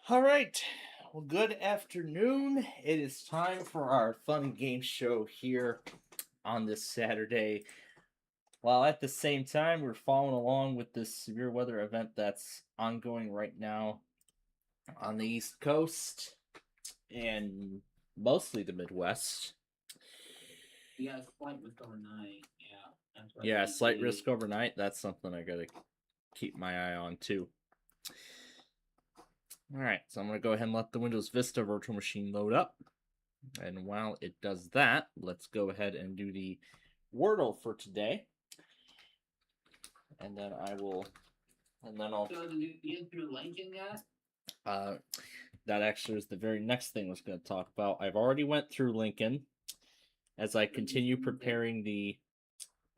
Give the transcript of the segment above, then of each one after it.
All right. Well, good afternoon. It is time for our fun game show here on this Saturday. While at the same time, we're following along with this severe weather event that's ongoing right now on the East Coast and mostly the Midwest. Yeah, slight risk overnight. Yeah, that's what Yeah, they slight do. risk overnight. That's something I gotta keep my eye on too. All right, so I'm gonna go ahead and let the Windows Vista virtual machine load up. And while it does that, let's go ahead and do the Wordle for today. And then I'll. So did you get through Lincoln yet? That actually is the very next thing I was going to talk about. I've already went through Lincoln as I continue preparing the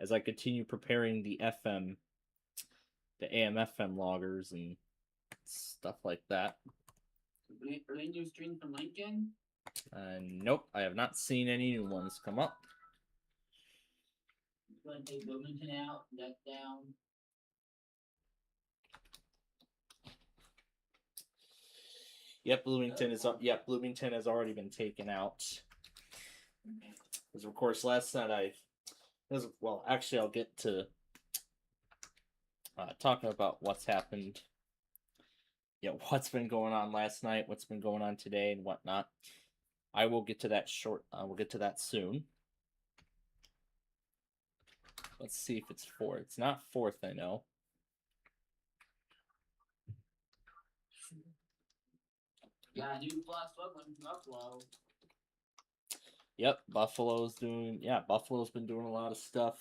FM, the AM FM loggers and stuff like that. Are they new streams from Lincoln? Nope, I have not seen any new ones come up. You want to take Bloomington out, that down? Yep, Bloomington is up. Yep, Bloomington has already been taken out. Because of course, last night actually, I'll get to talking about what's happened. Yeah, what's been going on last night, what's been going on today, and whatnot. I will get to that we'll get to that soon. Let's see if it's 4th. It's not 4th, I know. Yeah, I knew last one from Buffalo. Yep, Buffalo's been doing a lot of stuff.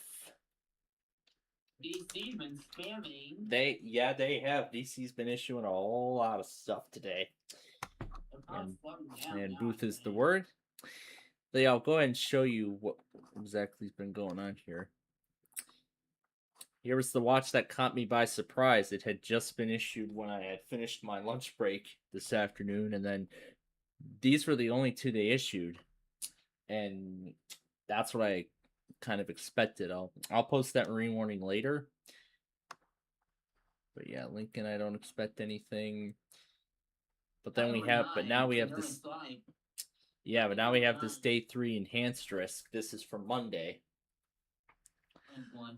DC's been spamming. They have. DC's been issuing a whole lot of stuff today. And Booth is the word. I'll go ahead and show you what exactly has been going on here. Here was the watch that caught me by surprise. It had just been issued when I had finished my lunch break this afternoon, and then these were the only 2 they issued. And that's what I kind of expected. I'll post that marine warning later. But yeah, Lincoln, I don't expect anything. But then now we have this. Yeah, but now we have this day 3 enhanced risk. This is for Monday.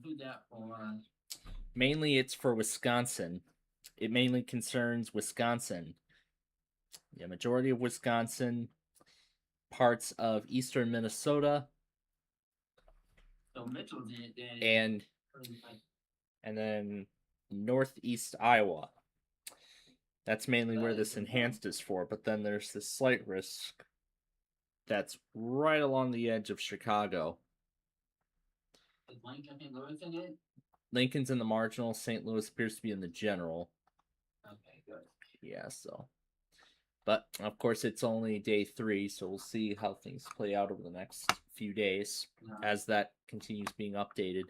Who's that for? Mainly it's for Wisconsin. It mainly concerns Wisconsin. Yeah, majority of Wisconsin, parts of eastern Minnesota. So Mitchell's in it then. And then northeast Iowa. That's mainly where this enhanced is for, but then there's this slight risk that's right along the edge of Chicago. Is Lincoln and Lewis in it? Lincoln's in the marginal. St. Louis appears to be in the general. Okay, good. Yeah, so. But, of course, it's only day 3, so we'll see how things play out over the next few days as that continues being updated.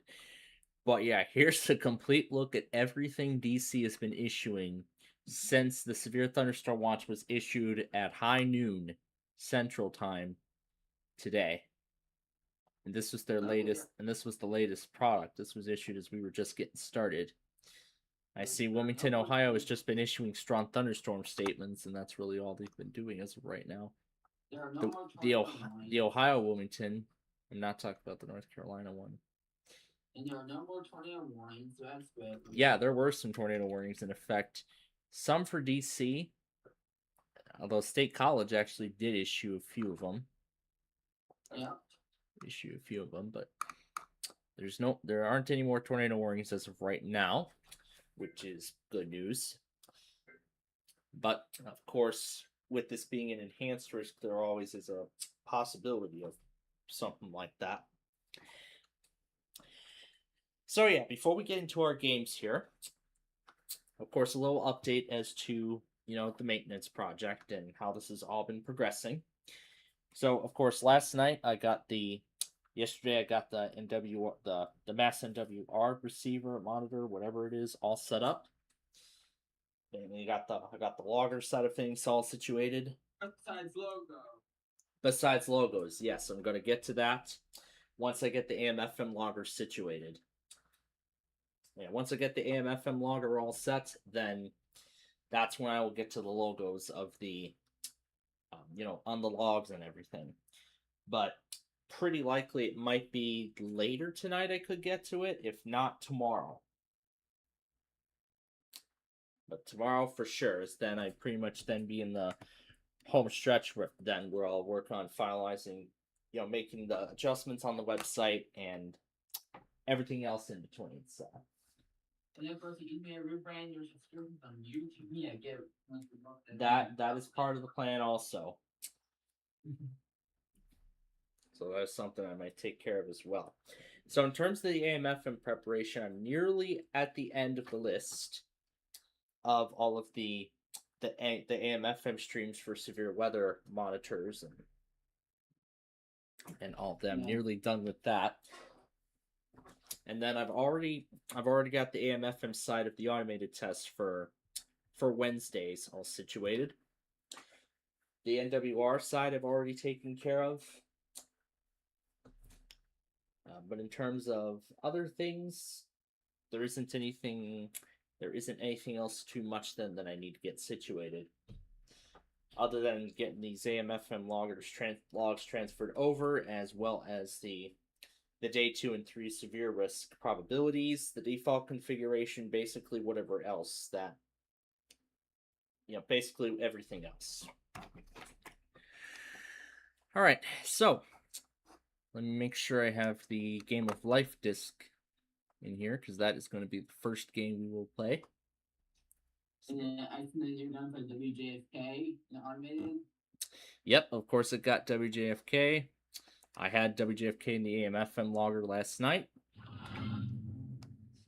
But, yeah, here's a complete look at everything DC has been issuing since the Severe Thunderstorm Watch was issued at high noon Central Time today. And this was their latest, and this was the latest product. This was issued as we were just getting started. I see Wilmington, Ohio has just been issuing strong thunderstorm statements, and that's really all they've been doing as of right now. The Ohio Wilmington, I'm not talking about the North Carolina one. And there are no more tornado warnings, so that's good. Yeah, there were some tornado warnings in effect. Some for DC, although State College actually did issue a few of them. Yeah. But there aren't any more tornado warnings as of right now, which is good news. But of course, with this being an enhanced risk, there always is a possibility of something like that. So yeah, before we get into our games here, of course, a little update as to the maintenance project and how this has all been progressing. So of course, last night yesterday I got the the Mass NWR receiver, monitor, whatever it is, all set up. And I got the logger side of things all situated. Besides logos, yes, I'm gonna get to that once I get the AM/FM logger situated. Yeah, once I get the AM/FM logger all set, then that's when I will get to the logos of the, on the logs and everything. But pretty likely it might be later tonight I could get to it, if not tomorrow. But tomorrow for sure is then I pretty much then be in the home stretch where I'll work on finalizing, making the adjustments on the website and everything else in between. So. And of course, you may rebrand your subscriptions on YouTube. Yeah, get once we bought That is part of the plan also. So that's something I might take care of as well. So in terms of the AM/FM preparation, I'm nearly at the end of the list of all of the AM/FM streams for severe weather monitors and all of them. Yeah. Nearly done with that. And then I've already got the AM/FM side of the automated test for Wednesdays all situated. The NWR side I've already taken care of. But in terms of other things, there isn't anything else too much then that I need to get situated. Other than getting these AM/FM logs transferred over, as well as the day 2 and 3 severe risk probabilities, the default configuration, basically whatever else that, basically everything else. All right, so let me make sure I have the Game of Life disc in here, because that is going to be the first game we will play. And then I think that you're done for WJFK and automated. Yep, of course it got WJFK. I had WJFK in the AM/FM logger last night.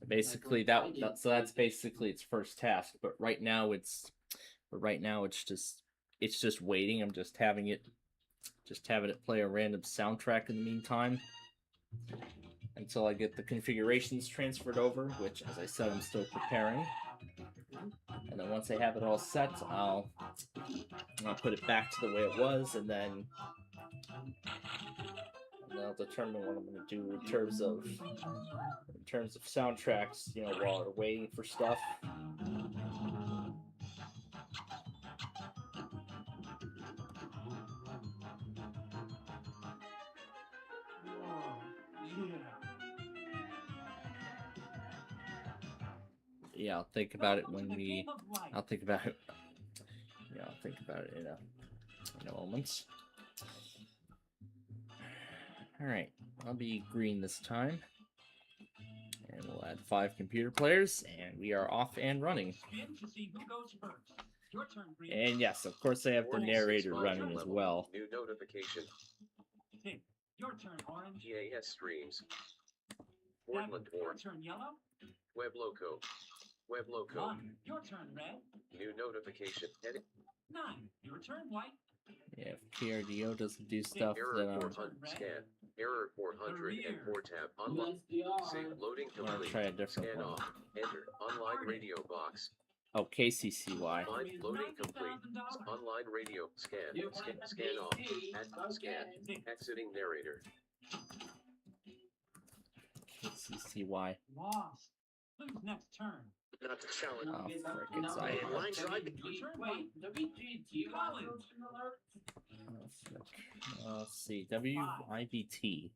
Basically, that's basically its first task. But right now it's just waiting. I'm just having it play a random soundtrack in the meantime until I get the configurations transferred over, which, as I said, I'm still preparing. And then once I have it all set, I'll put it back to the way it was, and then I'll determine what I'm going to do in terms of soundtracks, while we're waiting for stuff. Yeah, I'll think about it I'll think about it. Yeah, I'll think about it in a moment. All right, I'll be green this time, and we'll add 5 computer players, and we are off and running. And yes, of course, I have the narrator running as well. New notification. Your turn, Orange. EAS streams. Your Portland Orange. turn, Yellow. Web Loco. Web Loco. 1. Your turn, Red. New notification. Edit. 9. Your turn, White. Yeah, if KRDO doesn't do stuff, Error then 400. Scan. Error 404 tab. Unlock. Save. Loading I'm gonna complete. try a different Scan one. off. Enter. Online radio box. Oh, KCCY. Online loading complete. Online radio. Scan. Scan off. Add scan. Exiting narrator. KCCY. Lost. Who's next turn? Not the challenge. Oh, frick, it's I. Line drive. Wait, WGT College. alert? Oh, frick. Let's see. WIBT.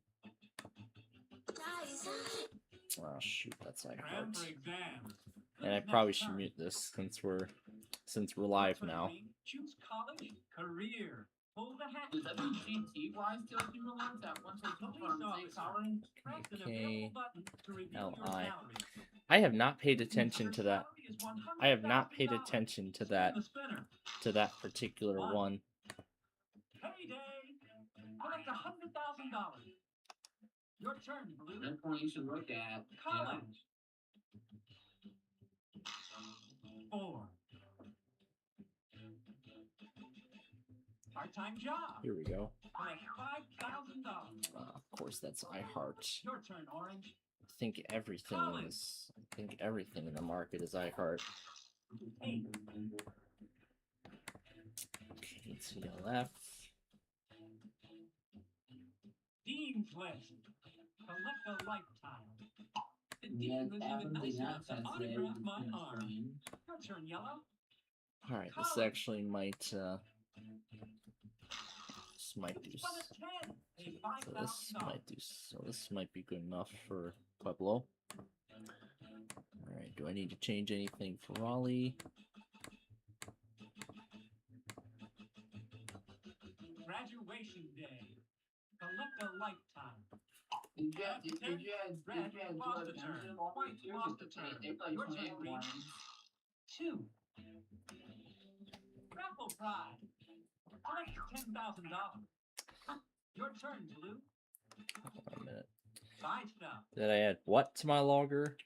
Oh, shoot, that's Time iHeart. for exam. And I probably should mute this since we're live now. Choose college, career, pull the hat. Does WGTY still do alerts at once or two Police from officer. college? Press an Okay. available button to review your LI. salary. I have not paid attention Your to that. salary is $100,000. I have not paid attention to Spin the spinner. that particular one. Payday! Collect $100,000. Your turn, Blue. That's one you should look at. College. 4. Part-time job. Here we go. Collect $5,000. Of course, that's iHeart. Your turn, Orange. I think everything in the market is iHeart. 8. Okay, TLF. Dean's List. Collect a lifetime. The Yes, Dean was even Adam did nice not enough to translate autograph my the arm. screen. Your turn, Yellow. All right, this actually might this might do. One of 10. Pay So this $5,000. might do. So this might be good enough for Pueblo. All right. Do I need to change anything for Raleigh? Graduation day. Collect a lifetime. Did you Lost a turn. White lost a turn. Your turn, Green. 2. Raffle prize. Collect $10,000. Your turn, Blue. Hold on a minute. Buy stuff. Did I add what to my logger?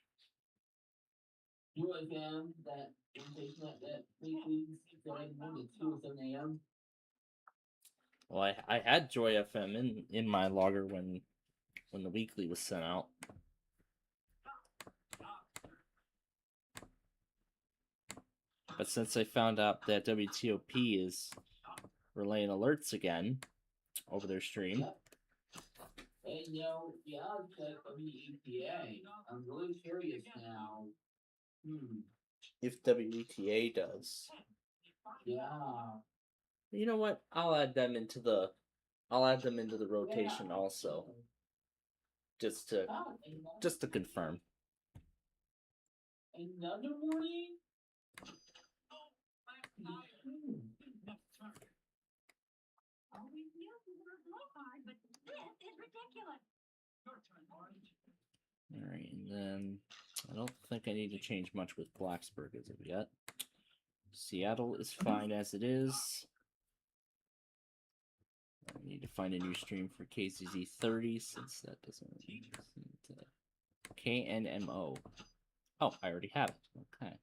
UFM, that invitation that weekly, that I wanted 2 or 7 a.m. Well, I had Joy FM in my logger when the weekly was sent out. But since I found out that WTOP is relaying alerts again over their stream, Yep. And yeah, check WETA. I'm really curious now. if WETA does, Yeah. you know what? I'll add them into the rotation Yeah. also, just to confirm. Another morning? Next turn. Always knew you were low hard, but this is ridiculous. Your turn, Orange. All right, and then I don't think I need to change much with Blacksburg as of yet. Seattle is fine as it is. I need to find a new stream for KCZ 30 since that doesn't. KNMO. Oh, I already have it. Okay.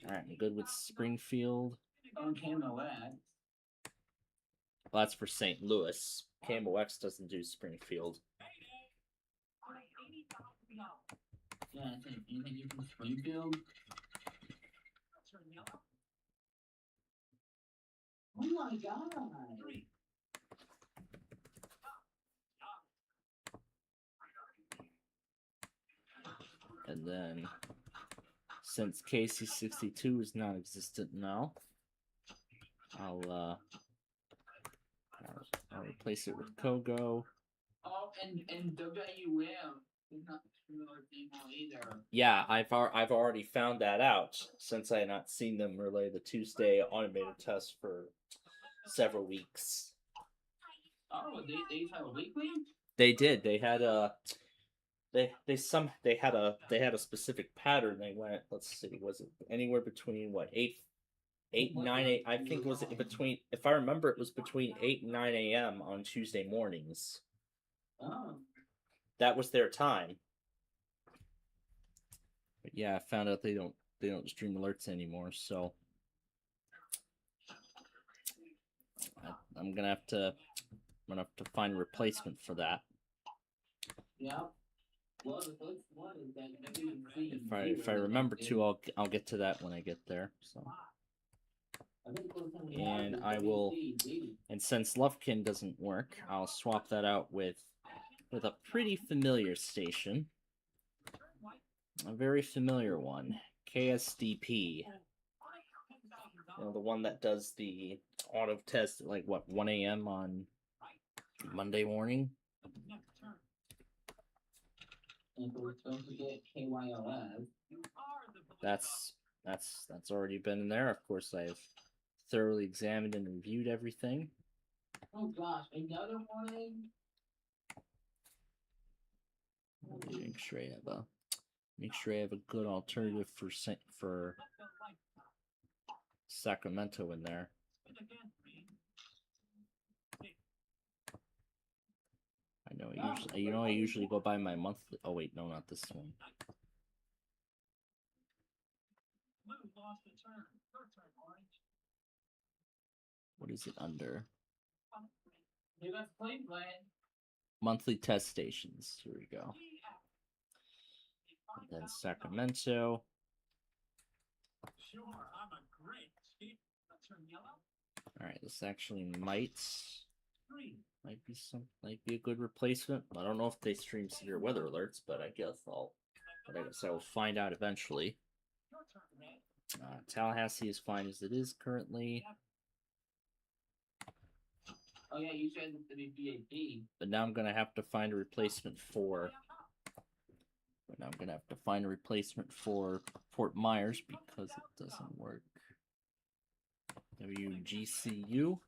All right, I'm good with Springfield. On KMOX. Well, that's for St. Louis. KMOX doesn't do Springfield. Yeah, I think anything you from Springfield. Turn yellow. Oh my god. 3. And then, since KC62 is non-existent now, I'll replace it with Kogo. Oh, and WUM is not similar anymore either. Yeah, I've already found that out since I had not seen them relay the Tuesday automated test for several weeks. Oh, they have a weekly? They did. They had a they had a specific pattern. They went. Let's see. Was it anywhere between what 8 and 9 8? I think it was between. If I remember, it was between 8 and 9 a.m. on Tuesday mornings. Oh. That was their time. But yeah, I found out they don't stream alerts anymore. So I'm gonna have to find a replacement for that. Yeah. Well, the first one is that If I remember to, I'll get to that when I get there. So. And I will, and since Lovekin doesn't work, I'll swap that out with a pretty familiar station, a very familiar one, KSDP. You know, the one that does the auto test at like what 1 a.m. on Monday morning. Next turn. And we're supposed to get KYOS. You are the That's already been in there. Of course, I've thoroughly examined and reviewed everything. Oh gosh, another morning? Make sure I have a good alternative for Sacramento in there. I usually go by my monthly. Oh wait, no, not this one. Blue lost the turn. Your turn, Orange. What is it under? You got Cleveland. Monthly test stations. Here we go. And then Sacramento. Sure, I'm a great skate. Turn yellow. All right, this actually might 3. be a good replacement. I don't know if they stream severe weather alerts, but I guess I will find out eventually. Your turn, Red. Tallahassee is fine as it is currently, Oh yeah, you said it's to be BAP. but now I'm gonna have to find a replacement for. But now I'm gonna have to find a replacement for Fort Myers because it doesn't work. WGCU.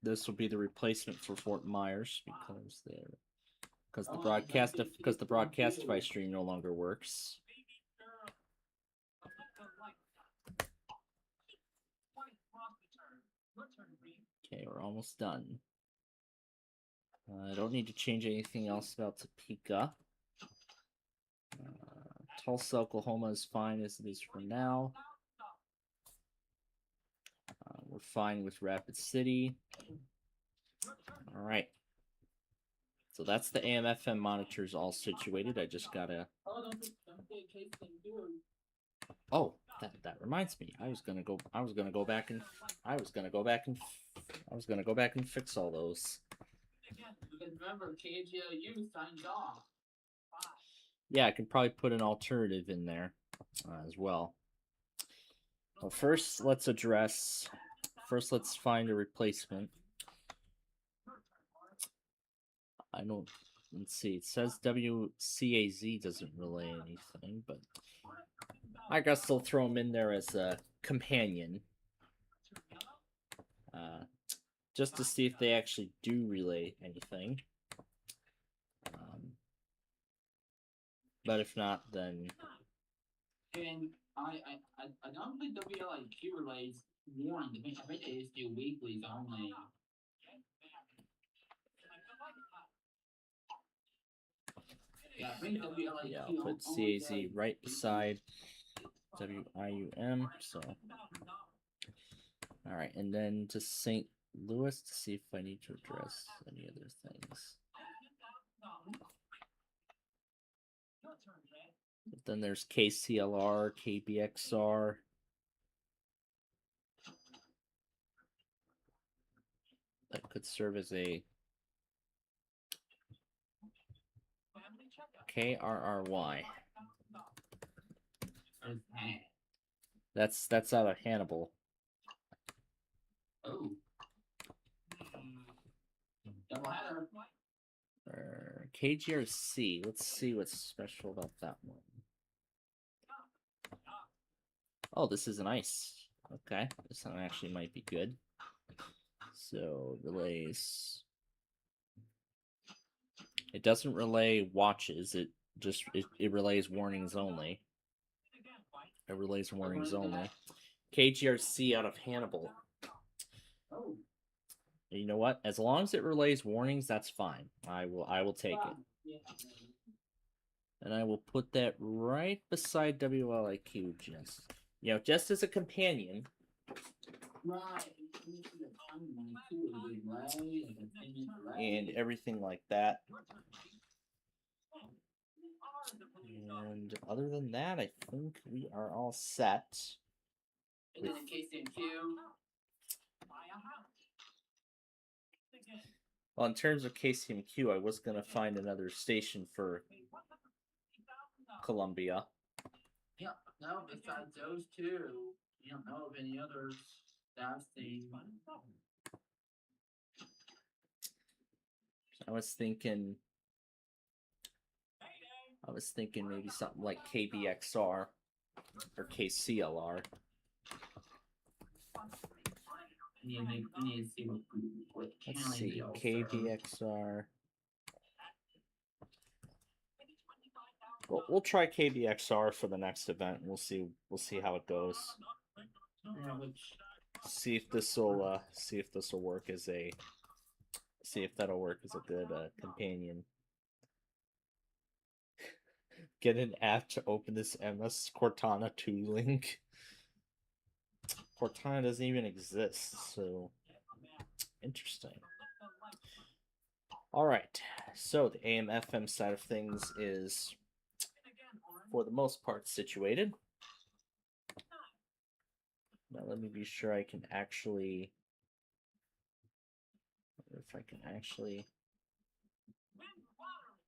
This will be the replacement for Fort Myers because the broadcast device stream no longer works. Okay, we're almost done. I don't need to change anything else about Topeka. Tulsa, Oklahoma is fine as it is for now. We're fine with Rapid City. All right. So that's the AM/FM monitors all situated. I just gotta. Oh, don't get case thing too. Oh, that reminds me. I was gonna go back and fix all those. Because remember, KGLU signed off. Yeah, I could probably put an alternative in there as well. Well, first let's find a replacement. Let's see, it says WCAZ doesn't relay anything, but I guess they'll throw them in there as a companion. Just to see if they actually do relay anything. But if not, then... And I don't think WLIQ relays warned. I think they just do weeklies only. Yeah, I think WLIQ. Yeah, I'll put CAZ right beside WIUM, so... Alright, and then to St. Louis to see if I need to address any other things. But then there's KCLR, KBXR. That could serve as a KRRY. That's out of Hannibal. Oh. Double header. KGRC. Let's see what's special about that one. Oh, this is nice. Okay, this one actually might be good. So relays. It doesn't relay watches. It relays warnings only. It relays warnings only. KGRC out of Hannibal. Oh. You know what? As long as it relays warnings, that's fine. I will take it. And I will put that right beside WLIQ, just as a companion. Right. And everything like that. And other than that, I think we are all set. And then in KCMQ. Well, in terms of KCMQ, I was going to find another station for Columbia. Yeah, no, besides those two, you don't know of any others. That's the... I was thinking maybe something like KBXR or KCLR. I need to see what Let's see, KBXR. Well, we'll try KBXR for the next event. We'll see how it goes. Yeah, See if this will work as a. See if that'll work as a good companion. Get an app to open this MS Cortana 2 link. Cortana doesn't even exist, so interesting. All right, so the AM/FM side of things is, for the most part, situated. Now let me be sure I can actually. If I can actually.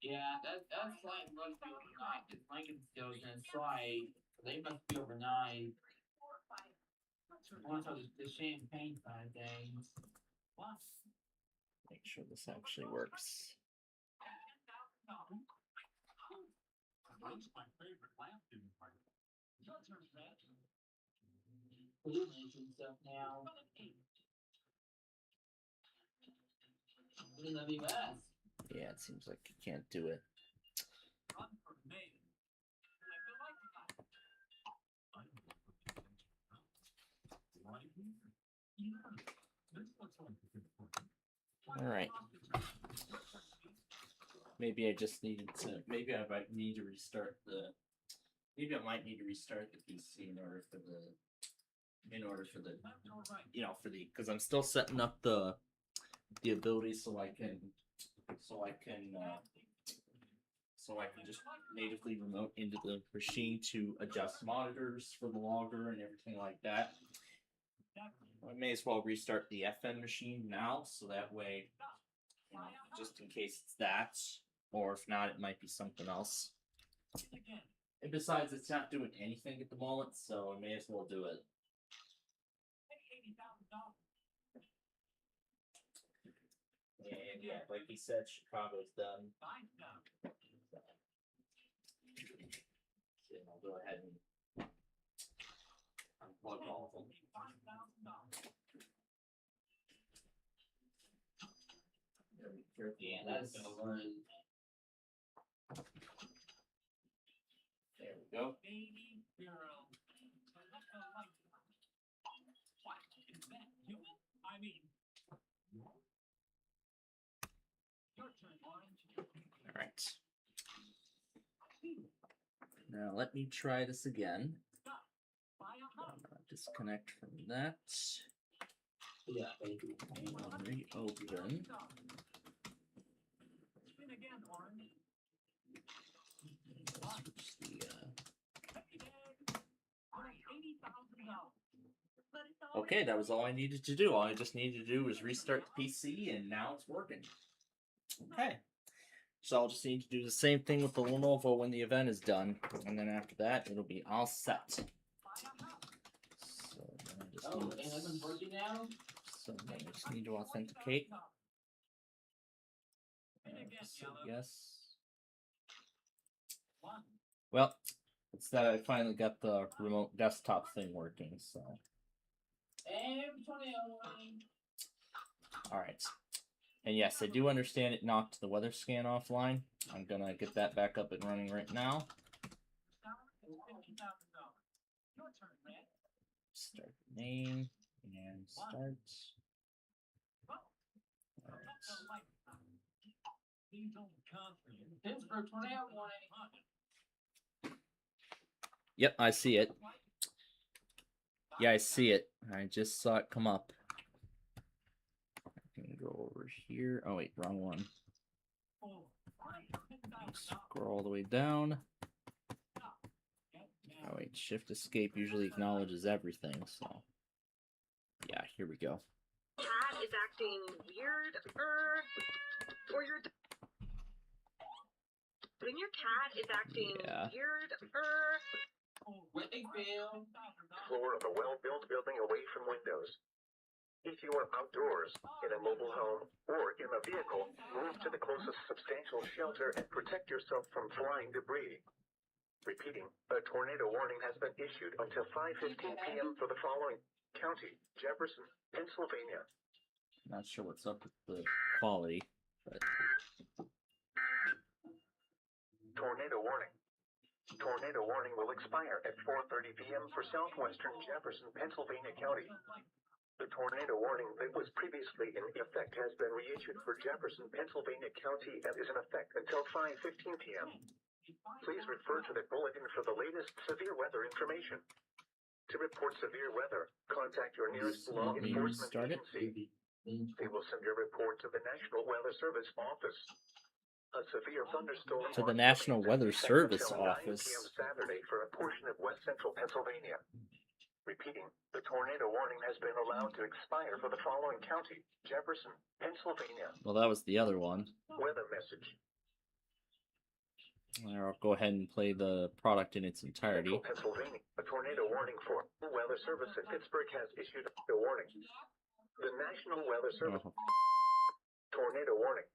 Yeah, that's like must be overnight. Cause Lincoln still gonna slide. They must be overnight. Also, the champagne side of things. Make sure this actually works. That's my favorite lamp in the party. Your turn, Matt. Illumination stuff now. Wouldn't that be best? Yeah, it seems like you can't do it. Run for mayor. Right here. Yeah. This looks like a good point. All right. Maybe I just needed to. Maybe I might need to restart the. Maybe I might need to restart the PC in order for the. In order for the. You know, for the because I'm still setting up the ability so I can just natively remote into the machine to adjust monitors for the logger and everything like that. I may as well restart the FN machine now, so that way, you know, just in case it's that, or if not, it might be something else. And besides, it's not doing anything at the moment, so I may as well do it. And yeah, like he said, Chicago's done. So I'll go ahead and unplug all of them. Yeah, that's gonna run. There we go. Baby girl. What? Is that human? I mean. Your turn, Orange. All right. Now let me try this again. Disconnect from that. Yeah, baby. And reopen. Spin again, Orange. Switch the, Okay, that was all I needed to do. All I just needed to do was restart the PC, and now it's working. Okay. So I'll just need to do the same thing with the Lenovo when the event is done, and then after that, it'll be all set. So then I just Oh, need, and I've been working now? so then I just need to authenticate. So yes. Well, it's that I finally got the remote desktop thing working, so. And 20. Alright. And yes, I do understand it knocked the weather scan offline. I'm gonna get that back up and running right now. Start name and start. Alright. Pittsburgh 20. Yep, I see it. Yeah, I see it. I just saw it come up. I can go over here. Oh wait, wrong one. Scroll all the way down. Oh wait, Shift Escape usually acknowledges everything, so. Yeah, here we go. Cat is acting weird, or your when your cat is acting weird, Whitneyville. Floor of a well-built building away from windows. If you are outdoors, in a mobile home, or in a vehicle, move to the closest substantial shelter and protect yourself from flying debris. Repeating, a tornado warning has been issued until 5:15 p.m. for the following county: Jefferson, Pennsylvania. Not sure what's up with the quality, but. Tornado warning. Tornado warning will expire at 4:30 p.m. for southwestern Jefferson, Pennsylvania County. The tornado warning that was previously in effect has been reissued for Jefferson, Pennsylvania County and is in effect until 5:15 p.m. Please refer to the bulletin for the latest severe weather information. To report severe weather, contact your nearest law enforcement agency. They will send your report to the National Weather Service office. A severe thunderstorm To the National Weather Service office. 9 p.m. Saturday for a portion of west central Pennsylvania. Repeating, the tornado warning has been allowed to expire for the following county: Jefferson, Pennsylvania. Well, that was the other one. Weather message. I'll go ahead and play the product in its entirety. Central Pennsylvania, a tornado warning for Weather Service in Pittsburgh has issued a warning. The National Weather Service tornado warning.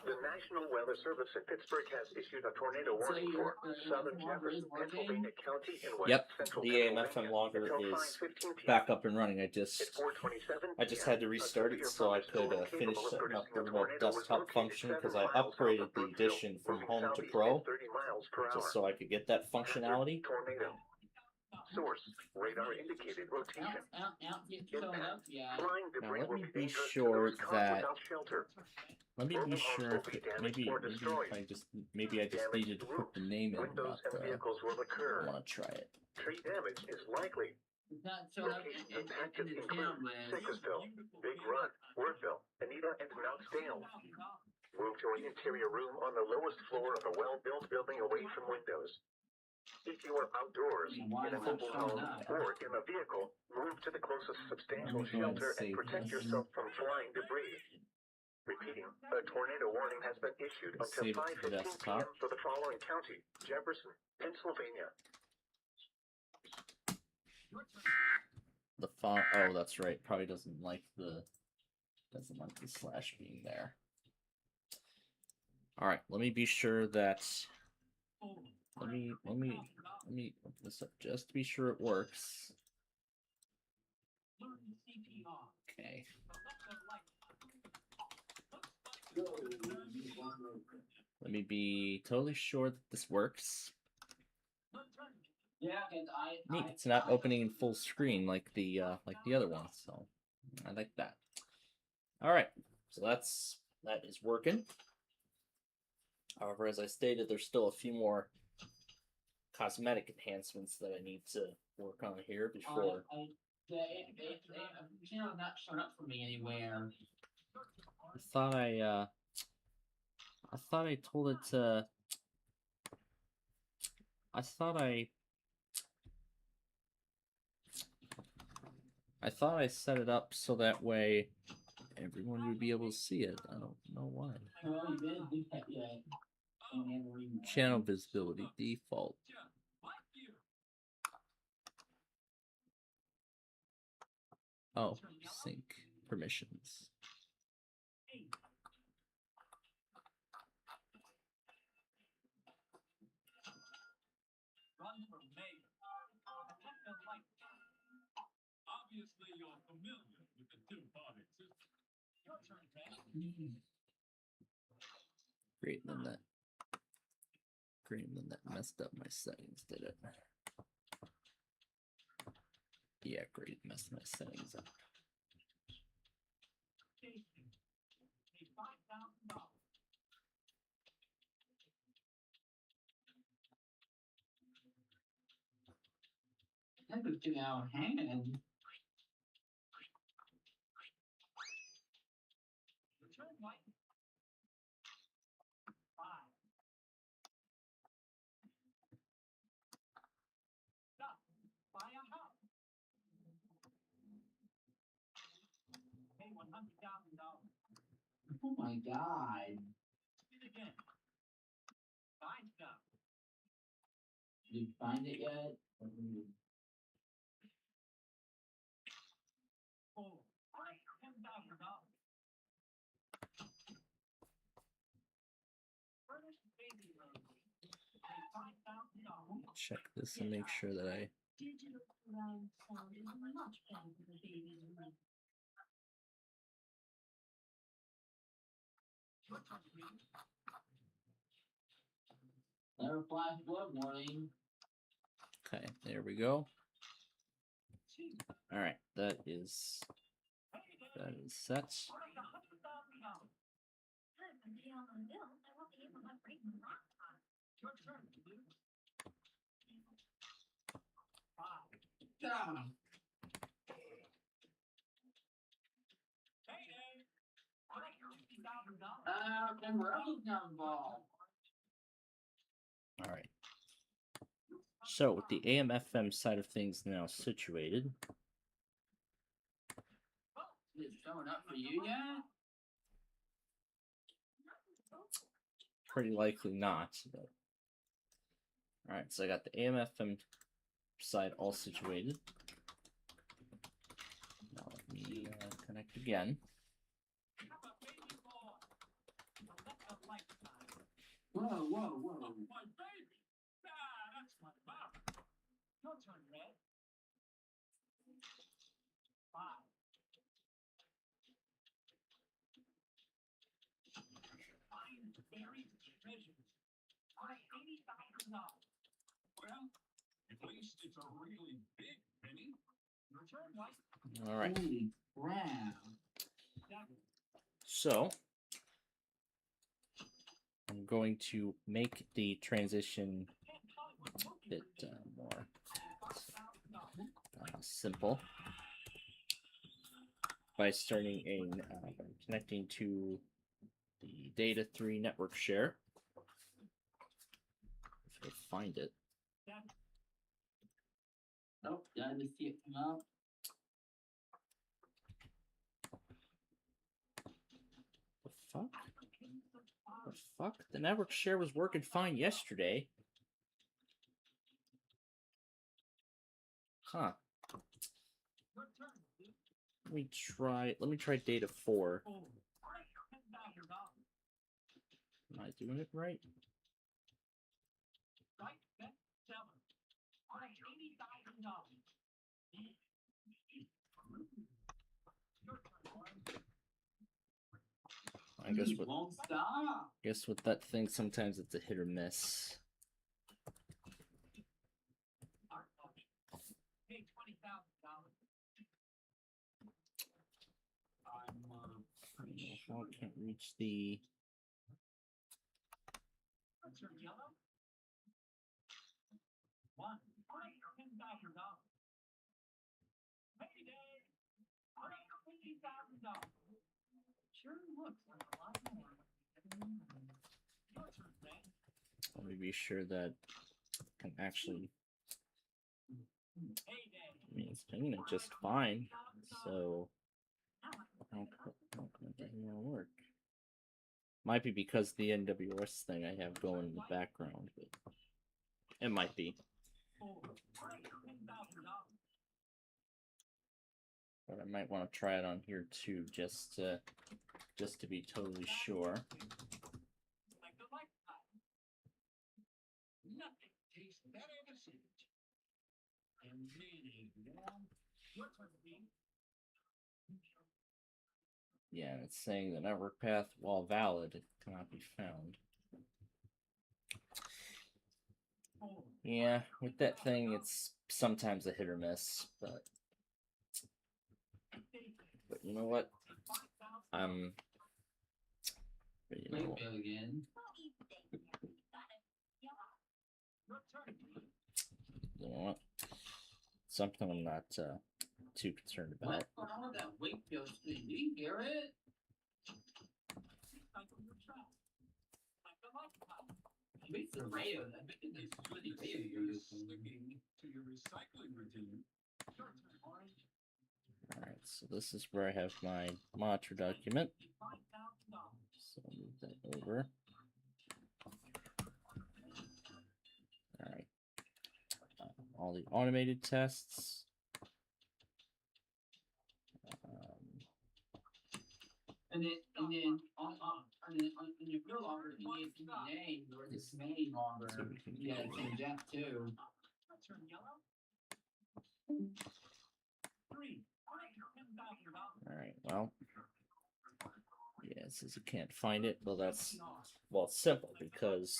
The National Weather Service in Pittsburgh has issued a tornado warning for southern Jefferson, Pennsylvania County and west Yep, central the AMFM logger until is 5:15 p.m. back up and running. I At just 4:27 had to restart it so I could finish setting up the remote desktop function because I upgraded the edition from Home to Pro just so I could get that functionality. Tornado. Source, radar indicated rotation. Get filled up, yeah. Flying Now debris let will me be be dangerous to sure those caught that without shelter. let me be Mobile sure homes if will be it, damaged maybe or if destroyed. I just needed to put the name in, Windows but and vehicles will I occur. want to try it. Tree damage is likely. It's not showing up Locations in impacted the include town list. Sickesville, Big Run, Wordville, Anita, and Mountsdale. Move to an interior room on the lowest floor of a well-built building away from windows. If you are outdoors, Why in a is that mobile showing home, up? or in a vehicle, move to the closest substantial Let me go ahead and shelter and save protect this. yourself from flying debris. Repeating, a tornado warning has been issued until Save it to the 5:15 desktop. p.m. for the following county: Jefferson, Pennsylvania. The font. Oh, that's right. Probably doesn't like the slash being there. All right. Let me be sure that. Let me open this up just to be sure it works. Okay. Let me be totally sure that this works. Yeah, and Neat. It's not opening in full screen like the other one, so I like that. All right, so that is working. However, as I stated, there's still a few more cosmetic enhancements that I need to work on here before. The channel's not showing up for me anywhere. I thought I told it to. I thought I set it up so that way everyone would be able to see it. I don't know why. Well, you didn't do that yet. Channel visibility default. Oh, sync permissions. Obviously, you're familiar with the two-party system. Your turn, Ted. Great, then that messed up my settings, did it? Yeah, great, messed my settings up. That was 2 hour hand. Oh my god. Did you find it yet? Check this and make sure that I. Digital surround sound is much better for the baby room. Never flash blood warning. Okay, there we go. All right, that is set. Yeah. All right. So with the AM/FM side of things now situated, Is it showing up for you yet? pretty likely not. But Alright, so I got the AM/FM side all situated. Now let me connect again. Whoa, whoa, whoa. My baby! Ah, that's my mom. Your turn, Red. 5. Find buried treasures. Worth $80,000. Well, at least it's a really big penny. Your turn, White. Alright, Holy crap. so I'm going to make the transition a bit more simple by starting by connecting to the Data 3 network share. If I find it. Oh, did I just see it come out? The fuck? The fuck? The network share was working fine yesterday. Huh. Let me try Data 4. Am I doing it right? I guess with Won't stop. Guess with that thing, sometimes it's a hit or miss. Pay $20,000. How I can't reach the. Turn yellow. 1. $10,000. Payday. $50,000. Sure looks like a lot more. Your turn, Red. Let me be sure that I can actually. Payday. I mean, it's doing it just fine. So how can it work? Might be because the NWS thing I have going in the background, but it might be. But I might want to try it on here too, just to be totally sure. Nothing tastes better than sandwich. And mayonnaise warm. Your turn, Dean. Yeah, it's saying the network path, while valid, it cannot be found. Yeah, with that thing, it's sometimes a hit or miss, but you know what? But you know, Wait, again. you know what? Something I'm not too concerned about. What's going on with that Wakefield screen? Do you hear it? It's the radio. I bet it's really radio you're using. To your recycling routine. Alright, so this is where I have my monitor document. So I'll move that over. Alright. All the automated tests. And then on your bill logger, you need to name or this main logger. So we can You gotta change that too. Turn yellow. 3. Alright, well. Yeah, it says you can't find it. Well, it's simple because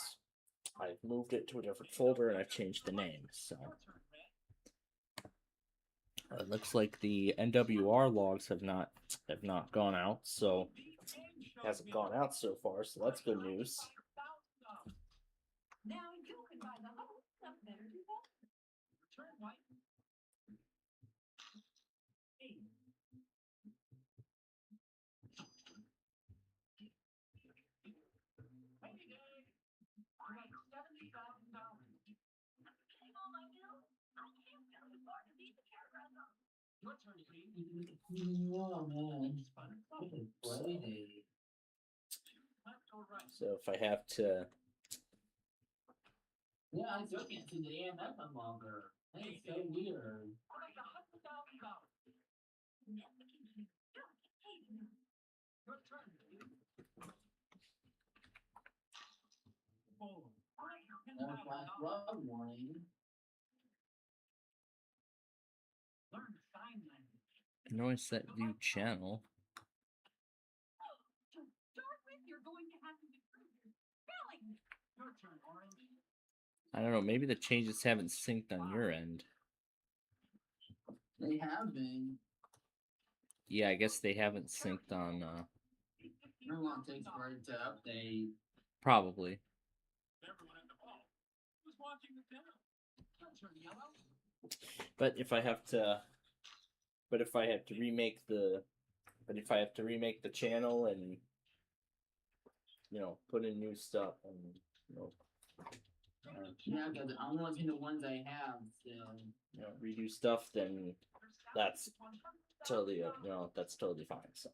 I've moved it to a different folder and I've changed the name, so. It looks like the NWR logs have not gone out, so it hasn't gone out so far, so that's good news. Now you can buy the whole stuff better than that. Turn white. 8. Payday. $70,000. Paying all my bills? I can't really afford to be the hairdresser. Your turn, Dean. Oh man, it's fun. Friday. Left or right? So if I have to Yeah, I still can't see the AMF unlocker. That is so weird. No flash flood warning. I know I set view channel. To start with, you're going to have to improve your spelling. Your turn, Orange. I don't know, maybe the changes haven't synced on your end. They have been. Yeah, I guess they haven't synced on How long it takes for it to update? probably. Everyone at the ball. Who's watching the film? Your turn, Yellow. But if I have to remake the channel and put in new stuff and Yeah, because I'm looking at the ones I have still. redo stuff, then that's totally that's totally fine. So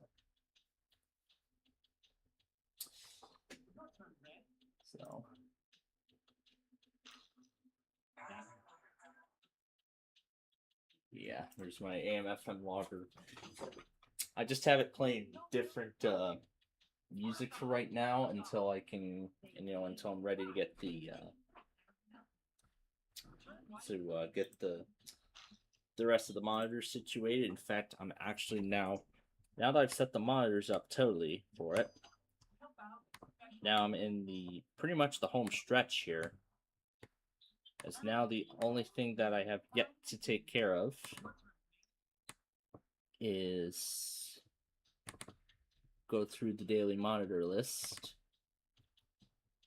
yeah, there's my AMFM logger. I just have it playing different music for right now until I can, until I'm ready to get the rest of the monitors situated. In fact, I'm actually now that I've set the monitors up totally for it. Now I'm in pretty much the home stretch here. As now the only thing that I have yet to take care of is go through the daily monitor list.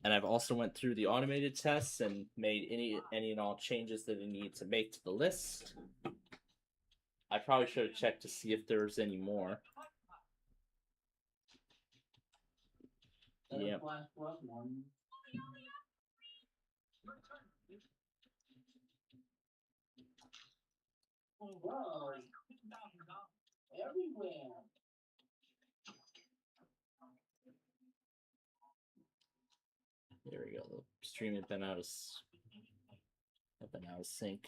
And I've also went through the automated tests and made any and all changes that I need to make to the list. I probably should have checked to see if there's any more. Yeah. Flash flood warning. Whoa. Everywhere. There we go. The stream had been out of sync.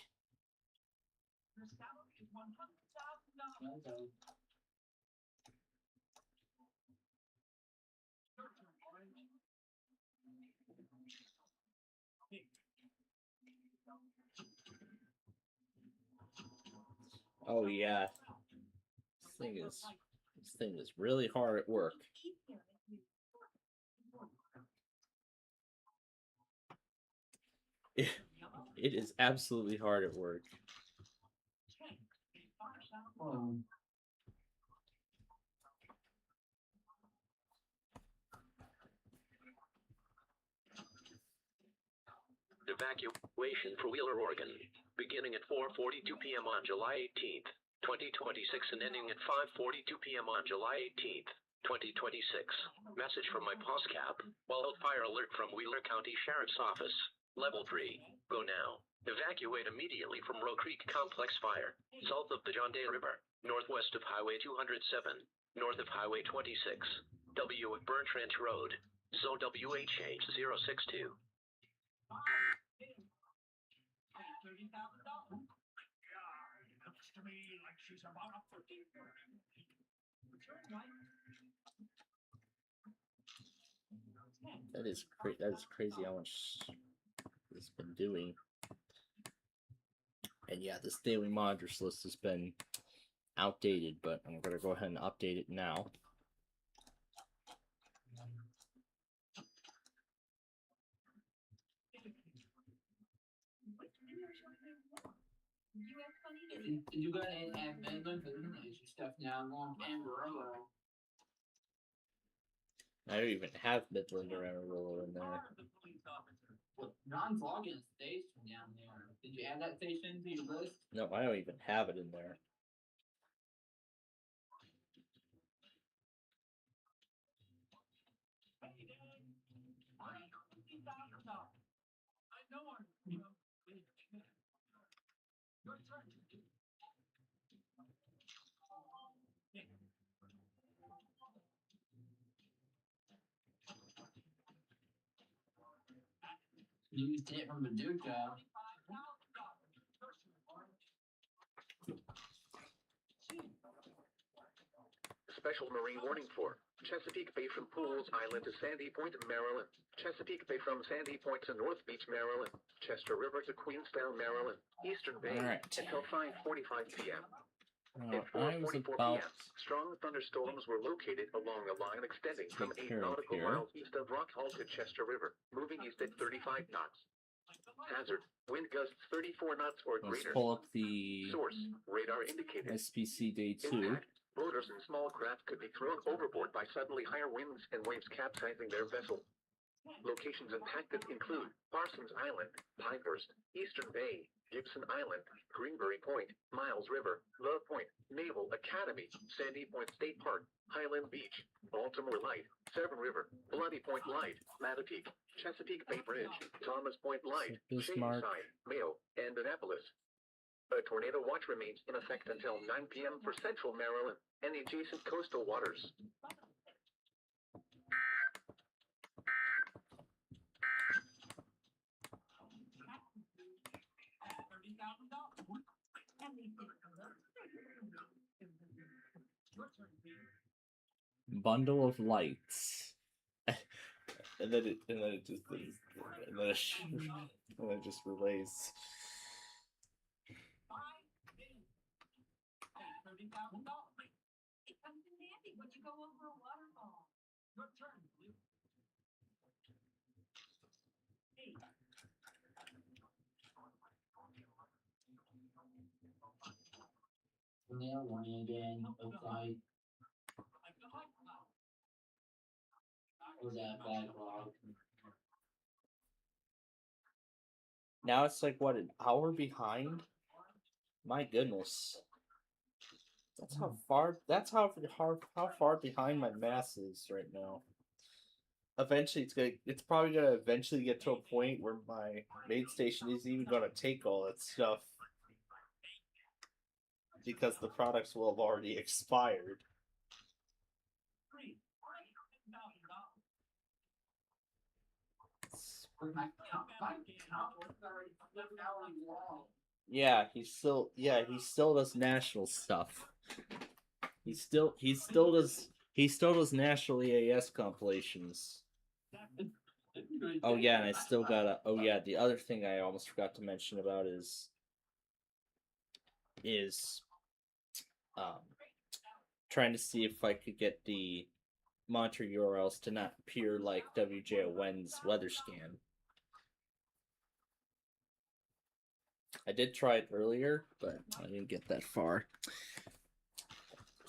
Okay. Oh yeah. This thing is really hard at work. It is absolutely hard at work. Oh. Evacuation for Wheeler, Oregon, beginning at 4:42 p.m. on July 18th, 2026 and ending at 5:42 p.m. on July 18th, 2026. Message from my POSCAP. Wildfire alert from Wheeler County Sheriff's Office. Level 3. Go now. Evacuate immediately from Roe Creek Complex Fire, south of the John Day River, northwest of Highway 207, north of Highway 26, W of Burn Trench Road, zone WHH 062. Looks to me like she's about up for dinner. That is crazy how much it's been doing. And yeah, this daily monitors list has been outdated, but I'm gonna go ahead and update it now. You gotta add Midland stuff now, long Amarillo. I don't even have Midland or Amarillo in there. Ron's logging a station down there. Did you add that station to your list? No, I don't even have it in there. I know I'm your turn. Used it from Paducah. Special marine warning for Chesapeake Bay from Pools Island to Sandy Point, Maryland. Chesapeake Bay from Sandy Point to North Beach, Maryland. Chester River to Queenstown, Maryland. Eastern Bay Alright. until 5:45 p.m. Now, At I was 4:44 about p.m., strong thunderstorms were located along a line extending from Take 8 care of nautical here. miles east of Rock Hall to Chester River, moving east at 35 knots. Hazard, wind gusts 34 knots or let's greater. pull up the Source, radar indicated. SPC Day 2. Impact, boaters and small craft could be thrown overboard by suddenly higher winds and waves capsizing their vessel. Locations impacted include Parsons Island, Pinehurst, Eastern Bay, Gibson Island, Greenberry Point, Miles River, Love Point, Naval Academy, Sandy Point State Park, Highland Beach, Baltimore Light, Severn River, Bloody Point Light, Mattapique, Chesapeake Bay Bridge, Thomas Point Light, Bismarck. Shadyside, Mayo, and Annapolis. A tornado watch remains in effect until 9 p.m. for central Maryland and the adjacent coastal waters. Bundle of lights. and then it just relays. Would you go over a waterfall? Your turn, please. Tornado warning again. Looks like. Was that backlog? Now it's like what, an hour behind? My goodness. That's how far behind my mass is right now. Eventually it's probably gonna eventually get to a point where my main station isn't even gonna take all that stuff. Because the products will have already expired. Yeah, he still does national stuff. He still does national EAS compilations. Oh yeah, and I still gotta. Oh yeah, the other thing I almost forgot to mention about is trying to see if I could get the monitor URLs to not appear like WJON's weather scan. I did try it earlier, but I didn't get that far.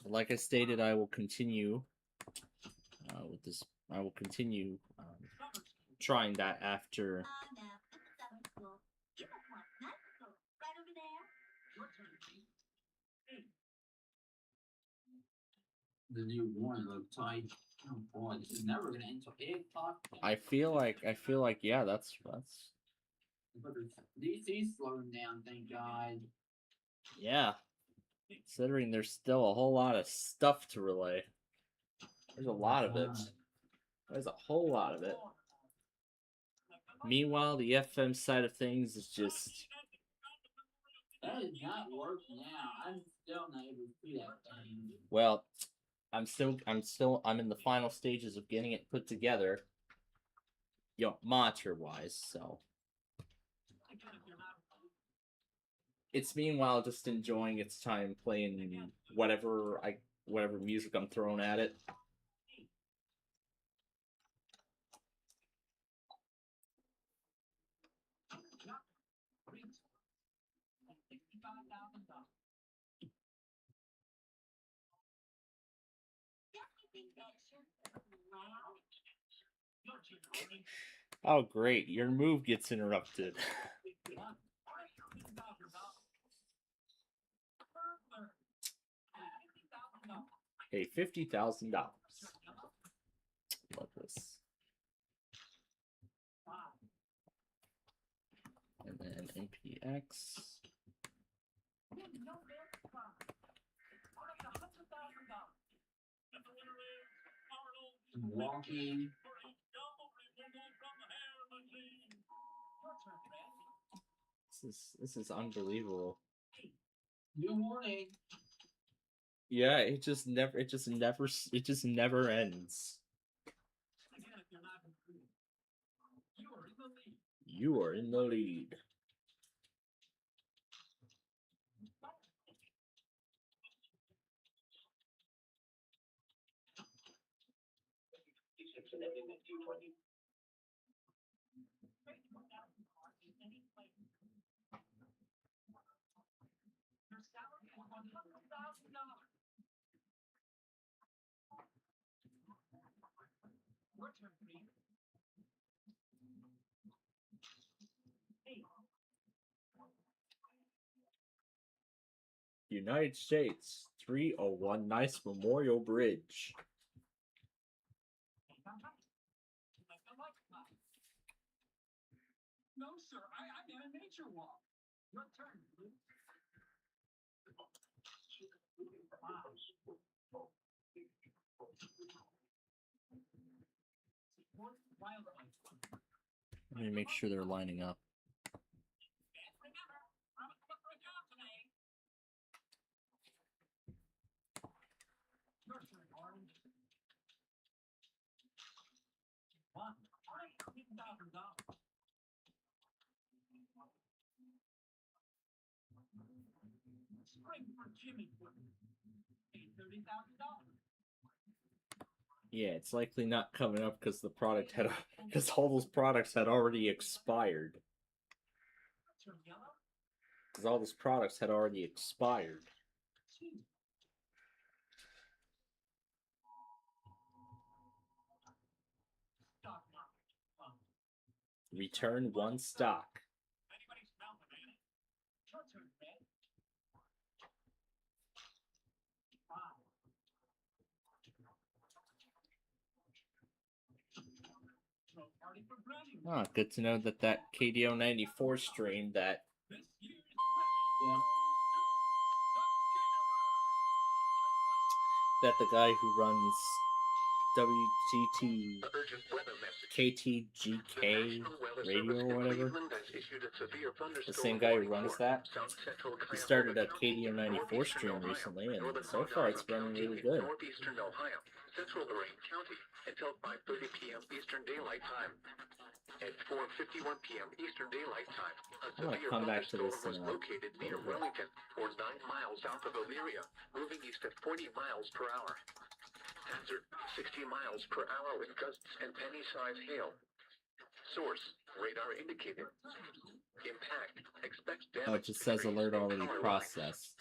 Like I stated, I will continue with this. I will continue trying that after. Now, this is cool. You must want nice school right over there. Your turn, please. The new warning looks like. Oh boy, this is never gonna end till 8 o'clock. I feel like yeah, that's. But DC's slowing down, thank God. Yeah. Considering there's still a whole lot of stuff to relay. There's a lot of it. There's a whole lot of it. Meanwhile, the FM side of things is just. That is not working now. I'm still not able to see that thing. Well, I'm in the final stages of getting it put together. Monitor wise, so. It's meanwhile just enjoying its time playing whatever music I'm throwing at it. Oh great, your move gets interrupted. Hey, $50,000. Love this. And then NPX. Walking. This is unbelievable. Good morning. Yeah, it just never ends. Again, if you're not improved, you are in the lead. You are in the lead. Your salary is $100,000. Your turn, please. United States 301 Nice Memorial Bridge. No, sir. I'm in a nature walk. Your turn, please. Support wildlife. Let me make sure they're lining up. Remember, I'm looking for a job today. Your turn, Orange. $1,000. Spring for Jimmy Pudding. $30,000. Yeah, it's likely not coming up because because all those products had already expired. Turn yellow. Because all those products had already expired. Stock market. Return one stock. Anybody smell the man? Your turn, Red. 5. Throw party for Granny. Ah, good to know that KDO 94 strain that This year's Yeah. the guy who runs WGT Urgent weather message. KTGK radio or whatever. The same guy who runs that. He started a KDO 94 stream recently, and so far it's been really good. Northeastern Ohio, Central Lorain County, until 5:30 p.m. Eastern Daylight Time. At 4:51 p.m. Eastern Daylight Time, a I'm gonna severe come back to thunderstorm this was in a located near little bit. Wellington, or 9 miles south of Elyria, moving east at 40 miles per hour. Hazard, 60 miles per hour with gusts and penny-sized hail. Source, radar indicated. Impact, expect damage. Oh, it just says to trees alert and already power lines. processed.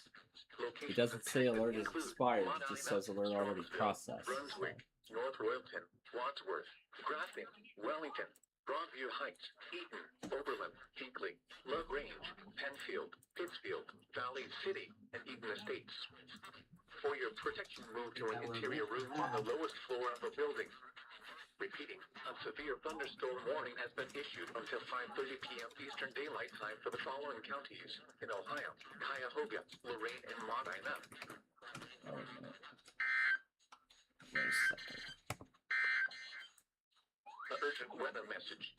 It doesn't say alert is expired, it just says alert already processed. Brunswick, North Royalton, Wadsworth, Grafton, Wellington, Broadview Heights, Eaton, Oberlin, Hinkley, Love Range, Penfield, Pittsfield, Valley City, and Eaton Estates. For your protection, move to an interior room on the lowest floor of a building. Repeating, a severe thunderstorm warning has been issued until 5:30 p.m. Eastern Daylight Time for the following counties in Ohio: Cuyahoga, Lorain, and Modena. Oh, no. Wait a second. The urgent weather message.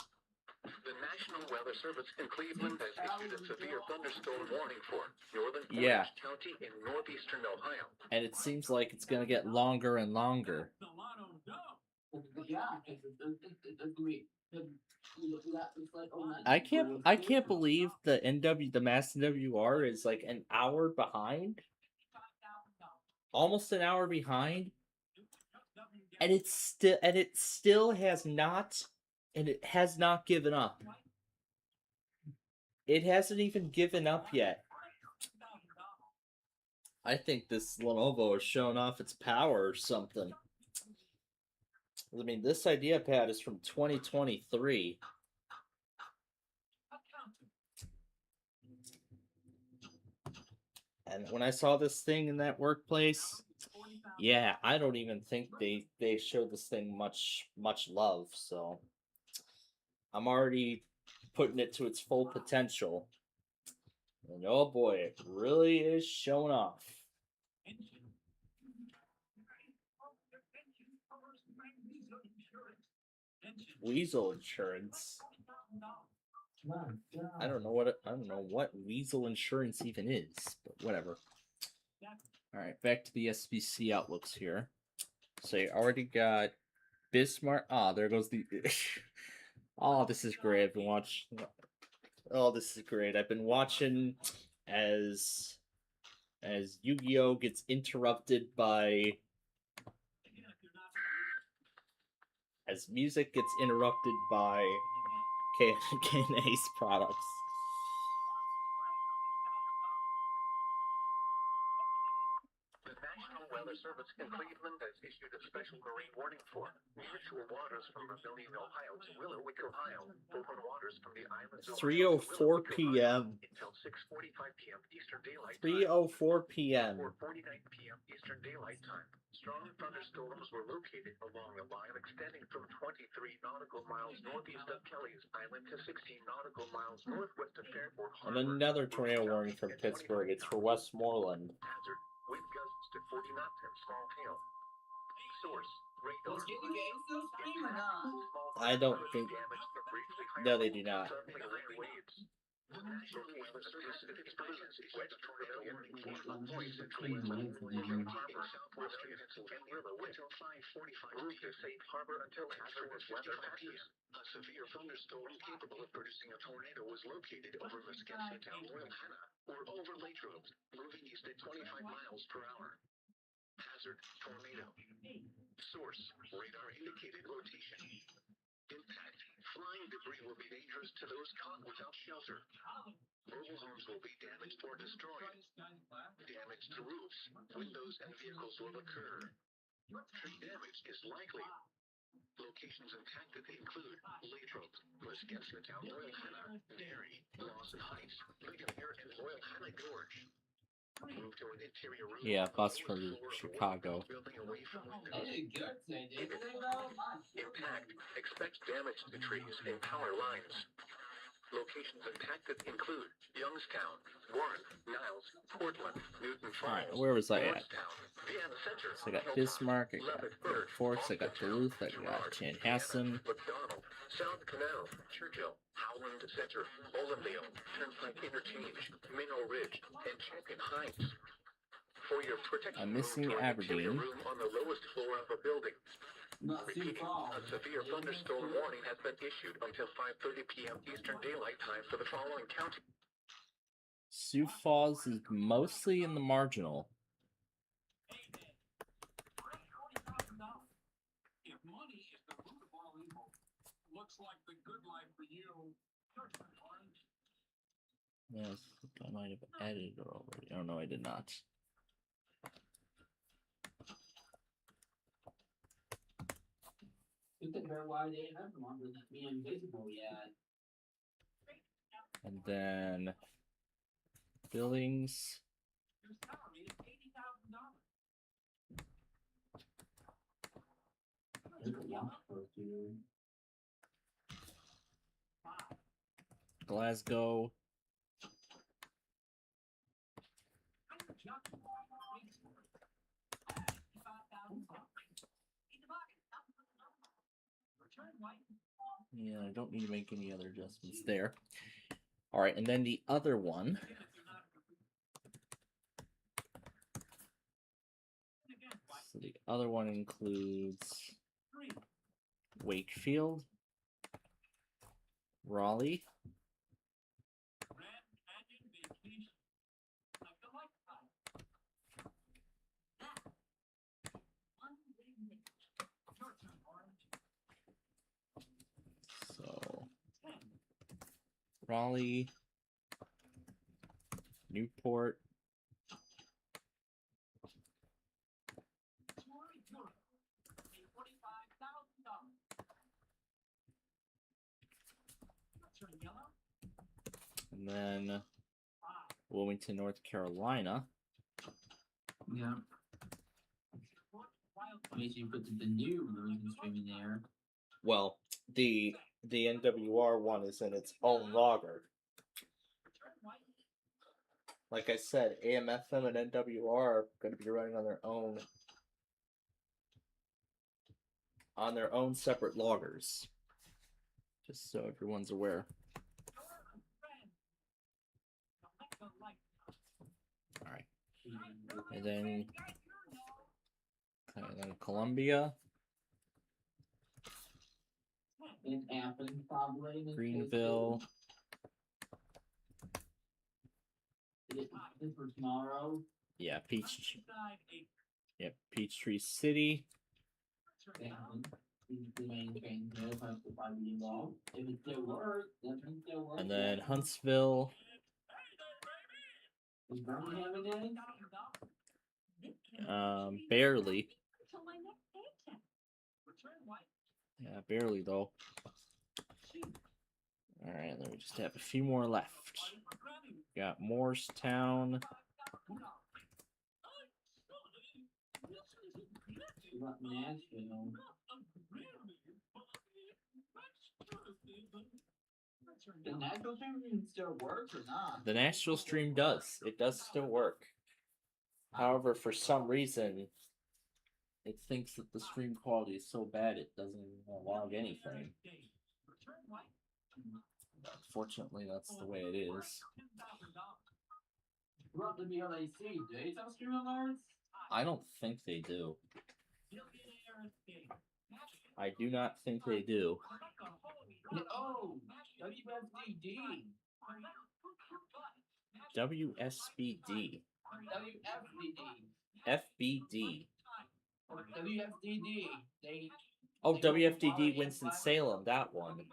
The National Weather Service in Cleveland has issued a severe thunderstorm warning for northern Yeah. Orange County in northeastern Ohio. And it seems like it's gonna get longer and longer. The lotto go. Yeah, it's great. It's like, oh, nice. I can't believe the Mass NWR is like an hour behind, almost an hour behind, and it still has not given up. It hasn't even given up yet. I think this Lenovo is showing off its power or something. I mean, this idea pad is from 2023. And when I saw this thing in that workplace, yeah, I don't even think they showed this thing much love, so I'm already putting it to its full potential. And oh boy, it really is showing off. Weasel insurance. I don't know what Weasel Insurance even is, but whatever. All right, back to the SBC outlooks here. So you already got Bismarck. Ah, there goes the. Oh, this is great. I've been watching. Oh, this is great. I've been watching as Yu-Gi-Oh gets interrupted by as music gets interrupted by K&A's products. The National Weather Service in Cleveland has issued a special marine warning for nearshore waters from Vermilion, Ohio to Willowick, Ohio. Open waters from the islands of 3:04 p.m. until 6:45 p.m. Eastern Daylight Time. 3:04 p.m. 4:49 p.m. Eastern Daylight Time. Strong thunderstorms were located along a line extending from 23 nautical miles northeast of Kelly's Island to 16 nautical miles northwest of Fairport And Harbor. another tornado warning from Pittsburgh. It's for Westmoreland. Hazard. Wind gusts to 40 knots and small hail. Source. Radar. Is the game still streaming or not? I don't think. No, they do not. Suddenly higher waves. The National Weather Service excludes west tornado warning for low points in Cleveland, William Harbor, southwestern Pennsylvania, until 5:45. Move to safe harbor until hazardous weather passes. A severe thunderstorm capable of producing a tornado was located over Mesquite Town, Royal Hanna, or over Latrobe, moving east at 25 miles per hour. Hazard, tornado. Source, radar indicated rotation. Impact, flying debris will be dangerous to those caught without shelter. Mobile homes will be damaged or destroyed. Damage to roofs, windows, and vehicles will occur. Tree damage is likely. Locations impacted include Latrobe, Mesquite Town, Royal Hanna, Derry, Lawson Heights, Ligonier, and Royal Hanna Gorge. Move to an interior room. Yeah, bus from Chicago. Building away from They did good today, didn't they, though? Impact. Expect damage to trees and power lines. Locations impacted include Youngstown, Warren, Niles, Portland, Newton Falls. Alright, where was I at? Morristown, Vienna Center, So I got Hilltop, Bismarck, I got Lubbock, Great Forks, I got Duluth, I got Chanhassen. McDonald, South Canal, Churchill, Howland Center, Olindale, Turnpike Interchange, Minnow Ridge, and Champion Heights. For your protection, I'm missing move to an interior Aberdeen. room on the lowest floor of a building. Not Sioux Repeating, Falls. a severe thunderstorm warning has been issued until 5:30 p.m. Eastern Daylight Time for the following county. Sioux Falls is mostly in the marginal. If money is the root of all evil, looks like the good life for you. Your turn, Orange. Yes, I might have added it already. Oh no, I did not. Just to hear why they have one with me invisible yet. And then Billings. Your salary is $80,000. Look at y'all supposed to. Glasgow. Yeah, I don't need to make any other adjustments there. All right, and then the other one. So the other one includes Wakefield, Raleigh, so Raleigh, Newport, and then Wilmington, North Carolina. Yeah. I guess you put the new version streaming there. Well, the NWR one is in its own logger. Like I said, AM/FM and NWR are going to be running on their own separate loggers. Just so everyone's aware. And then Columbia, In Athens, probably. Greenville. This for tomorrow. Yeah, Peachtree City. The main thing is has to probably be involved. If it still works, then it still works. And then Huntsville. Is Birmingham in it? Barely. Till my next paycheck. Yeah, barely though. Alright, then we just have a few more left. Got Morristown. What Nashville? The Nashville stream still works or not? The Nashville stream does. It does still work. However, for some reason, it thinks that the stream quality is so bad it doesn't even log anything. Fortunately, that's the way it is. What the BLAC? Do they have stream alerts? I don't think they do. I do not think they do. Oh, WFDD. WSBD. WFDD. FBD. WFDD. Oh, WFDD Winston-Salem, that one.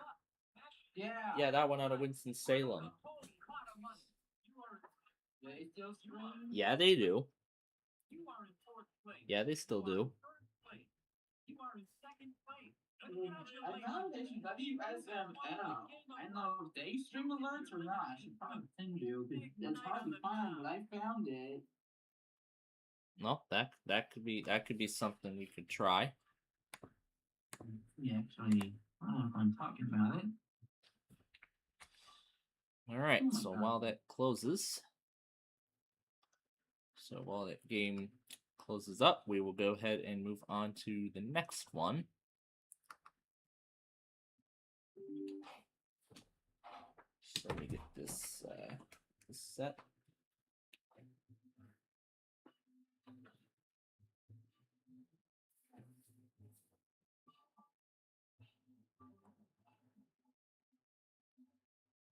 Yeah. Yeah, that one out of Winston-Salem. They still stream? Yeah, they do. Yeah, they still do. I know they should WSML. I know if they stream alerts or not. I should probably send you. It's hard to find, but I found it. No, that could be something we could try. Yeah, actually, I don't know if I'm talking about it. All right, Oh my so God. while that closes, while that game closes up, we will go ahead and move on to the next one. So let me get this set.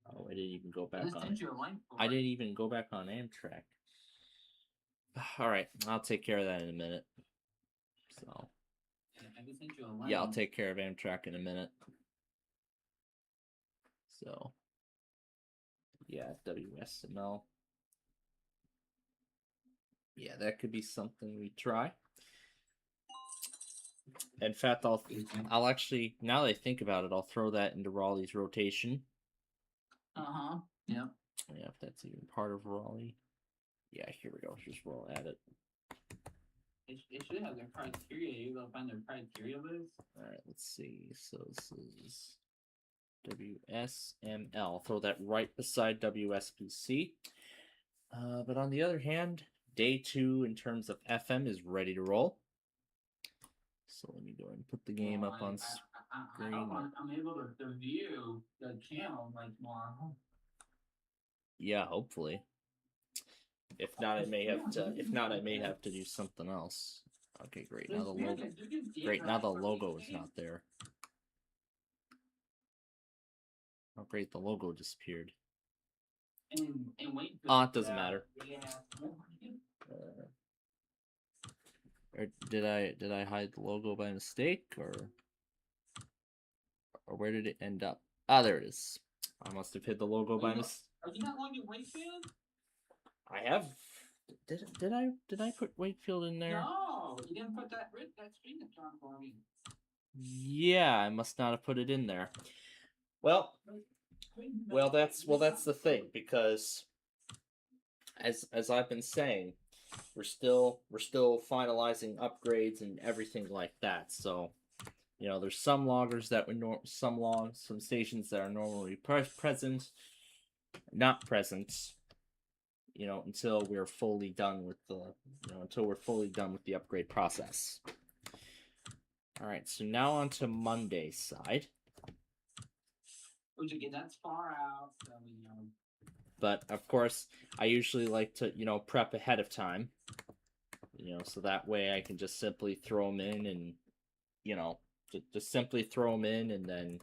Oh, I didn't even go back just on sent it. you a link for I it. didn't even go back on Amtrak. All right, I'll take care of that in a minute. So I just sent you a link. yeah, I'll take care of Amtrak in a minute. So yeah, WSML. Yeah, that could be something we try. In fact, I'll actually, now that I think about it, I'll throw that into Raleigh's rotation. Uh-huh. Yep. Yeah, if that's even part of Raleigh. Yeah, here we go. Here's where I'll add it. It should have their criteria. You'll find their criteria list. Alright, let's see. So this is WSML. I'll throw that right beside WSPC. But on the other hand, day 2 in terms of FM is ready to roll. So let me go and put the game up on screen. I'm able to view the channel like tomorrow. Yeah, hopefully. If not, I may have to do something else. Okay, great. Now the logo. Great. Now the logo is not there. Oh, great. The logo disappeared. And wait. Oh, it doesn't matter. Or did I hide the logo by mistake, or where did it end up? Ah, there it is. I must have hid the logo by mistake. Are you not logging Wakefield? I have. Did I put Wakefield in there? No, you didn't put that screen that's on for me. Yeah, I must not have put it in there. Well, that's the thing, because as I've been saying, we're still finalizing upgrades and everything like that. So, you know, there's some loggers that would some stations that are normally present, not present. You know, until we're fully done with the upgrade process. All right, so now on to Monday's side. Which again, that's far out, so you know. But of course, I usually like to, prep ahead of time. So that way I can just simply throw them in and, just simply throw them in, and then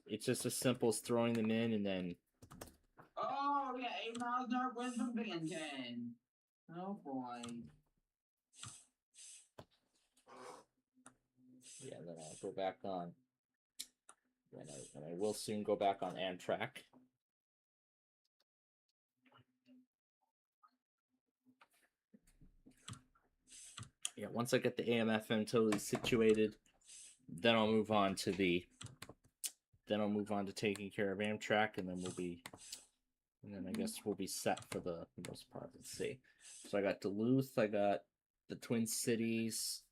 it's just as simple as throwing them in, and then Oh, we got 8 miles northwest from Benton. Oh boy. yeah, then I'll go back on. And I will soon go back on Amtrak. Yeah, once I get the AM/FM totally situated, then I'll move on to taking care of Amtrak, and then I guess we'll be set for the most part. Let's see. So I got Duluth, I got the Twin Cities,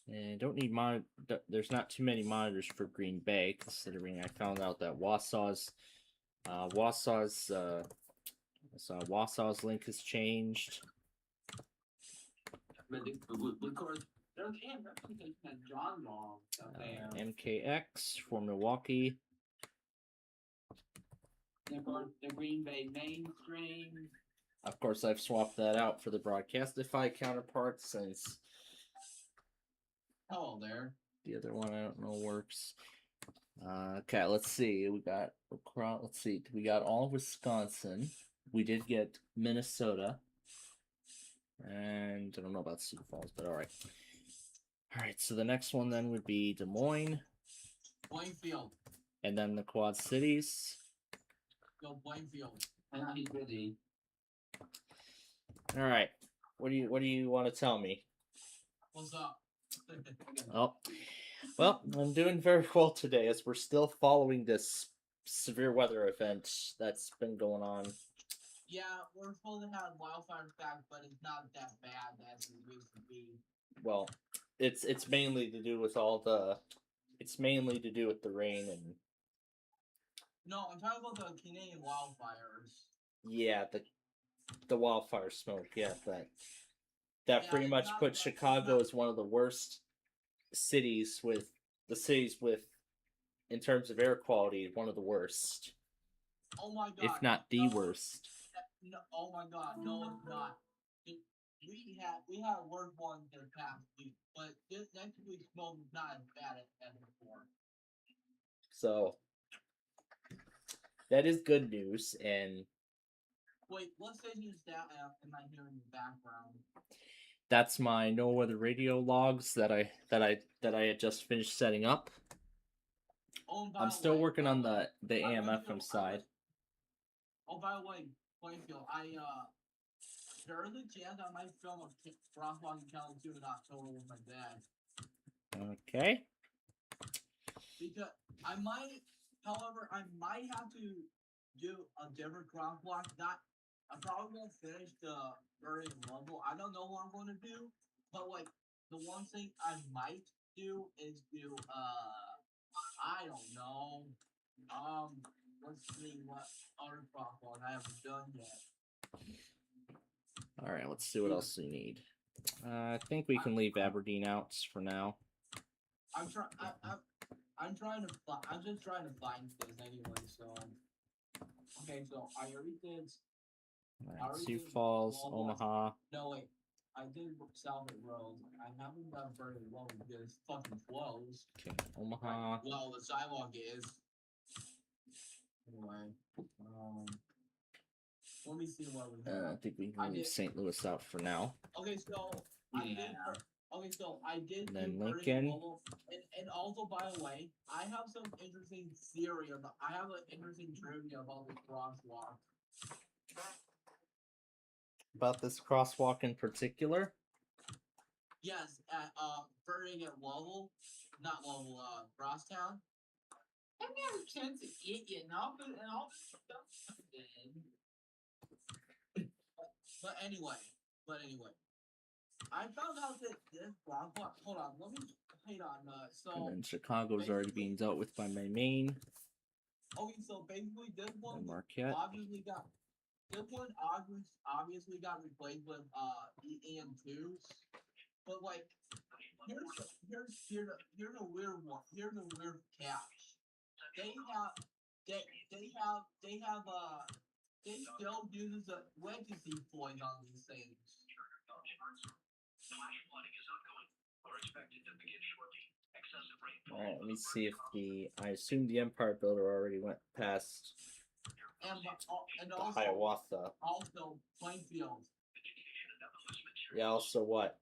and don't need there's not too many monitors for Green Bay, considering I found out that Wausau's link has changed. But of course, there's representation at John Long. MKX for Milwaukee. And of course, the Green Bay mainstream. Of course, I've swapped that out for the Broadcastify counterpart, since Hello there. the other one I don't know works. Okay, let's see. We got all of Wisconsin. We did get Minnesota, and I don't know about Sioux Falls, but all right. So the next one then would be Des Moines, Plainfield. and then the Quad Cities. Go Plainfield. And he's busy. All right. What do you want to tell me? What's up? Oh, well, I'm doing very well today, as we're still following this severe weather event that's been going on. Yeah, we're supposed to have wildfires back, but it's not that bad as it used to be. Well, it's mainly to do with the rain and. No, I'm talking about the Canadian wildfires. Yeah, the wildfire smoke. Yeah, that pretty much put Chicago as one of the worst cities in terms of air quality, one of the worst. Oh my god! If not the worst. No, oh my god! No, it's not. We had worse ones this past week, but this next week's smoke is not as bad as before. So that is good news. And wait, what station is that? Am I hearing in the background? That's my No Weather Radio logs that I had just finished setting up. Oh, I'm still working on the AM/FM side. Oh, by the way, Plainfield, there is a chance I might film a Crosswalk Channel 2 in October with my dad. Okay. Because I might have to do a different crosswalk. I probably won't finish the very level. I don't know what I'm going to do, but like the one thing I might do is do I don't know. Let's see what other crosswalk I haven't done yet. All right, let's see what else we need. I think we can leave Aberdeen out for now. I'm just trying to find this anyway. So okay, so I already did. Right, Sioux Falls, Omaha. No wait, I did Salvage Road. I haven't done very well because it's fucking closed. Okay, Omaha. Well, the sidewalk is. Anyway, let me see what we have. I think we can leave St. Louis out for now. Okay, so I did. And then do Lincoln. And also, by the way, I have some interesting theory about. I have an interesting trivia about this crosswalk. About this crosswalk in particular? Yes, at Burning at Lovell, not Lovell, Crosstown. I never chance to eat you enough and all stuff. But anyway, I found out that this crosswalk. Hold on, let me hang on. And then Chicago's already being dealt with by my main. Okay, so basically this one Marquette. obviously got replaced with EN2s, but like here's a weird one. Here's a weird catch. They still use the legacy points on these things. Alright, let me see if I assume the Empire Builder already went past And the also, Hiawatha. also Plainfield. Yeah, also what?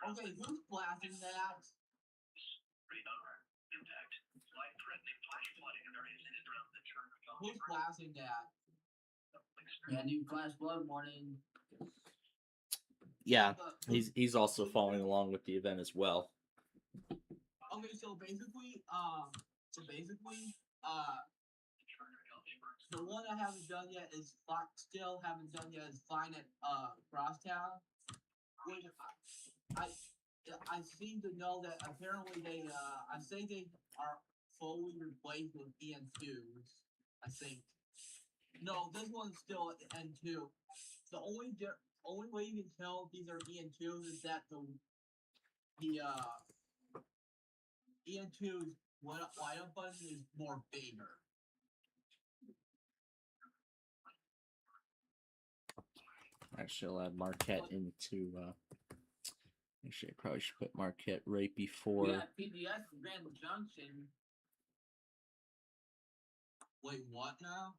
Okay, who's blasting that? Who's blasting that? Yeah, new Flash Blood warning. Yeah, he's also following along with the event as well. Okay, so basically, the one I haven't done yet is still haven't done yet is Fine at Crosstown, which I seem to know that apparently I think they are fully replaced with EN2s. I think. No, this one's still N2. The only way you can tell these are EN2s is that the EN2's light up button is more bigger. Actually, I'll add Marquette into. Actually, I probably should put Marquette right before. Yeah, PDS Grand Junction. Wait, what now?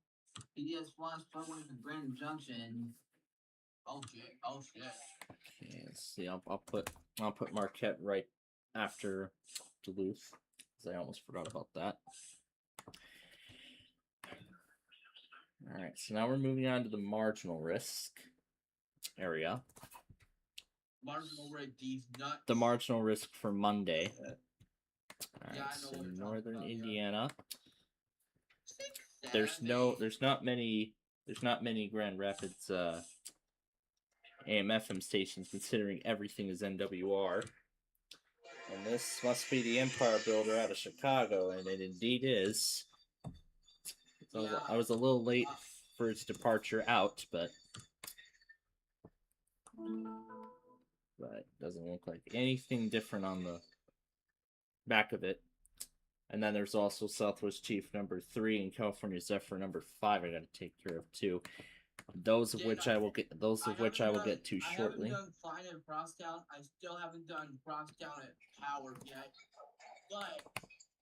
PDS Flash Public in Grand Junction. Oh shit! Oh shit! Okay, let's see. I'll put Marquette right after Duluth, because I almost forgot about that. All right, so now we're moving on to the marginal risk area. Marginal risk, these nuts. The marginal risk for Monday. All Yeah, right, I know so what you're talking Northern about, yeah. Indiana. There's not many Grand Rapids AM/FM stations, considering everything is NWR. And this must be the Empire Builder out of Chicago, and it indeed is. So Yeah. I was a little late for its departure out, but it doesn't look like anything different on the back of it. And then there's also Southwest Chief number 3 and California Zephyr number 5 I gotta take care of too. Those of which I will get to shortly. I haven't done Fine at Crosstown. I still haven't done Crosstown at Howard yet. But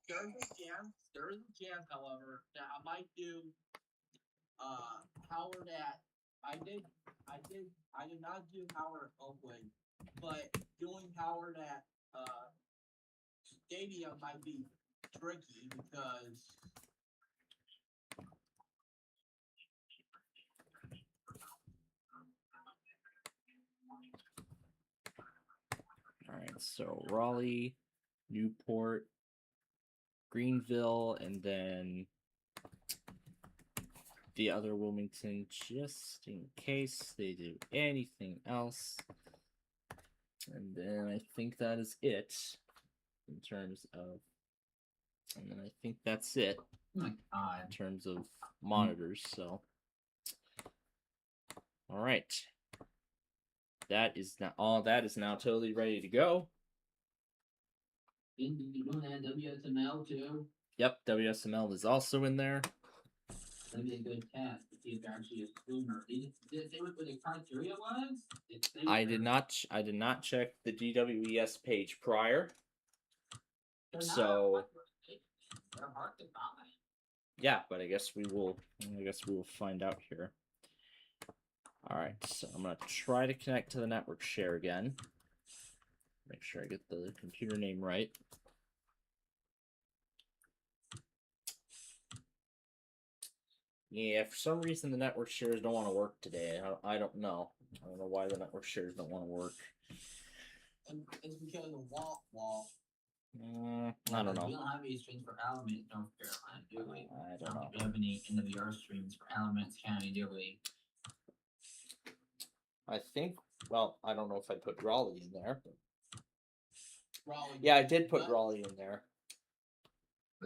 there's a chance, however, that I might do Howard at I did not do Howard at Oakland, but doing Howard at Stadium might be tricky because Alright, so Raleigh, Newport, Greenville, and then the other Wilmington, just in case they do anything else. And then I think that is it in terms of, and then I think that's it in terms of monitors. So, all right, that is now totally ready to go. Didn't you do that WSML too? Yep, WSML is also in there. That'd be a good test to see if they're actually a boomer. Did they say what the criteria was? I did not check the DWES page prior. So they're hard to buy. Yeah, but I guess we will find out here. All right, so I'm gonna try to connect to the network share again. Make sure I get the computer name right. Yeah, for some reason the network shares don't want to work today. I don't know. I don't know why the network shares don't want to work. It's because of wall. I don't know. We don't have any streams for Alamance, North Carolina, do we? I don't know. We have any NWR streams for Alamance County, do we? I think. Well, I don't know if I put Raleigh in there. But... Raleigh. Yeah, I did put Raleigh in there.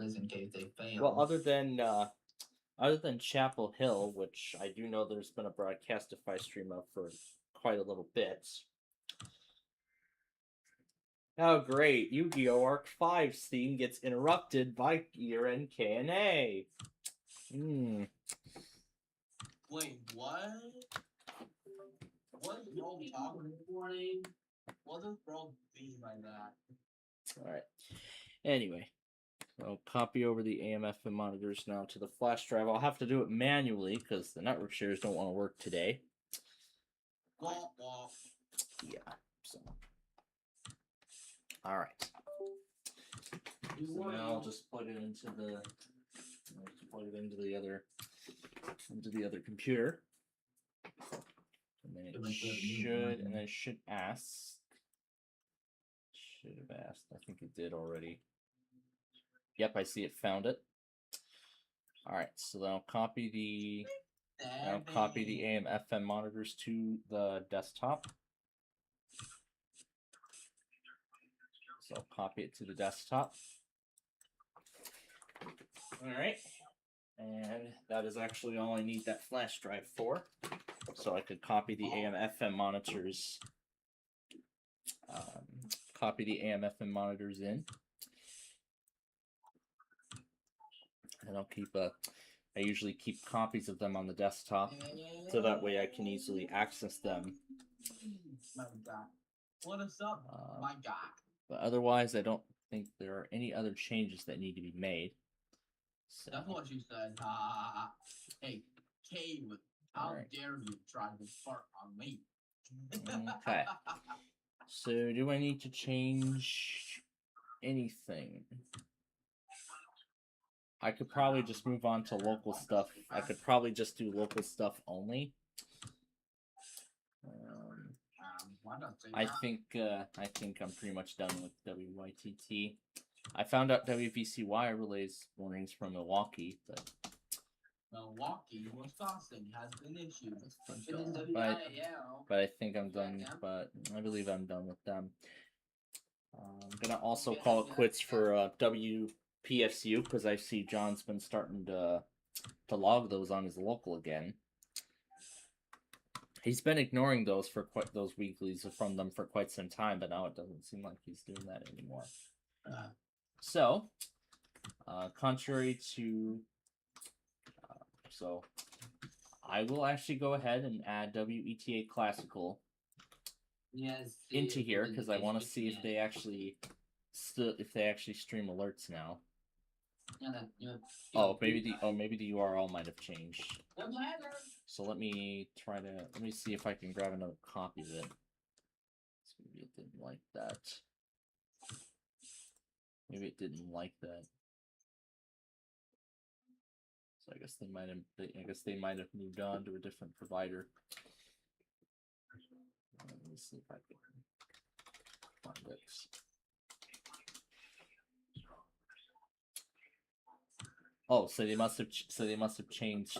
Just in case they fail. Well, other than Chapel Hill, which I do know there's been a Broadcastify stream up for quite a little bit. Oh, great. Yu-Gi-Oh! Arc 5 Steam gets interrupted by year-end K&A. Wait, what? What is bro talking morning? What does bro mean by that? Alright. Anyway, I'll copy over the AM/FM monitors now to the flash drive. I'll have to do it manually because the network shares don't want to work today. Yeah, so. Alright. So now I'll just plug it into the other computer. And then it should ask. Should have asked. I think it did already. Yep, I see it. Found it. All right, so then I'll copy the AM/FM monitors to the desktop. So I'll copy it to the desktop. All right, and that is actually all I need that flash drive for. So I could copy the AM/FM monitors. Copy the AM/FM monitors in. And I'll keep I usually keep copies of them on the desktop, so that way I can easily access them. My God. What is up, my God? But otherwise, I don't think there are any other changes that need to be made. So. That's what you said. Hey, Cave, how dare you try to fart on me? Okay. So, do I need to change anything? I could probably just move on to local stuff. I could probably just do local stuff only. I think I'm pretty much done with WYTT. I found out WVCY relays warnings from Milwaukee, but Milwaukee, Wisconsin has been issued. But I think I'm done. But I believe I'm done with them. I'm gonna also call it quits for WPSU because I see John's been starting to log those on his local again. He's been ignoring those those weeklies from them for quite some time, but now it doesn't seem like he's doing that anymore. So, contrary to, so I will actually go ahead and add WETA Classical into here because I want to see if they actually stream alerts now. Maybe the URL might have changed. So let me see if I can grab another copy of it. So maybe it didn't like that. Maybe it didn't like that. So I guess they might have moved on to a different provider. Let me see if I can find it. Oh, so they must have changed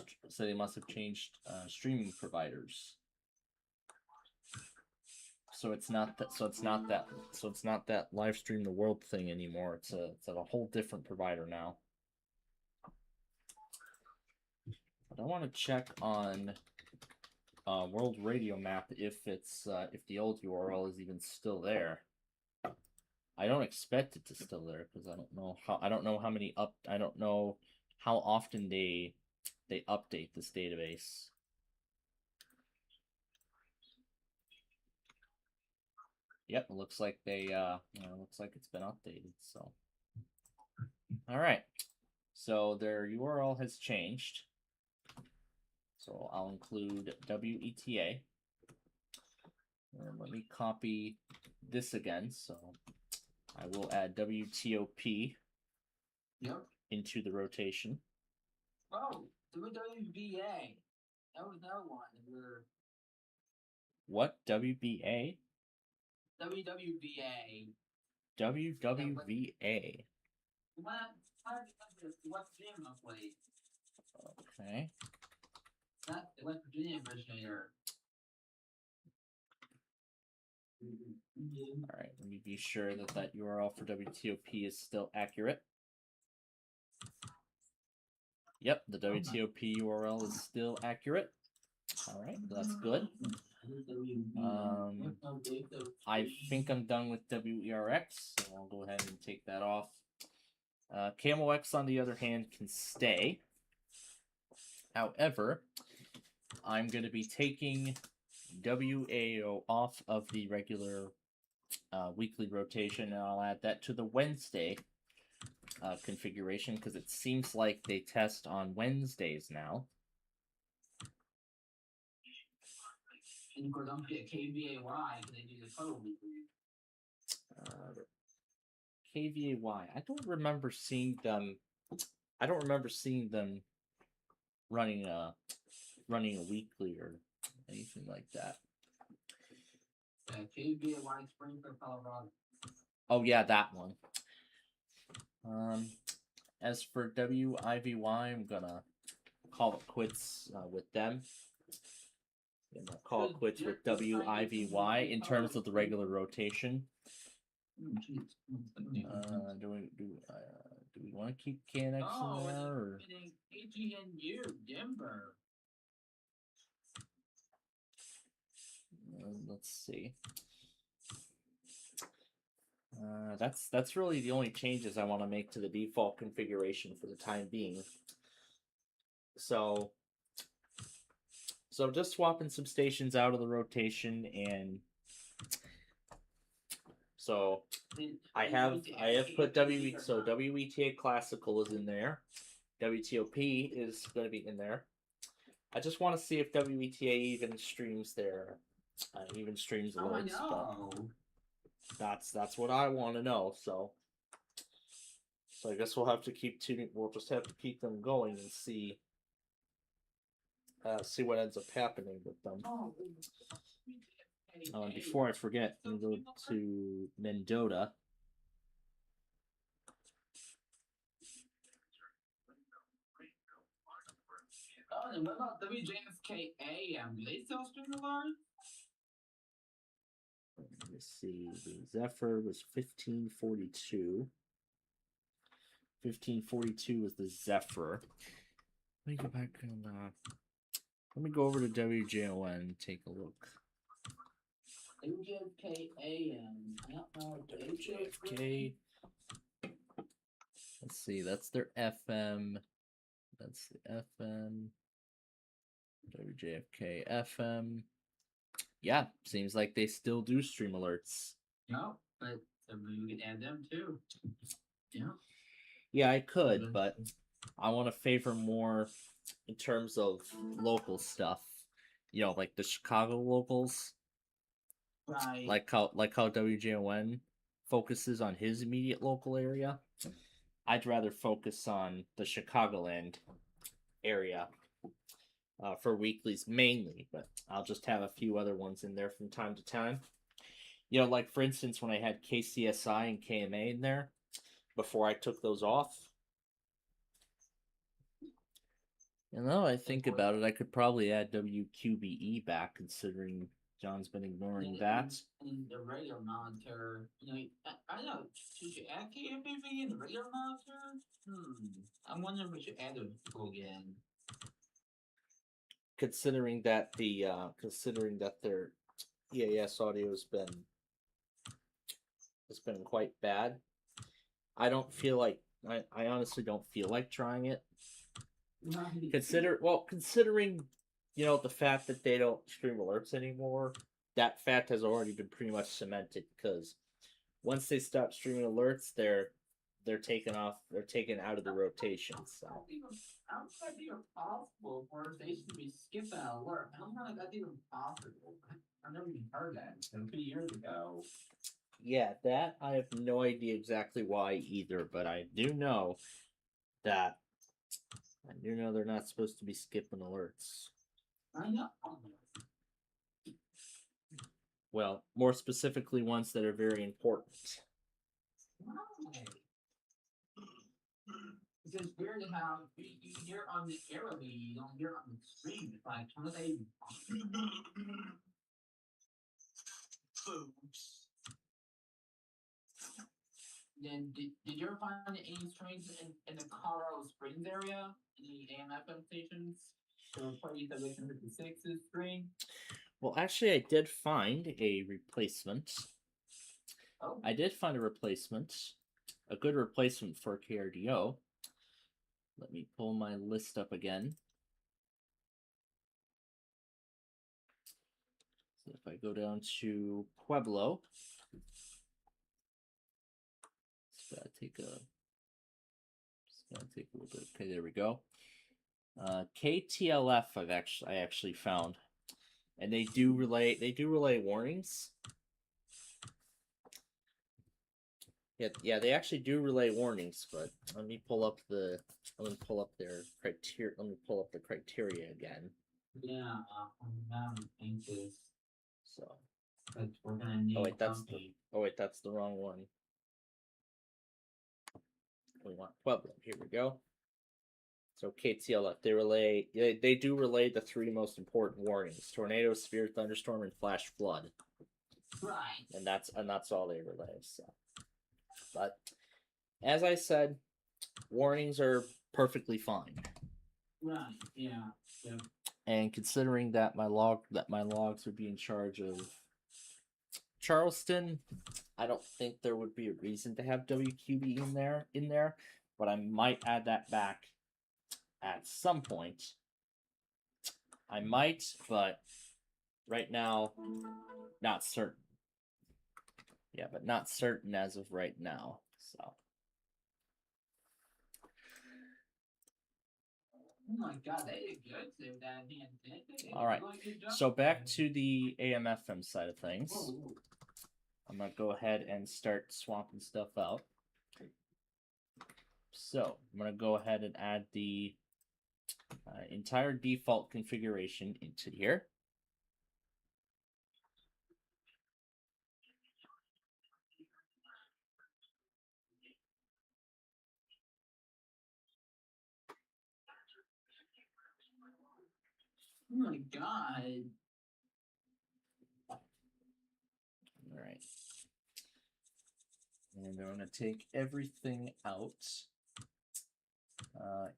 streaming providers. So it's not that live stream the world thing anymore. It's at a whole different provider now. But I want to check on World Radio Map if the old URL is even still there. I don't expect it to still there because I don't know how often they update this database. Yep, it looks like looks like it's been updated. So, all right, so their URL has changed. So I'll include WETA, and let me copy this again. So I will add WTOP. Yep. Into the rotation. Oh, WWBA. That was another one. What? WBA? WWBA. WWVA. West Virginia place. Okay. Not the West Virginia version here. Alright, let me be sure that URL for WTOP is still accurate. Yep, the WTOP URL is still accurate. Alright, that's good. I think I'm done with WERX, so I'll go ahead and take that off. Camo X, on the other hand, can stay. However, I'm going to be taking WAO off of the regular weekly rotation, and I'll add that to the Wednesday configuration because it seems like they test on Wednesdays now. And of course, don't forget KVAY because they do the total weekly. KVAY. I don't remember seeing them. I don't remember seeing them running a weekly or anything like that. KVAY Springfield, Colorado. Oh yeah, that one. As for WIVY, I'm gonna call it quits with them. I'm gonna call it quits with WIVY in terms of the regular rotation. Do we want to keep KNX in there? Or? AGNU Denver. Let's see. That's really the only changes I want to make to the default configuration for the time being. So just swapping some stations out of the rotation, and so I have put WETA Classical is in there. WTOP is going to be in there. I just want to see if WETA even streams their alerts. That's what I want to know. So I guess we'll have to keep tuning. We'll just have to keep them going and see what ends up happening with them. Before I forget, I'm going to go to Mendota. Oh, and what about WJSK AM? Do they still stream the line? Let's see. The Zephyr was 1542. 1542 was the Zephyr. Let me go back and let me go over to WJON and take a look. WJFK AM. I don't know. WJFK. Let's see. That's their FM. That's the FM. WJFK FM. Yeah, seems like they still do stream alerts. No, but we can add them too. Yeah. Yeah, I could, but I want to favor more in terms of local stuff. You know, like the Chicago locals. Right. Like how WJON focuses on his immediate local area. I'd rather focus on the Chicagoland area for weeklies mainly, but I'll just have a few other ones in there from time to time. You know, like for instance, when I had KCSI and KMA in there, before I took those off. And now I think about it, I could probably add WQBE back, considering John's been ignoring that. And the radio monitor, you know, I know, should you add KMA in the radio monitor? I'm wondering if we should add those people again. Considering that their EAS audio has been quite bad, I don't feel like I honestly don't feel like trying it. Considering you know the fact that they don't stream alerts anymore, that fact has already been pretty much cemented. Because once they stop streaming alerts, they're taken off. They're taken out of the rotation. So. How is that even possible for a station to be skipping an alert? How is that even possible? I've never even heard that until 2 years ago. Yeah, that I have no idea exactly why either, but I do know that they're not supposed to be skipping alerts. I know. Well, more specifically, ones that are very important. Why? It's just weird how you hear on the air lead, you don't hear on the stream. It's like, how do they? Then did you ever find any streams in the Colorado Springs area? Any AM/FM stations? Or plays that listen to the 6's stream? Well, actually, I did find a replacement. Oh. I did find a replacement, a good replacement for KRDO. Let me pull my list up again. So if I go down to Pueblo, it's gotta take a little bit. Okay, there we go. KTLF I actually found, and they do relay warnings. Yeah, they actually do relay warnings, but let me pull up their criteria. Let me pull up the criteria again. Yeah, I'm anxious. So, But we're gonna need that's the wrong one. We want Pueblo. Here we go. So KTLF, they do relay the three most important warnings: tornado, severe thunderstorm, and flash flood. Right. And that's all they relay. So, but as I said, warnings are perfectly fine. Right. Yeah. Yeah. And considering that my logs would be in charge of Charleston, I don't think there would be a reason to have WQB in there, but I might add that back at some point. I might, but right now, not certain. Yeah, but not certain as of right now. So. Oh my god, they did good to that hand. All right, so back to the AM/FM side of things. Whoa. I'm gonna go ahead and start swapping stuff out. So I'm gonna go ahead and add the entire default configuration into here. Oh my god. All right. And I'm going to take everything out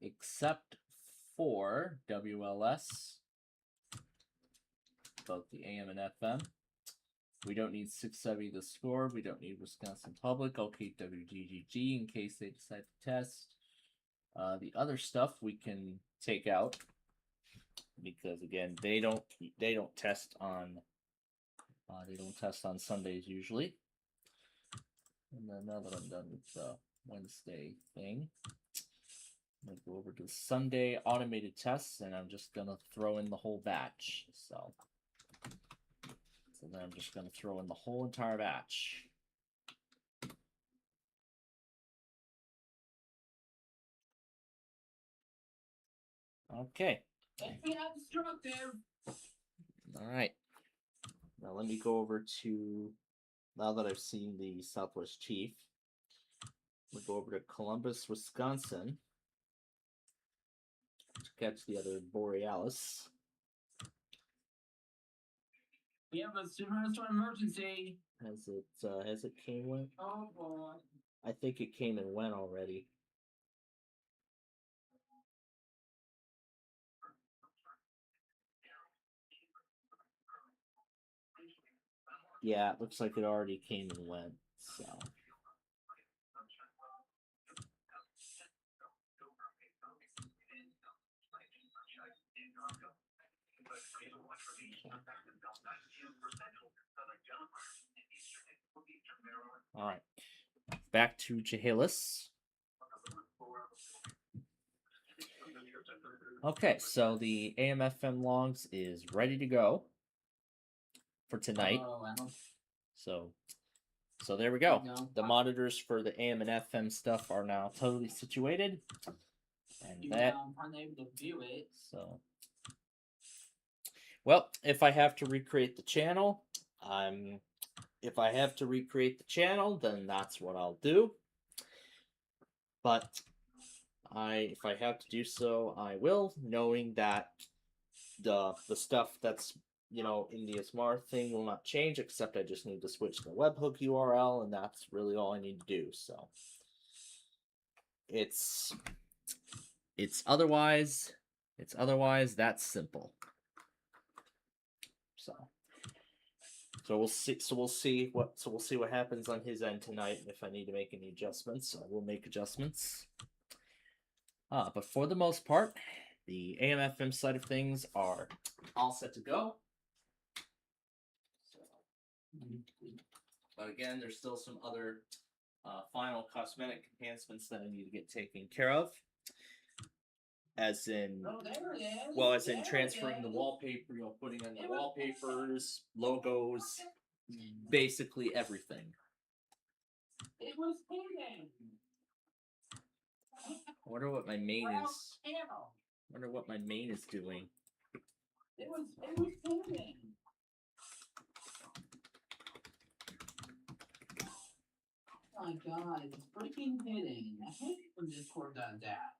except for WLS, both the AM and FM. We don't need 670 the score. We don't need Wisconsin Public. I'll keep WGGG in case they decide to test. The other stuff we can take out because again they don't test on Sundays usually. And then now that I'm done with the Wednesday thing, I'm gonna go over to Sunday automated tests, and I'm just gonna throw in the whole batch. So then I'm just gonna throw in the whole entire batch. Okay. All right. Now let me go over to, now that I've seen the Southwest Chief, we'll go over to Columbus, Wisconsin to catch the other Borealis. We have a superstorm emergency. Has it came when? Oh boy. I think it came and went already. Yeah, it looks like it already came and went, so. All right, back to Chehalis. Okay, so the AM/FM logs is ready to go for tonight. So there we go. The monitors for the AM and FM stuff are now totally situated, and I'm unable to view it. So, well, if I have to recreate the channel, then that's what I'll do. But if I have to do so, I will, knowing that the stuff that's in the Asmar thing will not change, except I just need to switch the webhook URL, and that's really all I need to do. So it's otherwise that simple. So So we'll see. We'll see what happens on his end tonight. If I need to make any adjustments, I will make adjustments. But for the most part, the AM/FM side of things are all set to go. So, but again, there's still some other final cosmetic enhancements that I need to get taken care of. As in, Oh, there it is. well, as in There it transferring the is. wallpaper, putting in the It was- wallpapers, logos, basically everything. It was hidden. I wonder what my main Brown is. channel. Wonder what my main is doing. It was hidden. Oh my god, it's freaking hidden. I hate it when Discord does that.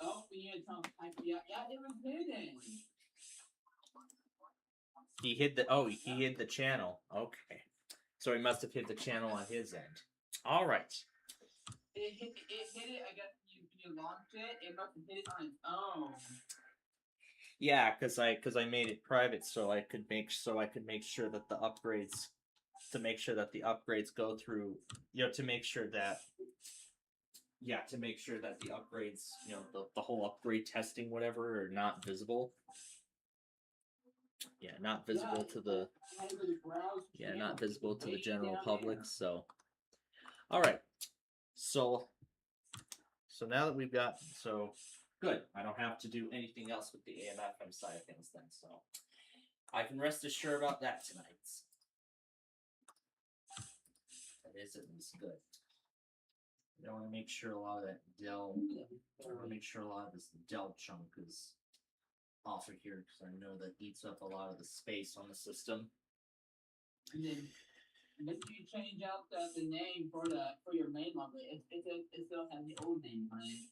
Oh, we need to tell him. Yeah, it was hidden. He hid the channel. Okay. So he must have hit the channel on his end. All right. It hit it. I guess you launched it. It must have hit it on its own. Yeah, because I made it private so I could make sure that the upgrades go through, to make sure that the upgrades, the whole upgrade testing whatever are not visible. Yeah, not visible to the not visible to the general public. So, all right. So now that we've got good, I don't have to do anything else with the AM/FM side of things then. So I can rest assured about that tonight. That is at least good. I want to make sure a lot of that Dell. I want to make sure a lot of this Dell chunk is off of here because I know that eats up a lot of the space on the system. And then make sure you change out the name for your main one. It still has the old name on it.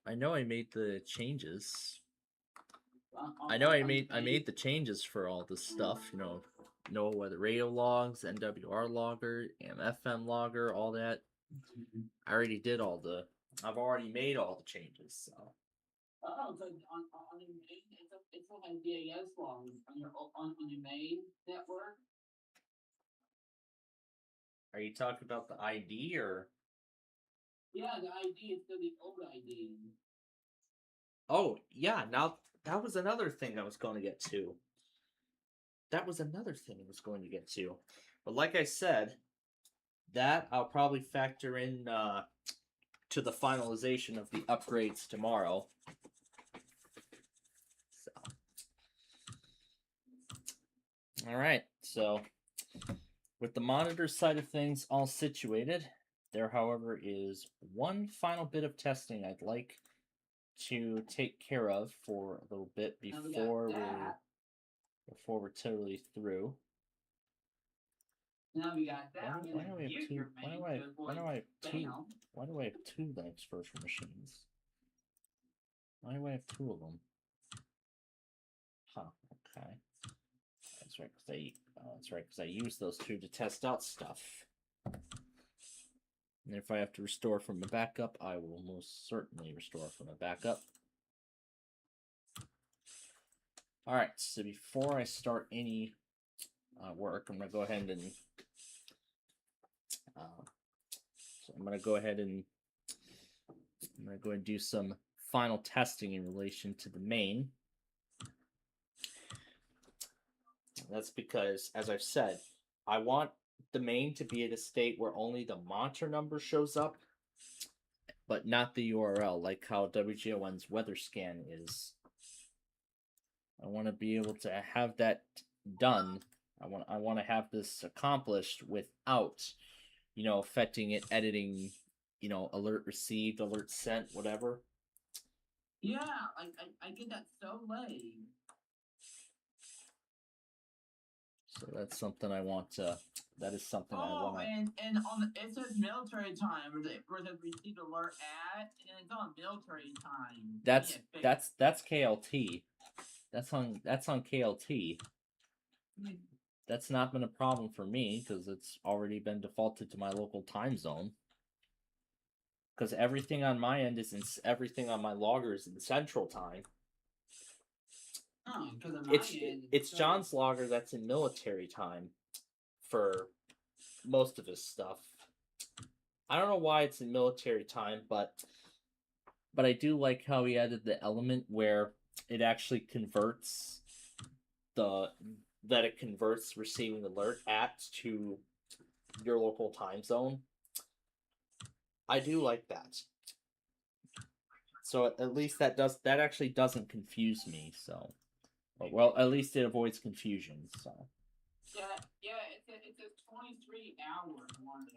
I know I made the changes. I know I made the changes for all this stuff. Know whether radio logs, NWR logger, AM/FM logger, all that. I already did I've already made all the changes. So. Oh, so on your main, it still has DAS logs on your main network. Are you talking about the ID or? Yeah, the ID is still the old ID. Oh yeah, now that was another thing I was going to get to. But like I said, that I'll probably factor in to the finalization of the upgrades tomorrow. So, all right. So, with the monitor side of things all situated, there, however, is one final bit of testing I'd like to take care of for a little bit before we're totally through. Now we got that. Why do I have two Linux virtual machines? Why do I have two of them? Huh, okay. That's right, because I use those two to test out stuff. And if I have to restore from a backup, I will most certainly restore from a backup. Alright, so before I start any work, I'm going to go ahead and do some final testing in relation to the main. That's because, as I've said, I want the main to be at a state where only the monitor number shows up, but not the URL, like how WGON's weather scan is. I want to be able to have that done. I want to have this accomplished without, affecting it, editing, alert received, alert sent, whatever. Yeah, I get that so late. So that's something I want to. That is something I want. And on it says military time, where it received alert at, and it's on military time. That's KLT. That's on KLT. That's not been a problem for me because it's already been defaulted to my local time zone. because everything on my end is everything on my logger is in Central Time. Oh, because on my end, It's John's logger that's in military time for most of his stuff. I don't know why it's in military time, but I do like how he added the element where it actually converts it converts receiving alert at to your local time zone. I do like that. So at least that actually doesn't confuse me. So, well, at least it avoids confusion. So. Yeah, it's a 23-hour one.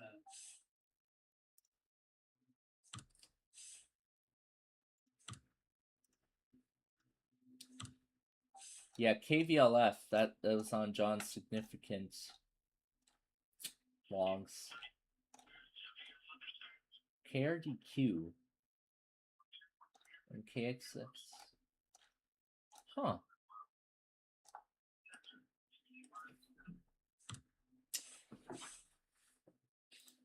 Yeah, KVLF, that was on John's significant logs. KRDQ and KX6. Huh.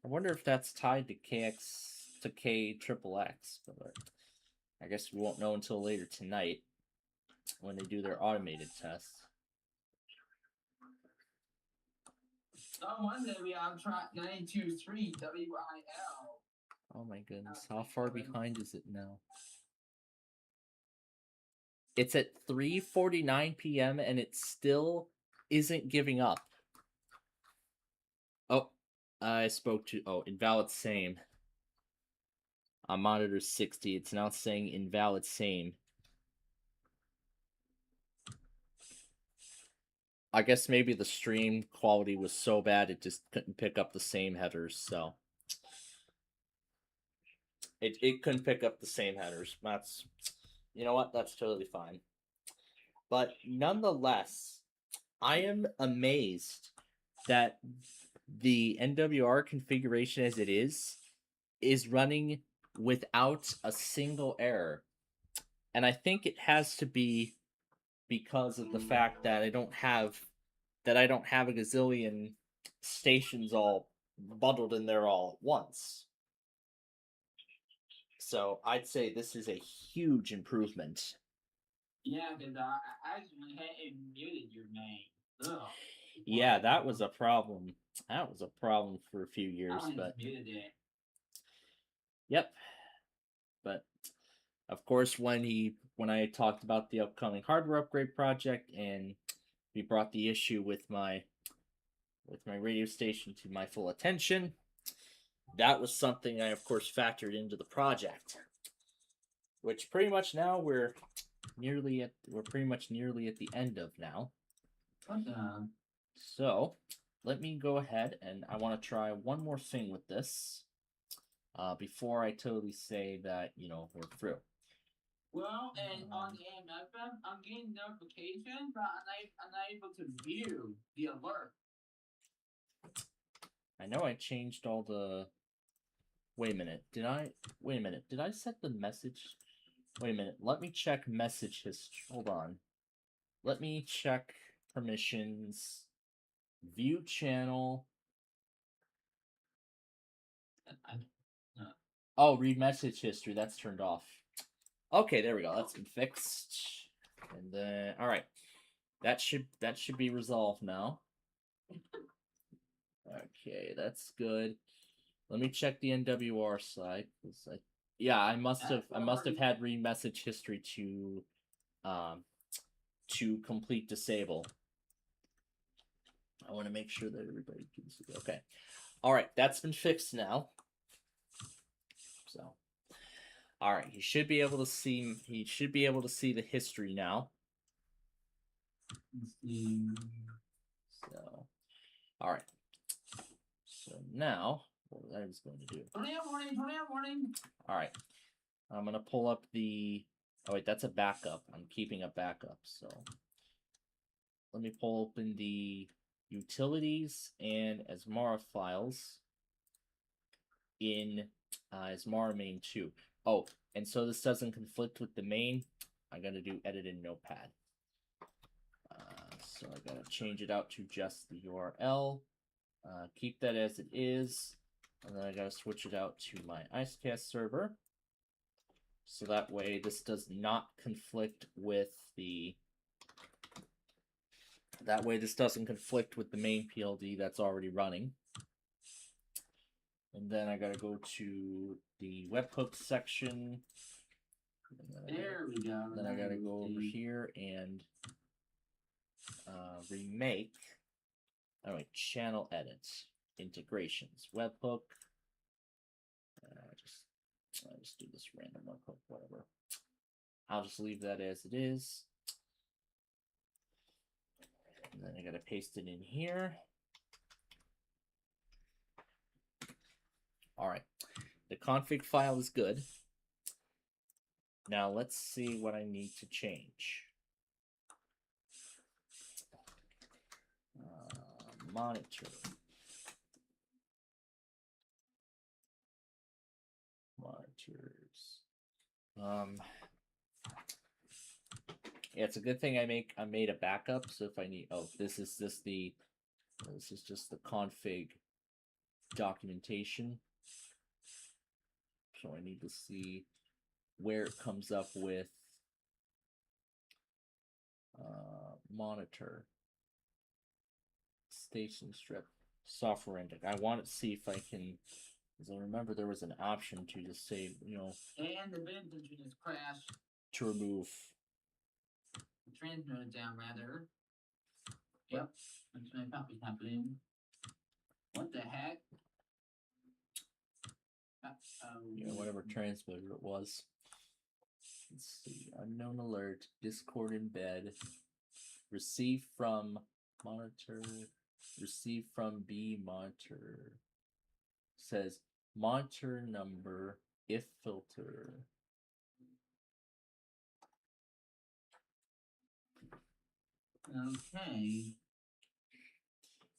I wonder if that's tied to KXXX, but I guess we won't know until later tonight when they do their automated tests. On Monday we on track 923 WIL. Oh my goodness, how far behind is it now? It's at 3:49 p.m. and it still isn't giving up. Oh, I spoke to invalid same. On monitor 60, it's now saying invalid same. I guess maybe the stream quality was so bad it just couldn't pick up the same headers, so it couldn't pick up the same headers. That's, you know what, that's totally fine. But nonetheless, I am amazed that the NWR configuration as it is running without a single error. And I think it has to be because of the fact that I don't have a gazillion stations all bundled in there all at once. So I'd say this is a huge improvement. Yeah, because I actually had muted your name. Ugh. Yeah, that was a problem. That was a problem for a few years, but muted it. Yep. But of course, when I talked about the upcoming hardware upgrade project and we brought the issue with my radio station to my full attention, that was something I of course factored into the project. Which pretty much now we're pretty much nearly at the end of now. So let me go ahead and I want to try one more thing with this before I totally say that, we're through. Well, and on the AMFM, I'm getting notifications, but I'm not able to view the alert. I know I changed all the... Wait a minute. Did I set the message? Wait a minute. Let me check message history. Hold on. Let me check permissions. View channel. Oh, read message history. That's turned off. Okay, there we go. That's been fixed. And then, all right. That should be resolved now. Okay, that's good. Let me check the NWR side. I must have had read message history to complete disable. I want to make sure that everybody can see. Okay. All right, that's been fixed now. So, all right, he should be able to see the history now. So, all right. So now, what I was going to do. Morning. All right. I'm going to pull up the... Oh, wait, that's a backup. I'm keeping a backup, so... Let me pull open the utilities and Asmara files in Asmara main 2. Oh, and so this doesn't conflict with the main, I'm going to do edit in Notepad. So I got to change it out to just the URL. Keep that as it is. And then I gotta switch it out to my IceCast server. So that way this does not conflict with the... That way this doesn't conflict with the main PLD that's already running. And then I gotta go to the webhook section. There we go. Then I gotta go over here and remake. Alright, channel edits, integrations, webhook. I'll just do this random webhook, whatever. I'll just leave that as it is. And then I gotta paste it in here. Alright, the config file is good. Now let's see what I need to change. Monitor. Monitors. Yeah, it's a good thing I made a backup, so if I need this is just the config documentation. So I need to see where it comes up with monitor station strip software index. I want to see if I can, because I remember there was an option to just say, you know, And the vintage just crashed. To remove. The transmitter down rather. Yep, that's what probably happening. What the heck? Yeah, whatever transmitter it was. Let's see. Unknown alert. Discord embed. Receive from monitor. Receive from B monitor. Says monitor number if filter. Okay.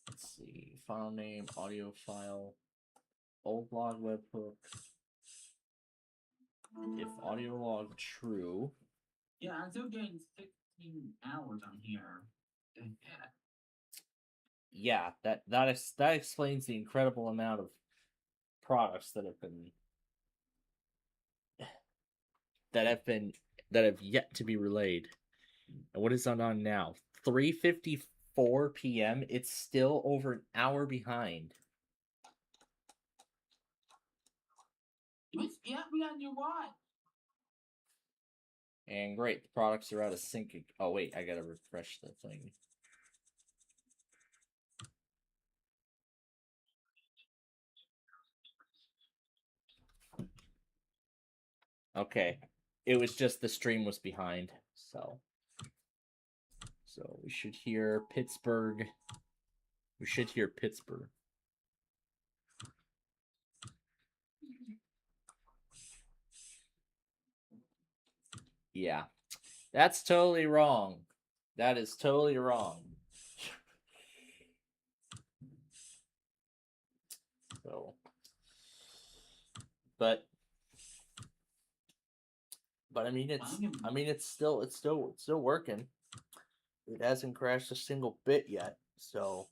Let's see. File name, audio file, old log webhook. If audio log true. Yeah, I'm still getting 16 hours on here. Yeah, that explains the incredible amount of products that have yet to be relayed. And what is on now? 3:54 p.m. It's still over an hour behind. Yeah, we gotta do what? And great, the products are out of sync. Oh wait, I gotta refresh the thing. Okay, it was just the stream was behind, so we should hear Pittsburgh. We should hear Pittsburgh. Yeah, that's totally wrong. That is totally wrong. So, but I mean, it's still working. It hasn't crashed a single bit yet. So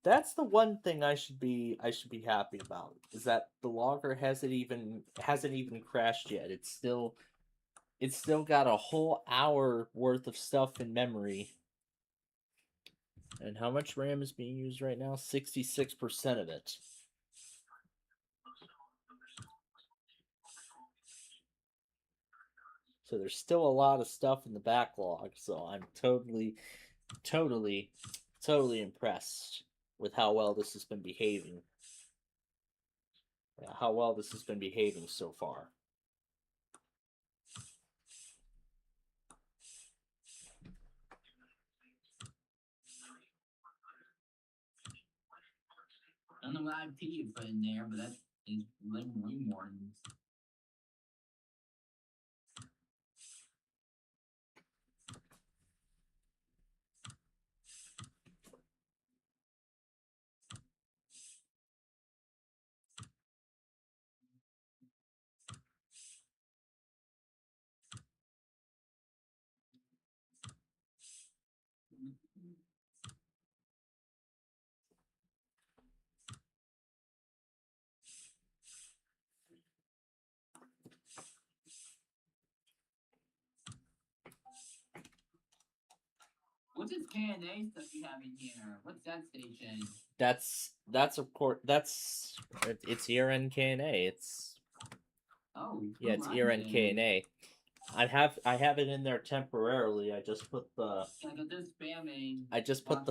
that's the one thing I should be happy about, is that the logger hasn't even crashed yet. It's still got a whole hour worth of stuff in memory. And how much RAM is being used right now? 66% of it. So there's still a lot of stuff in the backlog. So I'm totally impressed with how well this has been behaving. Yeah, how well this has been behaving so far. I don't know what IP you put in there, but that is living room warnings. What's this KNA stuff you have in here? What's that station? That's of course it's ERN KNA. It's yeah, it's ERN KNA. I have it in there temporarily. I just put the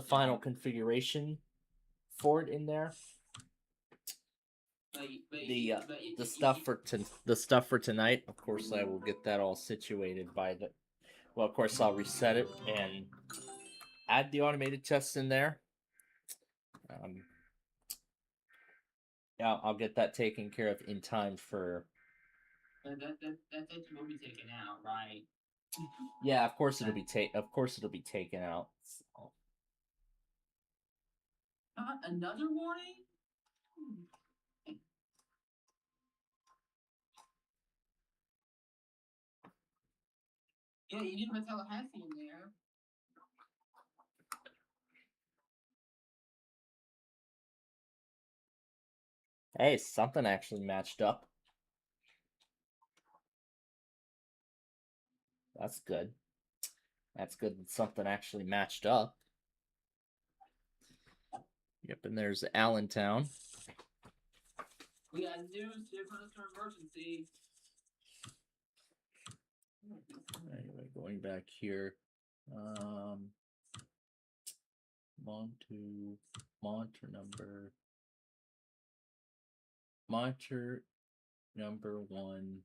final configuration for it in there. The stuff for tonight, of course, I will get that all situated by the. Well, of course, I'll reset it and add the automated tests in there. Yeah, I'll get that taken care of in time for. That will be taken out, right? Yeah, of course it'll be taken out. So. Another warning? Yeah, you didn't put Tallahassee in there. Hey, something actually matched up. That's good. That's good that something actually matched up. Yep, and there's Allentown. We got news for emergency. Anyway, going back here. Monitor number 1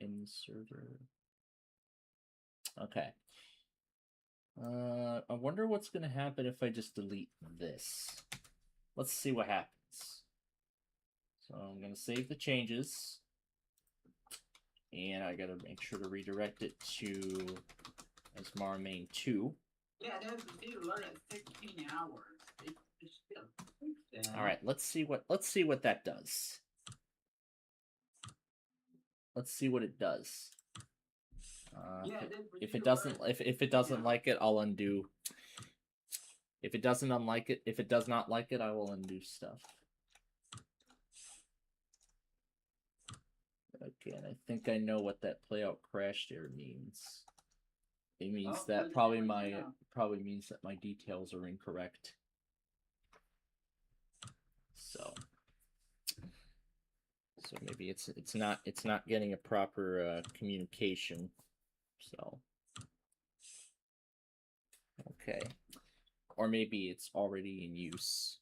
in the server. Okay. I wonder what's gonna happen if I just delete this. Let's see what happens. So I'm gonna save the changes. And I gotta make sure to redirect it to Asmar main 2. Yeah, they alert at 16 hours. Alright, let's see what that does. Let's see what it does. If it doesn't like it, I'll undo. If it does not like it, I will undo stuff. Okay, and I think I know what that playout crashed error means. It means that probably means that my details are incorrect. So maybe it's not getting a proper communication. So okay, or maybe it's already in use.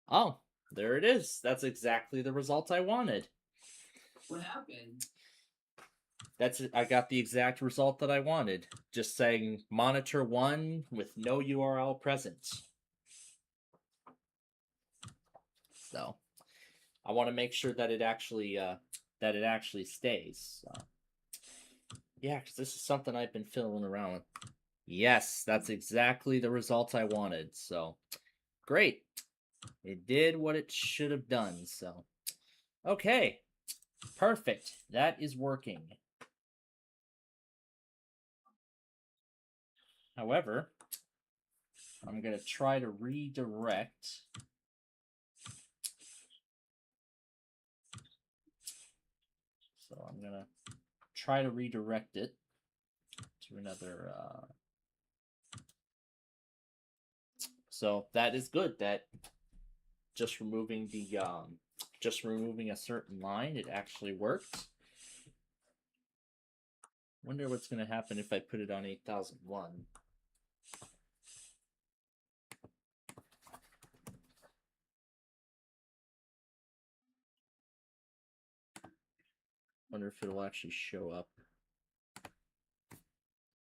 Oh, there it is. That's exactly the result I wanted. What happened? I got the exact result that I wanted. Just saying monitor 1 with no URL present. So I want to make sure that it actually stays. So. Yeah, because this is something I've been fiddling around with. Yes, that's exactly the result I wanted. So great. It did what it should have done. So okay. Perfect. That is working. However, I'm going to try to redirect. So I'm going to try to redirect it to another. So that is good. That just removing a certain line, it actually worked. Wonder what's going to happen if I put it on 8001. Wonder if it'll actually show up.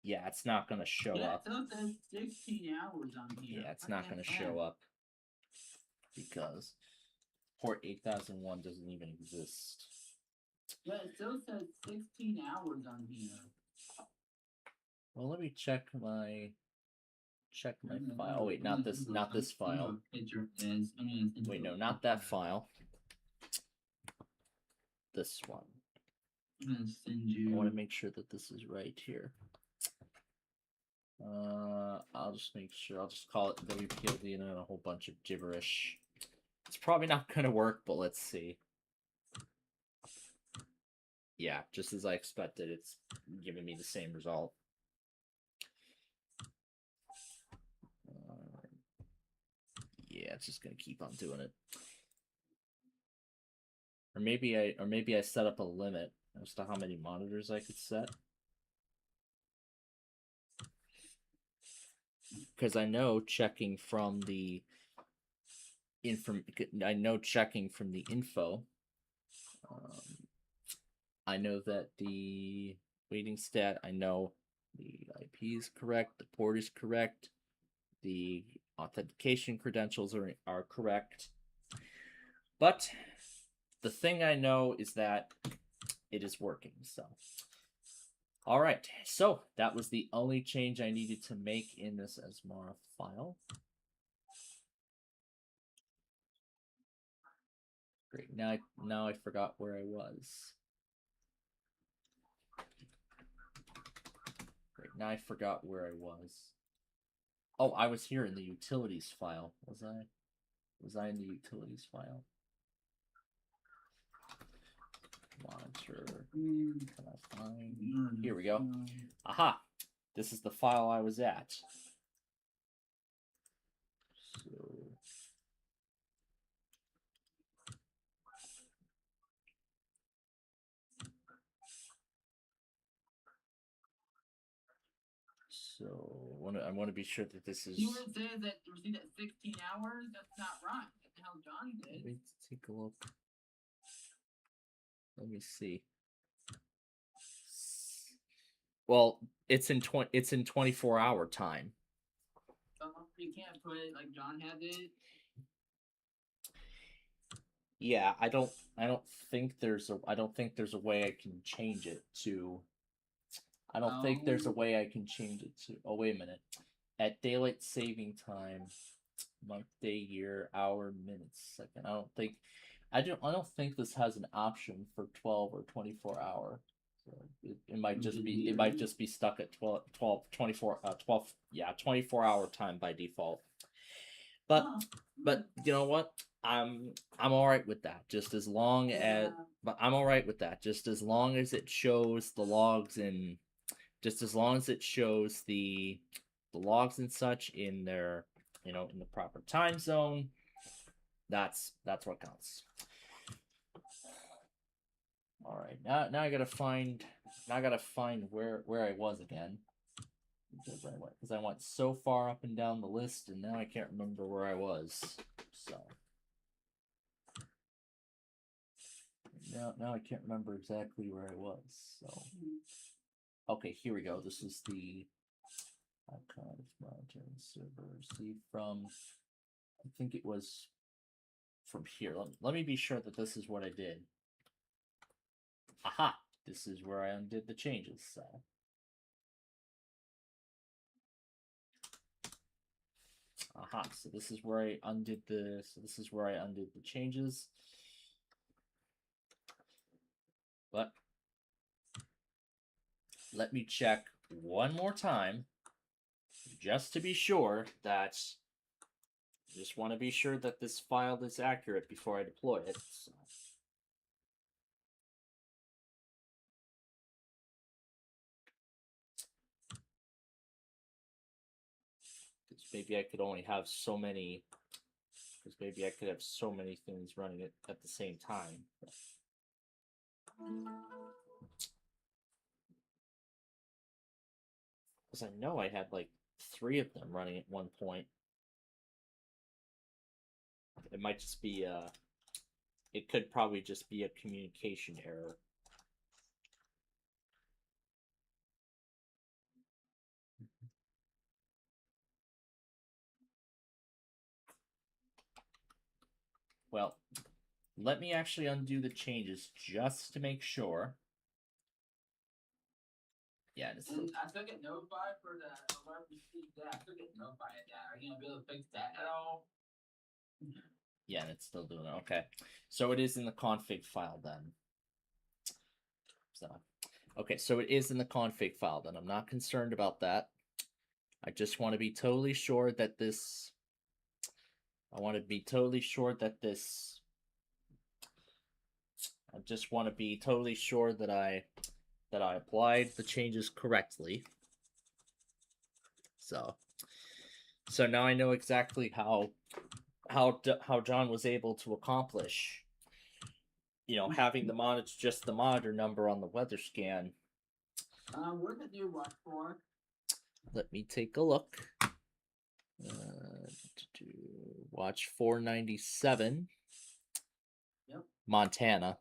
Yeah, it's not going to show up. It says 16 hours on here. Yeah, it's not going to show up because port 8001 doesn't even exist. Yeah, it still says 16 hours on here. Well, let me check my file. Oh wait, not this file. Wait, no, not that file. This one. I'm gonna send you. I want to make sure that this is right here. I'll just make sure. I'll just call it WPLD and then a whole bunch of gibberish. It's probably not gonna work, but let's see. yeah, just as I expected, it's giving me the same result. Yeah, it's just gonna keep on doing it. Or maybe I set up a limit as to how many monitors I could set. Because I know checking from the checking from the info. I know that the waiting stat. I know the IP is correct. The port is correct. The authentication credentials are correct. But the thing I know is that it is working. So, all right. So that was the only change I needed to make in this Asmara file. Great. Now I forgot where I was. Great. Now I forgot where I was. Oh, I was here in the utilities file. Was I? Was I in the utilities file? Monitor. Can I find? Here we go. Aha! This is the file I was at. So I want to be sure that this is. You would say that received at 16 hours. That's not right. That's how John did. Let me take a look. Let me see. Well, it's in 24-hour time. You can't put it like John had it. Yeah, I don't think there's a way I can change it to. I don't think there's a way I can change it to. Oh, wait a minute. At daylight saving time, month, day, year, hour, minutes, second. I don't think this has an option for 12 or 24 hour. So it might just be stuck at 24 hour time by default. But you know what? I'm all right with that. Just as long as it shows the logs in, just as long as it shows the logs and such in their, in the proper time zone. That's what counts. All right, now I gotta find where I was again, because I went so far up and down the list, and now I can't remember where I was. So now I can't remember exactly where I was. So okay, here we go. This is the archive monitoring server. See, from I think it was from here. Let me be sure that this is what I did. Aha! This is where I undid the changes. So. Aha! So this is where I undid the. So this is where I undid the changes. But let me check one more time, just to be sure that. Just want to be sure that this file is accurate before I deploy it. So. Maybe I could only have so many. Because maybe I could have so many things running it at the same time. Because I know I had like 3 of them running at one point. It might just be it could probably just be a communication error. Well, let me actually undo the changes just to make sure. Yeah, I still get notified for the alert received that. I still get notified of that. Are you gonna be able to fix that at all? Yeah, and it's still doing it. Okay. So it is in the config file then. So okay, so it is in the config file then. I'm not concerned about that. I just want to be totally sure that this I just want to be totally sure that I applied the changes correctly. So now I know exactly how John was able to accomplish, having the monitor, just the monitor number on the weather scan. What did you watch for? Let me take a look. Watch 497. Yep. Montana.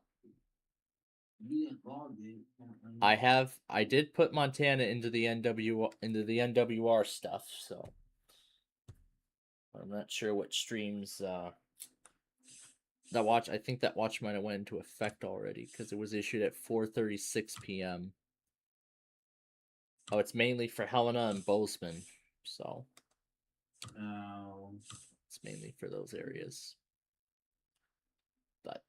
You didn't log it. I did put Montana into the NWR stuff, so I'm not sure what streams I think that watch might have went into effect already because it was issued at 4:36 p.m. Oh, it's mainly for Helena and Bozeman, so it's mainly for those areas. But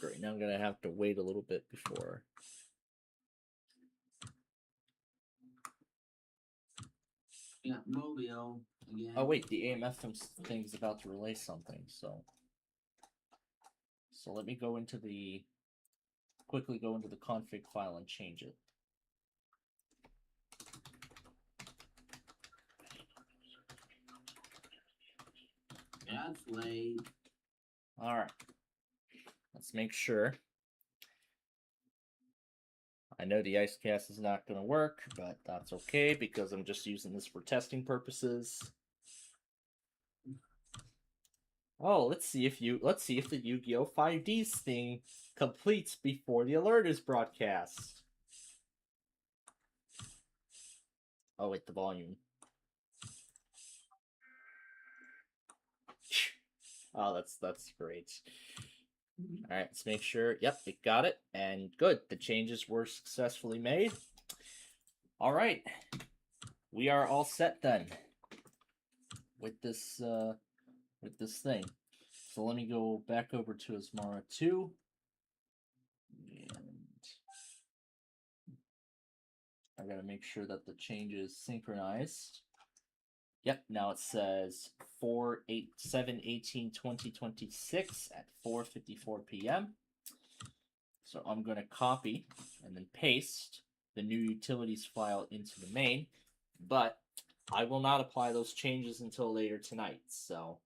right now I'm gonna have to wait a little bit before. Yeah, Mobile again. Oh wait, the AMF thing's about to relay something, so let me quickly go into the config file and change it. That's late. Alright. Let's make sure. I know the IceCast is not going to work, but that's okay because I'm just using this for testing purposes. Oh, let's see if the Yu-Gi-Oh! 5Ds thing completes before the alert is broadcast. Oh wait, the volume. Oh, that's great. All right, let's make sure. Yep, it got it, and good. The changes were successfully made. All right, we are all set then with this thing. So let me go back over to Asmara 2, and I gotta make sure that the change is synchronized. Yep, now it says 7/18/2026 at 4:54 p.m. So I'm going to copy and then paste the new utilities file into the main, but I will not apply those changes until later tonight, so.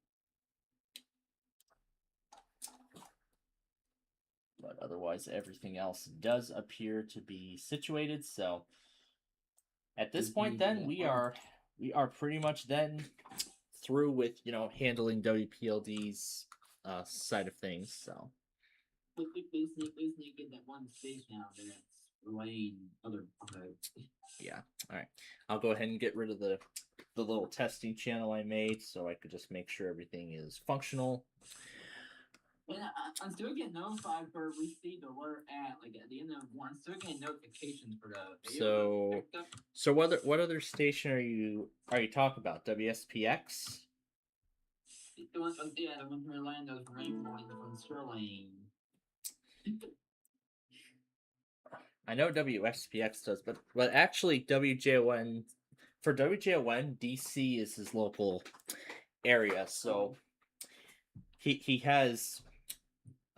But otherwise, everything else does appear to be situated, so. At this point, then, we are pretty much then through with, handling WPLD's side of things, so. Basically get that one station out there that's relaying other. Yeah, alright. I'll go ahead and get rid of the little testing channel I made so I could just make sure everything is functional. And I'm still getting notified for receipt alert at the end of one. I'm still getting notifications for the video. So what other station are you talking about? WSPX? The one from Orlando's Rainbow from Sterling. I know WSPX does, but actually WJON for WJON, DC is his local area, so he has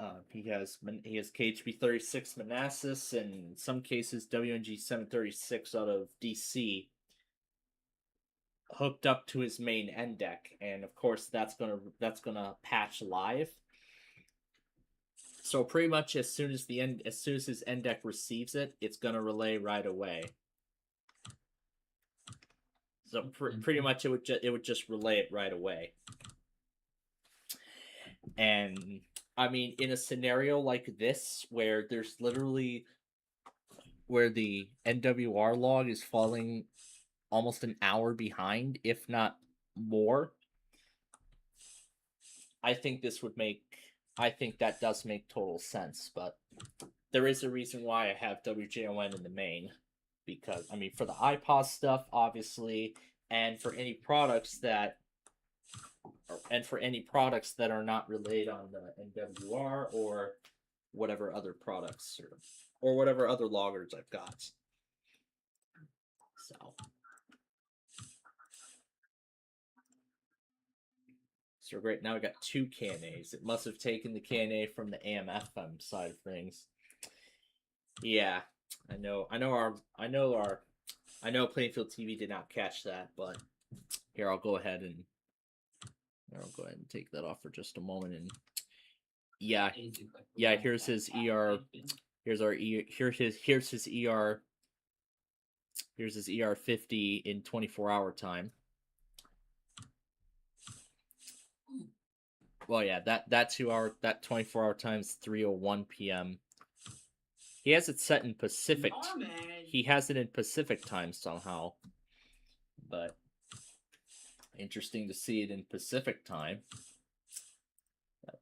KHB 36 Manassas and in some cases WNG 736 out of DC hooked up to his main NDEC, and of course that's gonna patch live. So pretty much as soon as his NDEC receives it, it's gonna relay right away. So pretty much it would just relay it right away. And I mean, in a scenario like this where there's literally where the NWR log is falling almost an hour behind, if not more, I think that does make total sense, but there is a reason why I have WJON in the main, because I mean for the iPOS stuff, obviously, and for any products that are not relayed on the NWR or whatever other products or whatever other loggers I've got. So So great. Now we got 2 KNAs. It must have taken the KNA from the AM/FM side of things. Yeah, I know Plainfield TV did not catch that, but here I'll go ahead and take that off for just a moment. And yeah, here's his ER. Here's his ER. Here's his ER 50 in 24-hour time. Well, yeah, that 24-hour time is 3:01 p.m. He has it set in Pacific. He has it in Pacific time somehow. But interesting to see it in Pacific time. But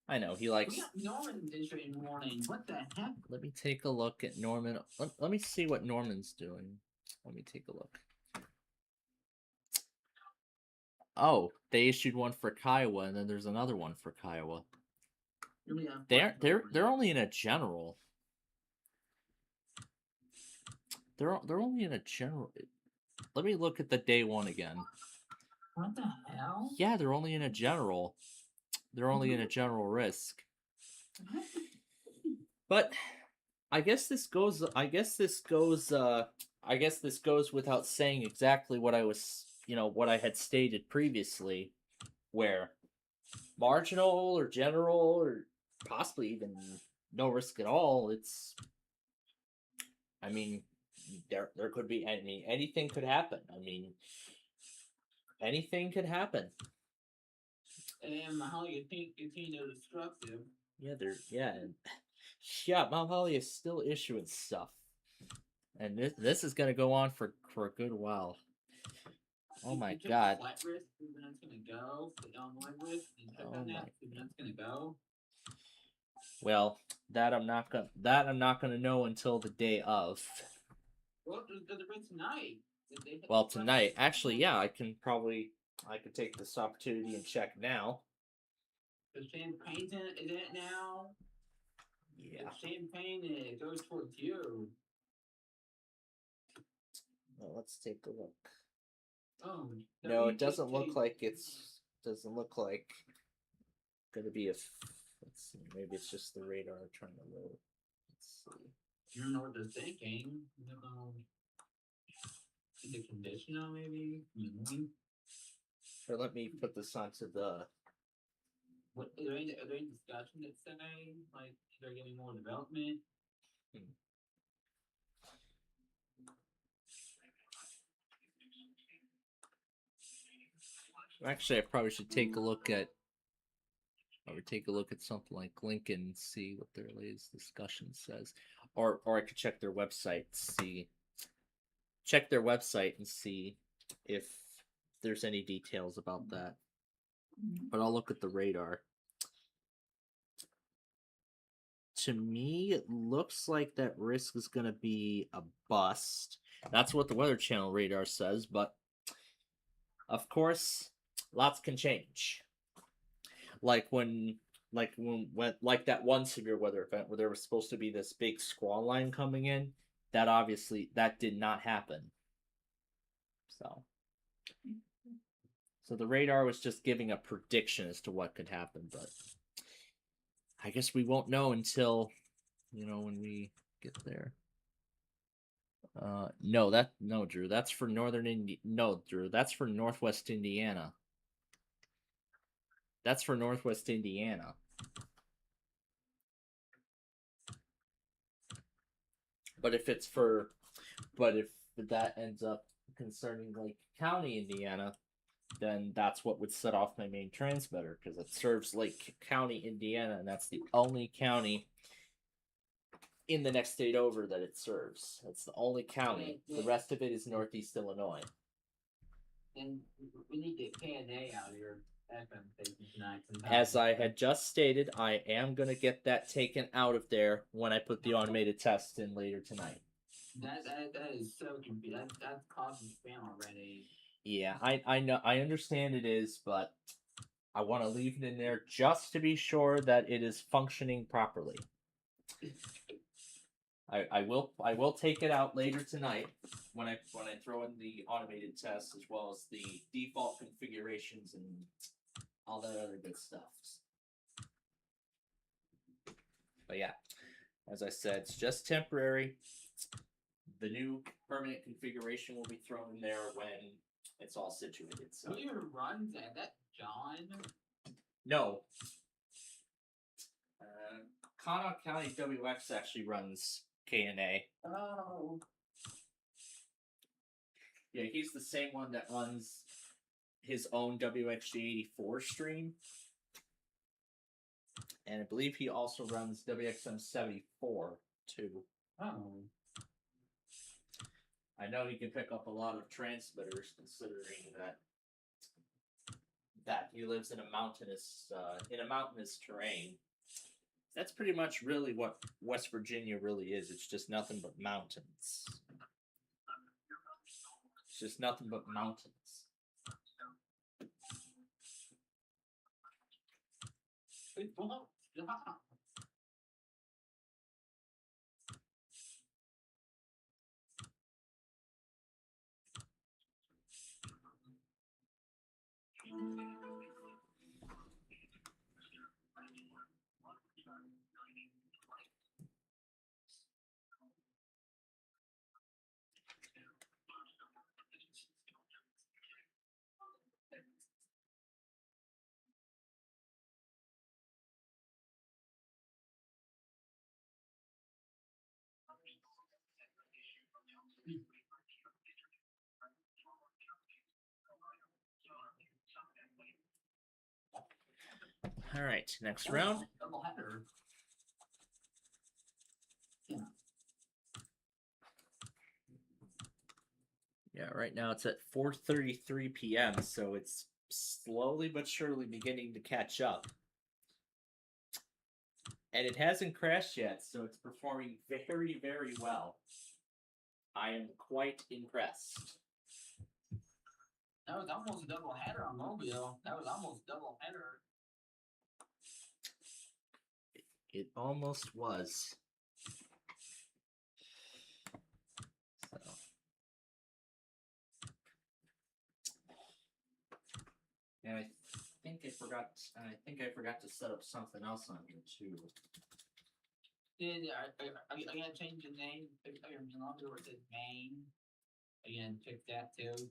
I know he likes. We got Norman this morning. What the heck? Let me take a look at Norman. Let me see what Norman's doing. Let me take a look. Oh, they issued one for Kiowa, and then there's another one for Kiowa. They're only in a general. They're only in a general. Let me look at the day one again. What the hell? Yeah, they're only in a general. They're only in a general risk. But I guess this goes without saying exactly what I was, what I had stated previously, where marginal or general or possibly even no risk at all. There could be anything could happen. Anything could happen. And how you think it's destructive? Mount Holly is still issuing stuff, and this is gonna go on for a good while. Oh my god! Flat risk, that's gonna go. The downward risk, and check on that. That's gonna go. Well, that I'm not gonna know until the day of. Well, the risk tonight. Well, tonight, actually, yeah, I could take this opportunity and check now. The champagne's in it now. Yeah. The champagne it goes towards you. Well, let's take a look. Oh. No, it doesn't look like gonna be a. Let's see. Maybe it's just the radar trying to load. Let's see. You don't know what they're thinking. The conditional, maybe. Or let me put this onto the. What are there any discussion that say like they're getting more development? Actually, I probably should take a look at. I would take a look at something like Lincoln and see what their latest discussion says, or I could check their website. Check their website and see if there's any details about that. But I'll look at the radar. To me, it looks like that risk is going to be a bust. That Weather Channel radar says, but of course, lots can change. Like that one severe weather event where there was supposed to be this big squall line coming in, that did not happen. So the radar was just giving a prediction as to what could happen, but I guess we won't know until, when we get there. No, Drew, that's for Drew, that's for Northwest Indiana. That's for Northwest Indiana. But if that ends up concerning Lake County, Indiana, then that's what would set off my main transmitter, because it serves Lake County, Indiana, and that's the only county in the next state over that it serves. That's the only county. The rest of it is Northeast Illinois. And we need to KNA out of your FM station tonight. As I had just stated, I am going to get that taken out of there when I put the automated test in later tonight. That is so confusing. That's causing spam already. Yeah, I know. I understand it is, but I want to leave it in there just to be sure that it is functioning properly. I will take it out later tonight when I throw in the automated test as well as the default configurations and all that other good stuff. But yeah, as I said, it's just temporary. The new permanent configuration will be thrown in there when it's all situated. So Who even runs that? That John? no. Connaught County WX actually runs KNA. Oh. Yeah, he's the same one that runs his own WXG84 stream. And I believe he also runs WXM74 too. Oh. I know he can pick up a lot of transmitters, considering that he lives in a mountainous terrain. That's pretty much really what West Virginia really is. It's just nothing but mountains. It's just nothing but mountains. All right, next round. Double header. Yeah, right now it's at 4:33 p.m., so it's slowly but surely beginning to catch up. And it hasn't crashed yet, so it's performing very, very well. I am quite impressed. That was almost a double header on Mobile. That was almost double header. It almost was. So. And I think I forgot to set up something else on here too. Did are you gonna change the name? Are you no longer where it says Maine? Are you gonna fix that too?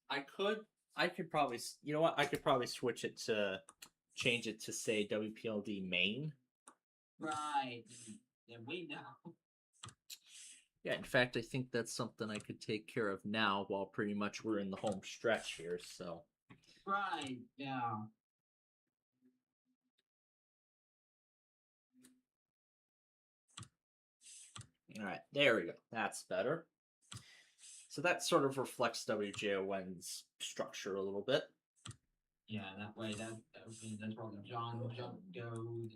I could probably, you know what? I could probably switch it to, change it to say WPLD Maine. Right. Then we know. Yeah, in fact, I think that's something I could take care of now while pretty much we're in the home stretch here, so. Right, yeah. All right, there we go. That's better. So that sort of reflects WJON's structure a little bit. Yeah, that way that's where the John jump goes.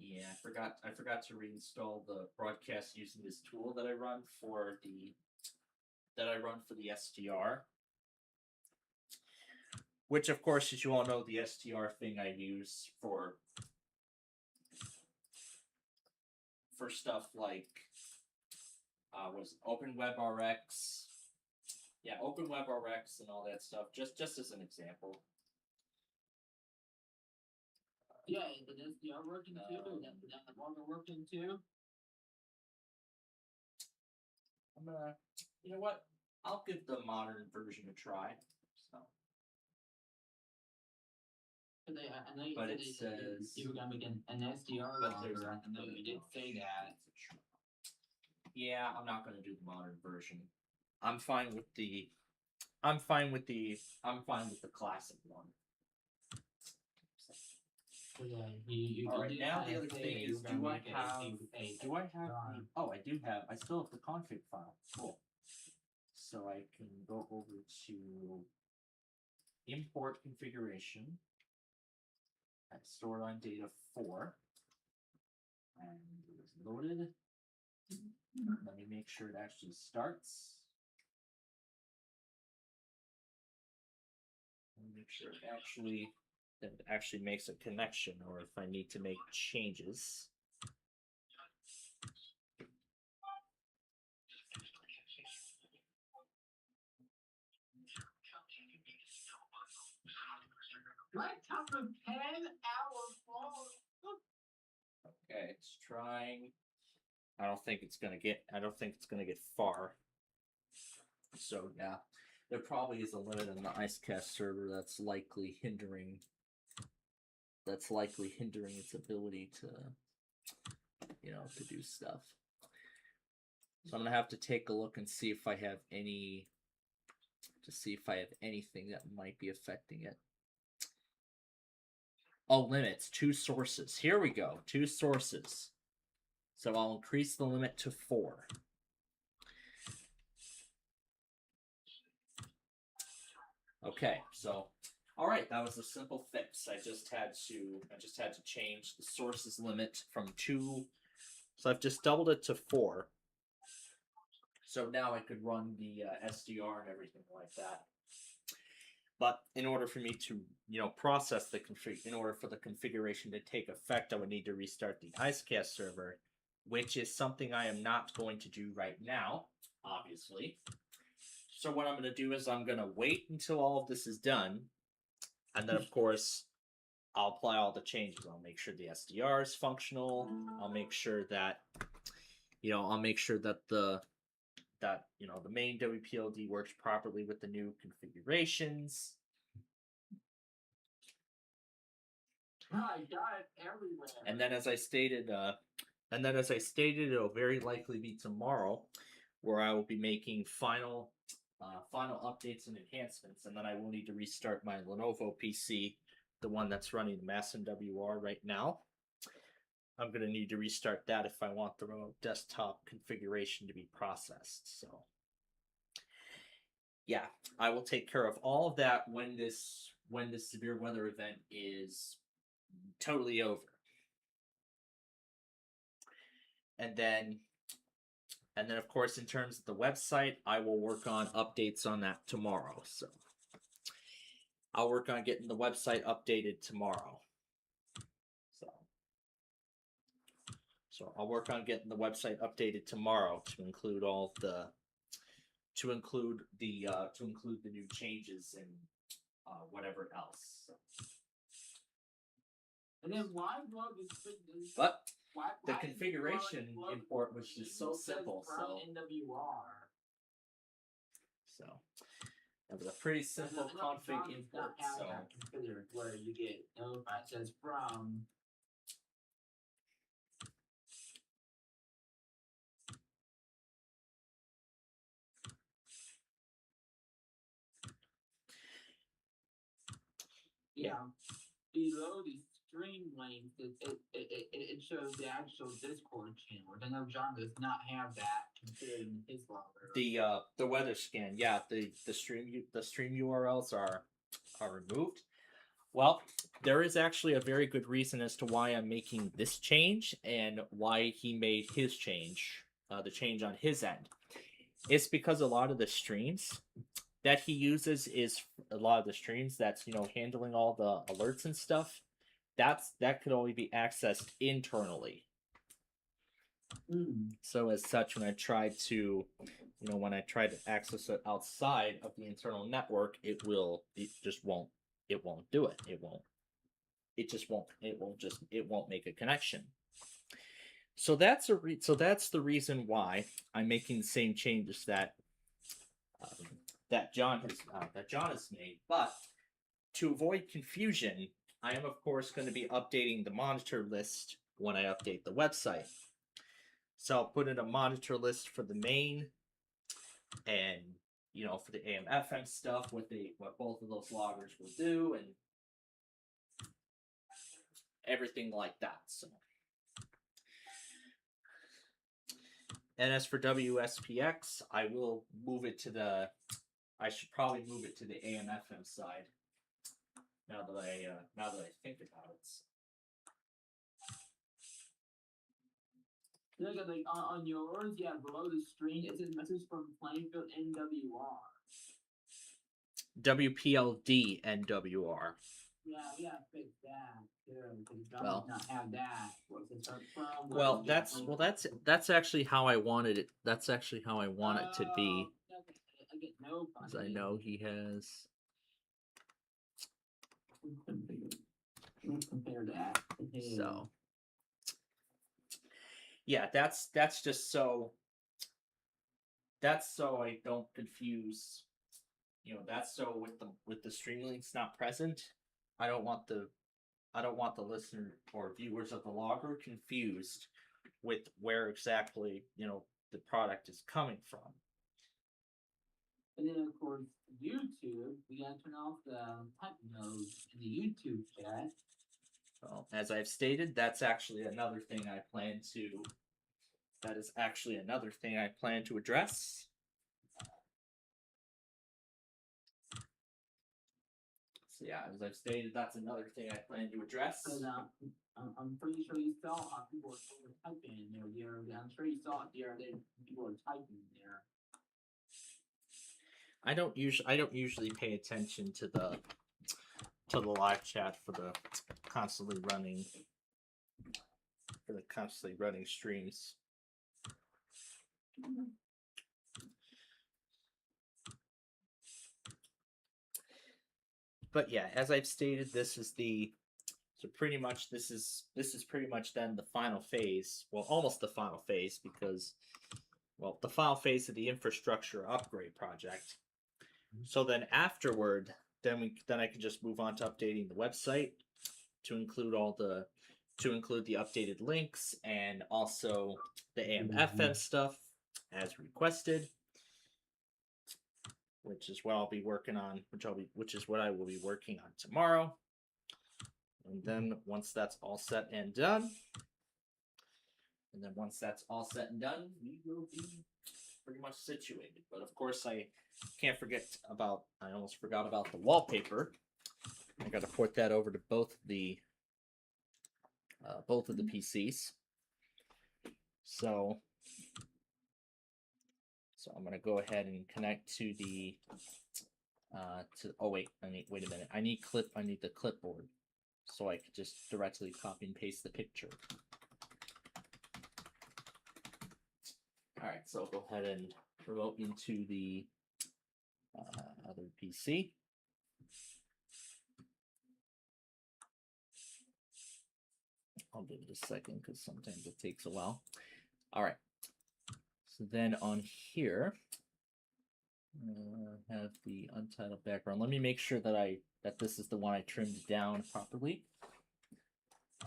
Yeah, I forgot to reinstall the broadcast using this tool that I run for the STR. Which, of course, as you all know, the STR thing I use for stuff like was OpenWebRx. Yeah, OpenWebRx and all that stuff. Just as an example. Yeah, the SDR working too. That one working too. I'm gonna, you know what? I'll give the modern version a try. So. But it says you were gonna make an SDR logger. I know you did say that. Yeah, I'm not gonna do the modern version. I'm fine with the classic one. All right, now the other thing is, do I have? Oh, I do have. I still have the config file. Cool. So I can go over to import configuration. At stored on data 4, and it is loaded. Let me make sure it actually starts. Let me make sure that it actually makes a connection, or if I need to make changes. Let's have a 10-hour fall. Okay, it's trying. I don't think it's gonna get far. So yeah, there probably is a limit on the IceCast server that's likely hindering its ability to, to do stuff. So I'm gonna have to take a look and see if I have anything that might be affecting it. Oh, limits, 2 sources. Here we go, 2 sources. So I'll increase the limit to 4. Okay, so all right, that was a simple fix. I just had to change the sources limit from 2. So I've just doubled it to 4. So now I could run the SDR and everything like that. But in order for me to, process the in order for the configuration to take effect, I would need to restart the IceCast server, which is something I am not going to do right now, obviously. So what I'm going to do is I'm going to wait until all of this is done, and then of course I'll apply all the changes. I'll make sure the SDR is functional. I'll make sure that the main WPLD works properly with the new configurations. I got it everywhere. And then as I stated, it'll very likely be tomorrow where I will be making final updates and enhancements, and then I will need to restart my Lenovo PC, the one that's running the MassMWR right now. I'm going to need to restart that if I want the remote desktop configuration to be processed. So, yeah, I will take care of all of that when this severe weather event is totally over. And then of course, in terms of the website, I will work on updates on that tomorrow. So I'll work on getting the website updated tomorrow. So I'll work on getting the website updated tomorrow to include the new changes and whatever else. And then why But the configuration import was just so simple. So that was a pretty simple config import. So where you get notified says from. Yeah. Below the stream link, it shows the actual Discord channel. I know John does not have that configured in his logger. The weather scan, yeah, the stream URLs are removed. Well, there is actually a very good reason as to why I'm making this change and why he made his change, the change on his end. It's because a lot of the streams that he uses is a lot of the streams that's handling all the alerts and stuff. That could only be accessed internally. So as such, when I tried to access it outside of the internal network, it won't do it. It won't make a connection. So that's the reason why I'm making the same changes that John has made. But to avoid confusion, I am of course going to be updating the monitor list when I update the website. So I'll put in a monitor list for the main, and for the AM/FM stuff, what both of those loggers will do, and everything like that. So, and as for WSPX, I should probably move it to the AM/FM side. Now that I think about it. Look at on yours, yeah, below the screen, it says message from Plainfield NWR. WPLD NWR. Yeah, we gotta fix that too, because John does not have that. Well, that's actually how I wanted it. That's actually how I want it to be. I get no. Because I know he has. compare that. So yeah, that's just so I don't confuse. That's so with the stream links not present, I don't want the listener or viewers of the logger confused with where exactly the product is coming from. And then of course YouTube, we gotta turn off the type mode in the YouTube chat. Well, as I've stated, that's actually another thing I plan to. That is actually another thing I plan to address. So yeah, as I've stated, that's another thing I plan to address. Because I'm pretty sure you saw how people were typing in there. I'm sure you saw it there. People were typing in there. I don't usually pay attention to the live chat for the constantly running streams. But yeah, as I've stated, this is pretty much then the final phase. Well, almost the final phase, because the final phase of the infrastructure upgrade project. So then afterward, then I can just move on to updating the website to include the updated links and also the AM/FM stuff as requested, which is what I'll be working on. Which is what I will be working on tomorrow. And then once that's all set and done, we will be pretty much situated. But of course, I almost forgot about the wallpaper. I got to port that over to both of the PCs. So I'm gonna go ahead and connect to the wait a minute. I need the clipboard, so I could just directly copy and paste the picture. All right, so I'll go ahead and remote into the other PC. I'll give it a second because sometimes it takes a while. All right. So then on here, have the untitled background. Let me make sure that this is the one I trimmed down properly.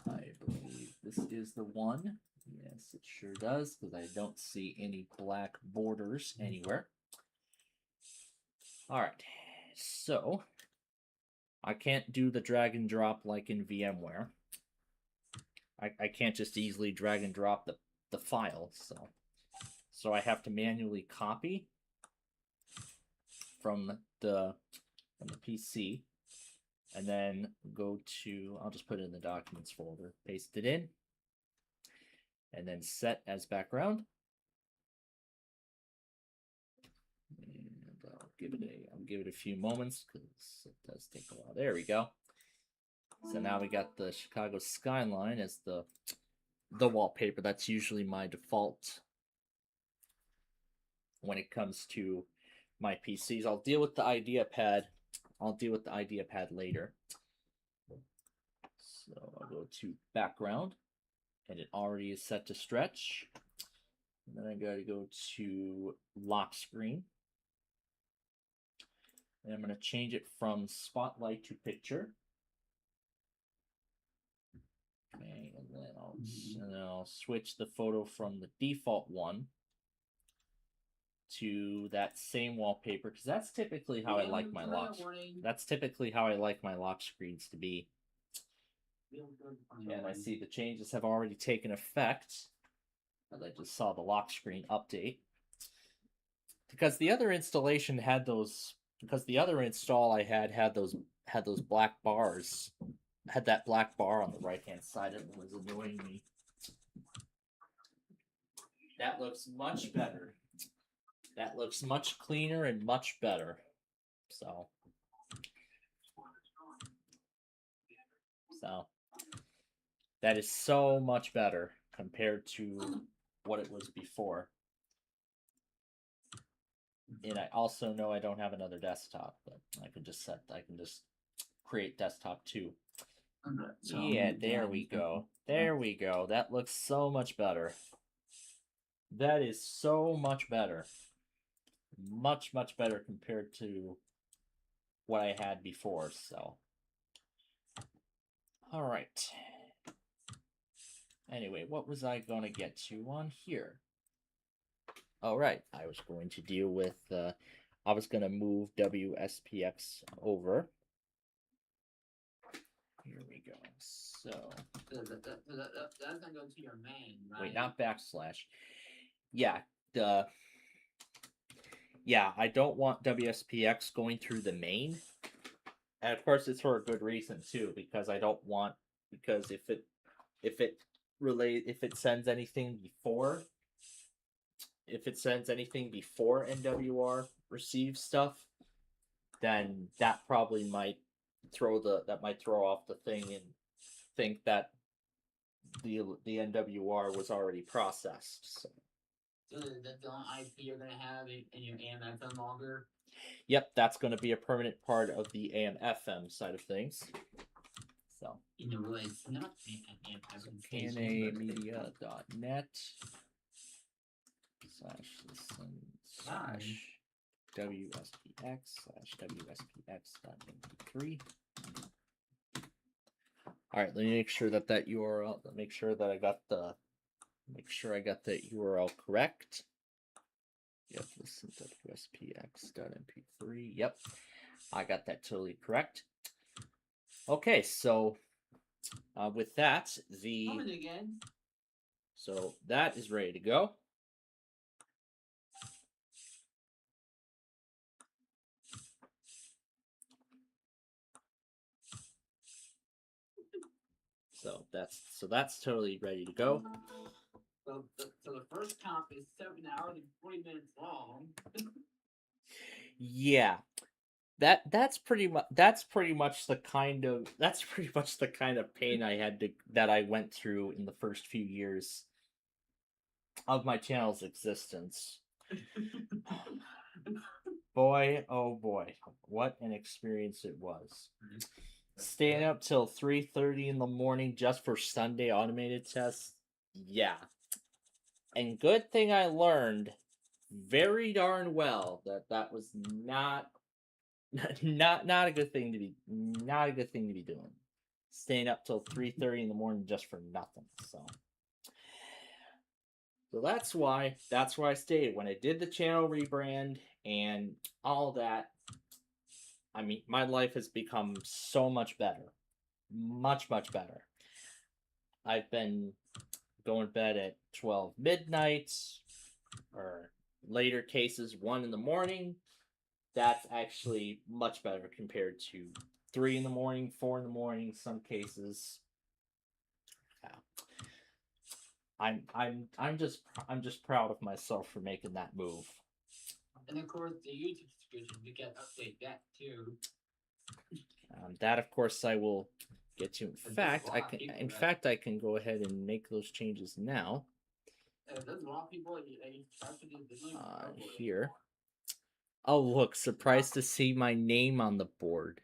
I believe this is the one. Yes, it sure does, because I don't see any black borders anywhere. All right, so I can't do the drag and drop like in VMware. I can't just easily drag and drop the file, so I have to manually copy from the PC, and then go to, I'll just put it in the documents folder, paste it in, and then set as background. And I'll give it a few moments because it does take a while. There we go. So now we got the Chicago skyline as the wallpaper. That's usually my default when it comes to my PCs. I'll deal with the IdeaPad later. So I'll go to background, and it already is set to stretch. And then I gotta go to lock screen. And I'm gonna change it from spotlight to picture. Okay, and then I'll switch the photo from the default one to that same wallpaper, because that's typically how I like my lock. That's typically how I like my lock screens to be. And I see the changes have already taken effect, as I just saw the lock screen update. Because the other installation had those. Because the other install I had those black bars. Had that black bar on the right-hand side, and it was annoying me. That looks much better. That looks much cleaner and much better. So that is so much better compared to what it was before. And I also know I don't have another desktop, but I can just create desktop 2. So, Yeah, there we go. There we go. That looks so much better. That is so much better. Much, much better compared to what I had before, so. Alright. Anyway, what was I going to get to on here? Alright, I was going to deal with, I was going to move WSPX over. Here we go. So. That's gonna go to your main, right? Wait, not backslash. Yeah, I don't want WSPX going through the main. And of course it's for a good reason too, because I don't want, because if it sends anything before NWR receives stuff, then that probably might throw off the thing and think that the NWR was already processed. So that's the only IP you're gonna have in your AM/FM logger. Yep, that's going to be a permanent part of the AM/FM side of things. So Really, it's not AM/FM station, knamedia.net /listen/WSPX/WSPX.mp3. All right, let me make sure that URL. Make sure I got the URL correct. Yep, listen WSPX.mp3. Yep, I got that totally correct. Okay, so with that, so that is ready to go. So that's totally ready to go. So the first comp is 7 hours and 40 minutes long. Yeah, that's pretty much the kind of pain I went through in the first few years of my channel's existence. Boy, oh boy, what an experience it was. Staying up till 3:30 in the morning just for Sunday automated tests. Yeah. And good thing I learned very darn well that was not a good thing to be doing. Staying up till 3:30 in the morning just for nothing. So that's why I stayed. When I did the channel rebrand and all that, I mean, my life has become so much better. Much, much better. I've been going to bed at 12 midnight, or later cases 1 in the morning. That's actually much better compared to 3 in the morning, 4 in the morning, some cases. Yeah. I'm just proud of myself for making that move. And of course, the YouTube subscription, we can update that too. That of course I will get to. In fact, I can go ahead and make those changes now. There's a lot of people here. Oh look, surprised to see my name on the board.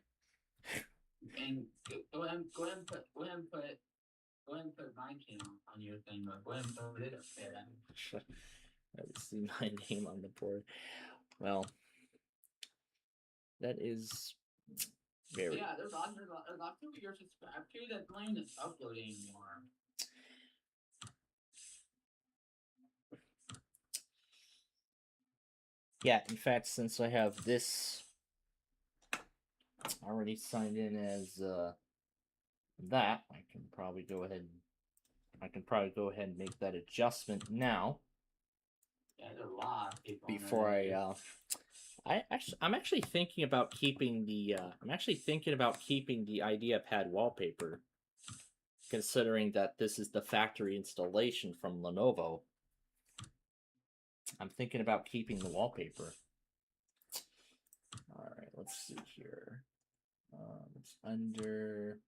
And go ahead and put my channel on your thing. Go ahead and put it up there. I see my name on the board. Well, that is very. Yeah, there's a lot of people you're subscribed to that don't even upload anymore. Yeah, in fact, since I have this already signed in as that, I can probably go ahead and make that adjustment now. Yeah, there's a lot of people. Before I'm actually thinking about keeping the IdeaPad wallpaper, considering that this is the factory installation from Lenovo. I'm thinking about keeping the wallpaper. All right, let's see here. It's under.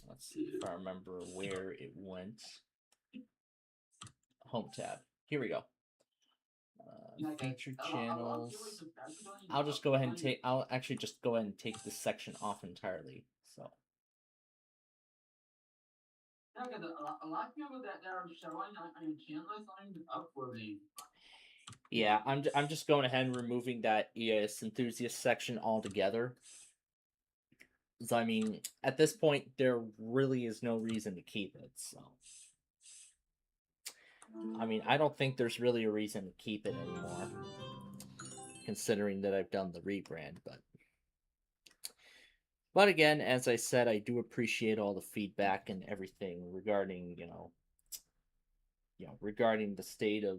Let's see if I remember where it went. Home tab. Here we go. Featured channels. I'll just go ahead and take. I'll actually just go ahead and take this section off entirely. So. Yeah, because a lot of people that are showing on your channel is signing up for me. Yeah, I'm just going ahead and removing that EAS enthusiast section altogether. So, I mean, at this point, there really is no reason to keep it. So, I mean, I don't think there's really a reason to keep it anymore, considering that I've done the rebrand. But again, as I said, I do appreciate all the feedback and everything regarding, regarding the state of,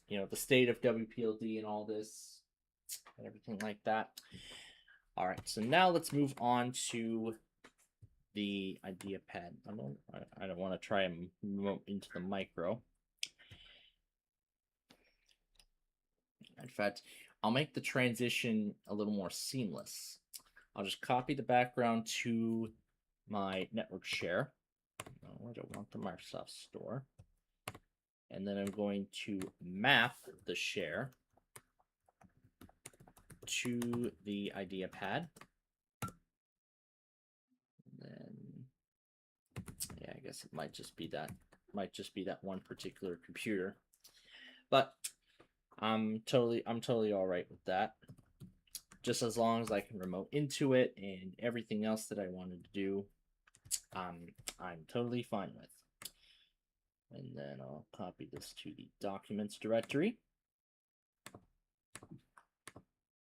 the state of WPLD and all this and everything like that. All right, so now let's move on to the idea pad. I don't want to try and remote into the micro. In fact, I'll make the transition a little more seamless. I'll just copy the background to my network share. No, I don't want the Microsoft Store. And then I'm going to map the share to the idea pad. And then, yeah, I guess it might just be that one particular computer. But I'm totally all right with that. Just as long as I can remote into it and everything else that I wanted to do, I'm totally fine with. And then I'll copy this to the documents directory.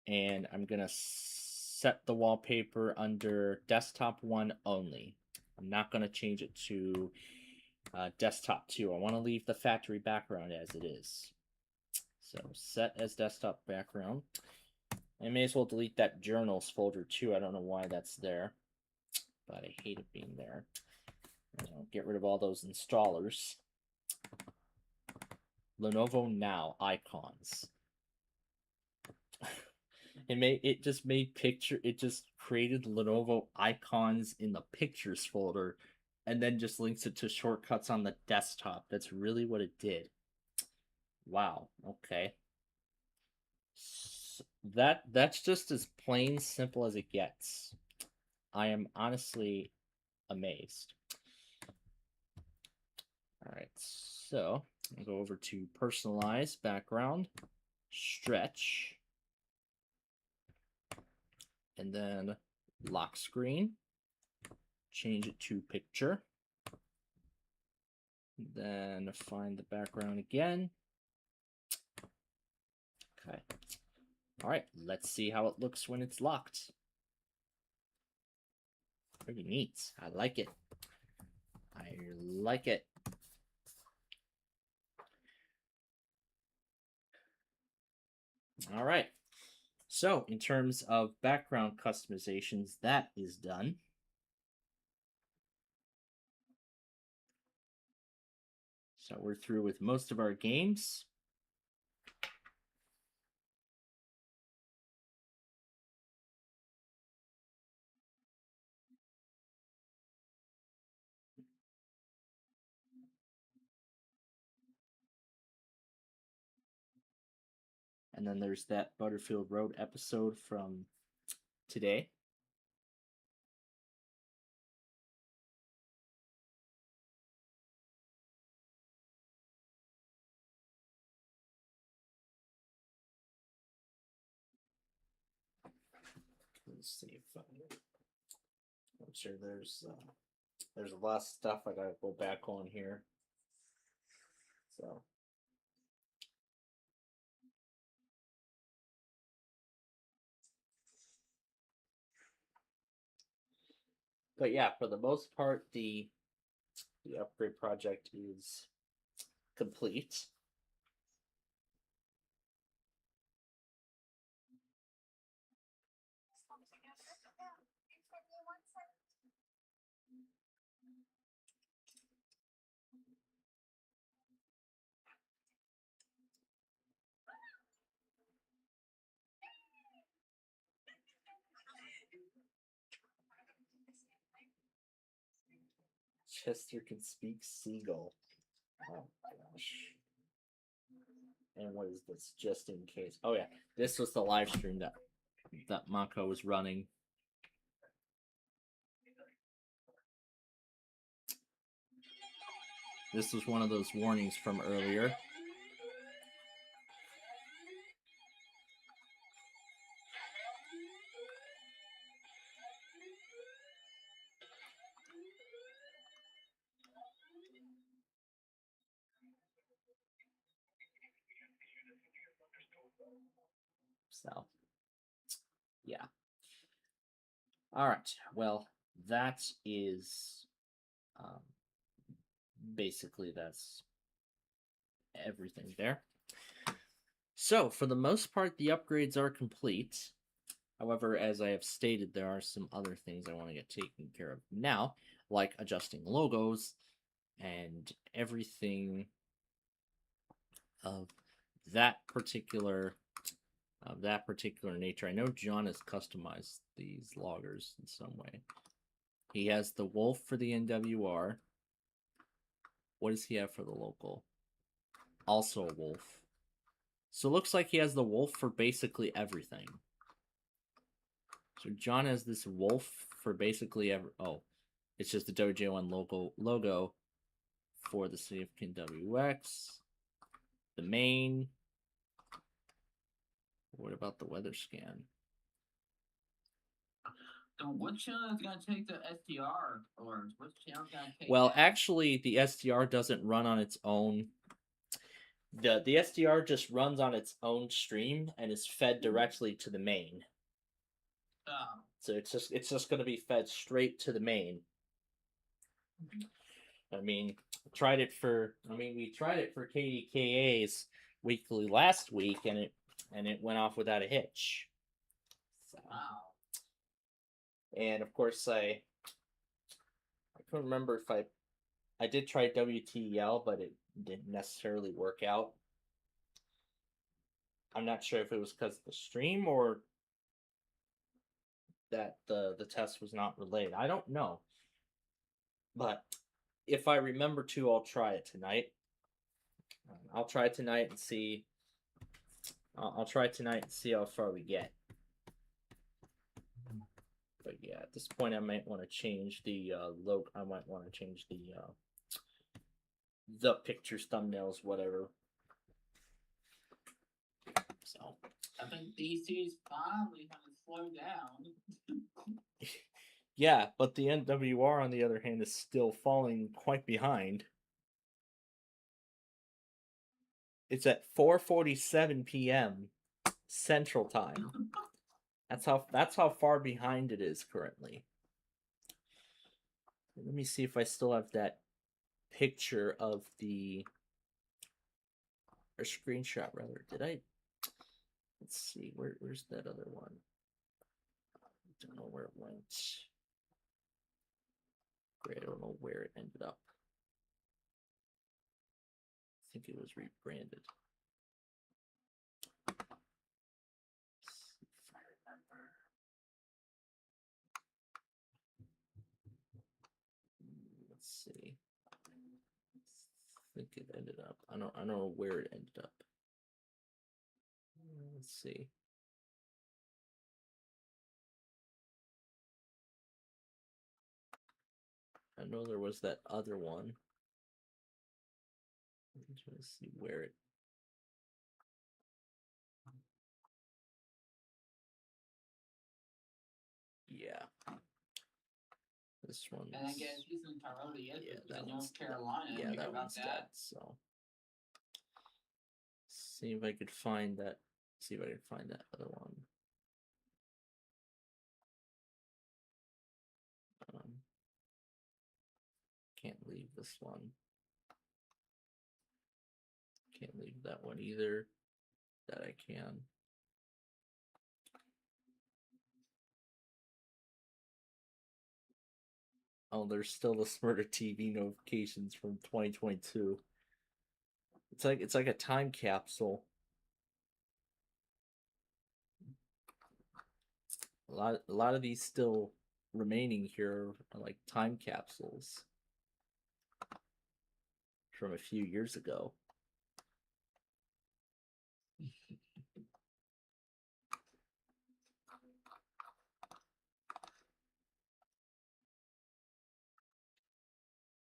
And I'm going to set the wallpaper under desktop 1 only. I'm not going to change it to desktop 2. I want to leave the factory background as it is. So set as desktop background. I may as well delete that journals folder too. I don't know why that's there, but I hate it being there. Get rid of all those installers. Lenovo Now icons. It just created Lenovo icons in the pictures folder and then just links it to shortcuts on the desktop. That's really what it did. Wow. Okay. So that's just as plain simple as it gets. I am honestly amazed. All right. So I'll go over to personalize background, stretch, and then lock screen, change it to picture, then find the background again. Okay. All right, let's see how it looks when it's locked. Pretty neat. I like it. I like it. All right. So in terms of background customizations, that is done. So we're through with most of our games. And then there's that Butterfield Road episode from today. Let's see if I'm sure there's a lot of stuff I gotta go back on here. So. But yeah, for the most part, the upgrade project is complete. Chester can speak Seagull. Oh gosh. And what is this? Just in case. Oh yeah, this was the live stream that Mako was running. This was one of those warnings from earlier. So, yeah. All right. Well, that is basically that's everything there. So, for the most part, the upgrades are complete. However, as I have stated, there are some other things I want to get taken care of now, like adjusting logos and everything of that particular nature. I know John has customized these loggers in some way. He has the wolf for the NWR. What does he have for the local? Also a wolf. So it looks like he has the wolf for basically everything. So John has this wolf for basically it's just the WJ1 logo for the significant WX. The main. What about the weather scan? So what channel is gonna take the SDR, or what channel is gonna take? Well, that? actually, the SDR doesn't run on its own. The SDR just runs on its own stream and is fed directly to the main. So it's just going to be fed straight to the main. I mean, we tried it for KDKA's weekly last week, and it went off without a hitch. So, Wow. and of course, I couldn't remember if I did try WTEL, but it didn't necessarily work out. I'm not sure if it was because of the stream or that the test was not relayed. I don't know. But if I remember to, I'll try it tonight. I'll try it tonight and see. I'll try it tonight and see how far we get. But yeah, at this point, I might want to change the logo. I might want to change the pictures, thumbnails, whatever. So I think DC's finally gonna slow down. yeah, but the NWR on the other hand is still falling quite behind. It's at 4:47 p.m. Central Time. That's how far behind it is currently. Let me see if I still have that picture of or screenshot rather. Did I? Let's see. Where's that other one? I don't know where it went. Great, I don't know where it ended up. I think it was rebranded. See if I remember. Let's see. I think it ended up. I don't know where it ended up. Let's see. I know there was that other one. I'm trying to see where it. Yeah. This one. And I guess he's in Tyrolia, that North Carolina. Yeah, that one's dead. So, see if I could find that. See if I can find that other one. Can't leave this one. Can't leave that one either. That I can. Oh, there's still the Smurda TV notifications from 2022. It's like a time capsule. A lot of these still remaining here are like time capsules. from a few years ago.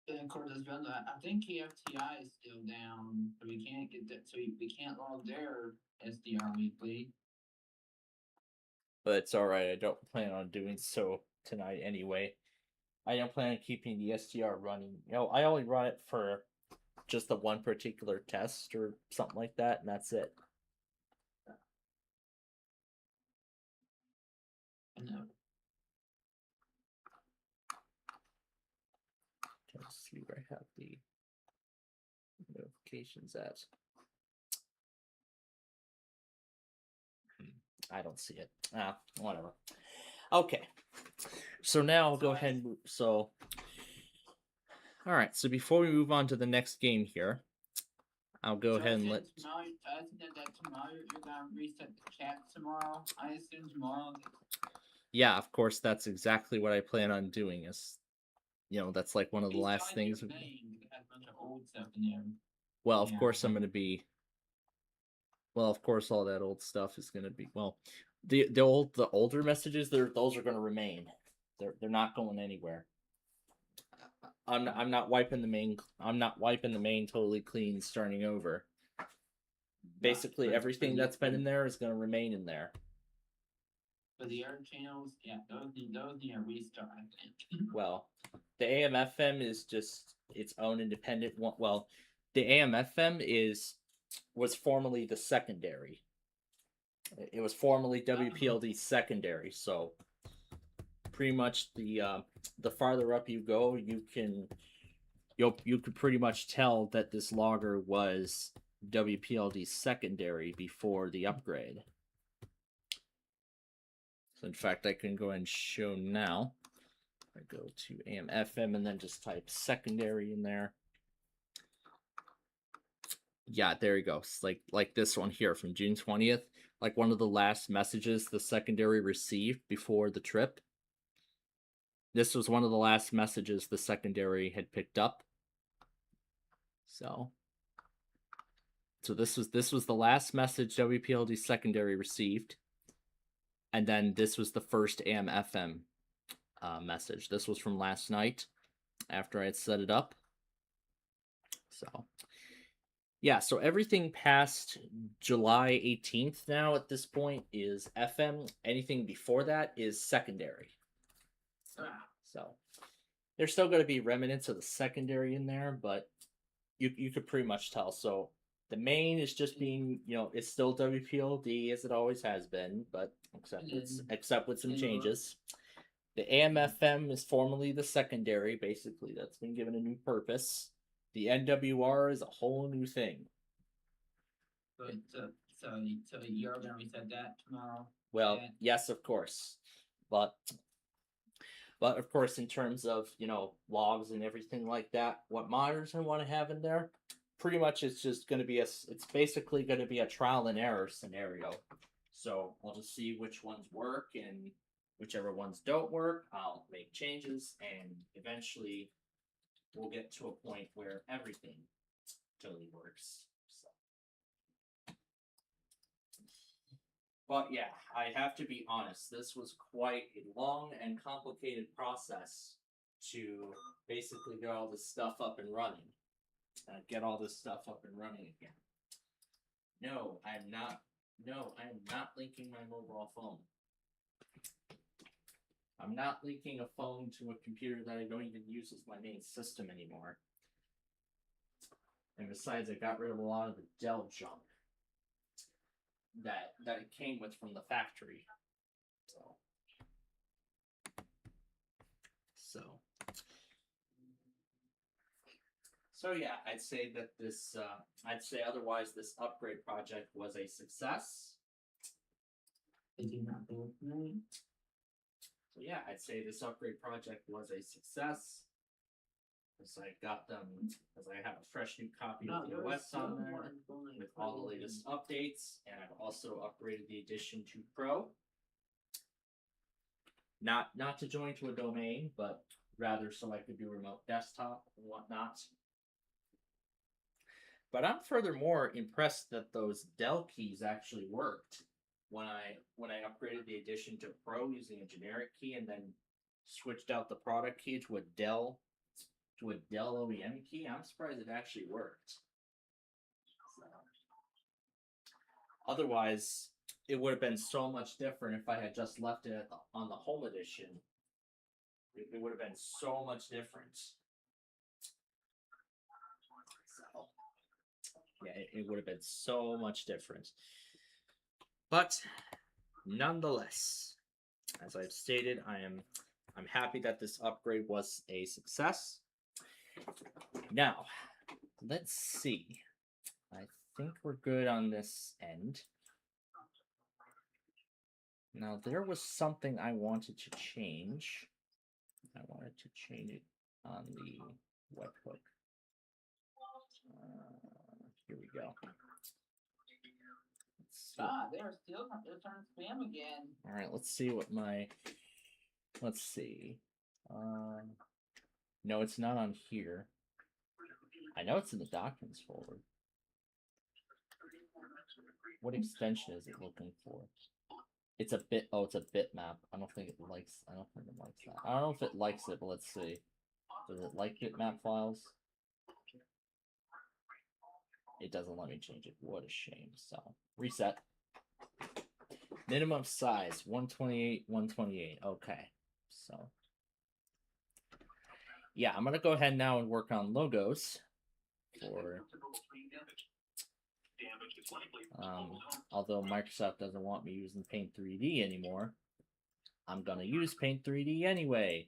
And of course, as well, I think KFTI is still down, so we can't get that. So we can't log their SDR weekly. But it's all right. I don't plan on doing so tonight anyway. I don't plan on keeping the SDR running. You know, I only run it for just the one particular test or something like that, and that's it. No. Let's see where I have the notifications at. I don't see it. Whatever. Okay. So now I'll go ahead and so. All right. So before we move on to the next game here, I'll go ahead and let. Tomorrow, tomorrow you're gonna reset the chat tomorrow. I assume tomorrow. Yeah, of course. That's exactly what I plan on doing. Is that's like one of the Please last join your things. main, it has a bunch of old stuff in there. Well, of Yeah. course I'm going to be. Well, of course all that old stuff is going to be. Well, the older messages, those are going to remain. They're not going anywhere. I'm not wiping the main. I'm not wiping the main totally clean, starting over. Basically, everything that's been in there is going to remain in there. For the other channels, yeah, those need a restart, I think. Well, the AM/FM is just its own independent one. Well, the AM/FM was formerly the secondary. It was formerly WPLD secondary, so pretty much the farther up you go, you could pretty much tell that this logger was WPLD secondary before the upgrade. So in fact, I can go ahead and show now. I go to AM/FM and then just type secondary in there. Yeah, there you go. It's like this one here from June 20th. Like one of the last messages the secondary received before the trip. This was one of the last messages the secondary had picked up. So this was the last message WPLD secondary received. And then this was the first AM/FM message. This was from last night after I had set it up. So yeah, so everything past July 18th now at this point is FM. Anything before that is secondary. So there's still going to be remnants of the secondary in there, but you could pretty much tell. So the main is just being, it's still WPLD as it always has been, but except with some changes. The AM/FM is formerly the secondary, basically. That's been given a new purpose. The NWR is a whole new thing. So you're gonna reset that tomorrow? Well, yes, of course, but of course, in terms of logs and everything like that, what monitors I want to have in there, pretty much it's just going to be it's basically going to be a trial and error scenario. So I'll just see which ones work, and whichever ones don't work, I'll make changes, and eventually we'll get to a point where everything totally works. So. But yeah, I have to be honest, this was quite a long and complicated process to basically get all this stuff up and running. Again. No, I am not linking my mobile phone. I'm not linking a phone to a computer that I don't even use as my main system anymore. And besides, I got rid of a lot of the Dell junk that it came with from the factory. So yeah, I'd say that otherwise this upgrade project was a success. So yeah, I'd say this upgrade project was a success. As I have a fresh new copy of the OS on there with all the latest updates, and I've also upgraded the Edition to Pro. Not to join to a domain, but rather so I could do remote desktop and whatnot. But I'm furthermore impressed that those Dell keys actually worked when I upgraded the edition to Pro using a generic key and then switched out the product key to a Dell OEM key. I'm surprised it actually worked. Otherwise, it would have been so much different if I had just left it on the home edition. It would have been so much different. So, yeah, it would have been so much different. But nonetheless, as I've stated, I'm happy that this upgrade was a success. Now, let's see. I think we're good on this end. Now, there was something I wanted to change. I wanted to change it on the webhook. Here we go. They're turning spam again. All right, let's see what my. Let's see. No, it's not on here. I know it's in the documents folder. What extension is it looking for? It's a bit. Oh, it's a bitmap. I don't think it likes that. I don't know if it likes it, but let's see. Does it like bitmap files? It doesn't let me change it. What a shame. So reset. Minimum size 128, 128. Okay. So yeah, I'm gonna go ahead now and work on logos for. Although Microsoft doesn't want me using Paint 3D anymore, I'm gonna use Paint 3D anyway.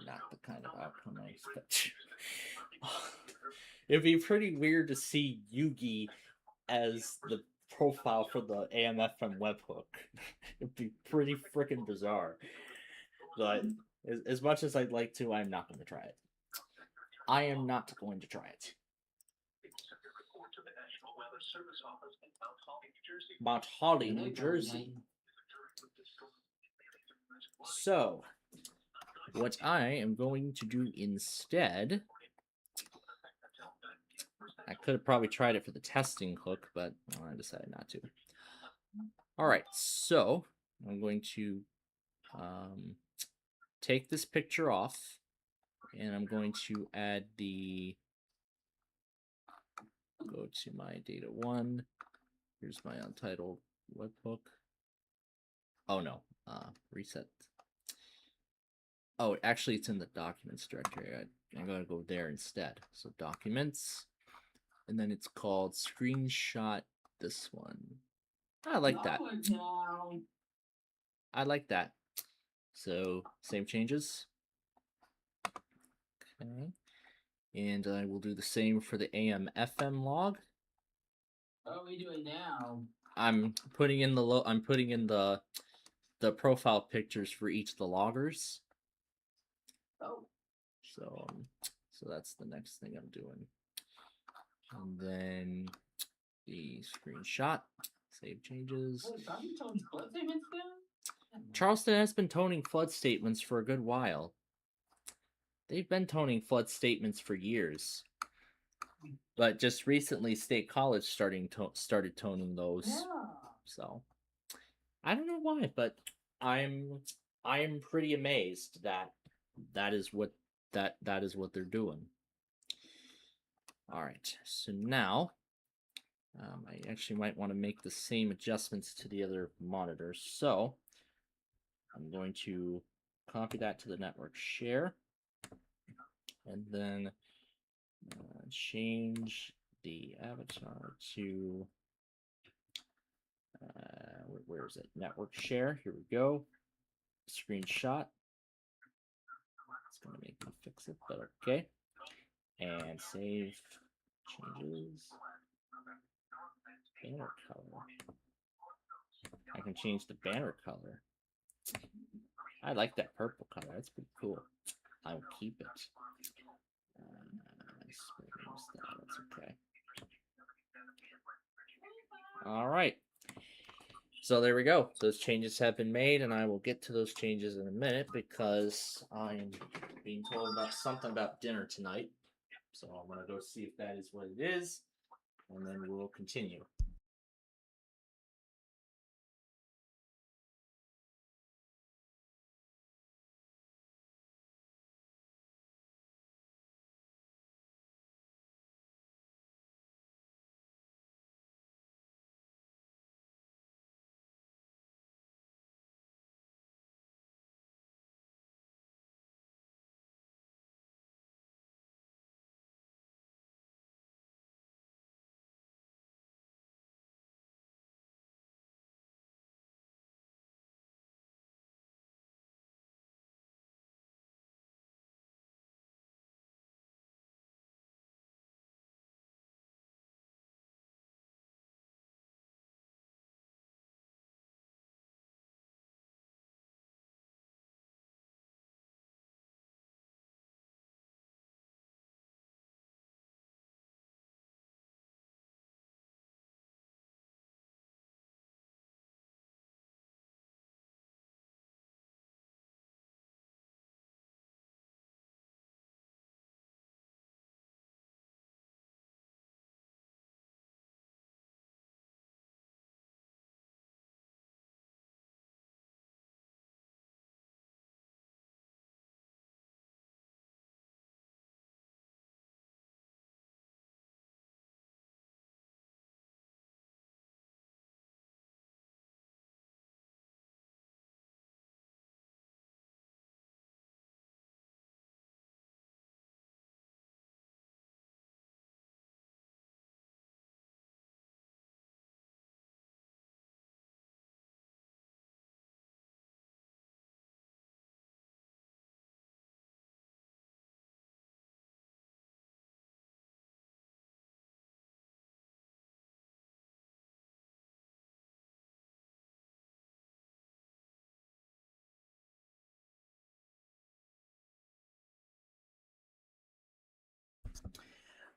Not the kind of outcome I expect. It'd be pretty weird to see Yugi as the profile for the AMFM webhook. It'd be pretty freaking bizarre. But as much as I'd like to, I'm not going to try it. I am not going to try it. Mount Holly, New Jersey. So, what I am going to do instead, I could have probably tried it for the testing hook, but I decided not to. Alright, so I'm going to take this picture off, and I'm going to add the, go to my data 1, here's my untitled webhook. Oh no, reset. Oh, actually it's in the documents directory. I'm going to go there instead. So documents, and then it's called screenshot this one. I like that. I like that. So same changes. Okay. And I will do the same for the AM/FM log. What are we doing now? I'm putting in the profile pictures for each of the loggers. Oh. So that's the next thing I'm doing. And then the screenshot, save changes. Wait, are you toning flood statements now? Charleston has been toning flood statements for a good while. They've been toning flood statements for years. But just recently, State College started toning those. Yeah. So I don't know why, but I'm pretty amazed that that is what they're doing. All right, so now I actually might want to make the same adjustments to the other monitors. So I'm going to copy that to the network share, and then change the avatar to where is it? Network share. Here we go. Screenshot. It's gonna make me fix it, but okay. And save changes. Banner color. I can change the banner color. I like that purple color. That's pretty cool. I will keep it. That's okay. All right. So there we go. Those changes have been made, and I will get to those changes in a minute because I'm being told about something about dinner tonight. So I'm gonna go see if that is what it is, and then we will continue.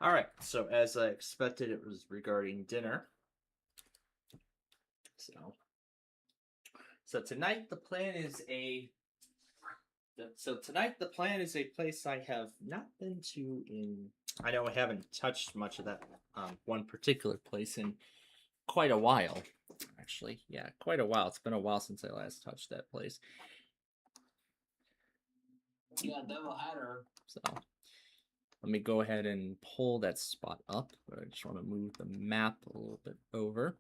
All right, so as I expected, it was regarding dinner. So tonight the plan is a place I have not been to in. I know I haven't touched much of that one particular place in quite a while. Actually, yeah, quite a while. It's been a while since I last touched that place. Yeah, Devil Hatter. So let me go ahead and pull that spot up, but I just want to move the map a little bit over.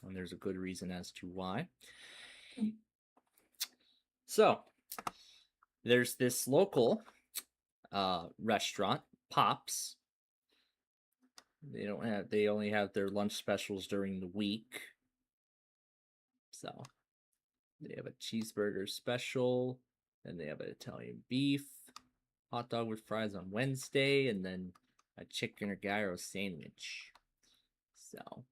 And there's a good reason as to why. So there's this local restaurant, Pops. They only have their lunch specials during the week. So they have a cheeseburger special, and they have an Italian beef, hot dog with fries on Wednesday, and then a chicken or gyro sandwich. So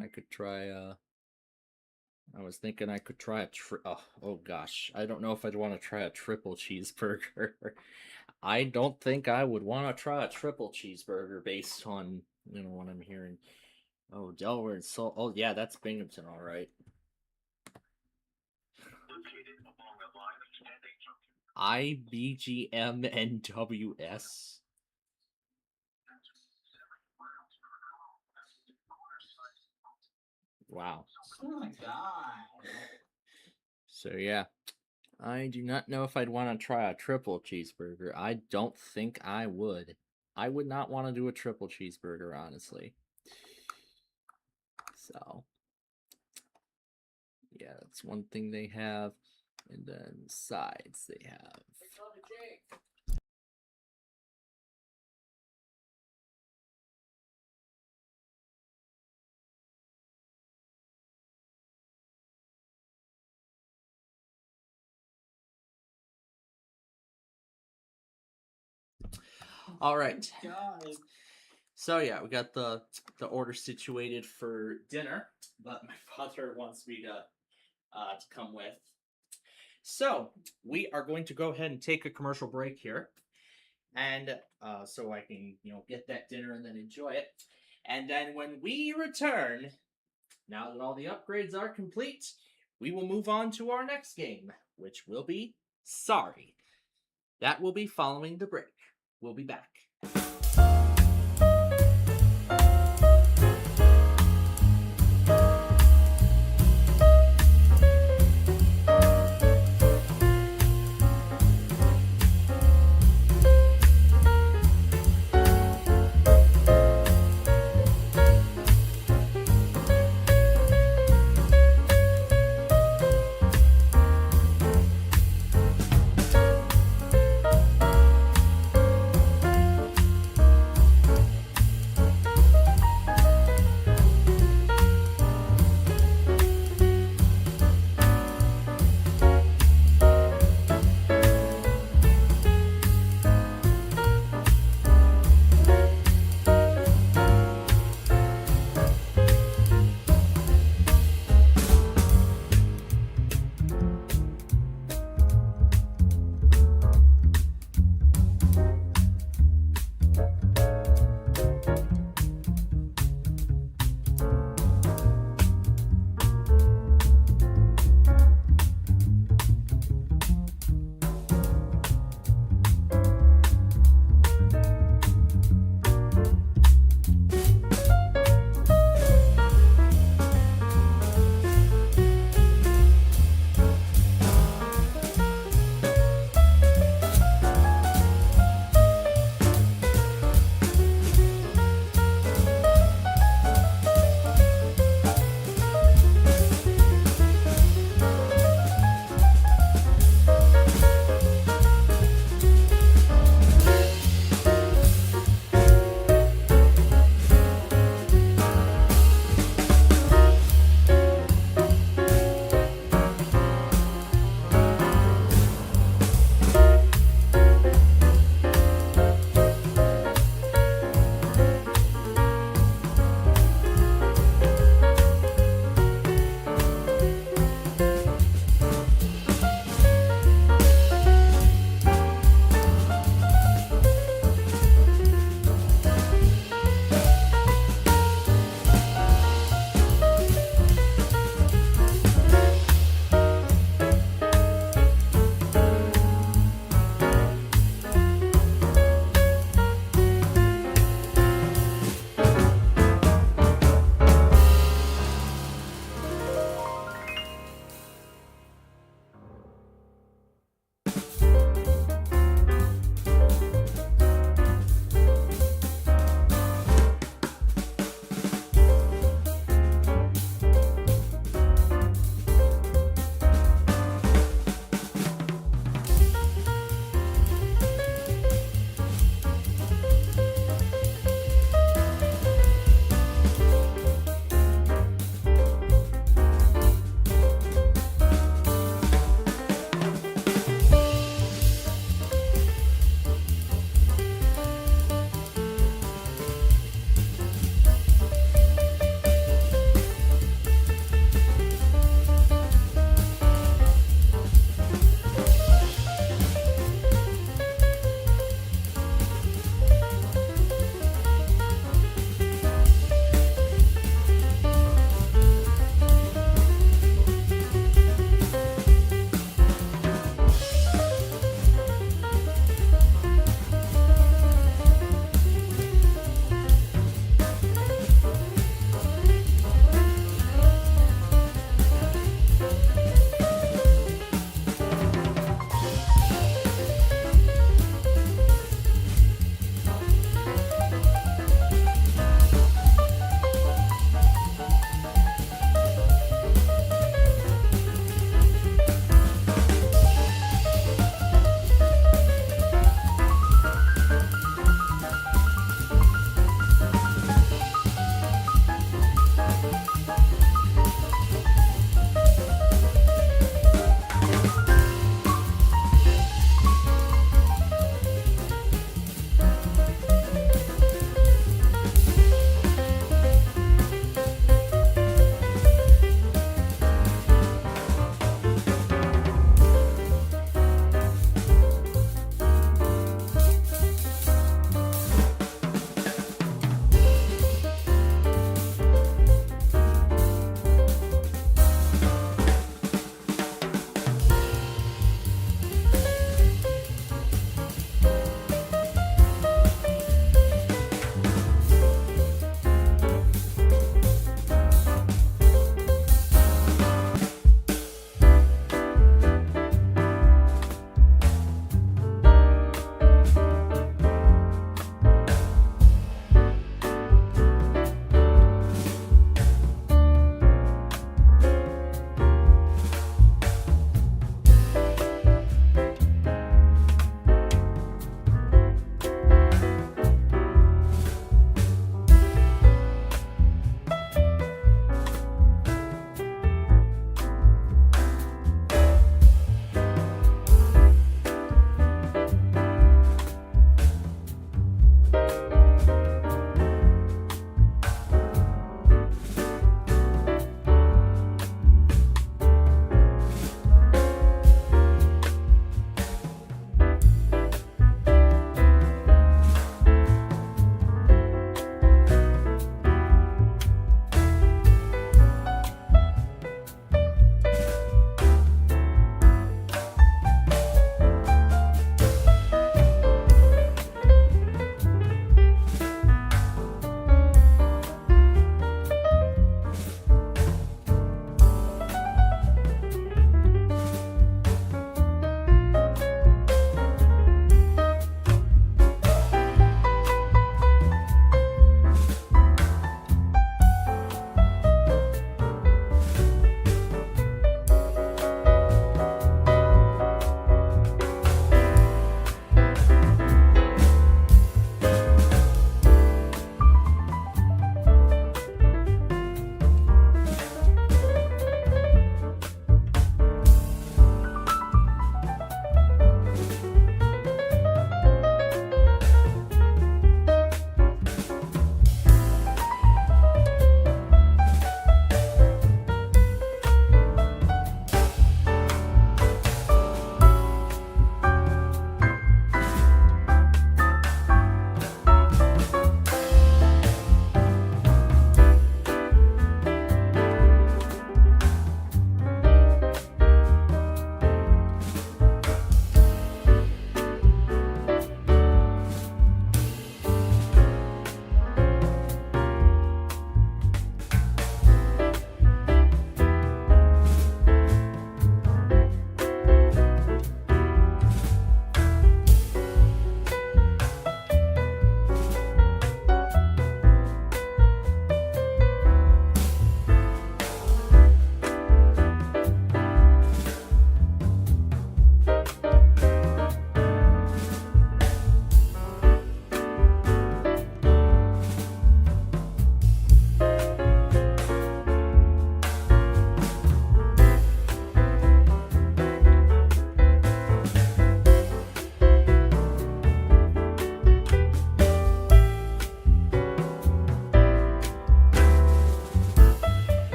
I could try I was thinking I could try oh gosh, I don't know if I'd want to try a triple cheeseburger. I don't think I would want to try a triple cheeseburger based on what I'm hearing. Oh, Delaware and Salt. Oh yeah, that's Binghamton, all right. IBGMNWS. Wow. Oh my god. So yeah, I do not know if I'd want to try a triple cheeseburger. I don't think I would. I would not want to do a triple cheeseburger, honestly. So yeah, that's one thing they have. And then sides they have. All right. So yeah, we got the order situated for dinner, but my father wants me to come with. So we are going to go ahead and take a commercial break here, and so I can get that dinner and then enjoy it. And then when we return, now that all the upgrades are complete, we will move on to our next game, which will be Sorry. That will be following the break. We'll be back.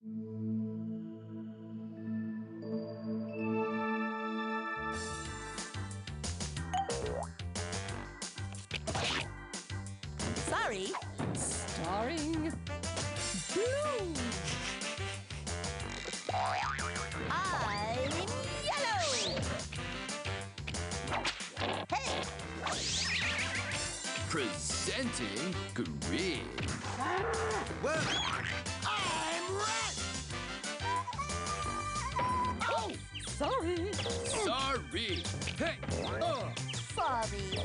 Sorry. Starring blue. I'm yellow. Hey. Presenting green. Well, I'm red. Oh, sorry. Sorry. Hey. Sorry.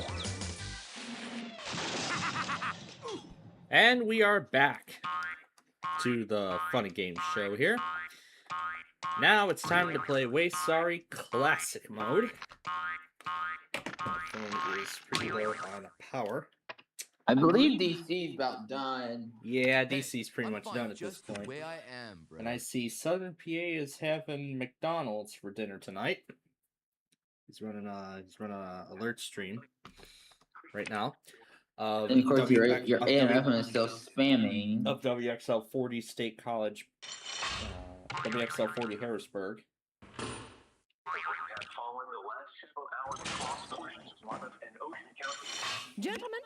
And we are back to the Funny Games show here. Now it's time to play Way Sorry Classic Mode. My phone is pretty low on power. I believe DC is about done. Yeah, DC's pretty I'm much fine done at this just the point. way I am, bro. And I see Southern PA is having McDonald's for dinner tonight. He's running a alert stream right now. And of course, your AMF is still spamming. Of WXL 40 State College, WXL 40 Harrisburg. Gentlemen,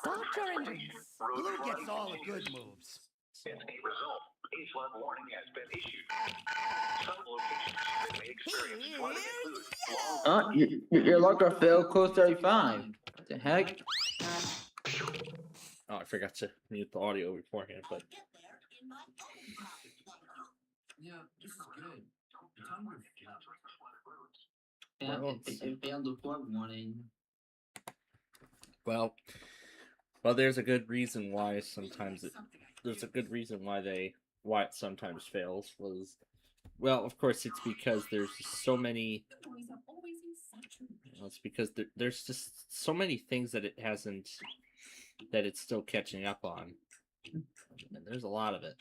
start your engines. Blue gets all the good moves. As a result, a flood warning has been issued. Some locations that may experience flooding include Your locker failed close 35. What the heck? Oh, I forgot to mute the audio beforehand, but Yeah, this is good. It failed the flood warning. well, there's a good reason why sometimes there's a good reason why it sometimes fails. Well, of course, it's because there's so many. It's because there's just so many things that it hasn't, that it's still catching up on. And there's a lot of it.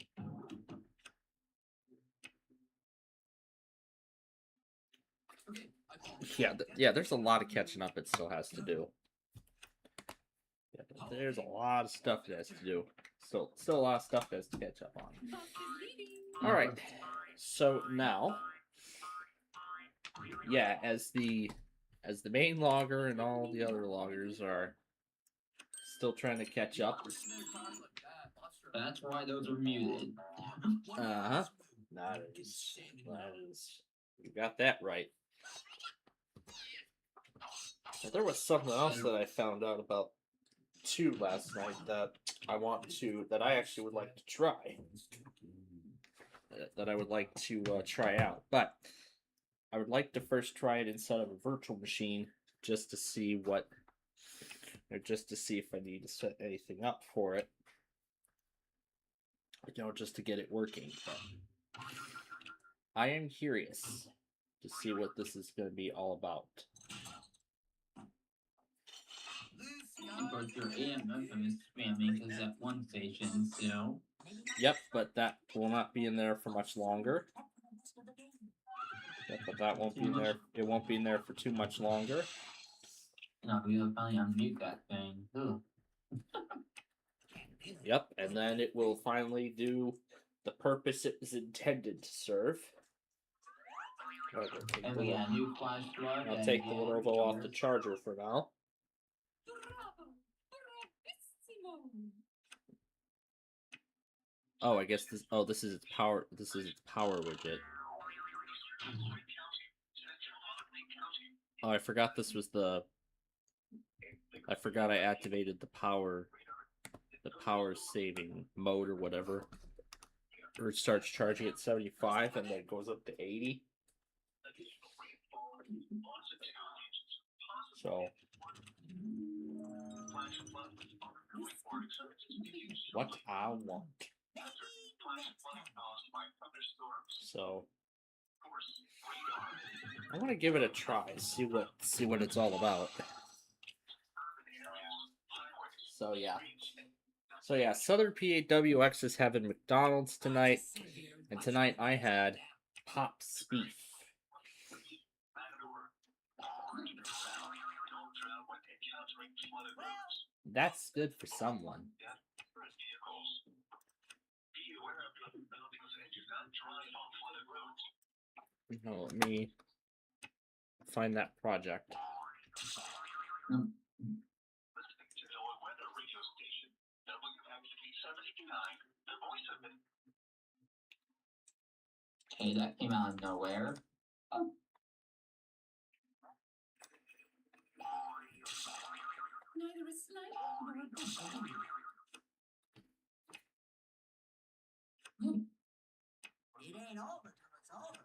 Yeah, there's a lot of catching up it still has to do. Yeah, there's a lot of stuff it has to do. Still a lot of stuff it has to catch up on. Alright, so now, yeah, as the main logger and all the other loggers are still trying to catch up. That's why those are muted. Uh-huh. That is, you got that right. Now, there was something else that I found out about too last night that I actually would like to try. That I would like to try out, but I would like to first try it inside of a virtual machine just to see if I need to set anything up for it. Just to get it working. But I am curious to see what this is going to be all about. But your AMF is spamming because that one station, so. Yep, but that will not be in there for much longer. Yep, but that won't be in there. It won't be in there for too much longer. No, we will finally unmute that thing. Ooh. Yep, and then it will finally do the purpose it was intended to serve. And we got a new flash flood. I'll take the Lenovo off the charger for now. Oh, I guess this. Oh, this is its power. This is its power widget. Oh, I forgot this was the. I forgot I activated the power saving mode or whatever. Or it starts charging at 75 and then goes up to 80. So. What I want. So. I want to give it a try, see what it's all about. So yeah, Southern PAWX is having McDonald's tonight, and tonight I had Pop's Beef. That's good for someone. No, let me find that project. Listening to NOAA weather radio station, WXT-79, the voice of it. Okay, that came out of nowhere. Oh. Neither a snipe nor a goose. It ain't over till it's over.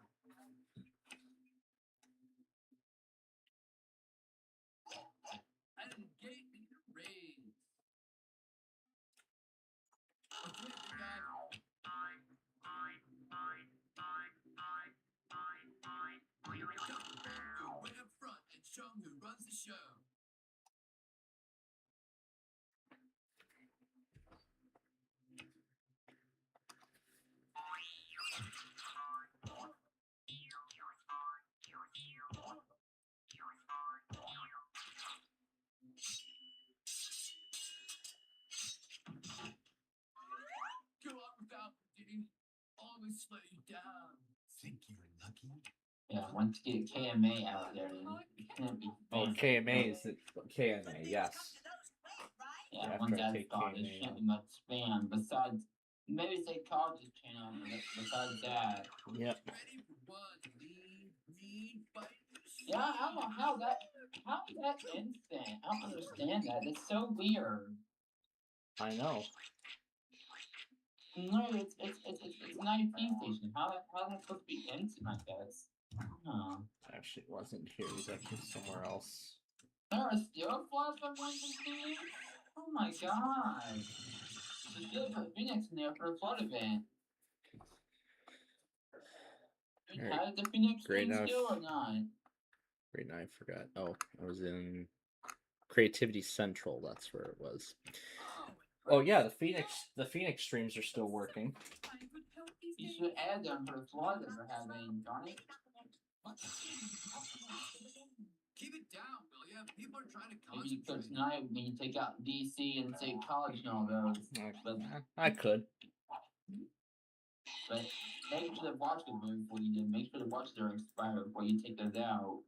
And gave me the raise. Okay, big guy. Go way up front and show 'em who runs the show. Go on without me. Always slow you down. Think you're lucky? Yeah, once you get KMA out there, then it can't be Oh, banned. KMA is it? KMA, yes. Yeah, after once I that's take gone, there KMA shouldn't out. be much spam. Besides, maybe say College's channel, but besides that. Yep. Ready for one lead fight. Yeah, I don't know how is that instant? I don't understand that. It's so weird. I know. No, it's 19 station. How that's supposed to be instant like this? Oh. Actually, it wasn't here. It was actually somewhere else. There are still flaws on Wednesday? Oh my god. You should put Phoenix in there for a flood event. Alright, How did the Phoenix great thing enough. still or not? Right now, I forgot. Oh, I was in Creativity Central. That's where it was. Oh yeah, the Phoenix streams are still working. You should add them for the flood that we're having, darn it. Keep it down, will ya? People are trying to Maybe you could concentrate. tonight when you take out DC and say College and all those. But I could. make sure the watch get moved before you do. Make sure the watches are expired before you take those out.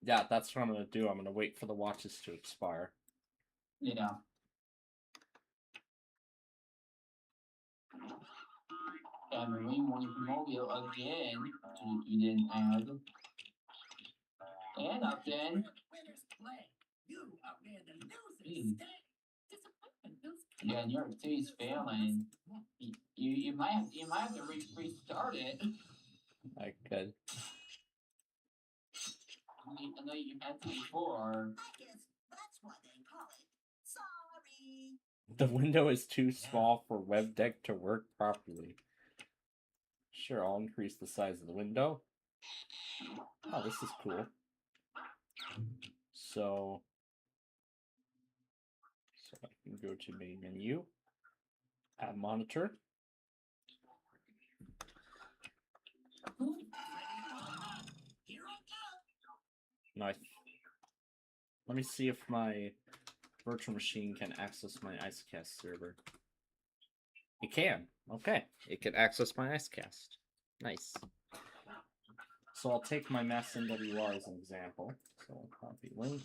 Yeah, that's what I'm gonna do. I'm gonna wait for the watches to expire. Yeah. And Marine Warning Mobile again. You didn't add. And up then. Winners play. You outran the losers. Stay. Disappointment builds Yeah, New York City's failing. You might have to restart it. I could. I know you had to before. I guess that's what they call it. Sorry. The window is too small for WebDeck to work properly. Sure, I'll increase the size of the window. Oh, this is cool. So I can go to main menu, add monitor. Here I go. Nice. Let me see if my virtual machine can access my IceCast server. It can. Okay. It can access my IceCast. Nice. So I'll take my mass NWR as an example. So I'll copy link,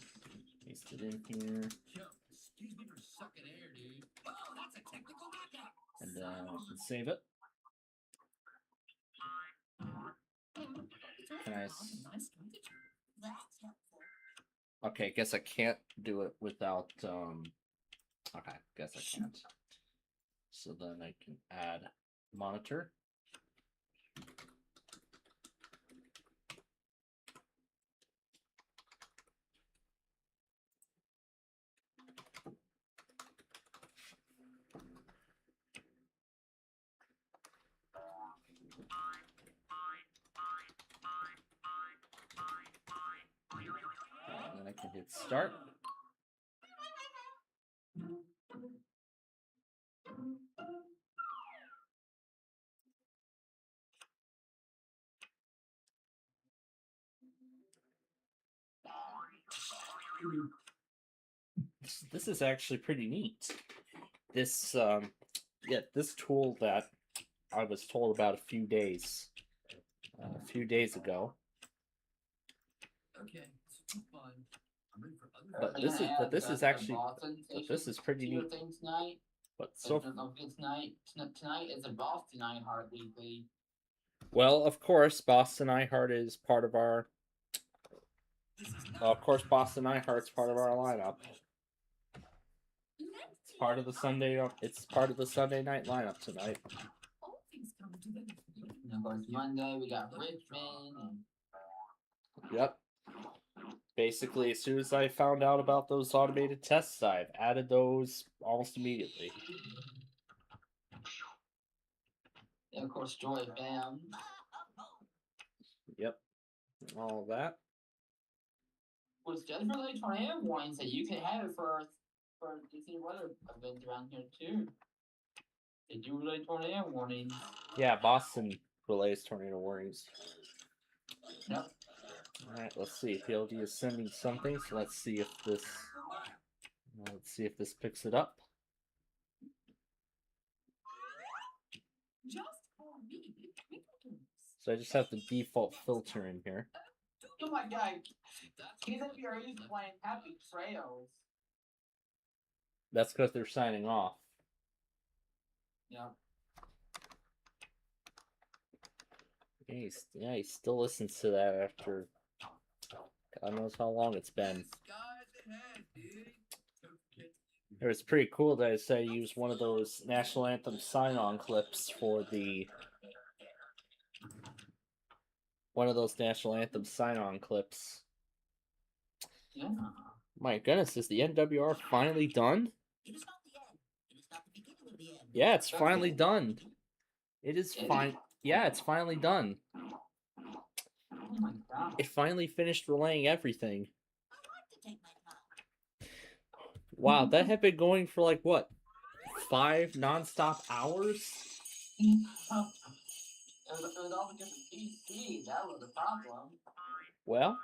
paste it in here, Yo, excuse me for sucking air, dude. Oh, that's a technical knockout. and then I can save it. Can I That's helpful. Okay, guess I can't do it without, okay, guess I can't. So then I can add monitor. And then I can hit start. This is actually pretty neat. This this tool that I was told about a few days a few days ago. Okay, it's fun. I'm ready for other But things. this is actually this is pretty neat. Thing tonight. But So so don't forget tonight is a Boston iHeart Weekly. well, of course, Boston iHeart is part of our. Of course, Boston iHeart's part of our lineup. It's part of the Sunday. It's part of the Sunday night lineup tonight. All things come to them. And of course, Monday we got Richmond and Yep. Basically, as soon as I found out about those automated tests, I've added those almost immediately. of course Joy Bam. Yep. All that. Was just really tornado warning, so you can have it for Disney weather events around here too. They do relay tornado warnings. Yeah, Boston relays tornado warnings. Yep. Alright, let's see. PLD is sending something, so let's see if this picks it up. Just for me. So I just have the default filter in here. Oh my god. KWRU's playing Happy Trails. That's because they're signing off. Yeah. Yeah, he still listens to that after God knows how long it's been. It was pretty cool that I said I used one of those national anthem sign-on clips for the Yeah. My goodness, is the NWR finally done? It is not the end. It is not the beginning of the end. Yeah, it's finally done. It is fine. Yeah, it's finally done. Oh my god. It finally finished relaying everything. I like to take my time. Wow, that had been going for like what? 5 non-stop hours? It was all because of PC. That was the problem. Well,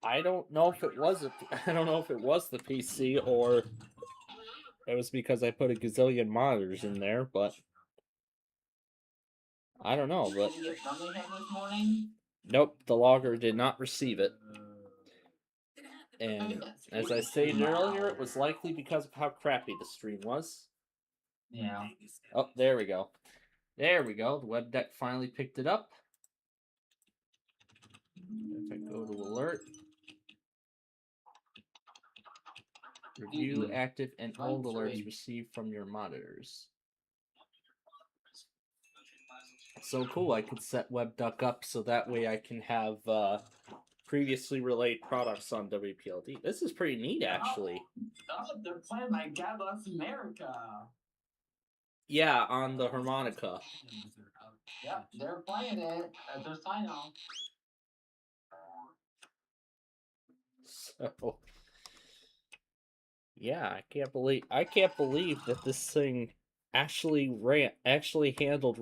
I don't know if it was the PC or it was because I put a gazillion monitors in there, but I don't know, but Did you get Birmingham this morning? nope, the logger did not receive it. And as I stated earlier, it was likely because of how crappy the stream was. Yeah. Oh, there we go. There we go. The web deck finally picked it up. If I go to alert. Review active and old alerts received from your monitors. So cool, I could set WebDuck up so that way I can have previously relayed products on WPLD. This is pretty neat, actually. Oh, they're playing like God Bless America. Yeah, on the harmonica. Yeah, they're playing it at their sign off. So yeah, I can't believe that this thing actually handled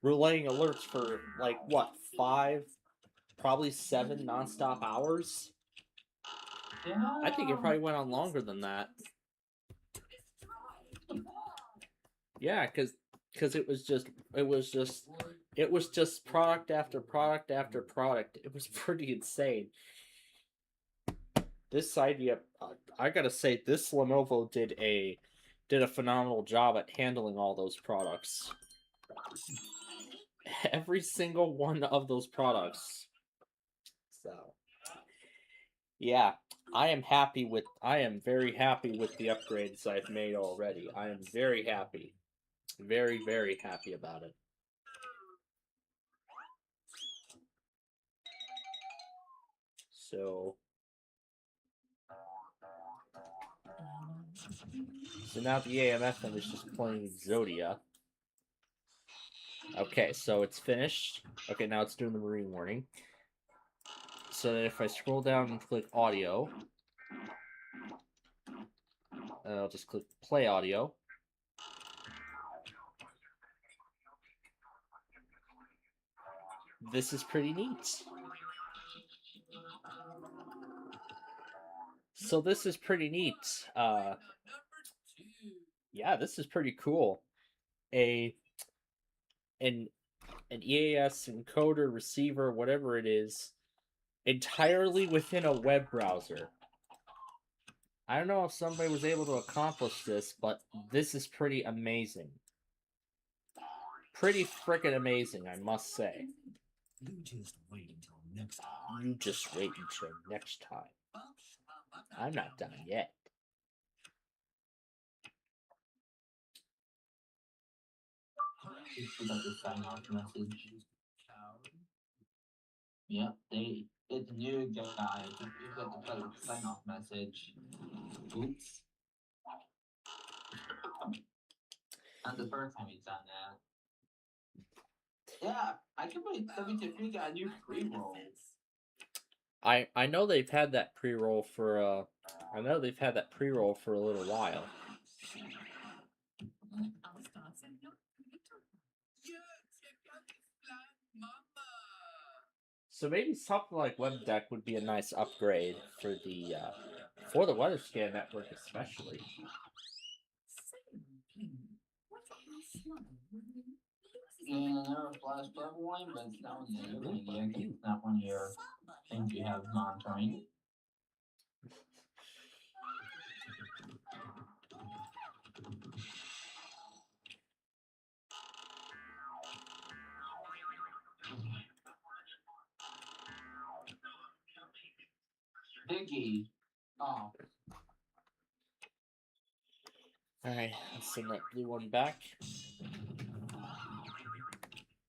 relaying alerts for like what, 5, probably 7 nonstop hours. Yeah. I think it probably went on longer than that. Yeah, because it was just product after product after product. It was pretty insane. This idea, I gotta say, this Lenovo did a phenomenal job at handling all those products. Every single one of those products. So, yeah, I am very happy with the upgrades I've made already. I am very happy. Very, very happy about it. So now the AMFM is just playing Zodia. Okay, so it's finished. Okay, now it's doing the marine warning. So that if I scroll down and click audio, I'll just click play audio. This is pretty neat. So this is pretty neat. Yeah, this is pretty cool. an EAS encoder, receiver, whatever it is, entirely within a web browser. I don't know if somebody was able to accomplish this, but this is pretty amazing. Pretty freaking amazing, I must say. You just wait until next time. You just wait until next time. I'm not done yet. We got the sign off message. Yep, it's new guys. You got the sign off message. Oops. Not the first time he's done that. Yeah, I can believe WWE got a new pre-roll. I know they've had that pre-roll for a little while. So maybe something like WebDeck would be a nice upgrade for the Weather Scan network, especially. Yeah, there was flash flood warning, but it's not one you're gonna get 'cause it's not one of your things you have monitoring. Biggie. Oh. Alright, let's send that blue one back.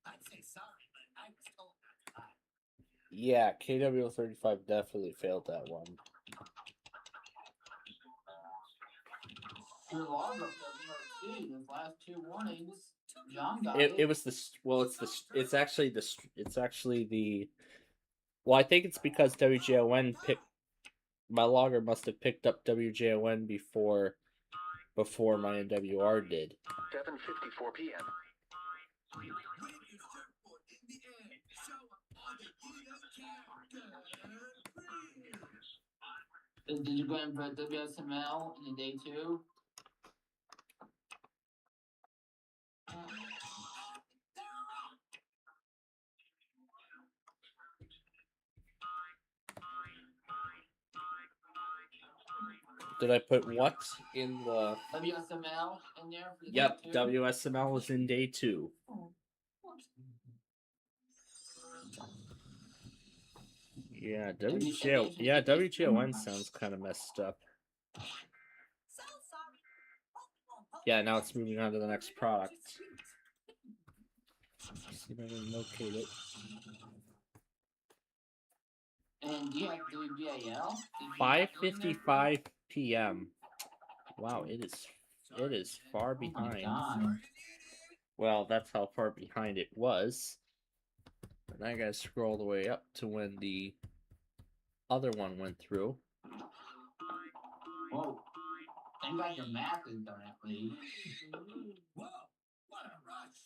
I'd say sorry, but I was told not to lie. Yeah, KW35 definitely failed that one. Your log up there, see, those last two warnings, John got It was it's actually the well, I think it's because WJON my logger must have picked up WJON before my NWR did. 7:54 p.m. Did you go and put WSML in the day 2? Did I put what in the WSML in there for the Yep, day 2? WSML was in day 2. Yeah, WJON sounds kind of messed up. Yeah, now it's moving on to the next product. See if I can locate it. And do you have WBAL? 5:55 p.m. Wow, it is far behind. God. Well, that's how far behind it was. And I gotta scroll all the way up to when the other one went through. Whoa. Thank God your math is done at least. Whoa, what a rush.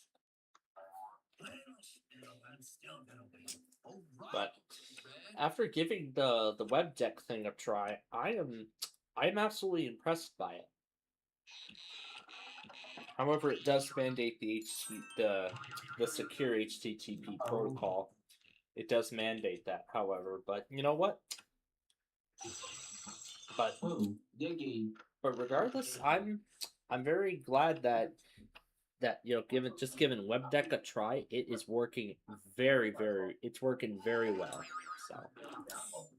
Little still, I'm still gonna win. All right, But Red. after giving the WebDeck thing a try, I'm absolutely impressed by it. However, it does mandate the secure HTTP protocol. It does mandate that, however, but you know what? But Ooh, Diggy. But regardless, I'm very glad that given WebDeck a try, it is working it's working very well. So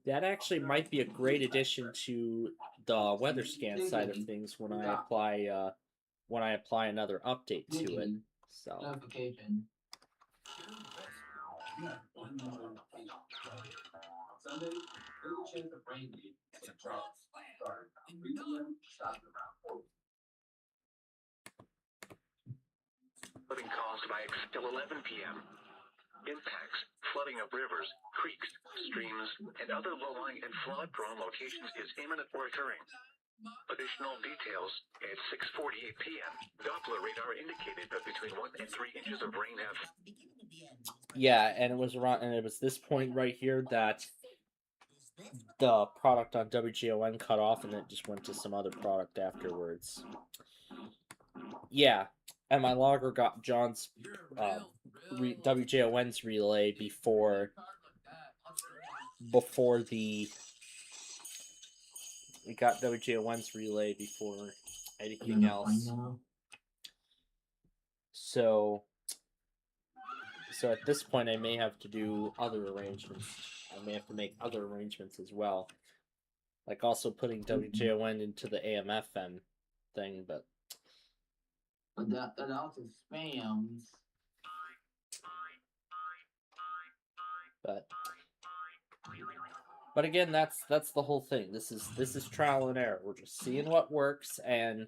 that actually might be a great addition to the weather scan side of things when I apply another update to it. So Notification. Sunday, little chance of rain. It's a cross land. And none Flooding caused by till 11 p.m. Impacts, flooding of rivers, creeks, streams, and other low-lying and flood-prone locations is imminent or occurring. Additional details at 6:48 p.m. Doppler radar indicated that between 1 and 3 inches of rain have. yeah, and it was this point right here that the product on WJON cut off, and it just went to some other product afterwards. Yeah, and my logger got John's WJON's relay before the. We got WJON's relay before anything else. So at this point, I may have to do other arrangements. I may have to make other arrangements as well. Like also putting WJON into the AM/FM thing, but that also spams. But again, that's the whole thing. This is trial and error. We're just seeing what works and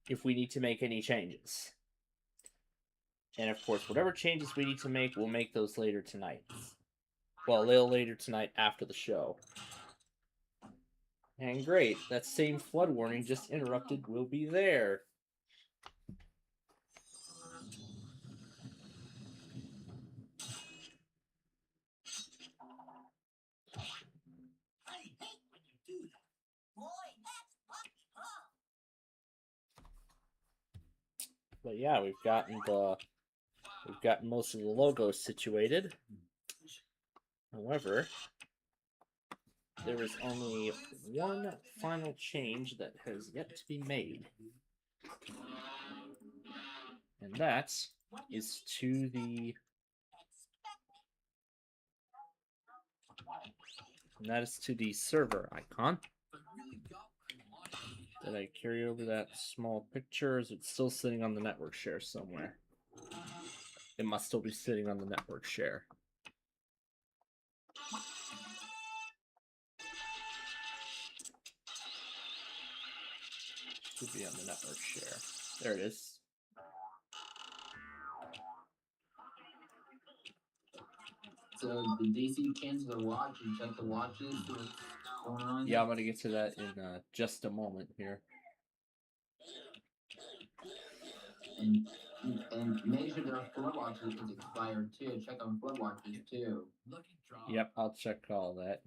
if we need to make any changes. And of course, whatever changes we need to make, we'll make those later tonight. Well, a little later tonight after the show. And great, that same flood warning just interrupted will be there. But yeah, we've gotten most of the logos situated. However, there is only one final change that has yet to be made. And that is to the server icon. Did I carry over that small picture? Is it still sitting on the network share somewhere? It must still be sitting on the network share. Should be on the network share. There it is. So the DC cancel the watch and check the watches. Yeah, I'm gonna get to that in just a moment here. And make sure their flood watches is expired too. Check on flood watches too. Yep, I'll check all that.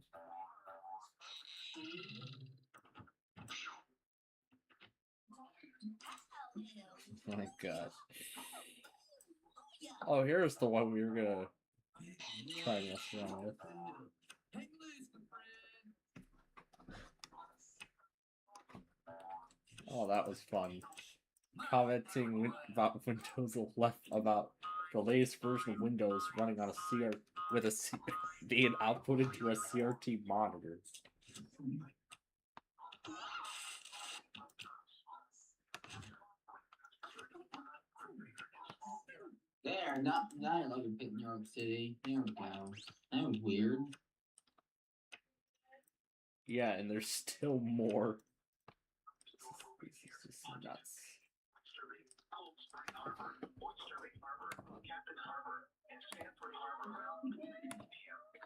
Oh my god. Oh, here's the one we were gonna try and mess around with. Oh, that was fun. Commenting about Windows 11 about the latest version of Windows running on a being outputted to a CRT monitor. There, not I love it in New York City. There we go. That was weird. Yeah, and there's still more. This is just nuts.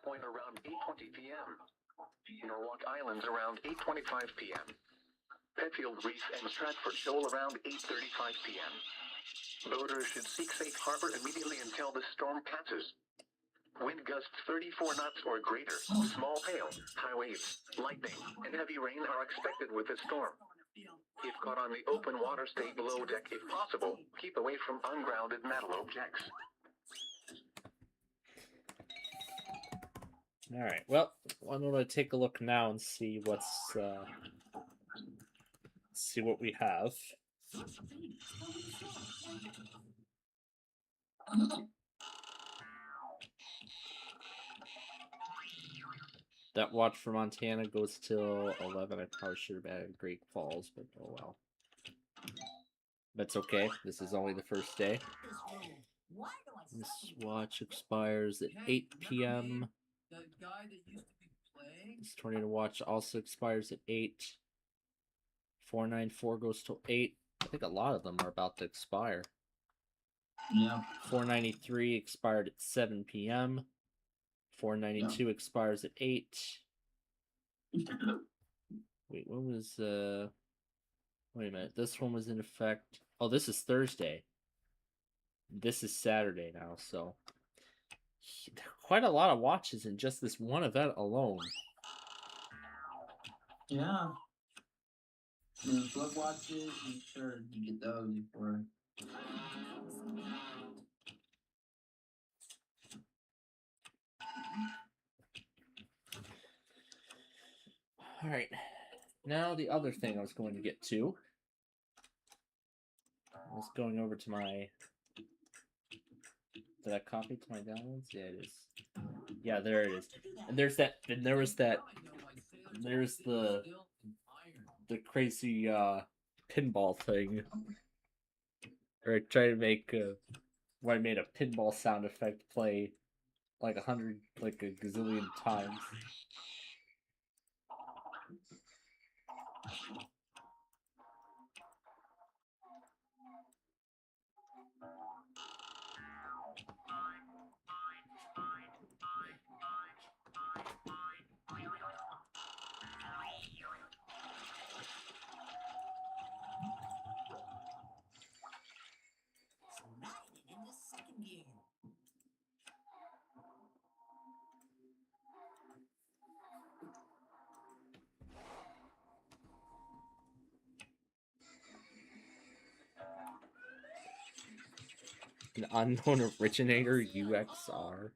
Point around 8:20 p.m. Norwalk Islands around 8:25 p.m. Petfield Reef and Stratford Shoal around 8:35 p.m. Boaters should seek safe harbor immediately until the storm passes. Wind gusts 34 knots or greater, small hail, high waves, lightning, and heavy rain are expected with the storm. If caught on the open water, stay below deck if possible. Keep away from ungrounded metal objects. Alright, well, why don't I take a look now and see what we have. That watch for Montana goes till 11. I probably should have added Great Falls, but oh well. That's okay. This is only the first day. This watch expires at 8 p.m. This Tornado watch also expires at 8. 494 goes till 8. I think a lot of them are about to expire. Yeah. 493 expired at 7 p.m. 492 expires at 8. Wait, what was wait a minute. This one was in effect. Oh, this is Thursday. This is Saturday now, so quite a lot of watches in just this one event alone. Yeah. And flood watches, make sure you get those before. Alright. Now the other thing I was going to get to. I was going over to my... Did I copy it to my downloads? Yeah, it is. Yeah, there it is. And there's that... And there was that... There's the crazy pinball thing. Or I tried to make where I made a pinball sound effect play like a gazillion times. Sliding into second gear. An unknown originator, UXR.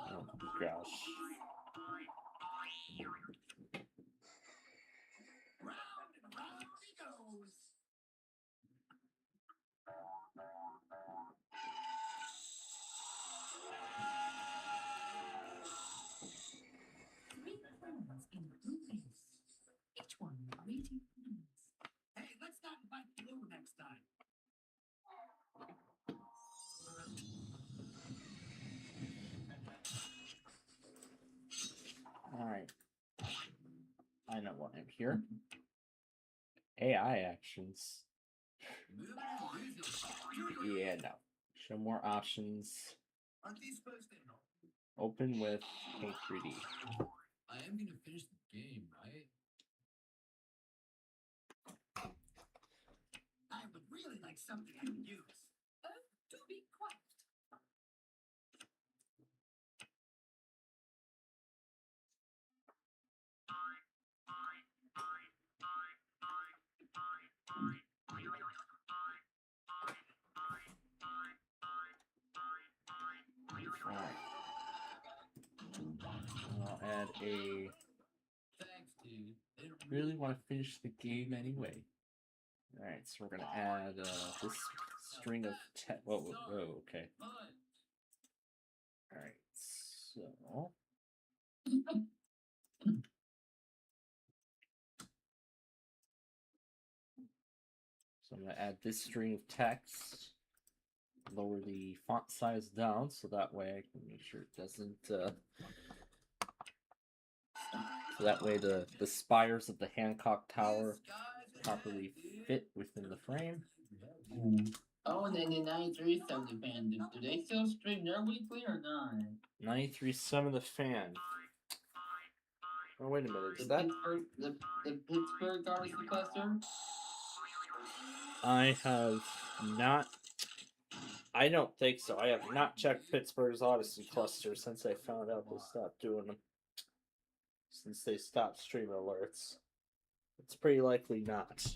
Oh gosh. Round and round he goes. Three friends in blue base. Each one waiting for news. Hey, let's not fight blue next time. Alright. I know what I'm here. AI actions. Yeah, no. Show more options. Aren't these supposed to help? Open with Paint 3D. I am gonna finish the game, right? I would really like something I can use. Do be quiet. Alright. I'll add a... Thanks, dude. It Really want to finish the game anyway. Alright, so we're gonna add this string of whoa, okay. fun. Alright, so... So I'm gonna add this string of text. Lower the font size down so that way I can make sure it doesn't so that way the spires of the Hancock Tower properly fit within the frame. Oh, and then the 93 Sub the Fan, do they still stream their weekly or not? 93.7 The Fan. Oh wait a minute, is The that Pittsburgh Odyssey Cluster? I have not I don't think so. I have not checked Pittsburgh's Odyssey cluster since I found out they stopped doing them. Since they stopped stream alerts. It's pretty likely not.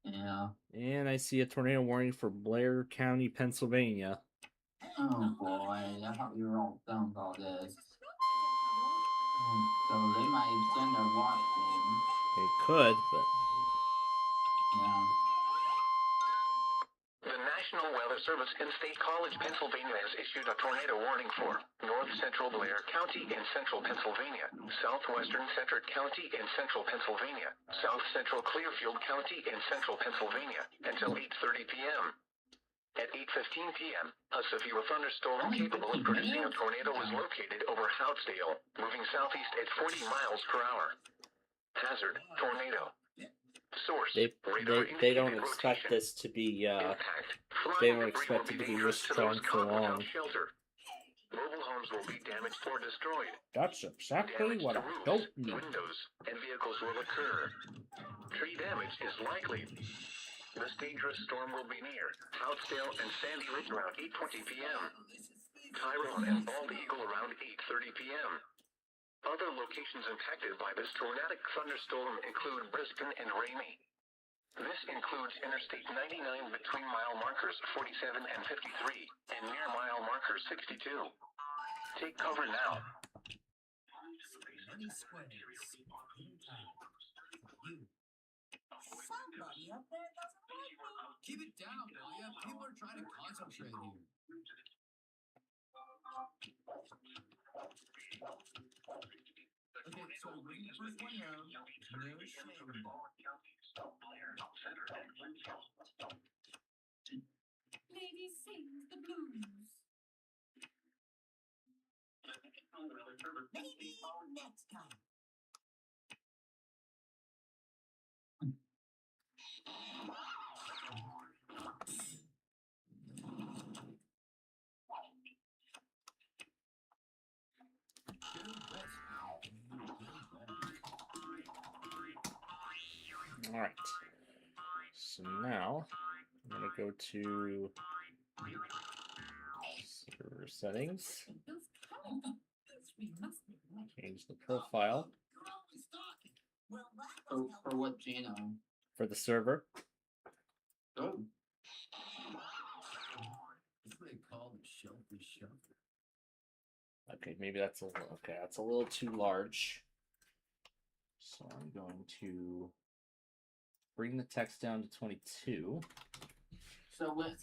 Yeah. And I see a tornado warning for Blair County, Pennsylvania. Oh boy, I thought we were all done with all this. So they might extend their watch thing. They could, but Yeah. The National Weather Service in State College, Pennsylvania has issued a tornado warning for north central Blair County in central Pennsylvania, southwestern Cedric County in central Pennsylvania, south central Clearfield County in central Pennsylvania until 8:30 p.m. At 8:15 p.m., a severe thunderstorm capable of producing a tornado was located over Houtsdale, moving southeast at 40 miles per hour. Hazard, tornado. Source, they don't expect this to be they don't expect it to be this strong for long. Mobile homes will be damaged or destroyed. That's exactly Damage what to I roofs, don't need. windows, and vehicles will occur. Tree damage is likely. This dangerous storm will be near Houtsdale and Sandy Ridge around 8:20 p.m. Tyrone and Bald Eagle around 8:30 p.m. Other locations impacted by this tornadic thunderstorm include Brisbane and Ramey. This includes Interstate 99 between mile markers 47 and 53 and near mile marker 62. Take cover now. many squares in time. You. Somebody up there doesn't like me. Keep it down, Lilia. People are trying to concentrate here. Okay, so bring the first one out. No shame. Lady sings the blues. Maybe next time. All right. So now I'm gonna go to server settings, change the profile For what channel? for the server. Oh. That's what they call the shelfie shuffle. Okay, maybe that's a little, okay. That's a little too large. So I'm going to bring the text down to 22. So when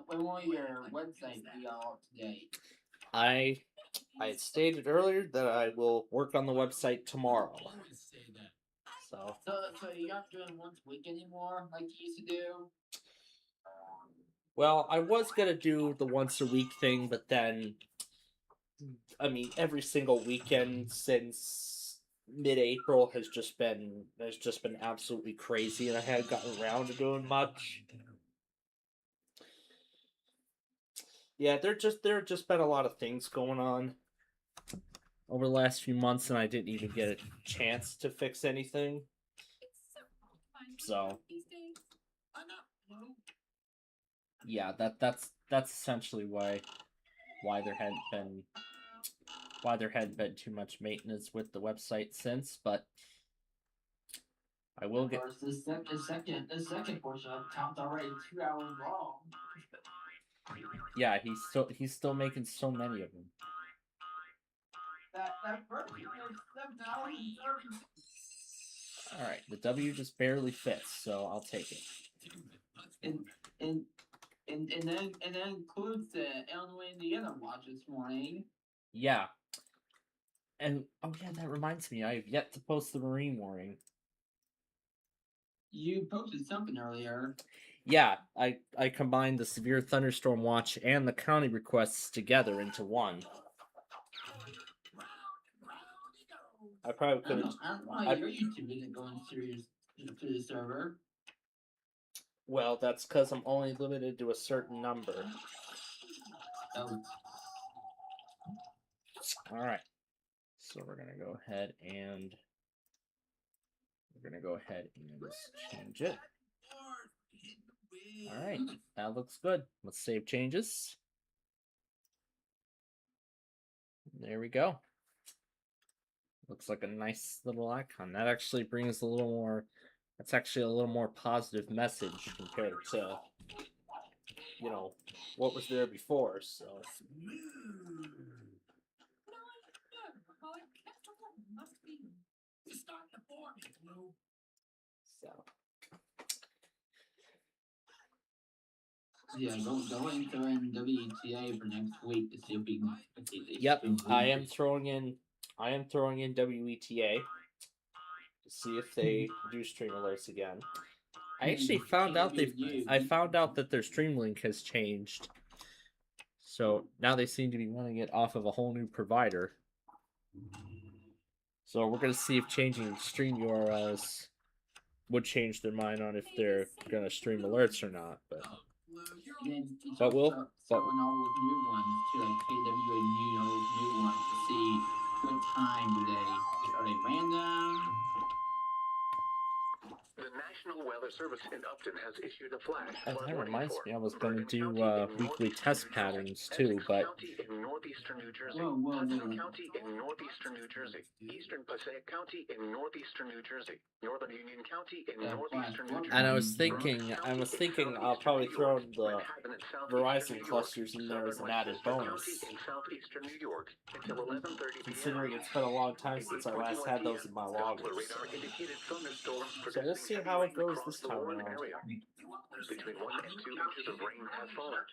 will your website be all up to date? I had stated earlier that I will work on the website tomorrow. Always say that. So So you're not doing once a week anymore like you used to do? well, I was gonna do the once a week thing, but then I mean every single weekend since mid-April has just been absolutely crazy, and I haven't gotten around to doing much. Yeah, there have just been a lot of things going on over the last few months, and I didn't even get a chance to fix anything. So yeah, that's essentially why there hadn't been too much maintenance with the website since, but I will get. Of course, the second portion of the count's already 2 hours long. Yeah, he's still making so many of them. That first one is 7 hours and 30. All right, the W just barely fits, so I'll take it. And then includes the Illinois Indiana watch this morning. Yeah. And oh yeah, that reminds me, I have yet to post the Marine warning. You posted something earlier. Yeah, I combined the severe thunderstorm watch and the county requests together into one. I probably could have. I don't know why your YouTube isn't going through the server. Well, that's because I'm only limited to a certain number. Oh. All right. So we're gonna go ahead and change it. All right, that looks good. Let's save changes. There we go. Looks like a nice little icon. That actually brings a little more. That's actually a little more positive message compared to, you know, what was there before. So. So. Yeah, go into WTA for next week to see if we can. Yep, I am throwing in WETA to see if they do stream alerts again. I actually found out that their stream link has changed. So now they seem to be running it off of a whole new provider. So we're gonna see if changing stream URLs would change their mind on if they're gonna stream alerts or not. But we'll all with new ones to like KWA new ones to see what time are they random. The National Weather Weather Service in Upton has issued a flash That flood warning reminds for me, I was going to Bergen do County in weekly northeastern test New Jersey, patterns too, Essex but County in northeastern New Jersey, Whoa. Hudson County in northeastern New Jersey, eastern Passaic County in northeastern New Jersey, northern Union County in northeastern New Jersey. and I was Vermont thinking County in I'll southeastern probably New throw York, in the Manhattan in southeastern Verizon New York, clusters in there as southern an added Westchester bonus, County in southeastern New York until 11:30 p.m. considering it's been a long time since I last had those in my loggers. Radar indicated thunderstorms So we'll see producing how heavy it goes rain this across the time Warren around. area. Between 1 and 2 inches of rain have fallen.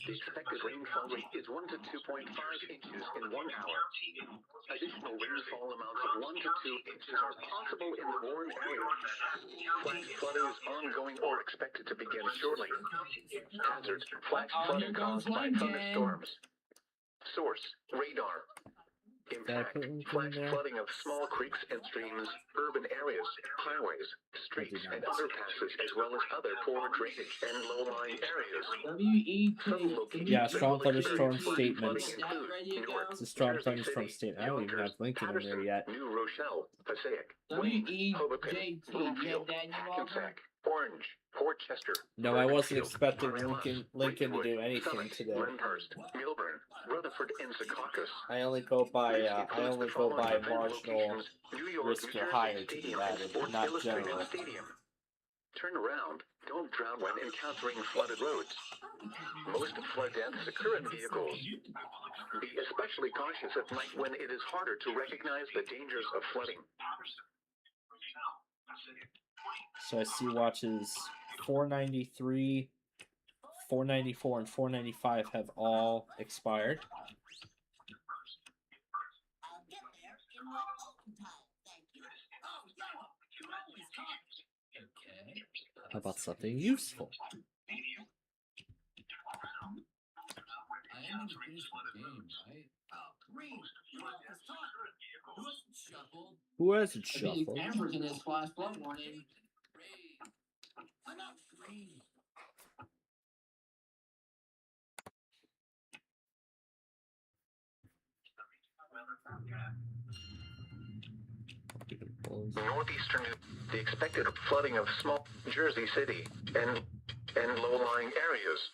The expected rainfall rate is 1 to 2.5 inches in 1 hour. Additional rainfall amounts of 1 to 2 inches are possible in the Warren area. Flash flooding is ongoing or expected to begin shortly. Hazards: flash flooding caused by thunderstorms. Source: radar. Impact: flash flooding of small creeks and streams, urban areas, highways, streets, and underpasses, as well as other poor drainage and low-lying areas. Some locations Yeah, that strong will thunderstorm experience flash statements. flooding include Newark, It's a strong Jersey thunderstorm City, statement. I don't even have Lincoln in there Patterson, yet. New Rochelle, Passaic, Wayne, Hoboken, Bloomfield, Hackensack, Orange, Port Chester. No, I wasn't Bergenfield, expecting Paramus, Lincoln to Ridgewood, do anything Summit, today. Lyndhurst, Milburn, Rutherford, and Secaucus. I only go by This includes the following event marginal locations: New York, risk New or Jersey higher to be Stadium and added, Sports not Illustrated general. Stadium. Turn around. Don't drown when encountering flooded roads. Most flood deaths occur in vehicles. Be especially cautious at night when it is harder to recognize the dangers of flooding. So I see watches 493, 494, and 495 have all expired. I'll get there in my own time, thank you. Oh, yeah, you always talk. Okay. How about something useful? I am gonna finish the game, right? Oh, Green, you always talk. Who hasn't shuffled? Who has it I think shuffled? Amber's in this flash flood warning. Green. I'm not green. Northeastern, the expected flooding of small Jersey City and low-lying areas.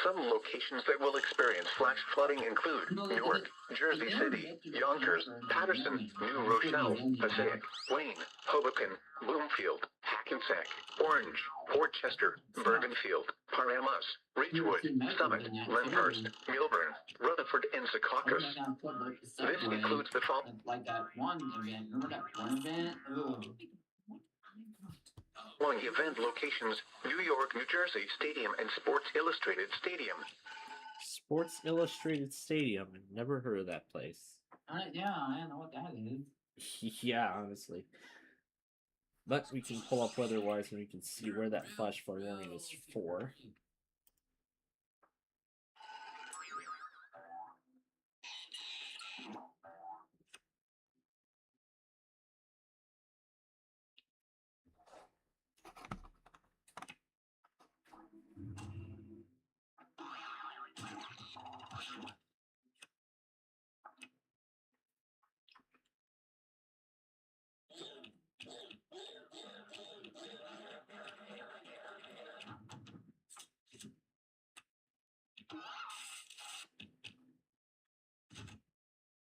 Some locations that will experience flash flooding include Newark, Jersey City, Yonkers, Patterson, New Rochelle, Passaic, Wayne, Hoboken, Bloomfield, Hackensack, Orange, Port Chester, Bergenfield, Paramus, Ridgewood, Summit, Lyndhurst, Milburn, Rutherford, and Secaucus. This includes the following. Like that one event. Remember that one event? Ugh. Following event locations: New York, New Jersey Stadium and Sports Illustrated Stadium. Sports Illustrated Stadium. Never heard of that place. Yeah, I don't know what that is. Yeah, honestly. But we can pull up weather-wise and we can see where that flash flood warning is for.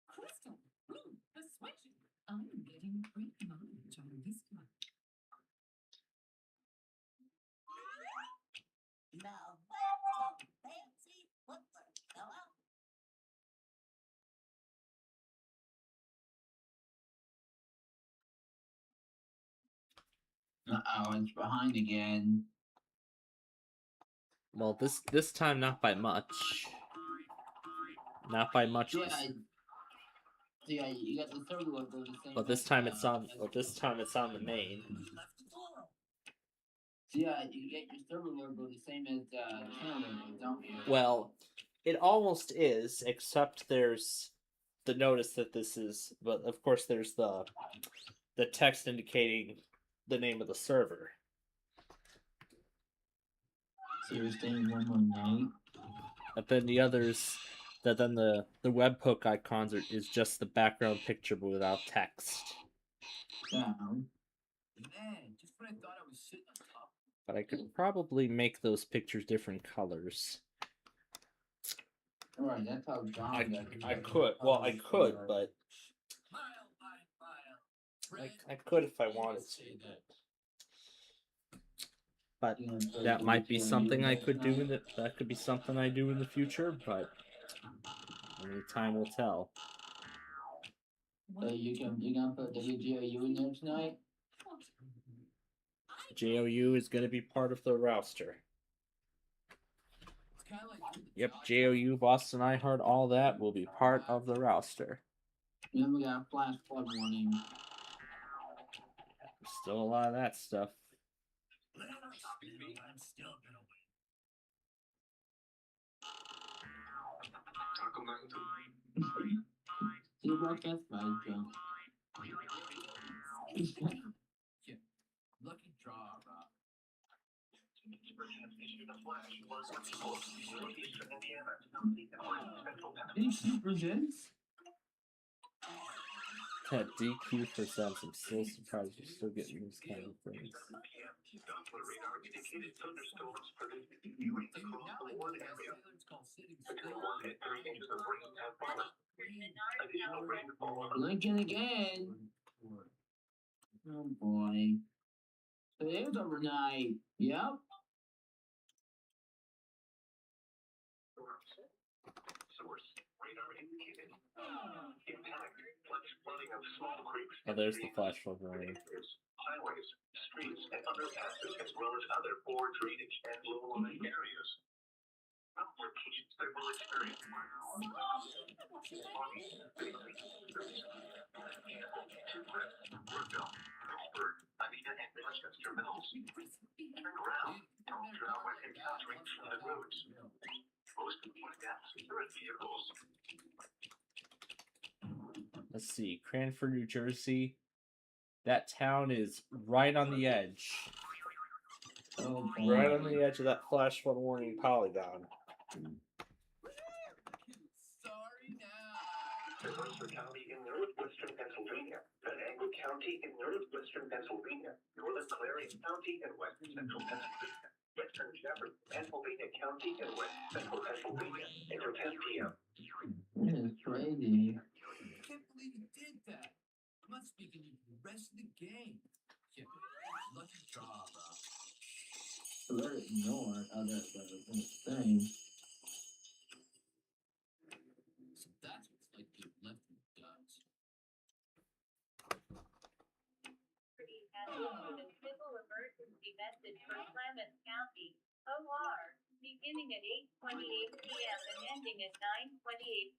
Crystal, persuasion. I'm getting great knowledge on this one. Now that's some fancy footwork, fella. Uh-oh, it's behind again. Well, this time not by much. Not by much. Yeah, you got the third one go the same. But this time it's on. Well, this time it's on the main. So yeah, you get your server logo the same as channel logo, don't you? Well, it almost is, except there's the notice that this is. But of course, there's the text indicating the name of the server. So you're staying 119. But then the others, that then the webhook icons is just the background picture but without text. Yeah. Man, just when I thought I was sitting on top. But I could probably make those pictures different colors. Alright, that's how John got I could. Well, I could, but I could if I wanted to. But that might be something I could do in the, that could be something I do in the future, but only time will tell. So you gonna put WGOU in there tonight? JOU is gonna be part of the roster. It's kind of like Yep, JOU, Boston I Heart, all that will be part of the roster. Then we got a flash flood warning. Still a lot of that stuff. I'm still gonna win. See you breakfast, bye, John. Yeah. Lucky draw, Rob. Any presents? That DQ presents. I'm still surprised you're still getting these kind of things. Lincoln again. Oh boy. Today's overnight. Yep. Oh, there's the flash flood warning. Highways, streets, and underpasses, as well as other poor drainage and low-lying areas. Locations that will experience and Manchester Mills. Turn around. Don't drown when encountering flooded roads. Most important gaps are in vehicles. Let's see, Cranford, New Jersey. That town is right on the edge. Oh, Right on the edge of that flash flood warning polygon. Sorry now. Mercer County in northwestern Pennsylvania, Venango County in northwestern Pennsylvania, northern Clarion County in west central Pennsylvania, western Jefferson, Pennsylvania County in west central Pennsylvania, until 10 p.m. That is crazy. I can't believe you did that. I'm not speaking to you for the rest of the game. Yeah. Lucky draw, Rob. Let it ignore other thing. So that's what's like being left in the dust. The civil emergency message from Klamath County, OR, beginning at 8:28 p.m. and ending at 9:28.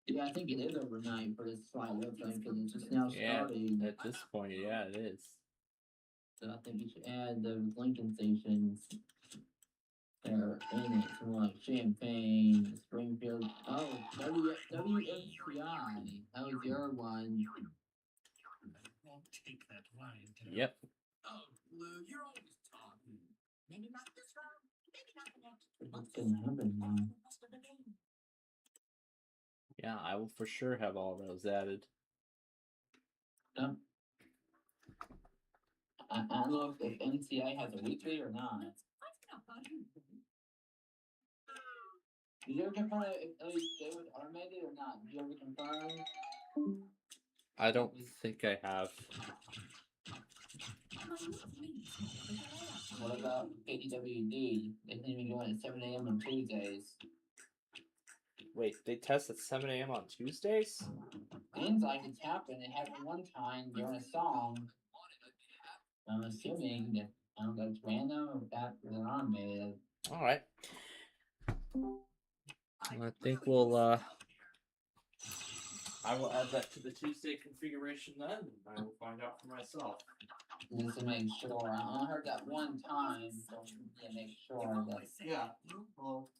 Yeah, I think it is overnight for this slide look like because it's just now starting. At this point, yeah, it is. So I think you should add the Lincoln stations that are in it. So like Champaign, Springfield. Oh, WFCI. That was your one. Won't take that line down. Yep. Oh, Lou, you're always talking. Maybe not this round, maybe not the next. What's gonna happen now? The rest of the game. Yeah, I will for sure have all those added. No. I don't know if NCI has a weekly or not. Let's find out about you. Did you ever confirm if they would automate it or not? Did you ever confirm? I don't think I have. What about KDWD? They didn't even go in at 7 a.m. on Tuesdays. Wait, they test at 7 a.m. on Tuesdays? Seems like it's happened. It happened one time during a song. I'm assuming that I don't know if it's random or if that's automated. Alright. I think we'll I will add that to the Tuesday configuration then, and I will find out for myself. Just to make sure. I only heard that one time, so yeah, make sure that. Yeah. Well.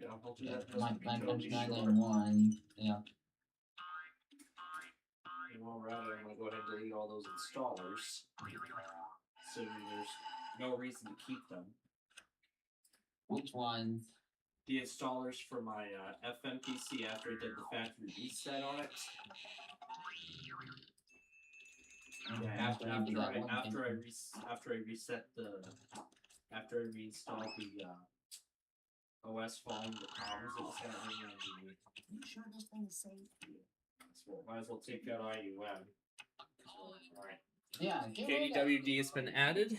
Yeah, we'll do that. My country 991. Yeah. well, rather, I'm gonna go ahead and delete all those installers. So there's no reason to keep them. Which ones? The installers for my FMPC after I did the factory reset on it. Yeah, after I reinstalled the OS following the problems it was having on the. You sure this thing is safe? So might as well take out IUM. Alright. Yeah. KDWD has been added.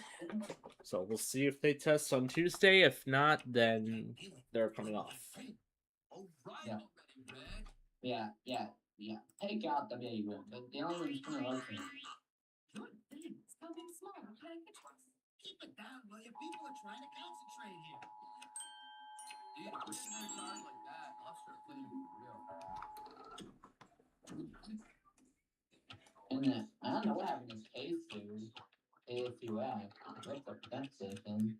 So we'll see if they test on Tuesday. If not, then they're coming off. Yeah. Take out the big one. The only one's gonna rotate. Good things come in small packages. Keep it down, will you? People are trying to concentrate here. Dude, push it in a car like that. I'll start playing for real. And I don't know what happened to K2. ASUS. What's up with that system?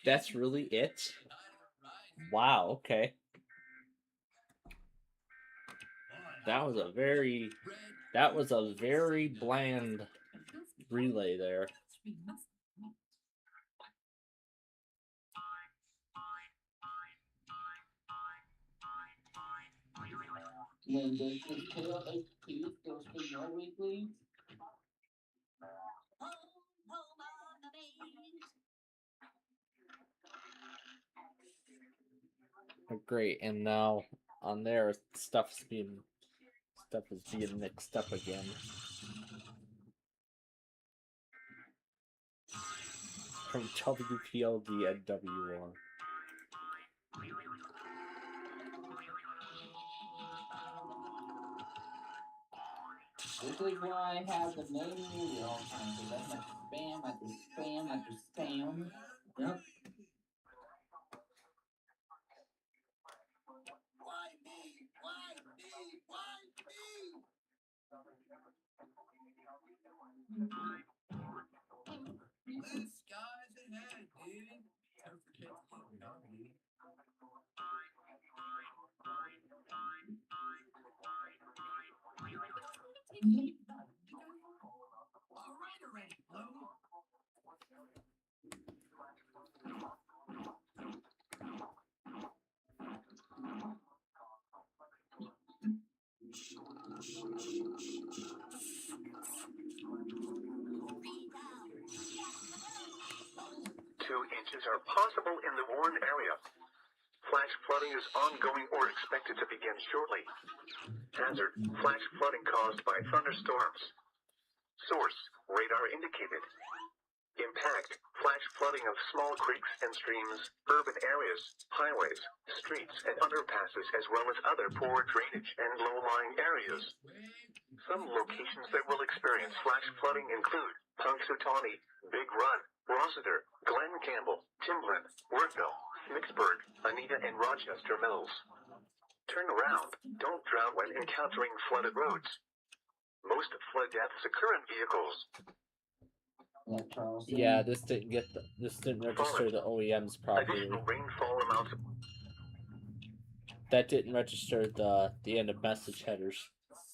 That's really it? Wow, okay. That was a very bland relay there. Then does KLHQ still stream your weekly? Oh, great, and now on there stuff is being mixed up again. From WPLD and WR. This is why I have the main media all the time, because I have spam after spam after spam. Yep. Why me? Why me? Why me? Blue skies ahead, dude. Don't forget to keep me. All right already, Blue. Inches are possible in the Warren area. Flash flooding is ongoing or expected to begin shortly. Hazard, flash flooding caused by thunderstorms. Source, radar indicated. Impact, flash flooding of small creeks and streams, urban areas, highways, streets, and underpasses, as well as other poor drainage and low-lying areas. Some locations that will experience flash flooding include Punxsutawney, Big Run, Rossiter, Glen Campbell, Timlin, Worthville, Vicksburg, Anita, and Rochester Mills. Turn around. Don't drown when encountering flooded roads. Most flood deaths occur in vehicles. Yeah, this didn't register the OEMs properly. Additional rainfall amounts. That didn't register the end of message headers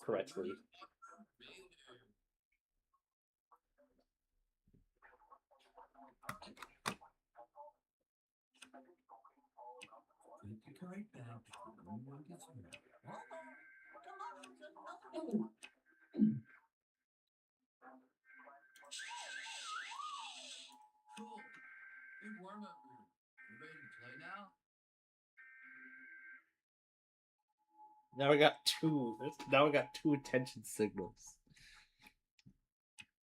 correctly. Right back. No one gets hurt. Cool. Big warm-up room. You ready to play now? Now we got two attention signals.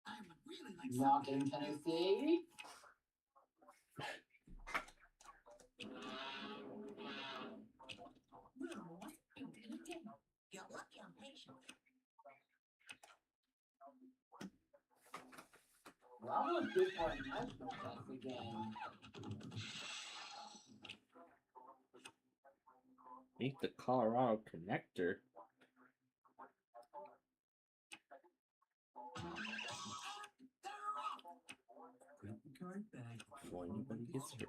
I would really like Not in Tennessee. Get lucky on patient. Well, I'm gonna do for a national test again. Meet the Colorado connector. right back. Before anybody gets hurt.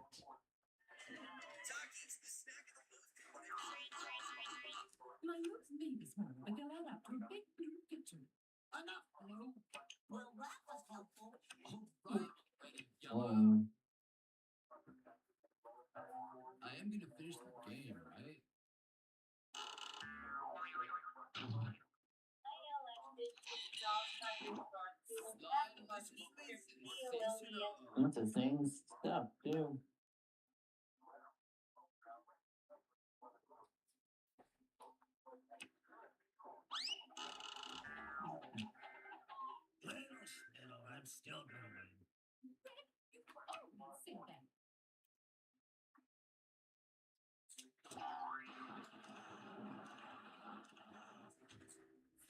My looks may be small, but they'll add up to a big blue kitchen. Enough, Blue. Well, that was helpful. All right. Yellow. I am gonna finish the game, right? That's the same stuff too. I'm still gonna win. You always say that.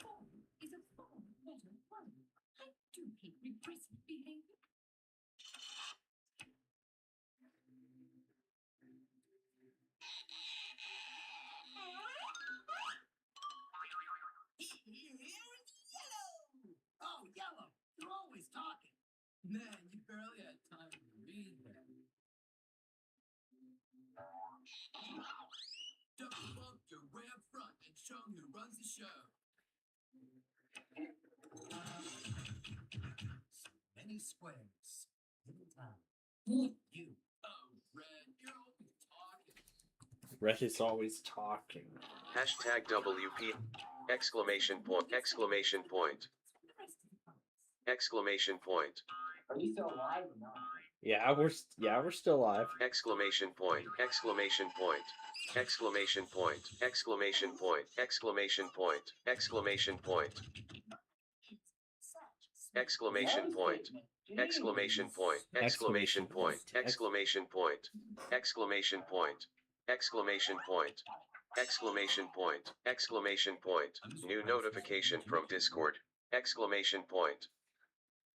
Form is a form, not a word. I do hate repressive behavior. Oh, Yellow, you're always talking. Man, you barely had time to read that. Double bump your way up front and show 'em who runs the show. So many squares. Little time. You. Oh, Red, you're always talking. Red is always talking. Hashtag WP! Exclamation point! Exclamation point! Exclamation point! Are you still alive or not? Yeah, we're still alive. Exclamation point! Exclamation point! Exclamation point! Exclamation point! Exclamation point! Exclamation point! Exclamation point! Exclamation point! Exclamation point! Exclamation point! Exclamation point! Exclamation point! Exclamation point! Exclamation point! New notification from Discord! Exclamation point!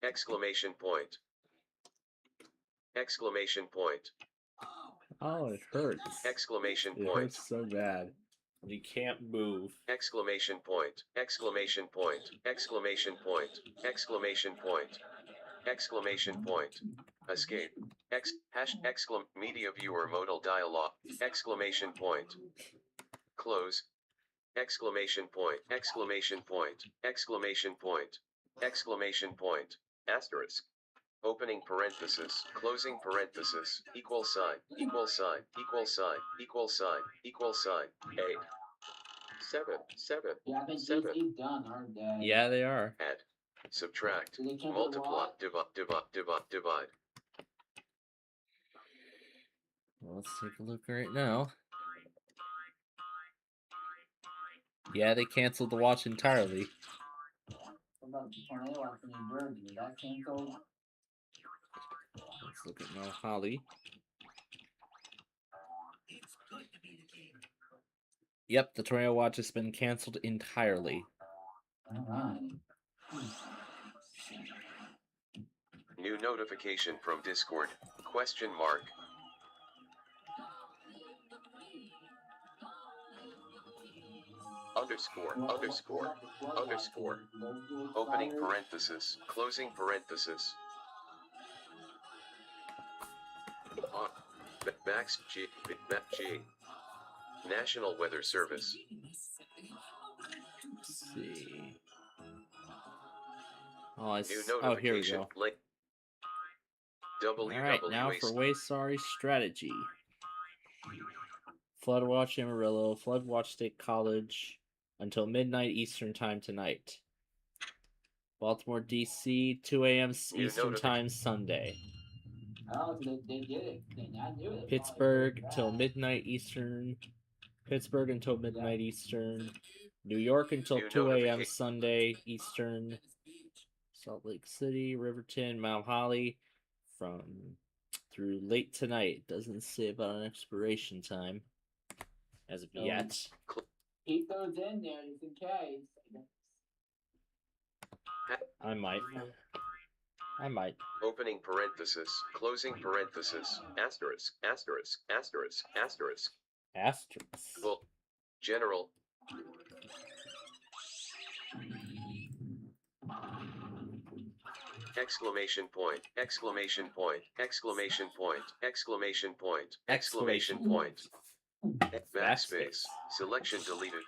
Exclamation point! Exclamation point! Oh, it hurts. Exclamation It point! hurts so bad. You can't move. Exclamation point! Exclamation point! Exclamation point! Exclamation point! Exclamation point! Escape! Media viewer modal dialog! Exclamation point! Close! Exclamation point! Exclamation point! Exclamation point! Exclamation point! Asterisk! Opening parenthesis, closing parenthesis, equal sign, equal sign, equal sign, equal sign, equal sign, 8, 7, 7, Yeah, I think 7. DC's done, aren't they? Yeah, they are. Add, subtract, Did they change the multiply, lock? divide. Well, let's take a look right now. Yeah, they canceled the watch entirely. What about the tornado watch in New Jersey? Is that canceled? Let's look at Mount Holly. It's good to be the king. Yep, the tornado watch has been canceled entirely. Alright. New notification from Discord, question mark. Underscore, underscore, underscore. Opening parenthesis, closing parenthesis. Max G. National Weather Service. Let's see. Oh, I New oh, here we notification. go. Link. Alright, now for Waysari strategy. Floodwatch Amarillo, Floodwatch State College until midnight Eastern time tonight. Baltimore, DC, 2 a.m. Eastern time Sunday. Oh, so they did it. I knew it. Pittsburgh till midnight Eastern. Pittsburgh until midnight Eastern. New York until 2 a.m. Sunday Eastern. Salt Lake City, Riverton, Mount Holly from through late tonight. Doesn't say about an expiration time as of yet. Keep those in there just in case. I might. Opening parenthesis, closing parenthesis, asterisk, asterisk, asterisk, asterisk. Asterisk. Well, general. Exclamation point. Exclamation point. Exclamation point. Exclamation point. Exclamation point. Backspace. Selection deleted.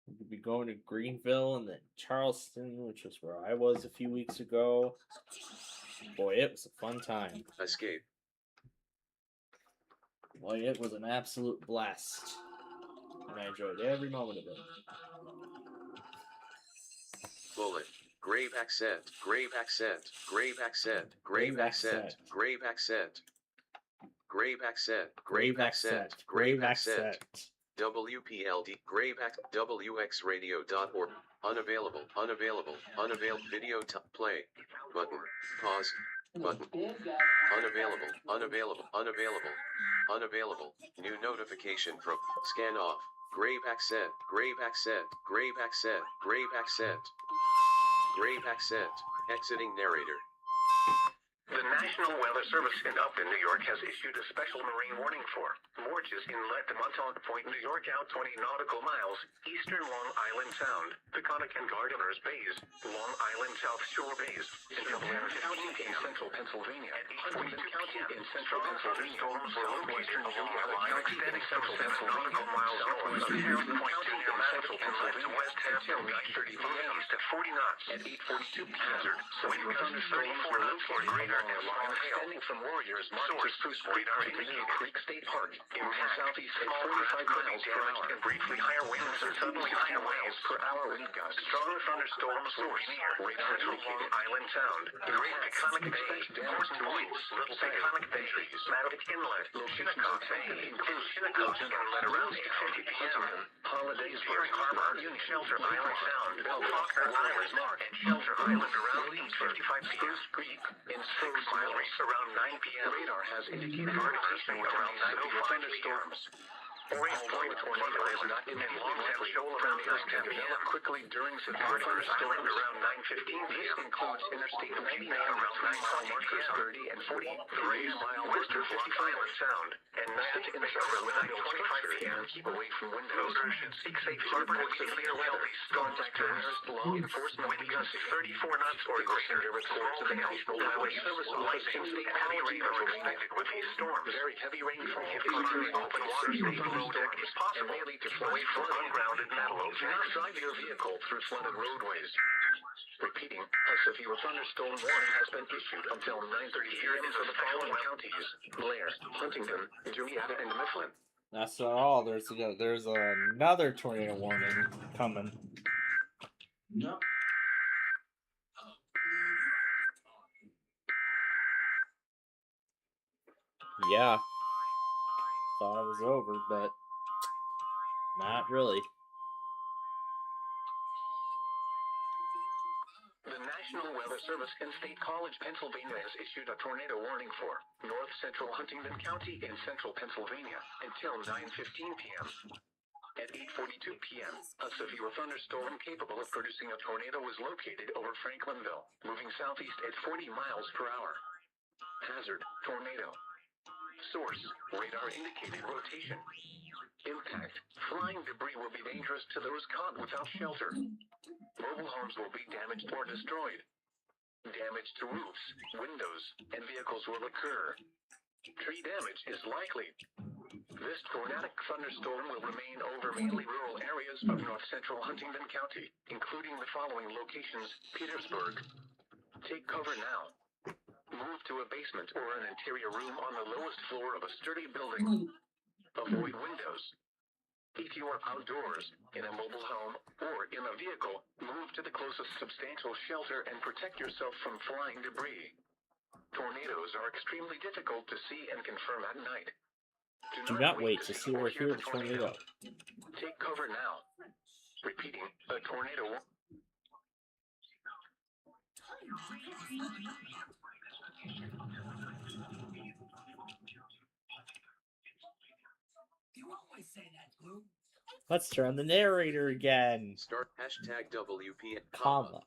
We'll be going to Greenville and then Charleston, which was where I was a few weeks ago. Boy, it was a fun time. Escape. Boy, it was an absolute blast. And I enjoyed every moment of it. Bullet. Grave accent. Grave accent. Grave accent. Grave accent. Grave accent. Grave accent. Grave accent. Grave accent. WPLD. Grave accent. WXradio.org. Unavailable. Unavailable. Unavailable. Video play. Button. Pause. Button. Unavailable. Unavailable. Unavailable. Unavailable. New notification from scan off. Grave accent. Grave accent. Grave accent. Grave accent. Grave accent. Exiting narrator. The National Weather Service in Upton, New York has issued a special marine warning for Morges Inlet to Montauk Point, New York, out 20 nautical miles, eastern Long Island Sound, Peconic and Gardeners Bays, Long Island South Shore Bays, Central County in central Pennsylvania, Huntington County in central Pennsylvania, storms were northwestern New York, extending several nautical miles north of Harrison County in central Pennsylvania, west until 9:30 p.m. east at 40 knots at 8:42 hazard. Wind gusts 34 knots for greater and long extending from Warriors Mark to Spruce Radar indicated Creek State Park in southeast at 45 miles per hour and briefly higher winds and suddenly higher miles per hour wind gusts. Strong thunderstorms source near radar Long Island Sound. Great Peconic Bay, Horton Woods, Little Peconic Bay, Matic Inlet, Shinnecock Bay, includes Shinnecock Inlet around 8:50 p.m. Holidaysburg Harbor, Shelter Island Sound, Faulkner Island Mark, and Shelter Island around 8:55 p.m. Creek in 6 miles around 9 p.m. Radar has indicated vegetation around 9 thunderstorms. Orient Point tornado is not in long-term shoal around 9 p.m. quickly during severe thunderstorms around 9:15 p.m. This includes Interstate 99 around 9 markers 30 and 40, 3-mile western 55 Island Sound, and Night in the summer with 9:25 p.m. Keep away from windows. Builders should seek safe harbor with severe weather. Contact the nearest law enforcement. Wind gusts 34 knots or greater. Report to the National Weather Service licensed state heavy rain expected with these storms. Very heavy rainfall. If you open water, stay below deck is possible. May lead to away from ungrounded metal. Do not drive your vehicle through flooded roadways. Repeating, a severe thunderstorm warning has been issued until 9:30 p.m. for the following counties: Blair, Huntington, Juniata, and Mifflin. That's not all. There's another tornado warning coming. Yep. Yeah. Thought it was over, but not really. The National Weather Service in State College, Pennsylvania has issued a tornado warning for north central Huntington County in central Pennsylvania until 9:15 p.m. At 8:42 p.m., a severe thunderstorm capable of producing a tornado was located over Franklinville, moving southeast at 40 miles per hour. Hazard, tornado. Source, radar indicated rotation. Impact, flying debris will be dangerous to those caught without shelter. Mobile homes will be damaged or destroyed. Damage to roofs, windows, and vehicles will occur. Tree damage is likely. This tornadic thunderstorm will remain over mainly rural areas of north central Huntington County, including the following locations: Petersburg. Take cover now. Move to a basement or an interior room on the lowest floor of a sturdy building. Avoid windows. If you are outdoors, in a mobile home, or in a vehicle, move to the closest substantial shelter and protect yourself from flying debris. Tornadoes are extremely difficult to see and confirm at night. Do not wait to see or hear the tornado. Take cover now. Repeating, a tornado. You always say that, Glue. Let's turn the narrator again. Start hashtag WP Comma.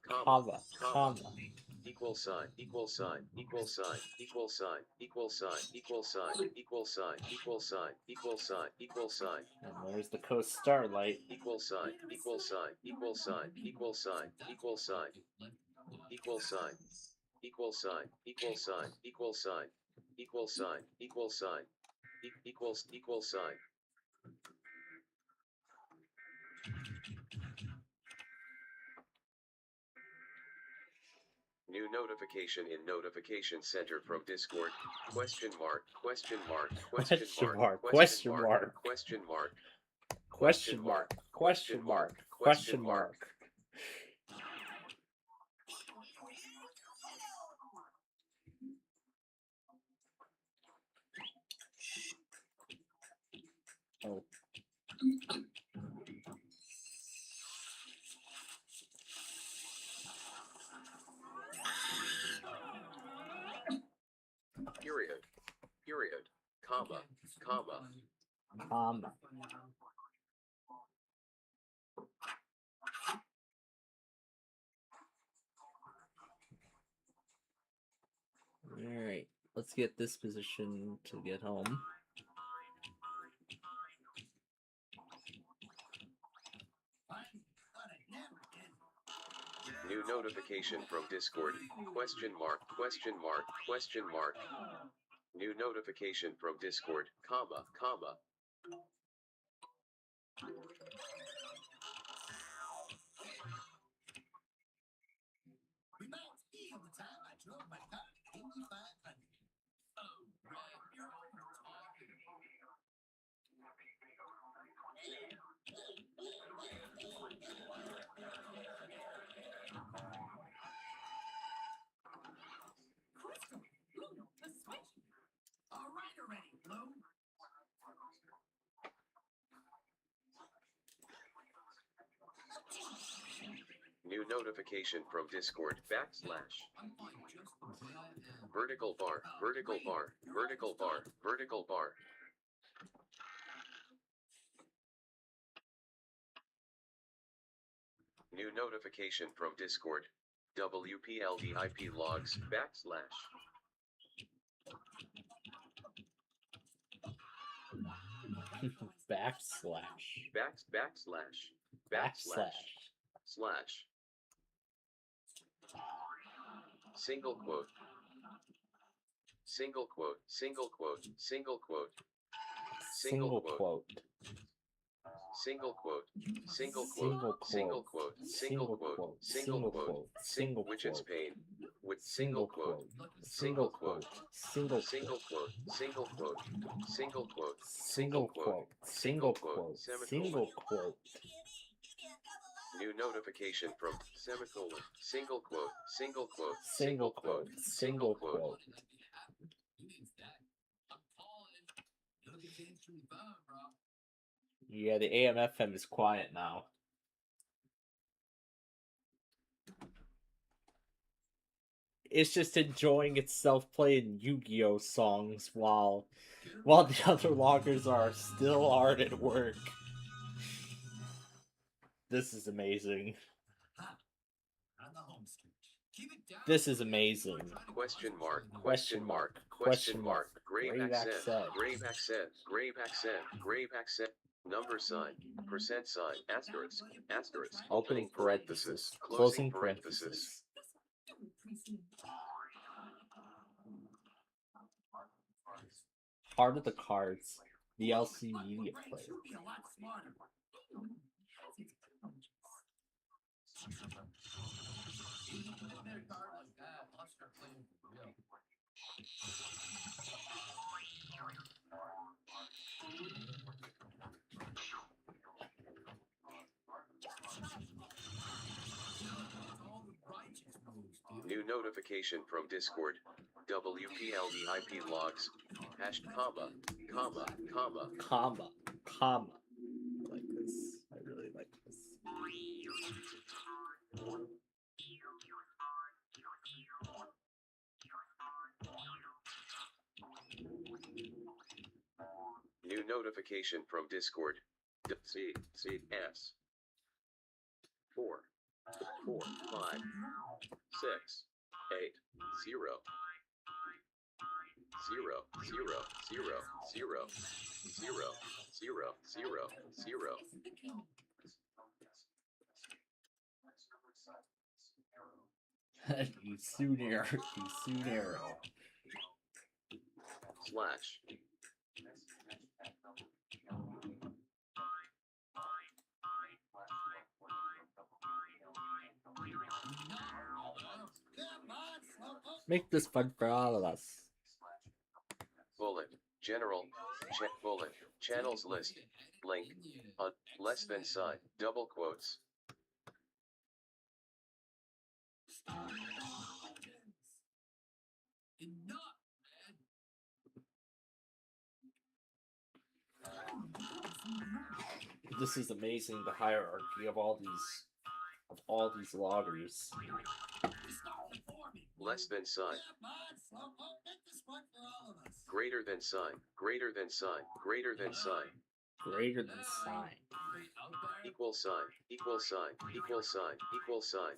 equal sign, equal sign, equal sign, equal sign, equal sign, equal sign, equal sign, equal sign, equal sign, equal sign. And there's the Coast Starlight. Equal sign, equal sign, equal sign, equal sign, equal sign, equal sign, equal sign, equal sign, equal sign, equal sign, equal sign, equals, equal sign. New notification in notification center from Discord. Question mark, question mark, question mark, question mark, question mark, question mark, question mark, question mark. Oh. Period. Period. Comma. Comma. Comma. Alright, let's get this position to get home. New notification from Discord. Question mark, question mark, question mark. New notification from Discord, comma, comma. Reminds me of the time I drove my car Indy 500. Oh, right, you're talking. Crystal, Blue, the switch. All right already, Blue. New notification from Discord, backslash. I'm fine, just the way I am. Vertical bar, vertical bar, vertical bar, vertical bar. New notification from Discord. WPLD IP logs, backslash. Backslash. Backslash. Slash. Single quote. Single quote. Single quote. Single quote. Single quote. Single quote. Single Single quote. quote. Single quote. Single quote. Single quote. Single Which is quote. pain. With Single quote. Single quote. Single Single quote. Single quote. Single quote. Single quote. Single quote. Single quote. New notification from semicolon. Single quote. Single quote. Single quote. Single quote. Yeah, the AM/FM is quiet now. It's just enjoying itself playing Yu-Gi-Oh songs while the other loggers are still hard at work. This is amazing. On the home stretch. Keep it down. This is amazing. Question mark. Question mark. Question mark. Grave accent. Grave accent. Grave accent. Grave accent. Number sign. Percent sign. Asterisk. Asterisk. Opening parenthesis. Closing parenthesis. Heart of the Cards. The LC Media Player. You'd be a lot smarter. Their card like that, I'll start playing for real. New notification from Discord. WPLD IP logs. Hash comma. Comma. Comma. Comma. Comma. I like this. I really like this. New notification from Discord. CS 4 4 5 6 8, 0, 0, 0, 0, 0, 0, 0, 0, 0. Isunero. Slash. Make this fun for all of us. Bullet. General. Bullet. Channels list. Link. Less than sign. Double quotes. Enough, man. This is amazing, the hierarchy of all these loggers. Less than sign. Greater than sign. Greater than sign. Greater than sign. Greater than sign. Equal sign. Equal sign. Equal sign. Equal sign.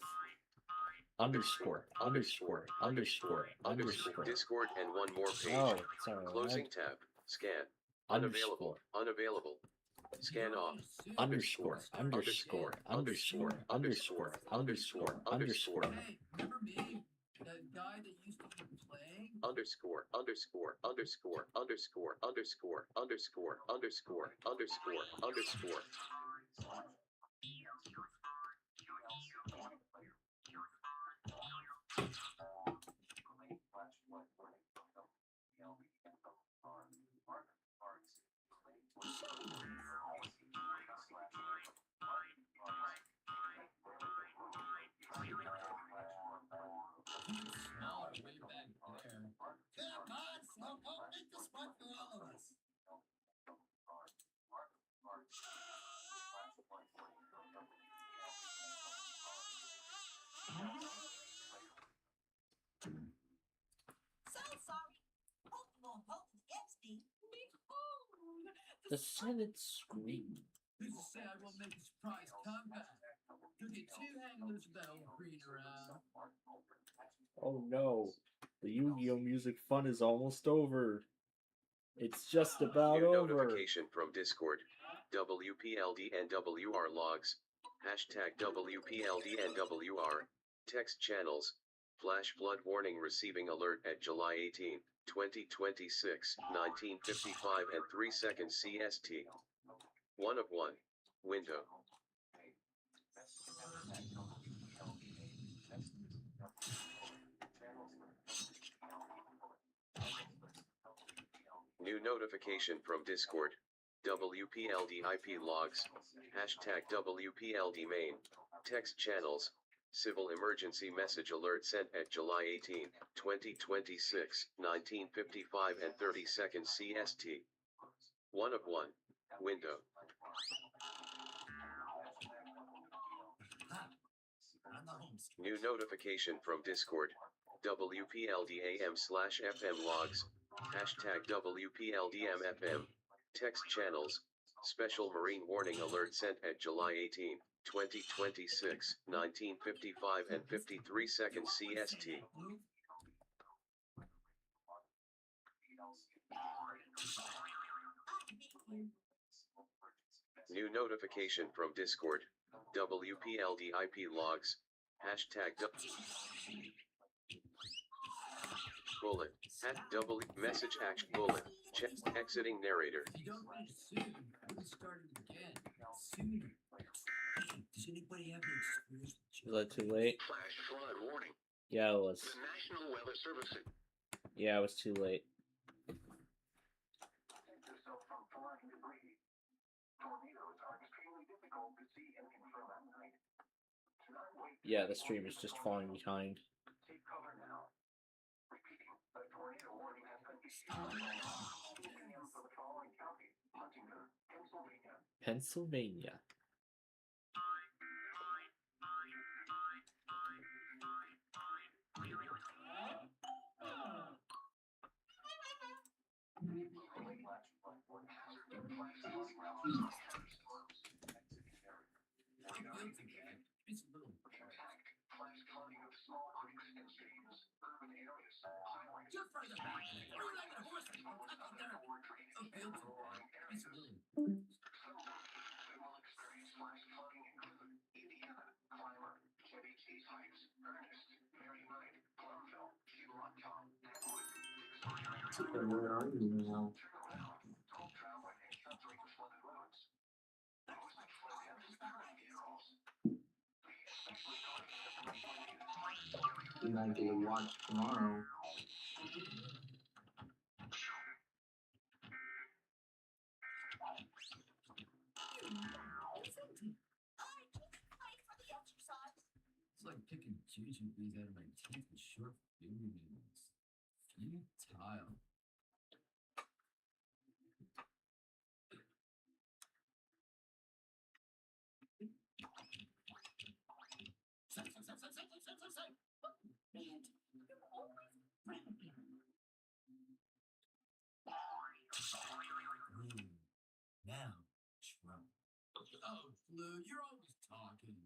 Underscore. Underscore. Underscore. Underscore. Discord and one more page. Oh, sorry. Closing tab. Scan. Unavailable. Unavailable. Scan off. Underscore. Underscore. Underscore. Underscore. Underscore. Underscore. Hey, remember me? That guy that used to be playing? Underscore. Underscore. Underscore. Underscore. Underscore. Underscore. Underscore. Underscore. Underscore. Smaller way back there. Come on, Slowpoke, make this fun for all of us. So sorry. Pokemon voted against me. Behold, The Senate scream. Who's to say I won't make a surprise comeback? You'll get two handlers of that old green around. Oh no. The Yu-Gi-Oh! Music fun is almost over. It's just about New over. notification from Discord. WPLD and WR logs. Hashtag WPLD and WR. Text channels. Flash flood warning receiving alert at July 18, 2026, 19:55 and 3 seconds CST. 1 of 1. Window. New notification from Discord. WPLD IP logs. Hashtag WPLD main. Text channels. Civil emergency message alert sent at July 18, 2026, 19:55 and 30 seconds CST. 1 of 1. Window. New notification from Discord. WPLD AM/FM logs. Hashtag WPLDMFM. Text channels. Special Marine warning alert sent at July 18, 2026, 19:55 and 53 seconds CST. New notification from Discord. WPLD IP logs. Hashtag bullet. W message action bullet. Check exiting narrator. You don't need soon. We started again. Sooner. Does anybody have an experience? Was that too late? Flash flood warning. Yeah, it was. The National Weather Service. Yeah, it was too late. Yeah, the stream is just falling behind. Pennsylvania. It's a little Or the four-legged horse. I thought they're appealed to. It's really Where are you now? You might get to watch tomorrow. It's like picking jujubes out of my teeth with short fingernails. Futile. Now, Trump. Oh, Blue, you're always talking.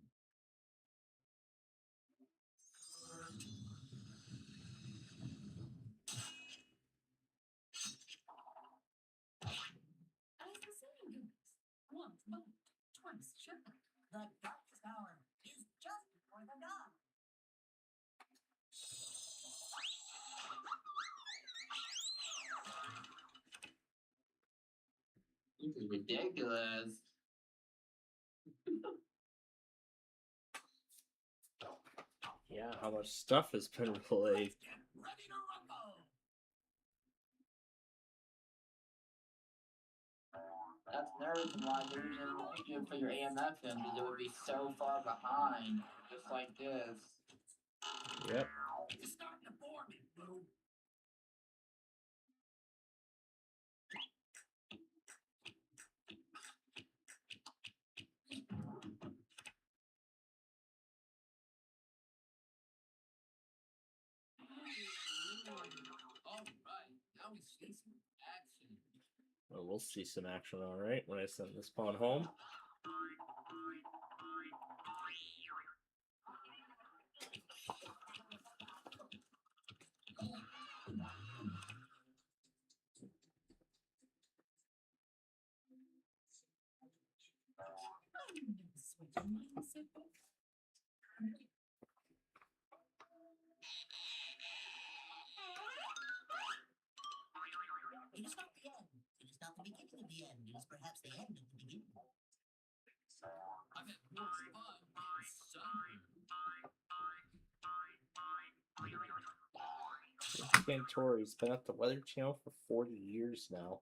As the saying goes, once bumped, twice shy. The darkest hour is just before the dawn. This is ridiculous. Yeah, how much stuff has been played. Get ready to rumble. That's another reason why they're usually good for your AMF film, because it would be so far behind, just like this. Yep. You're starting to bore me, Blue. All right, now we see some action. Well, we'll see some action, all right, when I send this pawn home. Switching mindset. It is not the end. It is not the beginning of the end. It is perhaps the end of the beginning. I've had more fun being sunburned. Cantori's been at the Weather Channel for 40 years now.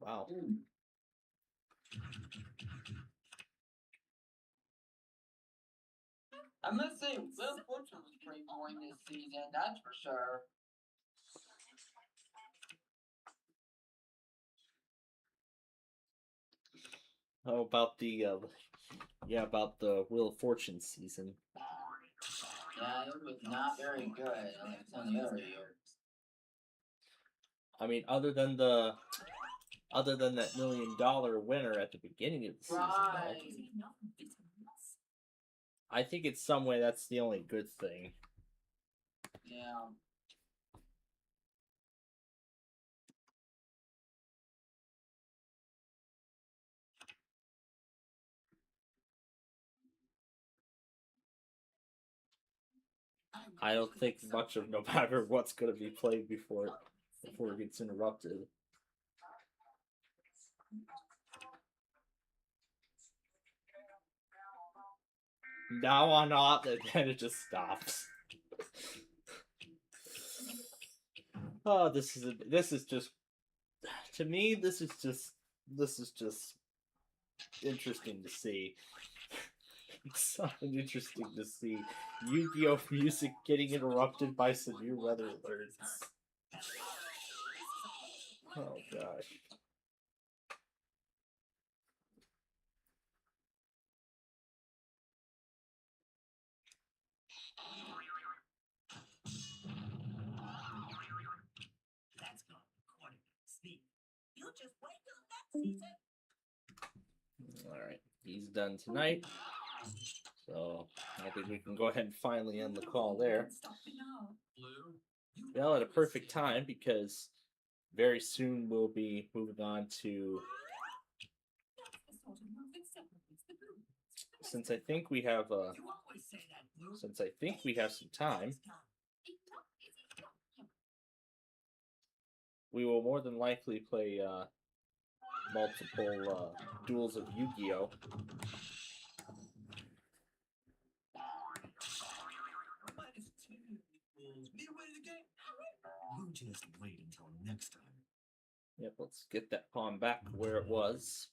Wow. I must say, Will Fortune was pretty boring this season, that's for sure. How about the about the Wheel of Fortune season? Yeah, it was not very good like some of the other years. I mean, other than that $1 million winner at the beginning of the season, Right. I think in some way that's the only good thing. Yeah. I don't think much of no matter what's going to be played before it gets interrupted. Now on not, and then it just stops. Oh, this is just to me. This is just interesting to see. It's something interesting to see. Yu-Gi-Oh! Music getting interrupted by severe weather alerts. Oh gosh. That's gone according to Steve. You just wait till next season. Alright, he's done tonight. So I think we can go ahead and finally end the call there. Stop it now. Blue, well, at a perfect time because very soon we'll be moving on to. That's the sort of move that separates the group. Since I think we have You always say that, Blue. since I think we have some time, we will more than likely play multiple duels of Yu-Gi-Oh. -2 equals midway to the game. You just wait until next time. Yep, let's get that pawn back where it was.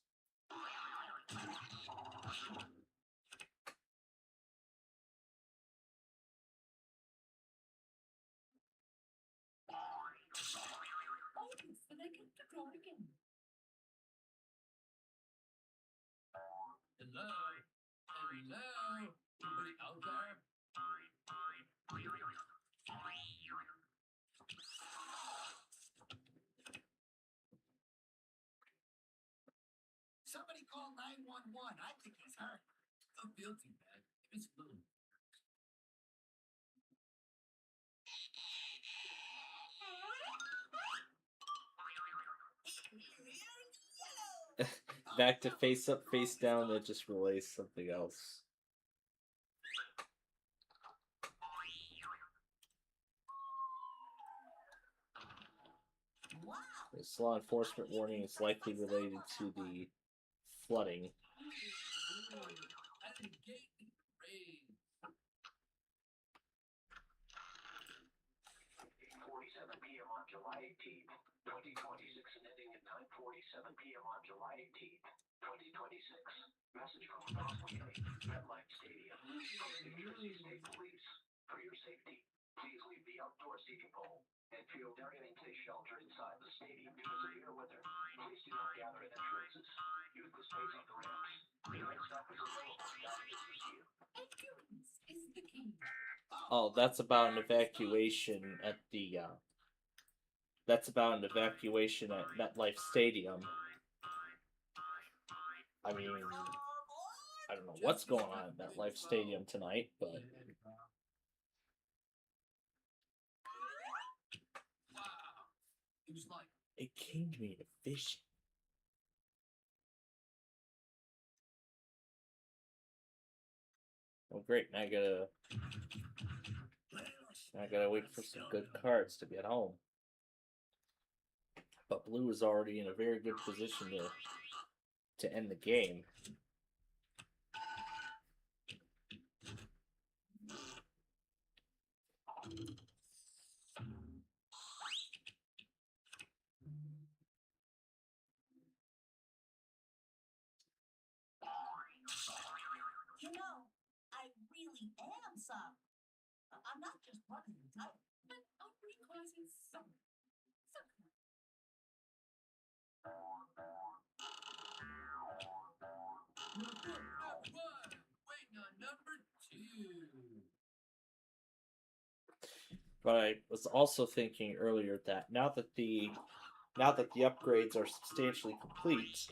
So they get to draw again. Hello? Hello? Anybody out there? Somebody call 911. I think he's hurt. Don't feel too bad. It's a little. Back to face up, face down, that just relays something else. This law enforcement warning is likely related to the flooding. 8:47 p.m. on July 18th, 2026, and ending at 9:47 p.m. on July 18th, 2026. Message from Crossway MetLife Stadium. New Jersey State Police. For your safety, please leave the outdoor seating pole. And if you are heading to shelter inside the stadium due to severe weather, please do not gather at entrances. Use the space on the ramps. The line stop is available down at the museum. Endurance is the key. Oh, that's about an evacuation at the. That's about an evacuation at MetLife Stadium. I mean, I don't know what's going on at MetLife Stadium tonight, but. It was like. It came to me in a vision. Oh, great! Now I gotta wait for some good cards to get home. But blue is already in a very good position to end the game. You know, I really am sorry. I'm not just running the title. But only cause it's summer. Summer. Waiting on number 2. But I was also thinking earlier that now that the upgrades are substantially complete,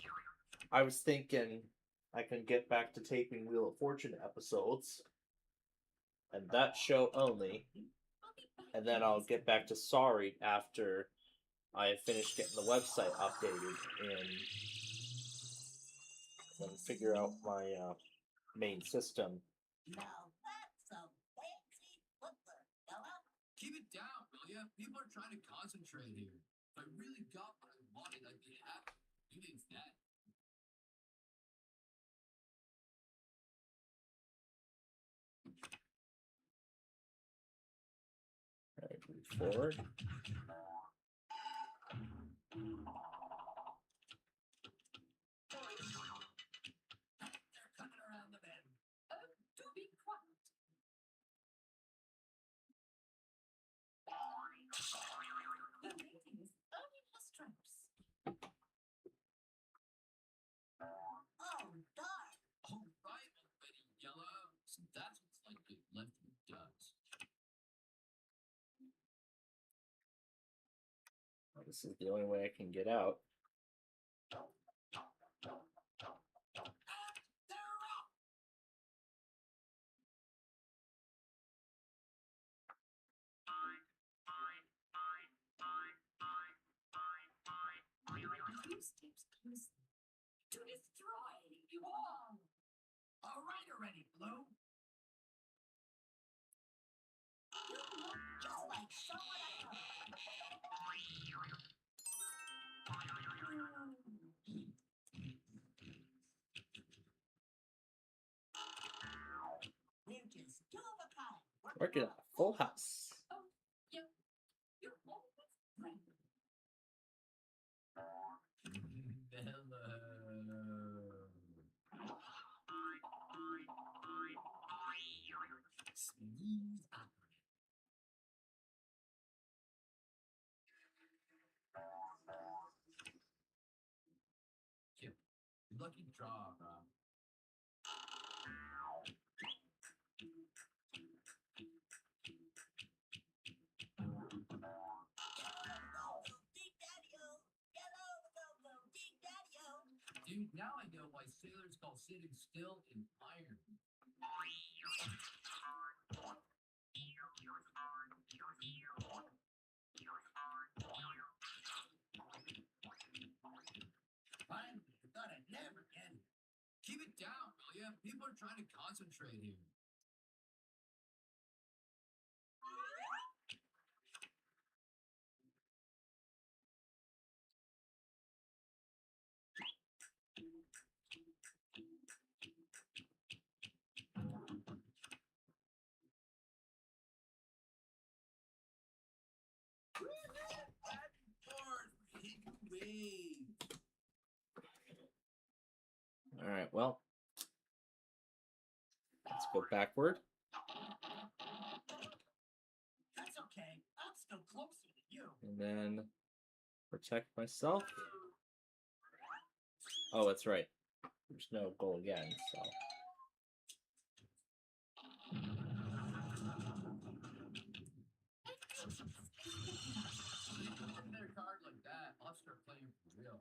I was thinking I can get back to taping Wheel of Fortune episodes, and that show only, and then I'll get back to Sorry after I have finished getting the website updated and then figure out my main system. Now that's a fancy footwork, fella. Keep it down, will ya? People are trying to concentrate here. If I really got what I wanted, I'd be happy. Who thinks that? Alright, move forward. They're coming around the bend. Oh, do be quiet. The rating is only for stripes. Oh, darn. All right, already yellow. So that's what's like good left in the dust. Well, this is the only way I can get out. plans to destroy you all. All right already, Blue. You look just like someone I know. We're just two of a kind. Working on a full house. Oh, yeah, you're always friendly. Smooth operator. Chip, lucky draw, Rob. Dude, now I know why sailors call sitting still in iron. Finally, I thought I'd never get it. Keep it down, will ya? People are trying to concentrate here. All right, well, let's go backward. That's okay. I'm still closer to you. And then protect myself. Oh, that's right. There's no goal again, so. Another card like that, I'll start playing for real.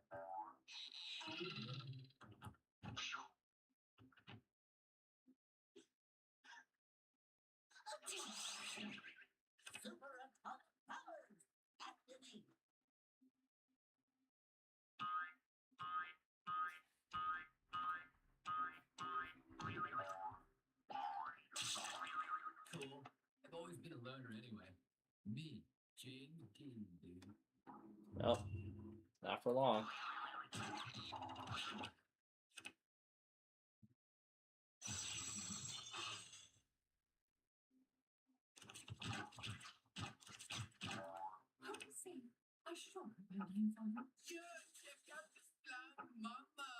Super atomic powers. Activate. Cool. I've always been a learner anyway. Me, Jane McGee, dude. Well, not for long. I would say a short building for you. Yeah, check out this fly mama.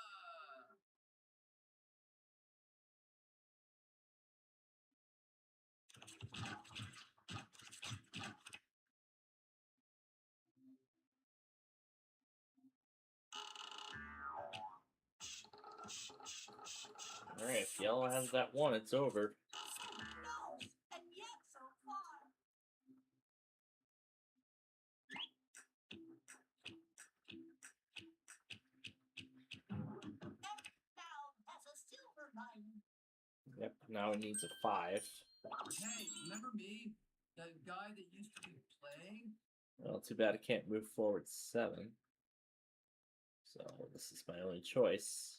All right, if yellow has that one, it's over. No, and yet so far. Now that's a silver lining. Yep, now it needs a 5. Hey, remember me? That guy that used to be playing? Well, too bad I can't move forward 7. So this is my only choice.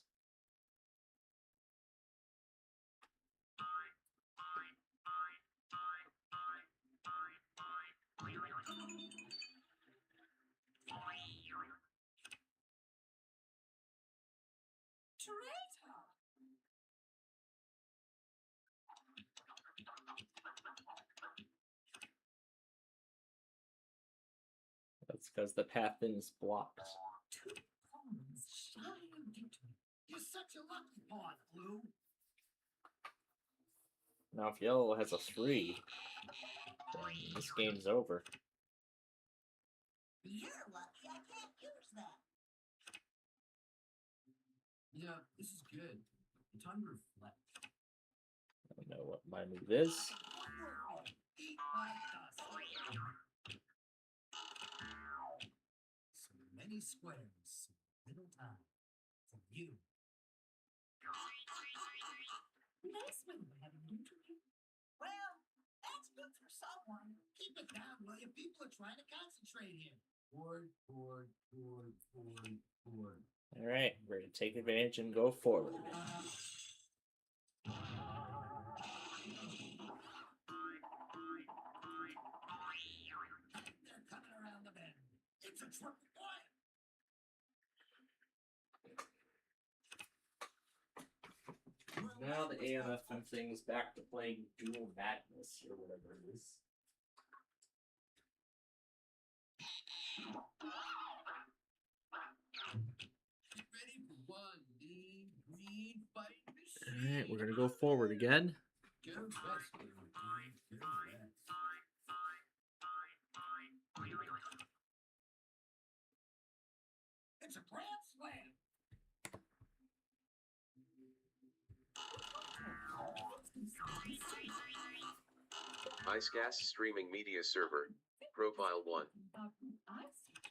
Traitor! That's because the path is blocked. 2 pawns shy of victory. You're such a lucky pawn, Blue. Now if yellow has a 3, then this game's over. You're lucky I can't use that. Yeah, this is good. Time to reflect. I don't know what my move is. Eat my dust. So many squares, so little time for you. Nice when we have an interview. Well, that's good for someone. Keep it down, will you? People are trying to concentrate here. Board. All right, we're gonna take advantage and go forward. They're coming around the bend. It's a triple play. Now the AMFM thing is back to playing Dual Madness or whatever it is. Get ready for one lean, green fight machine. Alright, we're gonna go forward again. Go west, baby. Go west. It's a grand slam. IceCast streaming media server. Profile 1.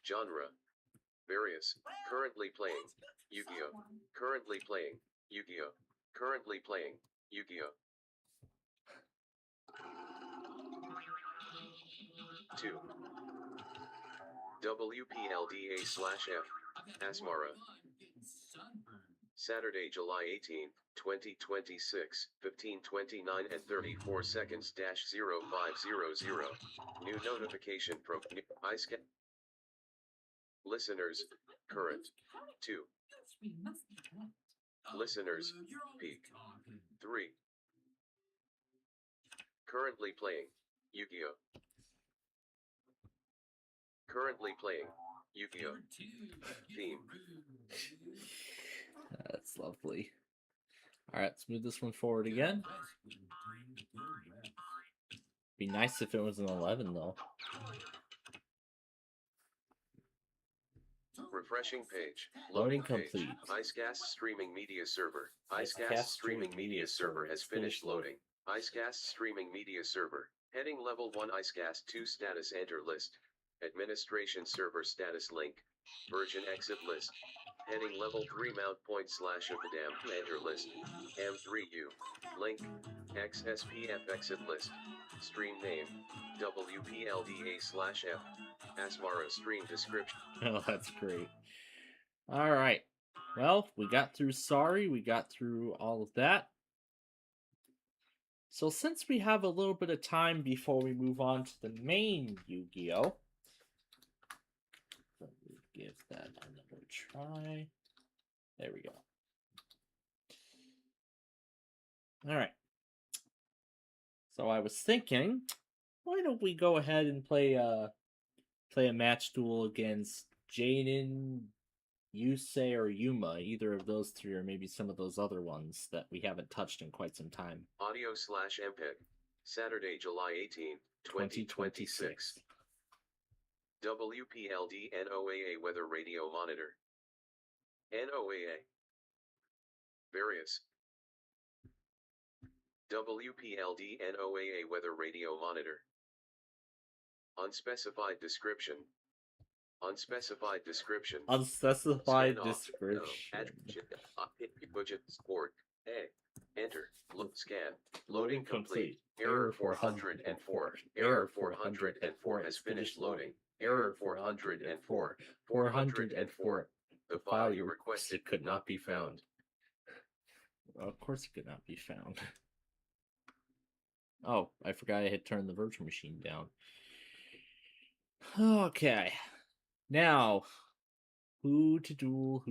Genre. Various. Currently playing. Yu-Gi-Oh! Currently playing. Yu-Gi-Oh! Currently playing. Yu-Gi-Oh! 2. WPLDA/F. Asmara. Saturday, July 18, 2026, 15:29 and 34 seconds -0500. New notification from IceCast. Listeners, current. 2. Listeners, peak. 3. Currently playing. Yu-Gi-Oh! Currently playing. Yu-Gi-Oh! Theme. That's lovely. Alright, let's move this one forward again. Be nice if it was an 11 though. Refreshing page. Loading page. complete. IceCast streaming media server. IceCast streaming media server has finished loading. IceCast streaming media server. Heading level 1 IceCast 2 status enter list. Administration server status link. Version exit list. Heading level 3 mount point / Abadam enter list. M3U. Link. XSPF exit list. Stream name. WPLDA/F. Asmara stream description. Oh, that's great. Alright. Well, we got through Sorry, we got through all of that. So since we have a little bit of time before we move on to the main Yu-Gi-Oh! Let me give that another try. There we go. Alright. So I was thinking, why don't we go ahead and play a match duel against Jaden, Yusei, or Yuma, either of those three, or maybe some of those other ones that we haven't touched in quite some time. Audio/MPEG. Saturday, July 18, 2026. WPLD NOAA Weather Radio Monitor. NOAA. Various. WPLD NOAA Weather Radio Monitor. Unspecified description. Unspecified description. Unspecified Scan off. description. Budget sport. A. Enter. Look scan. Loading complete. Error 404. Error 404 has finished loading. Error 404. 404. The file you requested could not be found. Well, of course it could not be found. Oh, I forgot I had turned the virtual machine down. Okay. Now, who to duel?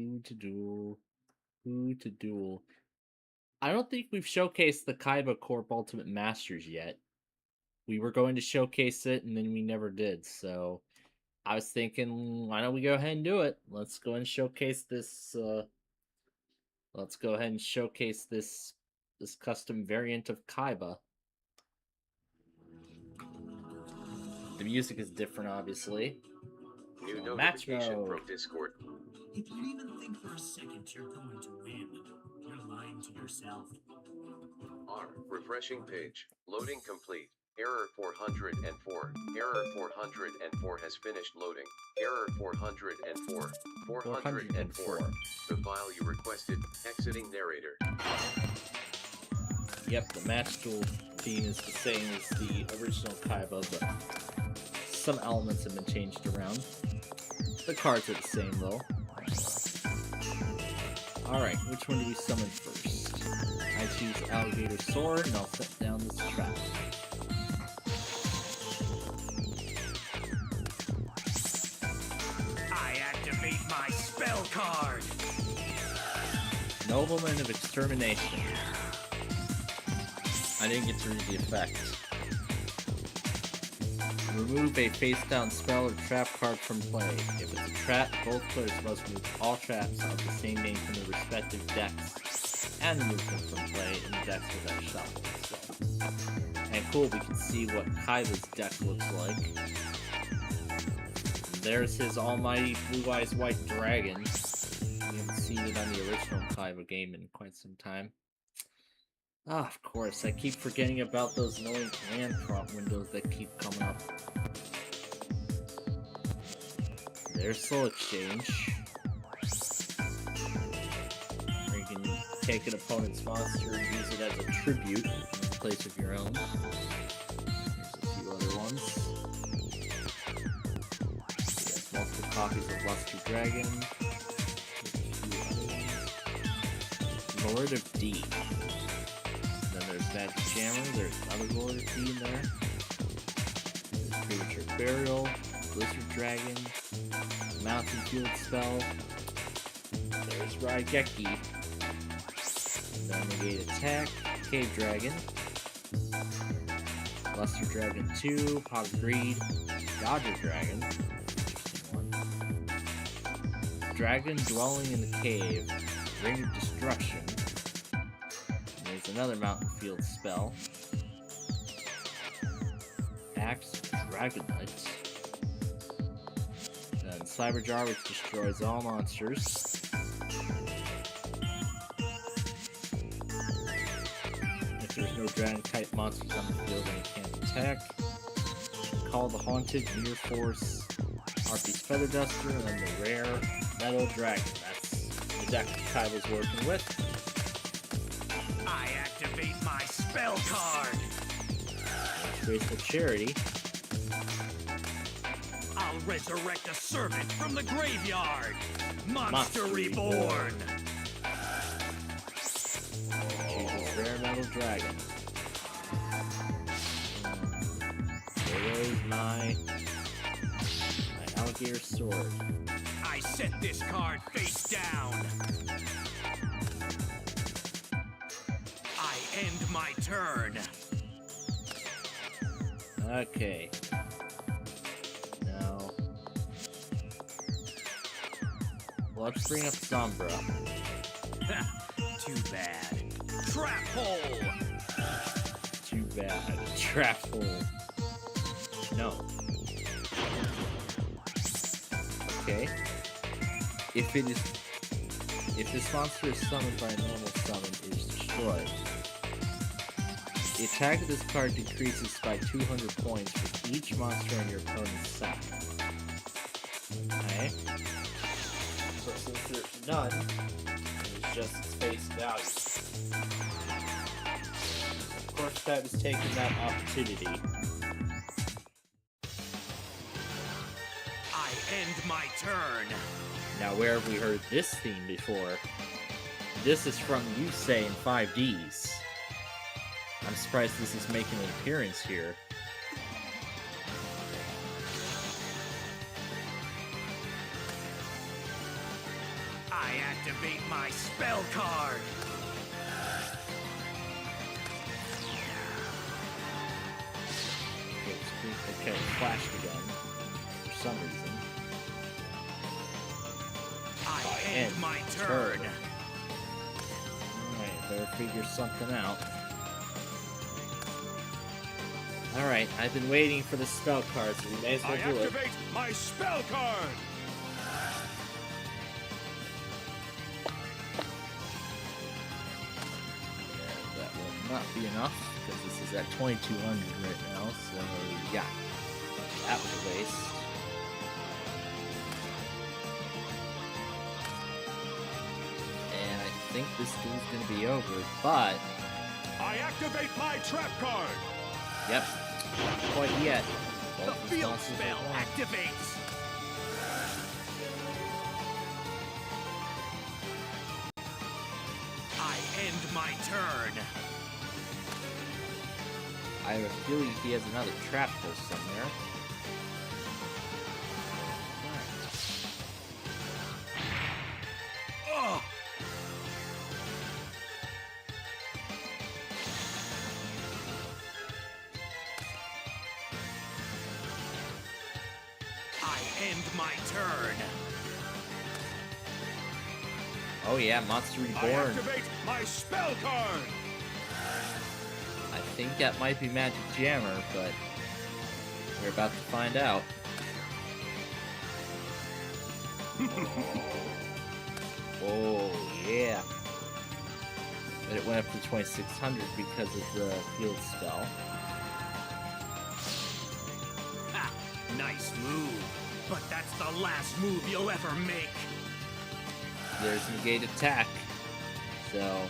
I don't think we've showcased the Kaiba Corp Ultimate Masters yet. We were going to showcase it, and then we never did, so I was thinking, why don't we go ahead and do it? Let's go and showcase this, let's go ahead and showcase this custom variant of Kaiba. The music is different, obviously. New So, match notification mode. from Discord. If you even think for a second you're going to win, you're lying to yourself. R. Refreshing page. Loading complete. Error 404. Error 404 has finished loading. Error 404. 404. The file you requested. Exiting narrator. Yep, the match duel theme is the same as the original Kaiba, but some elements have been changed around. The cards are the same though. Alright, which one do we summon first? I choose Alligator Sword, and I'll set down this trap. I activate my spell card! Nobleman of Extermination. I didn't get to read the effect. Remove a face-down spell or trap card from play. If it's a trap, both players must move all traps of the same name from their respective decks, and remove them from play in the decks without shuffle. So. And cool, we can see what Kaiba's deck looks like. There's his almighty Blue Eyes White Dragon. We haven't seen it on the original Kaiba game in quite some time. Ah, of course, I keep forgetting about those annoying command prompt windows that keep coming up. There's Soul Exchange. Where you can take an opponent's monster and use it as a tribute in place of your own. There's a few other ones. Yes, multiple copies of Luster Dragon. Lord of D. There's Magic Jammer, there's another Lord of D in there. There's Premature Burial, Blizzard Dragon, Mountain Field Spell. There's Raigeki. Then Negate Attack, Cave Dragon, Luster Dragon 2, Pot of Greed, Dodger Dragon, Dragon Dwelling in the Cave, Ring of Destruction. There's another Mountain Field spell. Axe Dragonite. Then Cyberjar, which destroys all monsters. If there's no dragon type monsters on the field, then it can't attack. Call the Haunted, Mirror Force, Harpy's Feather Duster, and then the rare Metal Dragon. That's the deck Kaiba's working with. I activate my spell card! Graceful Charity. I'll resurrect a servant from the graveyard! Monster Reborn! Chooses Rare Metal Dragon. There goes my Alligator Sword. I set this card face down! End my turn. Okay. Now, let's bring up Sombra. Too bad. Trap hole. Too bad. Trap hole. No. Okay. If this monster is summoned by a normal summon, it is destroyed. The attack of this card decreases by 200 points for each monster on your opponent's side. Okay. So since there's none, it's just its face value. Of course, Pat is taking that opportunity. I end my turn. Now, where have we heard this theme before? This is from Yusei in 5Ds. I'm surprised this is making an appearance here. I activate my spell card! Okay, it flashed again. For some reason. I end my turn! Alright, better figure something out. Alright, I've been waiting for the spell card, so we may as well do it. Activate my spell card! Yeah, that will not be enough, because this is at 2200 right now, so yeah. That was a waste. And I think this thing's gonna be over, but... I activate my trap card! Yep. Not quite yet. The field spell activates! I have a feeling he has another trap post somewhere. Ugh. I end my turn. Oh yeah, Monster I Reborn. activate my spell card. I think that might be Magic Jammer, but we're about to find out. Oh yeah. But it went up to 2600 because of the field spell. Ha! Nice move. But that's the last move you'll ever make. There's negate attack. So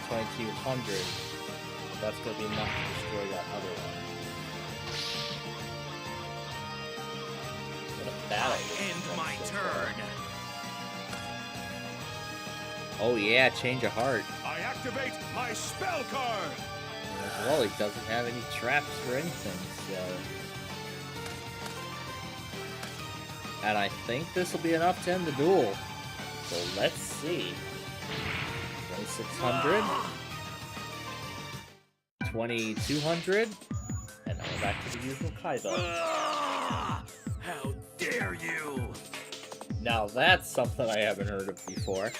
2200. That's gonna be enough to destroy that other one. What a battle. I end my turn. Oh yeah, change of heart. I activate my spell card. As well, he doesn't have any traps or anything, so. And I think this will be enough to end the duel. So let's see. 2600. 2200. And now we're back to the usual Kaiba. How dare you! Now that's something I haven't heard of before.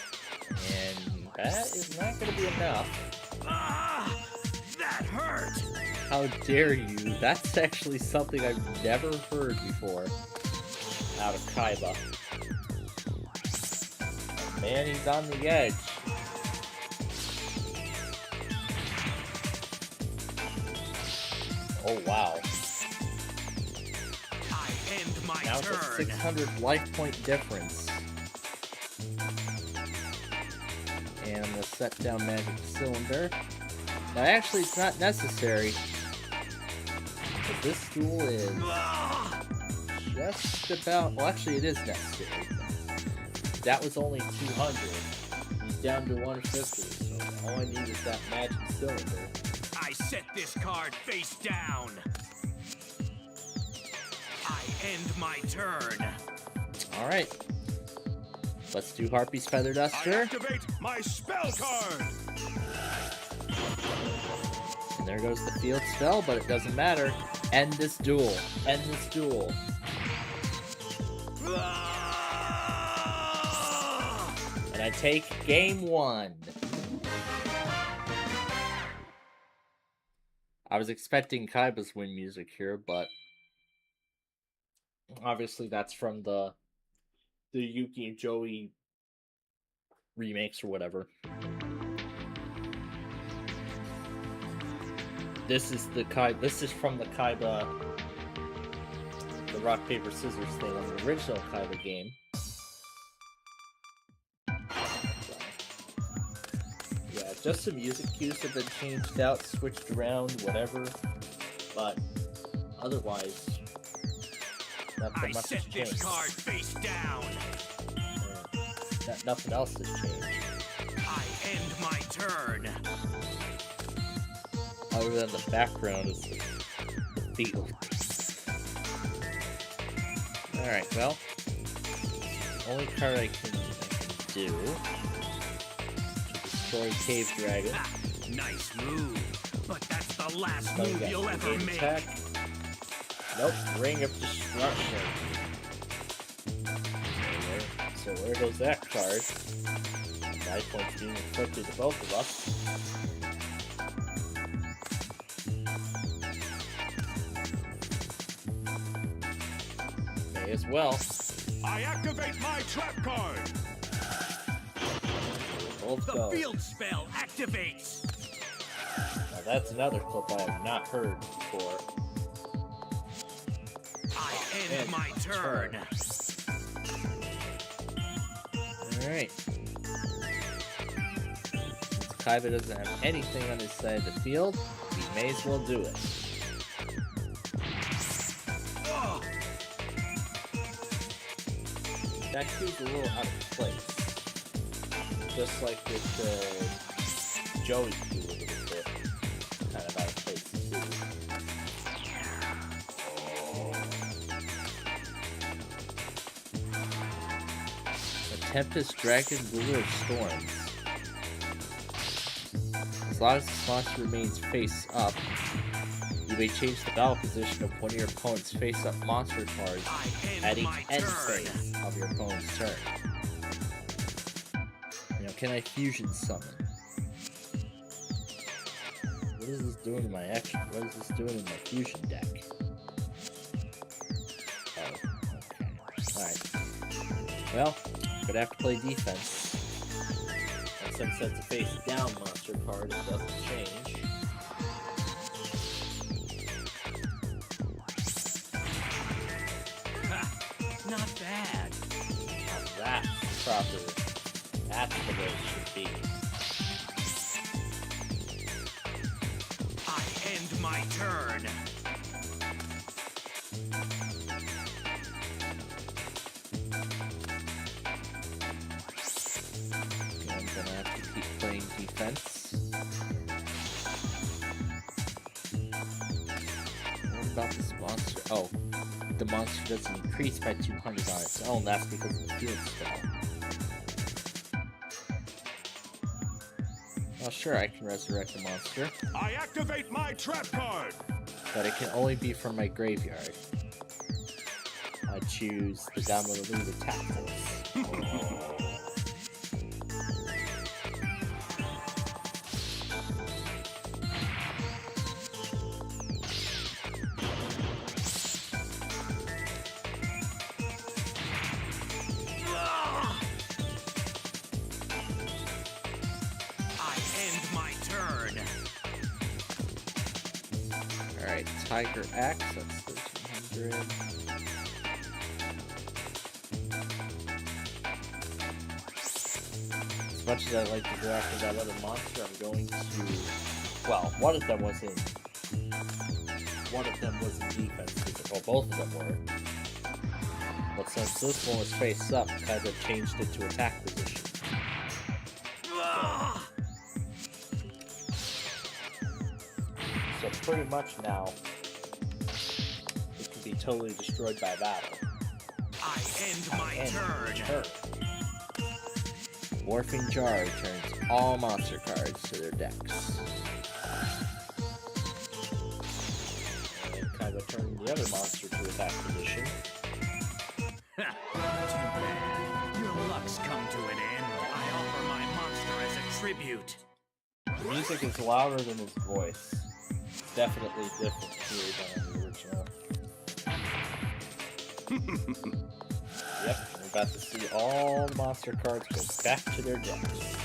And that is not going to be enough. That hurt! How dare you? That's actually something I've never heard before out of Kaiba. Man, he's on the edge. Oh wow. I end my Now it's a turn. 600 life point difference. And I'm gonna set down Magic Cylinder. Now actually it's not necessary. But this duel is just about, well actually it is necessary. That was only 200. He's down to 150, so all I need is that Magic Cylinder. I set this card face down. I end my turn. Alright. Let's do Harpy's Feather I Duster. activate my spell card. And there goes the field spell, but it doesn't matter. End this duel. End this duel. And I take game 1. I was expecting Kaiba's win music here, but obviously that's from the Yuki and Joey remakes or whatever. This is from the Kaiba, the rock paper scissors thing on the original Kaiba game. Yeah, just some music cues have been changed out, switched around, whatever. But otherwise, nothing I much set has changed. this card face down. Nothing else has changed. I end my turn. Other than the background is the field. Alright, well, only card I can do. Destroy Cave Dragon. Nice move, but that's the last So we move got you'll ever Negate make. Attack. Nope, Ring of Destruction. So there goes that card. 5 points being inflicted to both of us. May as well. I activate my trap card. Both The go. field spell activates. Now that's another clip I have not heard before. I end my turn. Alright. Since Kaiba doesn't have anything on his side of the field, he may as well do it. that crew's a little out of place. Just like with the Joey crew a little bit. Kind of out of place too. A Tempest, Dragon, Ruler of Storms. As long as this monster remains face up, you may change the battle position of one of your opponent's face-up monster cards at each end phase of your opponent's turn. Now, can I fusion summon? What is this doing in my action? What is this doing in my fusion deck? Oh, okay. Alright. Well, gonna have to play defense. And since that's a face-down monster card, it doesn't change. Not bad. Now that's proper. That's the way it should be. I end my turn. I'm gonna have to keep playing defense. What about this monster? Oh, the monster doesn't increase by 200 on its own. That's because of the field spell. Well, sure, I can resurrect the monster, I activate my trap card. but it can only be from my graveyard. I choose the Gamma-Loon Attack Force. Alright, Tiger Axe, that's 1300. As much as I like to go after that other monster, I'm going to... Well, one of them was in defense, well, both of them were. But since this one was face up, kind of changed it to attack position. So pretty much now, it can be totally destroyed by battle. I end my turn. Morphing Jar returns all monster cards to their decks. And kind of turn the other monster to attack position. Too bad. Your luck's come to an end. I offer my monster as a tribute. The music is louder than his voice. It's definitely different here than the original. Yep, we're about to see all the monster cards go back to their decks.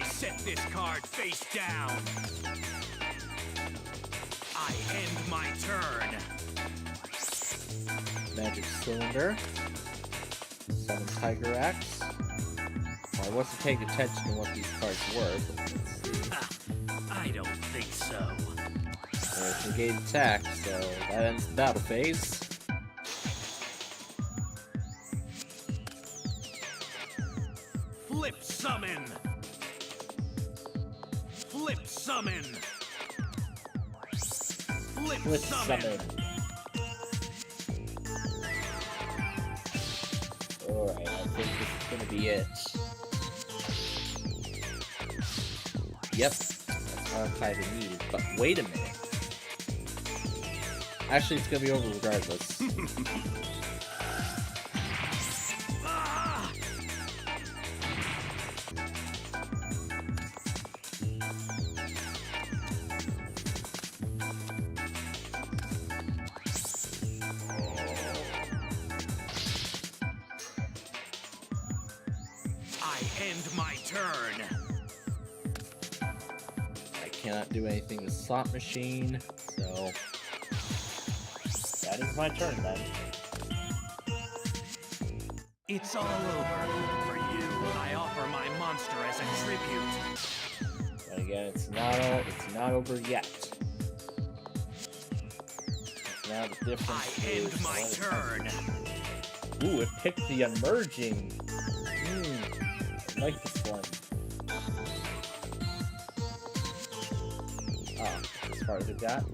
Set this card face down. I end my turn. Magic Cylinder. Summon Tiger Axe. I wasn't paying attention to what these cards were, but let's see. I don't think so. There's negate attack, so that ends the battle phase. Flip summon. Flip summon. Flip summon. Alright, I think this is gonna be it. Yep, that's all I kind of needed. But wait a minute. Actually, it's gonna be over regardless. cannot do anything with slot machine, so that is my turn then. It's all over for you. I offer my monster as a tribute. But again, it's not over yet. It's now the difference. I end my turn. Ooh, it picked the emerging. I like this one. As far as it got.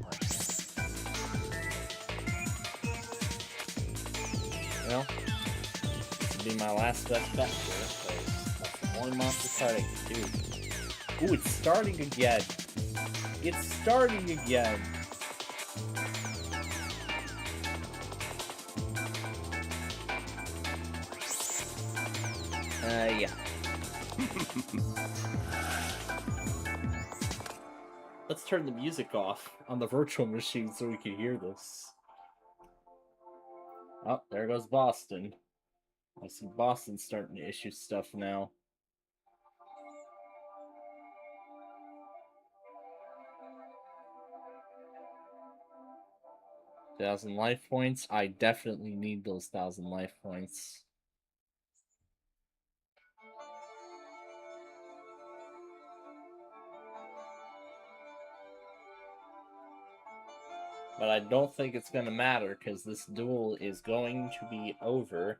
Well, this would be my last best bet here, because that's the only monster card I can do. Ooh, it's starting again. It's starting again. Yeah. Let's turn the music off on the virtual machine so we can hear this. Oh, there goes Boston. I see Boston's starting to issue stuff now. $1,000 life points. I definitely need those 1,000 life points. But I don't think it's going to matter because this duel is going to be over.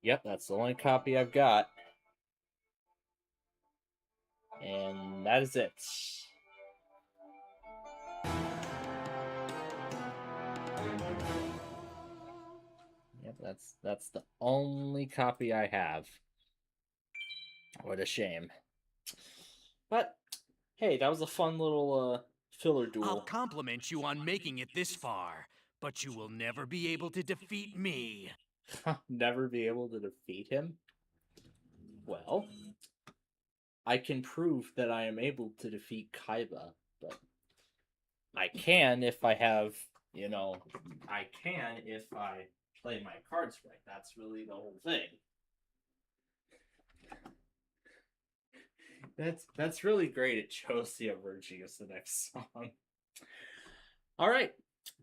Yep, that's the only copy I've got. And that is it. Yep, that's the only copy I have. What a shame. But, hey, that was a fun little filler duel. I'll compliment you on making it this far, but you will never be able to defeat me. Never be able to defeat him? Well, I can prove that I am able to defeat Kaiba, but I can if I have, I can if I play my cards right. That's really the whole thing. That's really great. It chose the emerging as the next song. All right.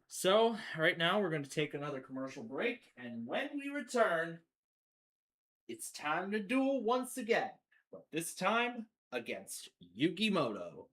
So right now we're going to take another commercial break, and when we return, it's time to duel once again, but this time against Yugimoto.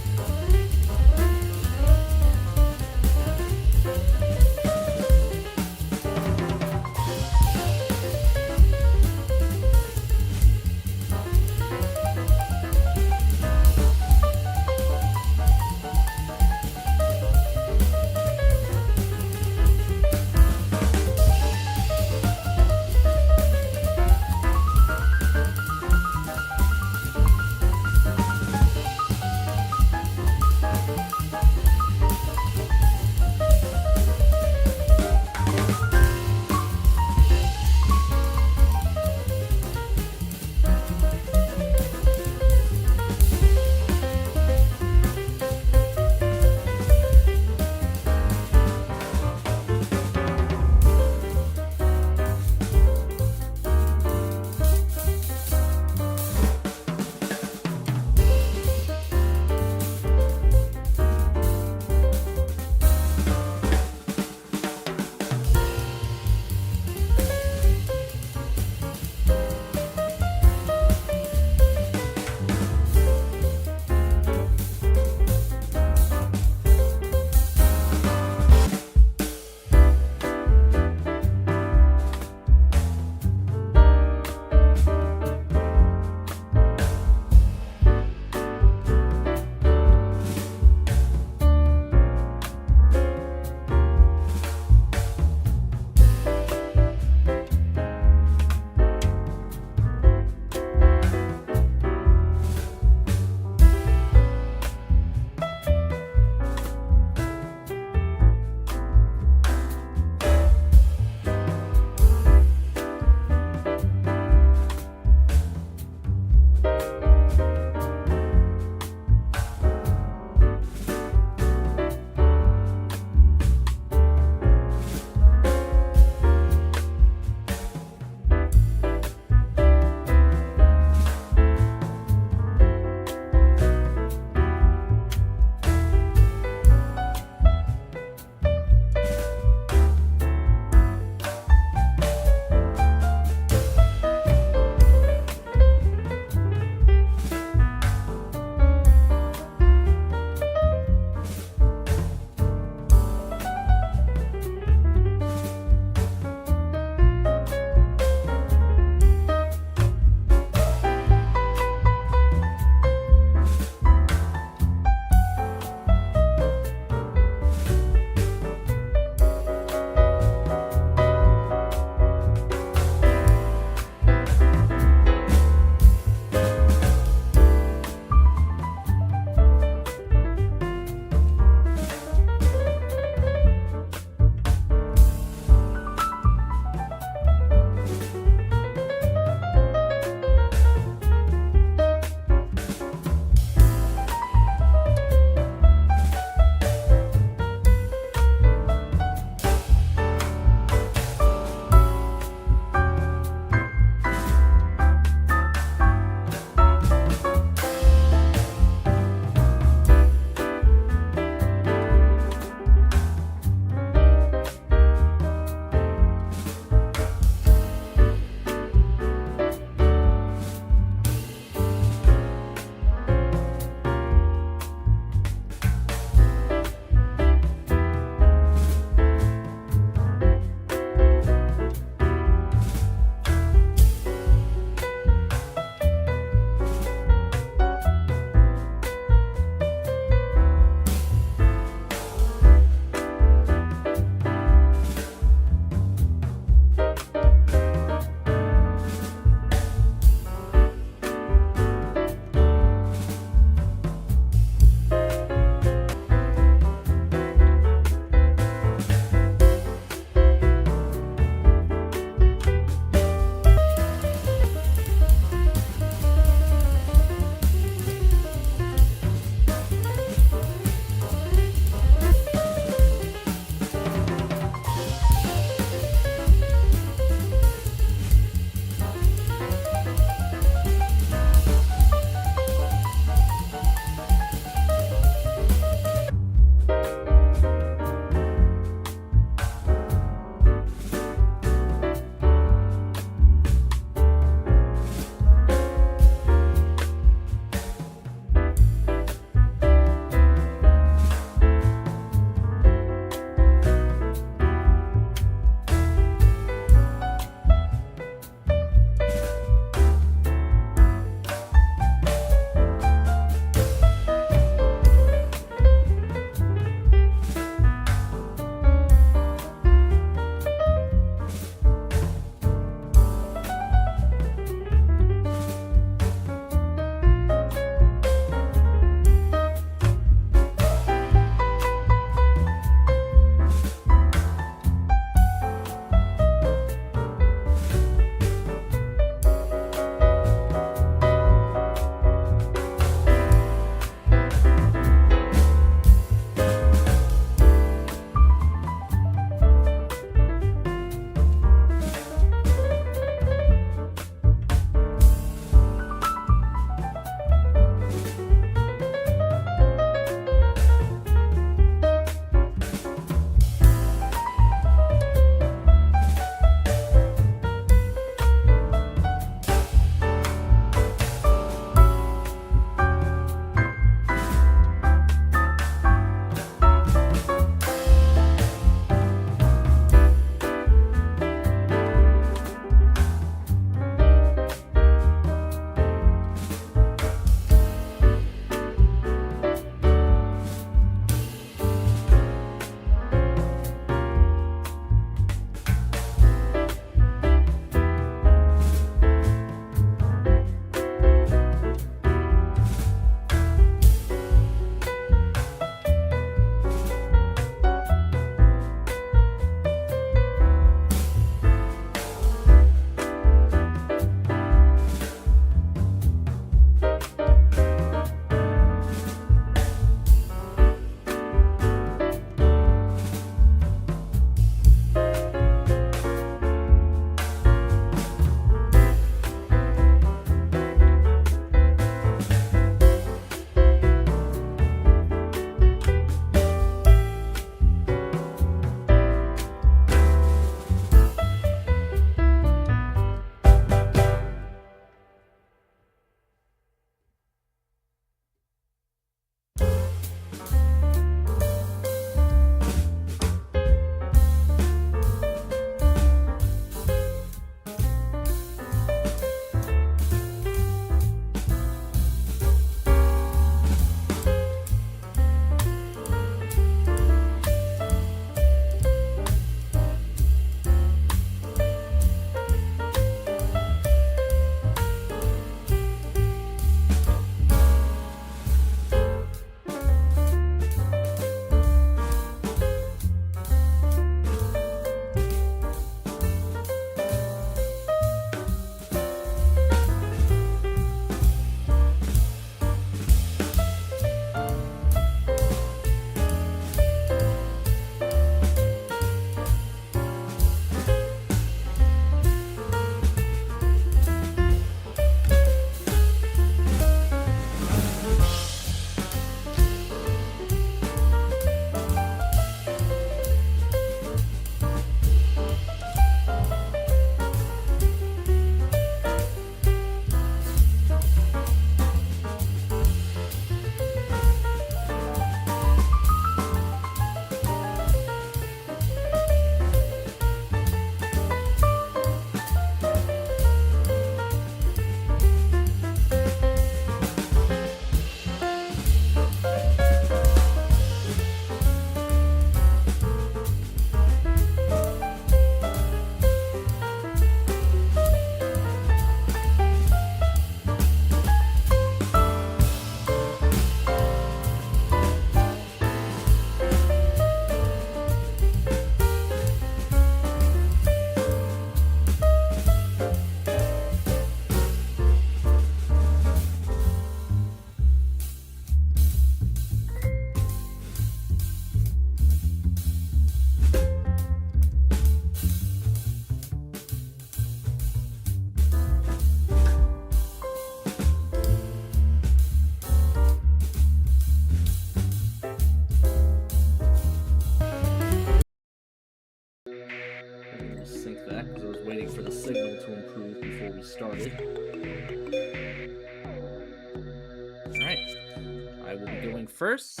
going first?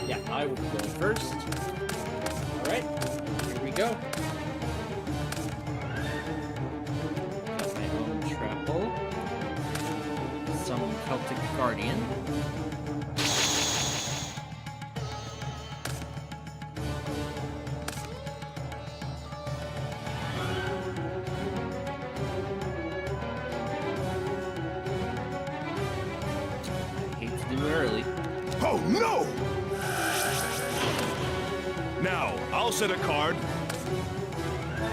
Yeah, I will be going first. Alright, here we go. Got my own Trapple. Summon Celtic Guardian. Oh, no! Now, I'll set a card.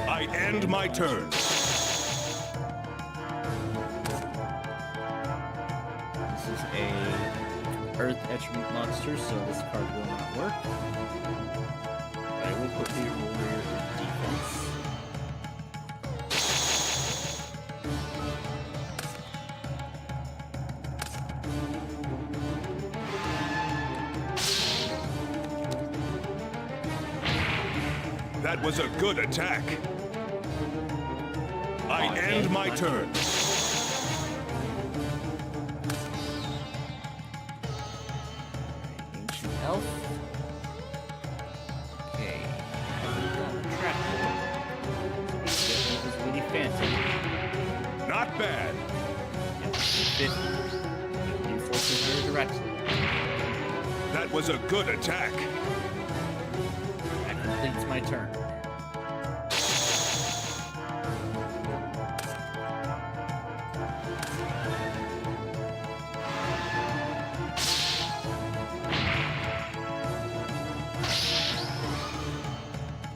I end my turn. This is a Earth Etchment monster, so this card will not work. But I will put the warrior in defense. That was a good attack. I end my turn. Ancient Elf. Okay. Trapple. Get this witty fancy. Not bad. Yep, 50. Reinforces very directly. That was a good attack. That completes my turn.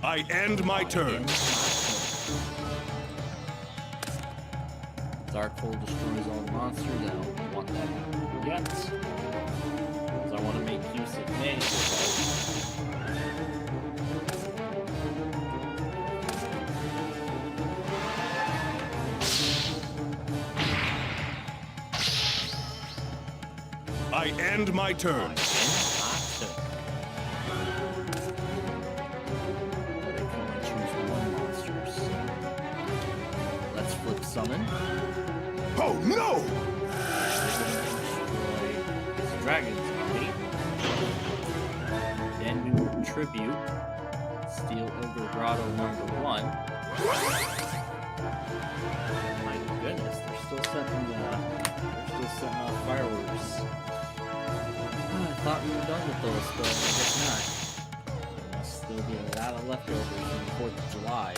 I end my turn. Darkhold destroys all the monsters. I don't want that happening yet. Because I want to make use of Mage. I end my turn. Let's flip summon. Oh no! Destroy this dragon's body. Then we will tribute Steel Ogre Grotto #1. My goodness, they're still setting off fireworks. I thought we were done with those, but I guess not. There must still be a lot of leftovers from the 4th of July.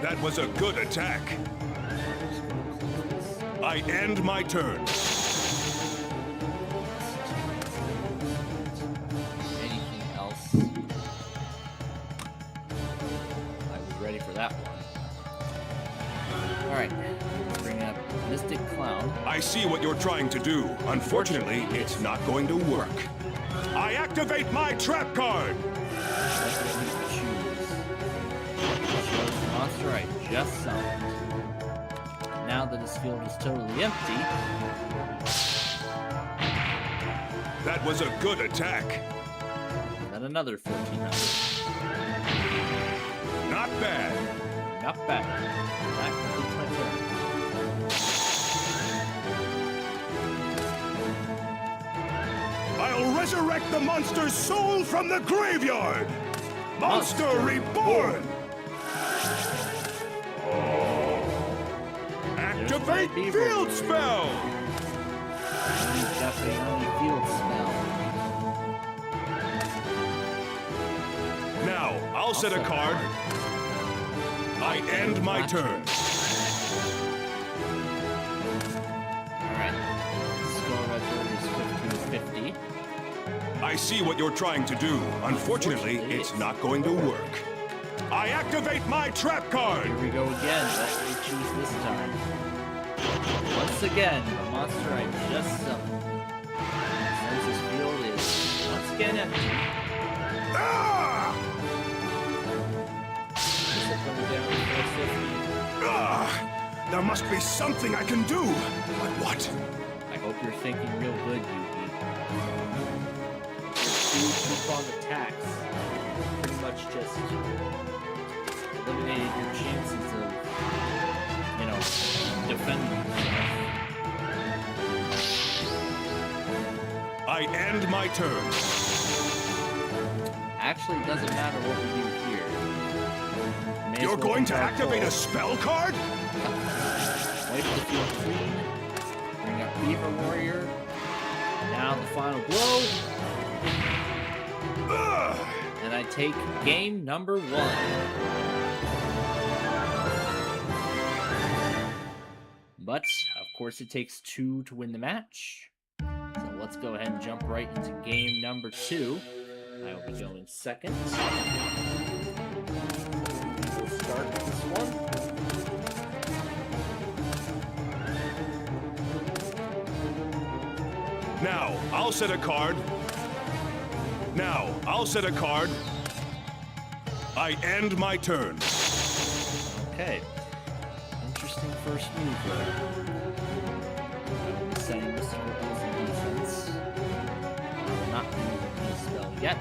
That was a good attack. I end my turn. Anything else? I was ready for that one. Alright, bring up Mystic Clown. I see what you're trying to do. Unfortunately, it's not going to work. I activate my trap card! Monster I just summoned. Now that his field is totally empty. That was a good attack. And then another 1400. Not bad. Not bad. That completes my turn. I'll resurrect the monster's soul from the graveyard! Monster Reborn! Activate Field Spell! Definitely Field Spell. Now, I'll set a card. I end my turn. Alright. Skull Retro is 1550. I see what you're trying to do. Unfortunately, it's not going to work. I activate my trap card! Here we go again. What will we choose this time? Once again, the monster I just summoned. Since his field is once again empty. Ah! There must be something I can do. But what? I hope you're thinking real good, Yuki. Your two-pronged attacks pretty much just eliminated your chances of defending himself. I end my turn. Actually, it doesn't matter what we do here. May as You're well going to control activate a goal. spell card? Wipe the field clean. Bring up Beaver Warrior. Now the final blow. Ugh. And I take game number 1. But, of course, it takes 2 to win the match. So let's go ahead and jump right into game number 2. I will be going second. We'll start with this one. Now, I'll set a card. Now, I'll set a card. I end my turn. Okay. Interesting first move there. I will be setting Mr. Ripples in defense. I will not be using his spell yet.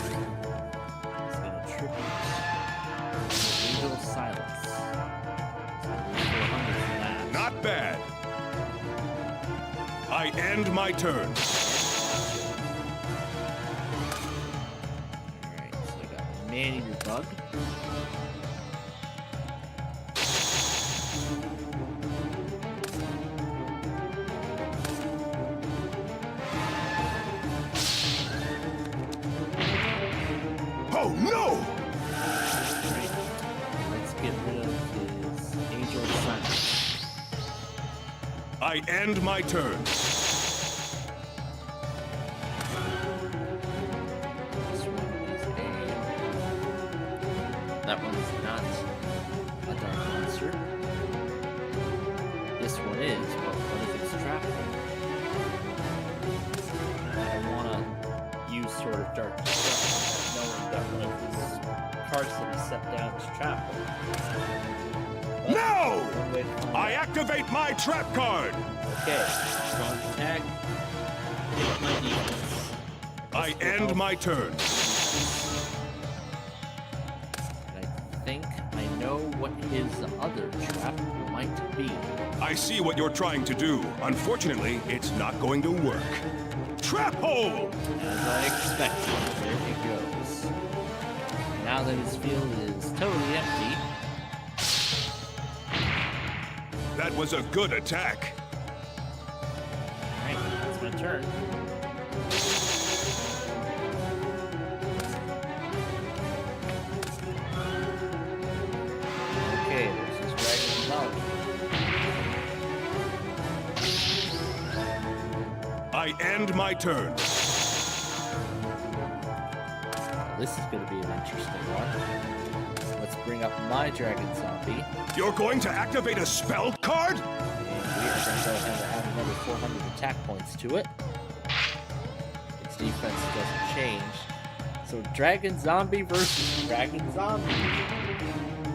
He's going to tribute Angel Silence. He's going to be 400 for that. Not bad. I end my turn. Alright, so I got the Man-Eater Bug. Oh no! Alright, let's get rid of his Angel Silence. I end my turn. This one is that one is not a dark monster. This one is, but what if it's trapped? I don't want to use sort of dark destruction, knowing that one of his cards that he set down is trapped. But No! one way to find I out. activate my trap card. Okay, strong attack. Hit my defense. I end my turn. And I think I know what his other trap might be. I see what you're trying to do. Unfortunately, it's not going to work. Trap hole! As I expected, there he goes. Now that his field is totally empty, That was a good attack. alright, that's my turn. Okay, there's his Dragon Zombie. I end my turn. This is going to be an interesting one. Let's bring up my Dragon Zombie. You're going to activate a spell card? And we are going to go ahead and add another 400 attack points to it. Its defense doesn't change. So Dragon Zombie versus Dragon Zombie.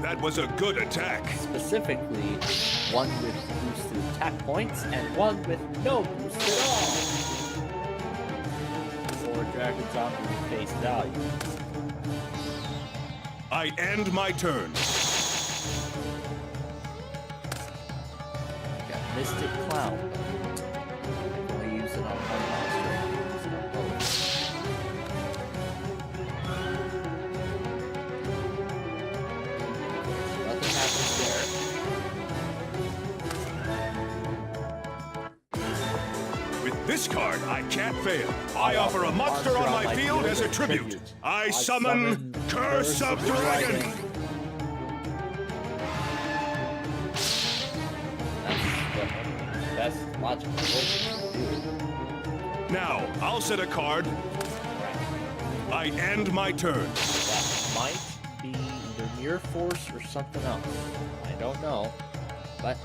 That was a good attack. Specifically, one with boosted attack points and one with no boost at all. Or Dragon Zombie with face value. I end my turn. Got Mystic Clown. I'm going to use it on one monster and use it on both. Nothing happens there. With this card, I can't fail. I offer a monster on my field as a tribute. I summon Curse of Dragon. That's the best logical way to do it. Now, I'll set a card. I end my turn. That might be either Mirror Force or something else. I don't know, but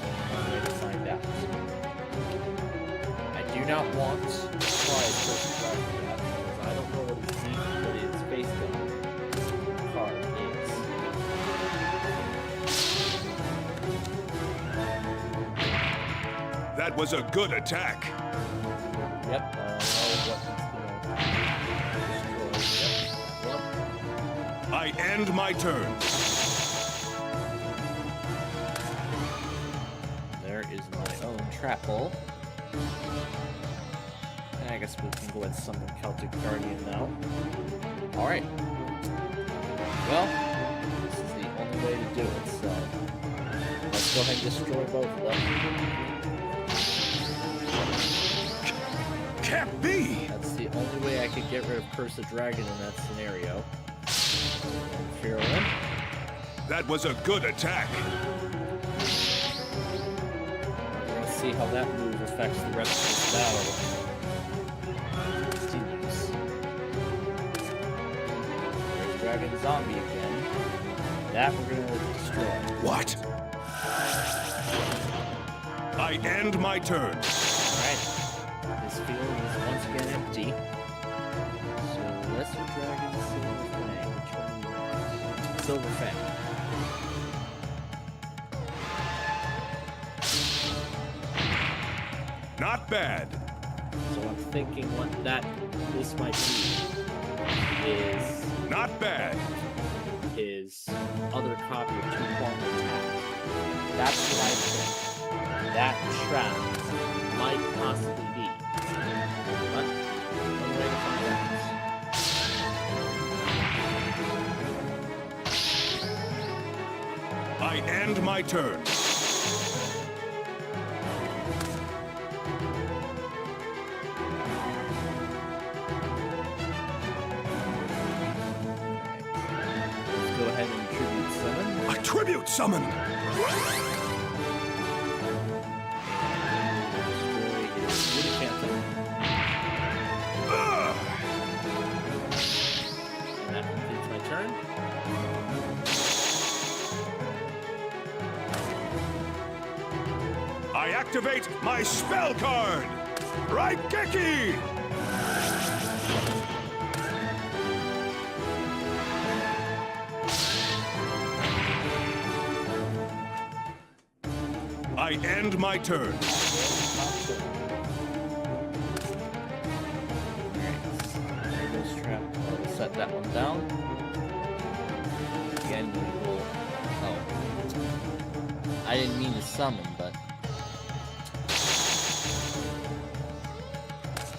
there's only one way to find out. I do not want to try Curse of Dragon yet, because I don't know what his face down card is. That was a good attack. Yep, I don't know what it's gonna destroy. Yep. I end my turn. There is my own trap hole. I guess we can go ahead and summon Celtic Guardian now. Alright. Well, this is the only way to do it, so let's go ahead and destroy both of them. Can't be! That's the only way I could get rid of Curse of Dragon in that scenario. Fearlin. That was a good attack. We're going to see how that move affects the rest of this battle. Continues. There's Dragon Zombie again. That we're going to destroy. What? I end my turn. Alright. This field is once again empty. So, Lesser Dragon, Silver Fang. Which one do you want? Silver Fang. Not bad. So I'm thinking what this might be is not bad. His other copy of Two Pronged Attack. That's what I think that trap might possibly be. But one way to find out. I end my turn. Go ahead and tribute summon. A tribute summon! Destroy his Woody Phantom. And that completes my turn. I activate my spell card! Raigeki! I end my turn. We'll set that one down. Again, we will. Oh. I didn't mean to summon, but.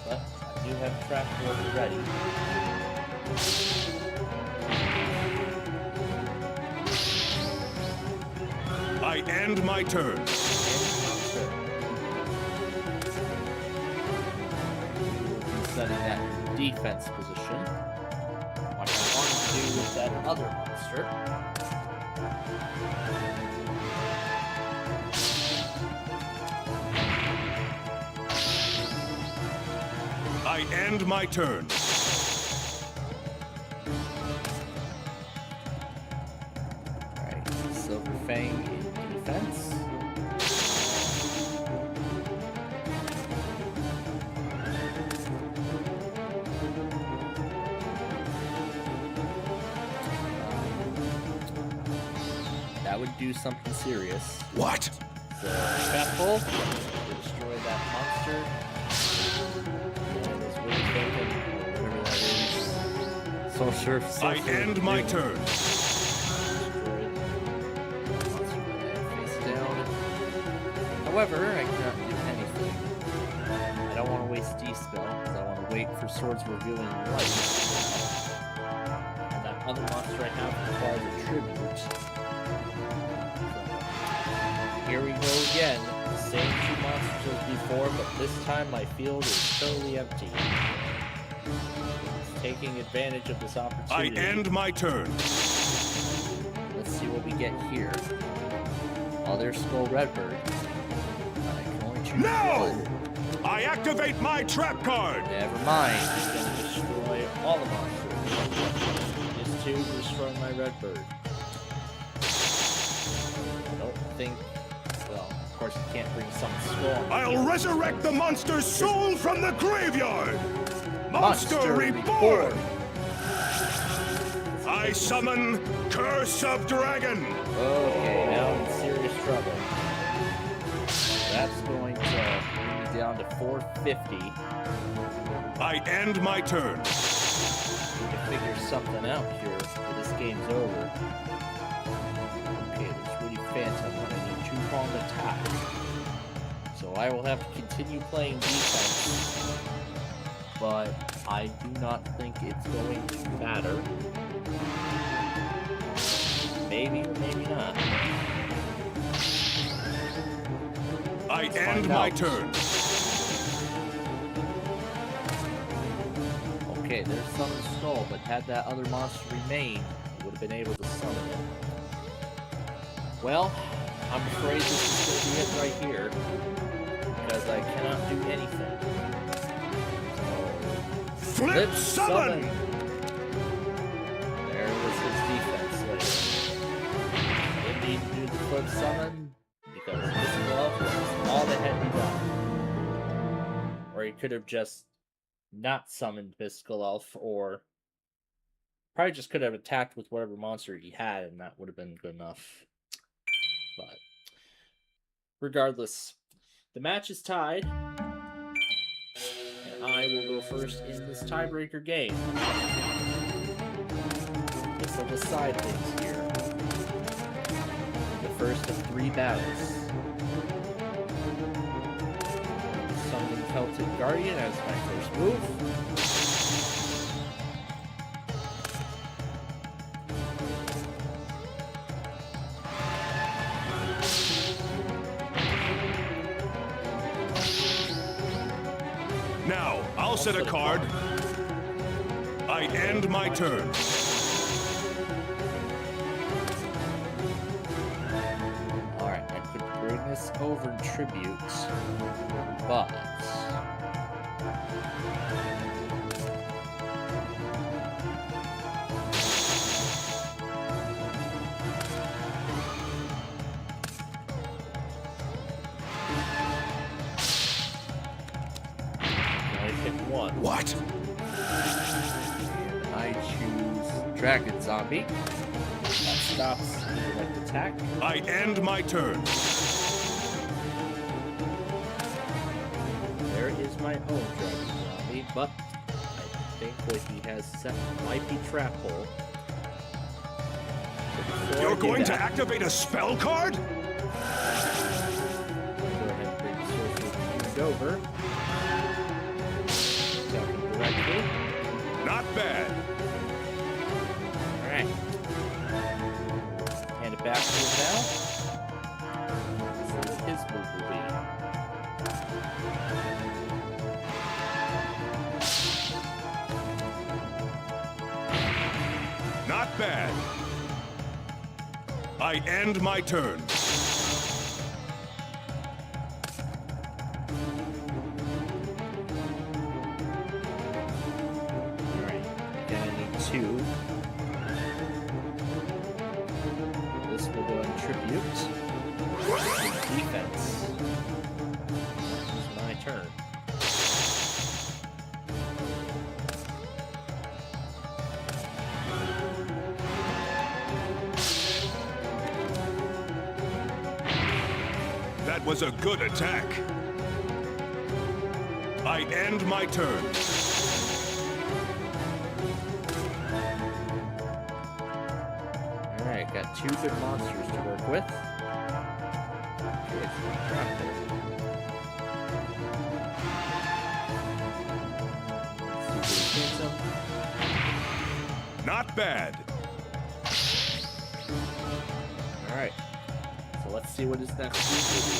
But I do have trap board ready. I end my turn. Setting that defense position. What I wanted to do with that other monster. I end my turn. Alright, Silver Fang in defense. That would do something serious. What? So, trap hole, destroy that monster. And this Woody Phantom, whatever that is. Sorcerer. I end my turn. Face down. However, I cannot do anything. I don't want to waste D-spell, because I want to wait for Swords Revealing Light. And that other monster I have requires a tribute. Here we go again. Same two monsters as before, but this time my field is totally empty. It's taking advantage of this I opportunity. end my turn. Let's see what we get here. Oh, there's Skull Redbird. I can only choose No! one. I activate my trap card. Never mind. He's gonna destroy all the monsters. Just two to destroy my Redbird. I don't think. Well, of course, you can't bring some Skull. I'll resurrect the monster's soul from the graveyard. Monster Reborn. I summon Curse of Dragon. Okay, now I'm in serious trouble. That's going to bring me down to 450. I end my turn. to figure something out here before this game's over. Okay, there's Woody Phantom on a two-pronged attack. So I will have to continue playing defense. But I do not think it's going to matter. Maybe or maybe not. I end my turn. Okay, there's Summon Skull, but had that other monster remained, you would have been able to summon it. Well, I'm afraid this is going to be it right here, because I cannot do anything. So, Flip summon! There was his defense later. Didn't need to do the flip summon, because Physical Elf was all that had to be done. Or he could have just not summoned Physical Elf, or probably just could have attacked with whatever monster he had, and that would have been good enough. But regardless, the match is tied, and I will go first in this tiebreaker game. This will decide things here. The first of 3 battles. Summoning Celtic Guardian as my first move. Now, I'll set a card. I end my turn. Alright, I could bring this over in tribute, but one. What? And I choose Dragon Zombie. That stops the direct attack. I end my turn. There is my own Dragon Zombie, but I think what he has set might be Trap Hole. So You're going to activate a spell card? Go ahead and bring Sorcerer over. Directly. Not bad. Alright. Hand it back to him now. See what his move will be. Not bad. I end my turn. This will go on tribute. Defense. It's my turn. That was a good attack. I end my turn. Got 2 good monsters to work with. Okay, it's not Trap Hole. Let's see if we can some. Not bad. Alright. So let's see what his next move will be.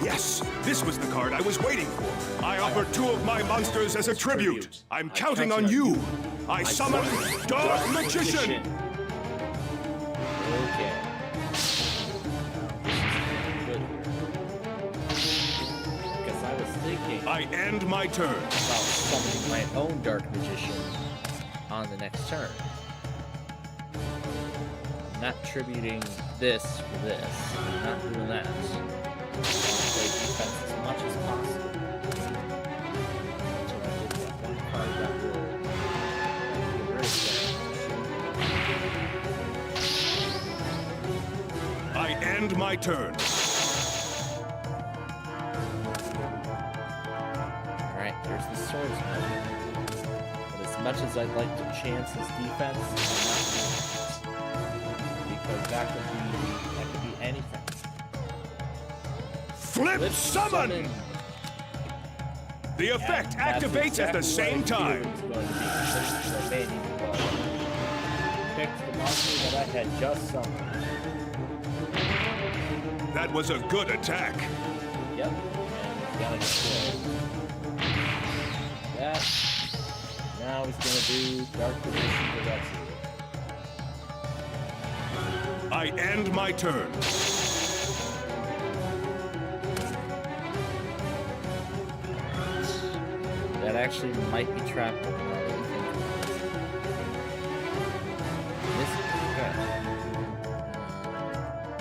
Yes, this was the card I was waiting for. I offer 2 of my monsters as a tribute. I'm counting on you. I summon Dark Magician. Okay. Good here. Because I was thinking I end my turn. About summoning my own Dark Magician on the next turn. I'm not tributing this for this. I'm not doing that. Play defense as much as possible. So I did that one card that will get rid of that. I end my turn. swordsman. But as much as I'd like to chance his defense, I'm not doing it. Because that could be anything. Flip summon! The effect activates at the same time. Picked the monster that I had just summoned. That was a good attack. Yep, and he's got a destroy. That. Now he's gonna do Dark Position Direction. I end my turn. That actually might be trapped. This okay.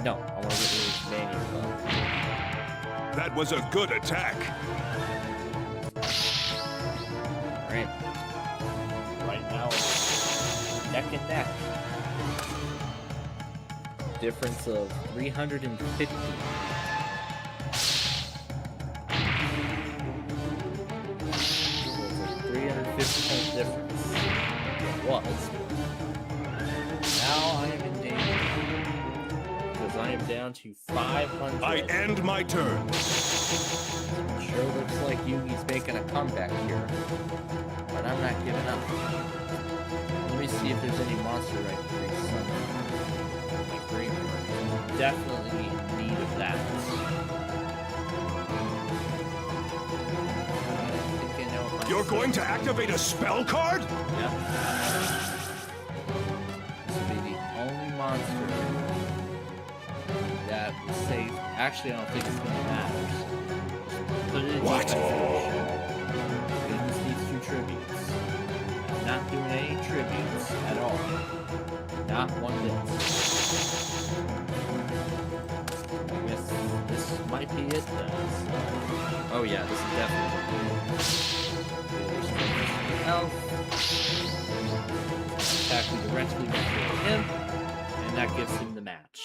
No, I want to get rid of this Mania Club. That was a good attack. Alright. Right now it's neck and neck. Difference of 350. Point difference. It was. Now I am in danger. Because I am down to 500. I end my turn. Sure looks like Yugi's making a comeback here. But I'm not giving up. Let me see if there's any monster right here. Like green. Definitely in need of that. You're going to activate a spell card? Yeah. This will be the only monster that will save. Actually, I don't think it's going to matter. Put it in what? Use these 2 tributes. I'm not doing any tributes at all. Not one bit. I guess this might be it then. Oh yeah, this is definitely it. Health. Attack directly before him, and that gives him the match.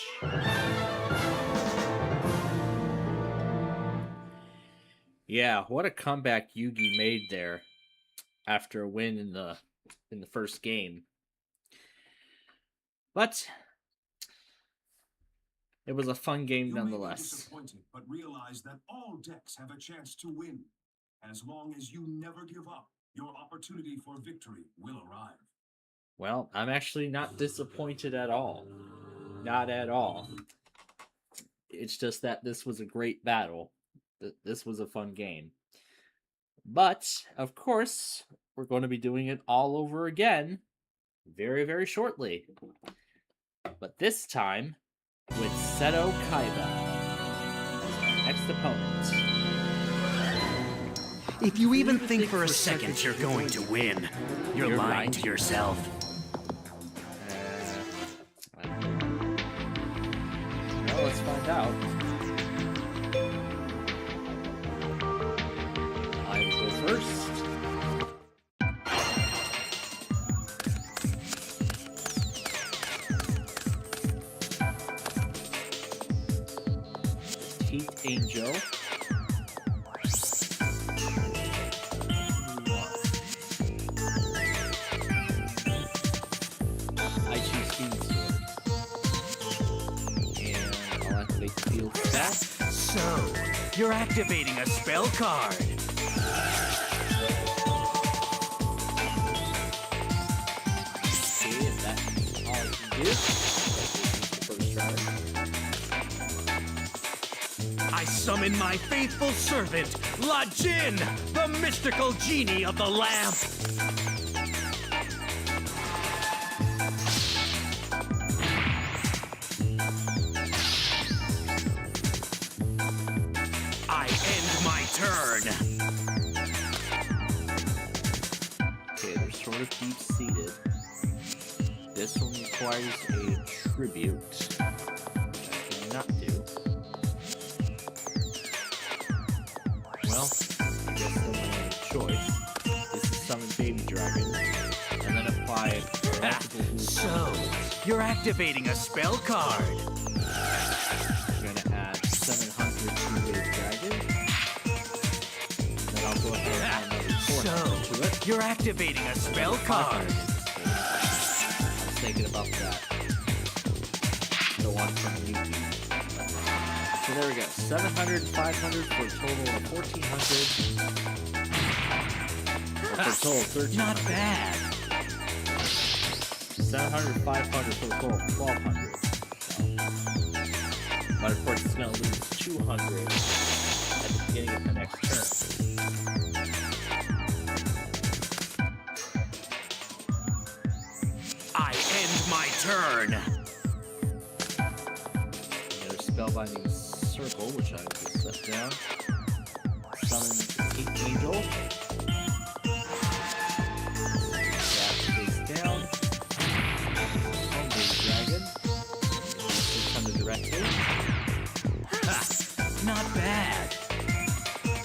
Yeah, what a comeback Yugi made there after a win in the first game. But it was a fun game nonetheless. Disappointed, but realize that all decks have a chance to win. As long as you never give up, your opportunity for victory will arrive. Well, I'm actually not disappointed at all. Not at all. It's just that this was a great battle. This was a fun game. But, of course, we're going to be doing it all over again very, very shortly. But this time with Seto Kaiba as our next opponent. If you even think for a second you're going to win, you're lying to yourself. Well, let's find out. I will go first. Heat Angel. So, you're activating a spell card. See if that's all I can do. I summon my faithful servant, La Jinn, the mystical genie of the lamp. Turn. Okay, they're sort of deep-seated. This one requires a tribute, which I cannot do. Well, I guess then my only choice is to summon Baby Dragon, and then apply multiple So, you're activating a spell card. We're gonna add 700 to Baby Dragon. I'll go ahead and another 400 So, you're activating a spell card. I was thinking about that. The one from YouTube. So there we go. 700, 500 for a total of 1,400. For a total of 1,300. Not bad. 700, 500 for a total of 1,200. But of course, it's going to lose 200 at the beginning of the next turn. I end my turn. Another Spellbinding Circle, which I will set down. Summon 8 Angel. That face down. Hungry Dragon. 600 directly. Ha! Not bad.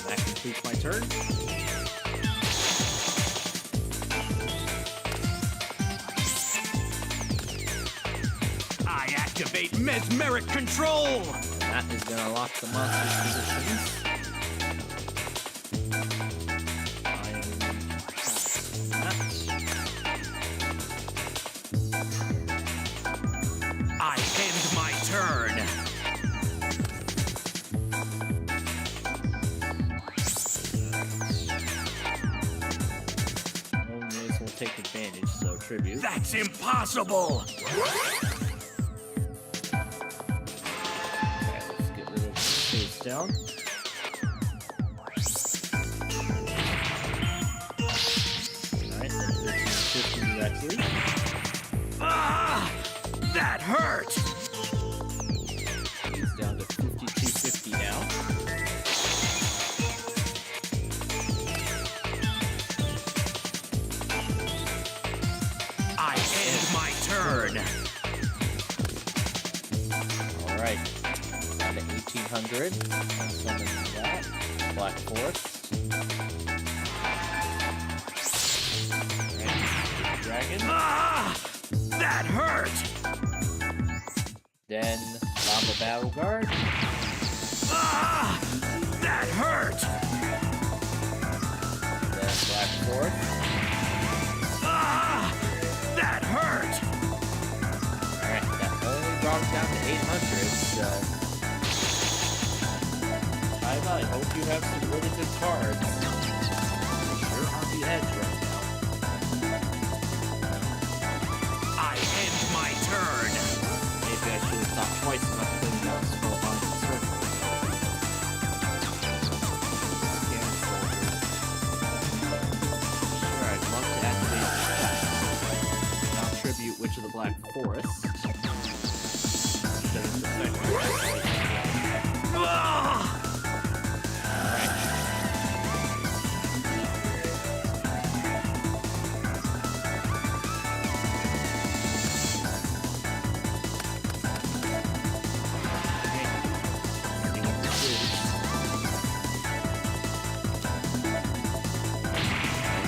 That completes my turn. I activate Mesmeric Control! That is going to lock the monster's positions. I am casting that. I end my turn. May as well take advantage, so tribute. That's impossible! Down. Alright, that's 1350 directly. Ah! That hurt! He's down to 5250 now. I end my turn. Alright. Down to 1800. I'm summoning that. Black Forest. Alright. Dragon. Ah! That hurt! Then Lava Battle Guard. Ah! That hurt! Then Black Forest. Ah! That hurt! Alright, that only brought it down to 800, so I hope you have some really good cards. You're on the edge right now. I end my turn. Maybe I should have thought twice about putting down Spellbinding Circle. Scan soldiers. Sure, I'd love to activate that. Now tribute Witch of the Black Forest. Instead of the second one. Ah!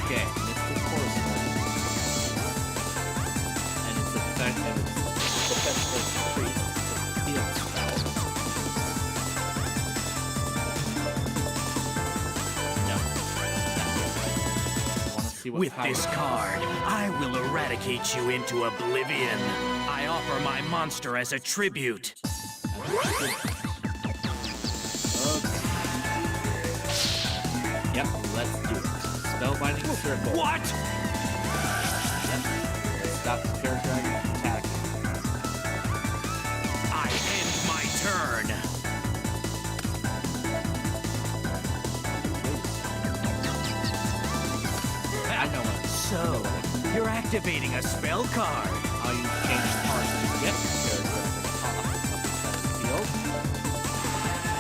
Okay, Mystic Horseman. And its effect and its defensive increase the field spell. No. Wanna see what With power this it does. card, I will eradicate you into oblivion. I offer my monster as a tribute. Okay. Yep, let's do it. Spellbinding Circle. What? Yep. Let's stop the character from attacking. I end my turn. I know it. So, you're activating a spell card. I'll use change cards to get the character at the top of the field.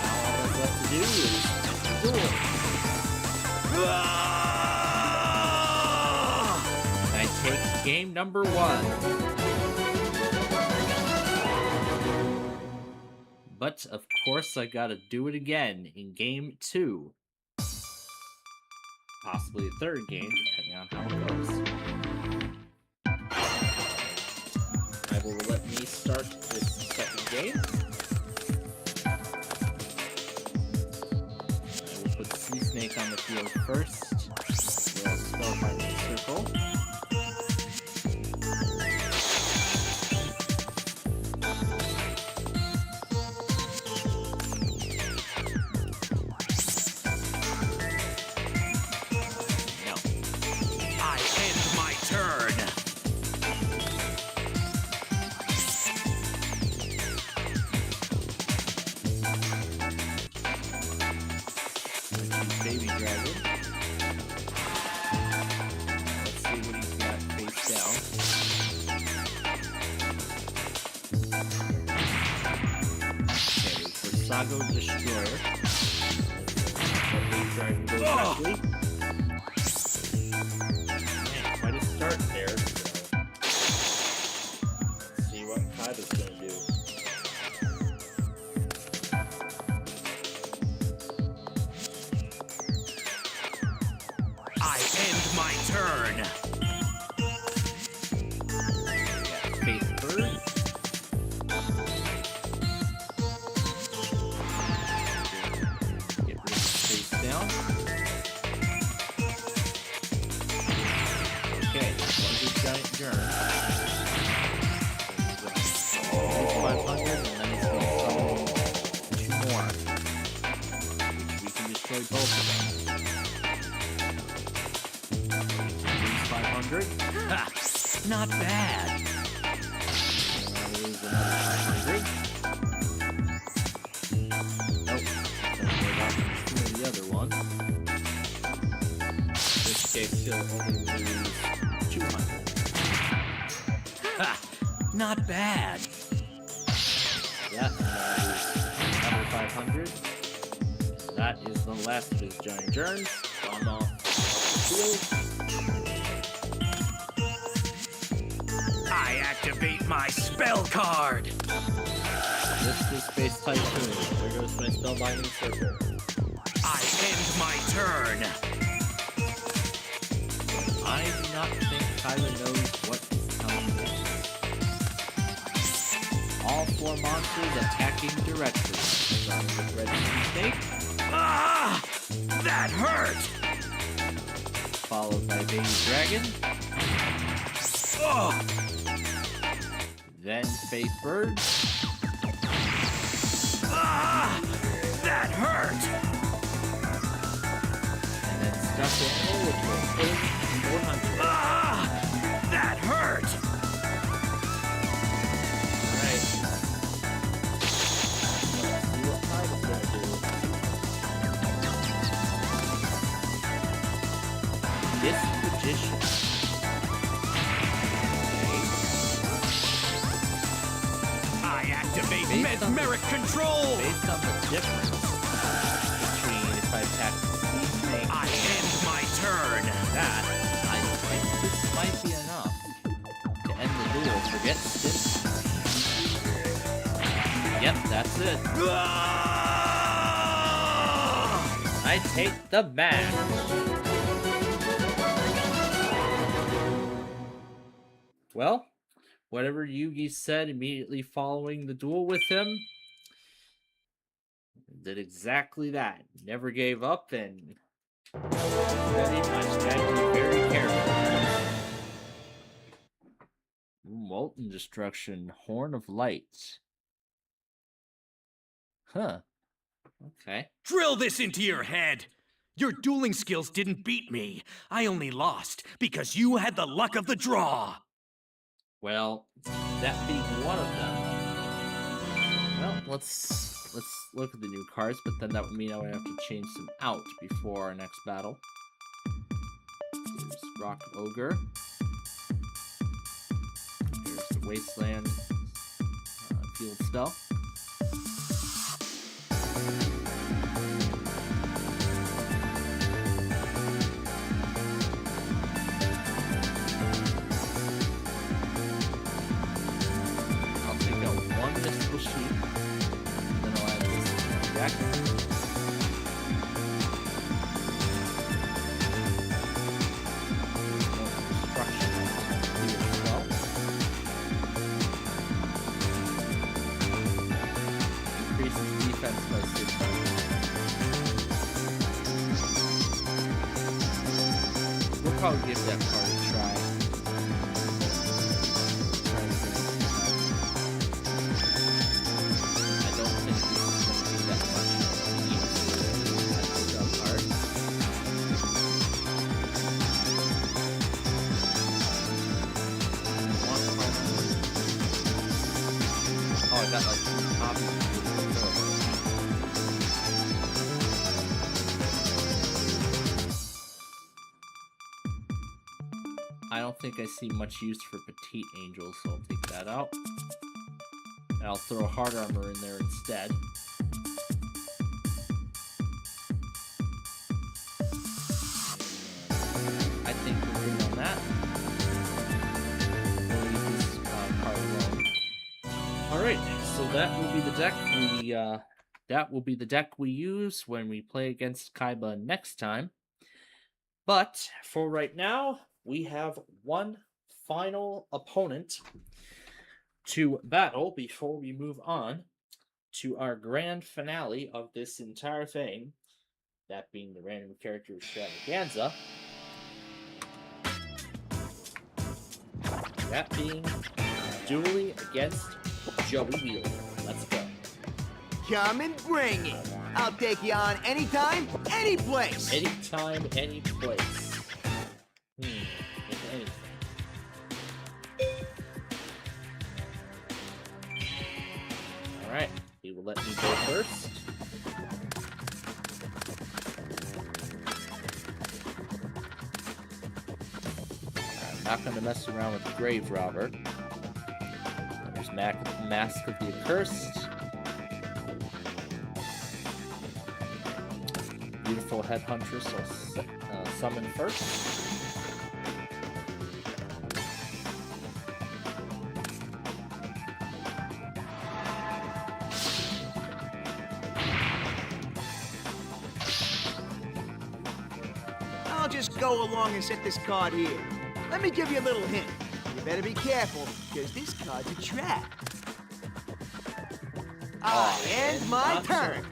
Now all that's left to do is duel. And I take game number 1. But of course I gotta do it again in game 2. Possibly a third game, depending on how it goes. I will let me start this second game. I will put Sea Snake on the field first. Spellbinding Circle. No. I end my turn. Baby Dragon. Let's see what he's got face down. Okay, for Sago Destroyer. Baby Dragon goes directly. Man, quite a start there. So. Let's see what Kaiba's gonna do. I end my turn. Face Bird. Get rid of face down. Okay, one big giant germ. 500, and then it's going to summon 2 more. Which we can destroy both of them. 500. Ha! Not bad. Lose another 500. Nope. That's the other one. In this case, he'll only lose 200. Ha! Not bad. Yeah, another 500. That is the last of his giant germs. Gone off the field. I activate my spell card. This is Space Typhoon. There goes my Spellbinding Circle. I end my turn. I do not think Kyla knows what is coming next. All 4 monsters attacking directly. Starting with Red Snake. Ah! That hurt! Followed by Baby Dragon. Oh! Then Faith Bird. Ah! That hurt! And then Stuffed Animal, which will hit 400. Ah! That hurt! Alright. Let's see what Kyla's gonna do. Disposition. I activate mesmeric control! Based on the difference between if I attack the Sea Snake, I end my turn! That, I think this might be enough to end the duel. Forget Stiff. Yep, that's it. I take the match. Well, whatever Yugi said immediately following the duel with him, did exactly that. Never gave up and very much had to be very careful. Molten Destruction, Horn of Light. Huh. Okay. Drill this into your head! Your dueling skills didn't beat me. I only lost because you had the luck of the draw. Well, that being one of them. Well, let's look at the new cards, but then that would mean I would have to change some out before our next battle. Here's Rock Ogre. Here's the Wasteland Field Spell. I'll take out one Mystical Sheep, then I'll add this to the deck. Increases defense by 600. probably give that card a try. I don't think this is going to be that much use as a sub card. Oh, I got like 2 copies. I don't think I see much use for Petite Angel, so I'll take that out. And I'll throw Hard Armor in there instead. I think we're good on that. We'll leave this card alone. Alright, so that will be the deck we use when we play against Kaiba next time. But for right now, we have one final opponent to battle before we move on to our grand finale of this entire thing, that being the random character extravaganza. That being Dueling against Joey Wheeler. Let's go. Come and bring it. I'll take you on anytime, any place. Anytime, any place. Anything. Alright, he will let me go first. I'm not going to mess around with Grave Robber. There's Mask of the Accursed. Beautiful Headhuntress, I'll summon first. I'll just go along and set this card here. Let me give you a little hint. You better be careful, because this card's a trap. I end my turn.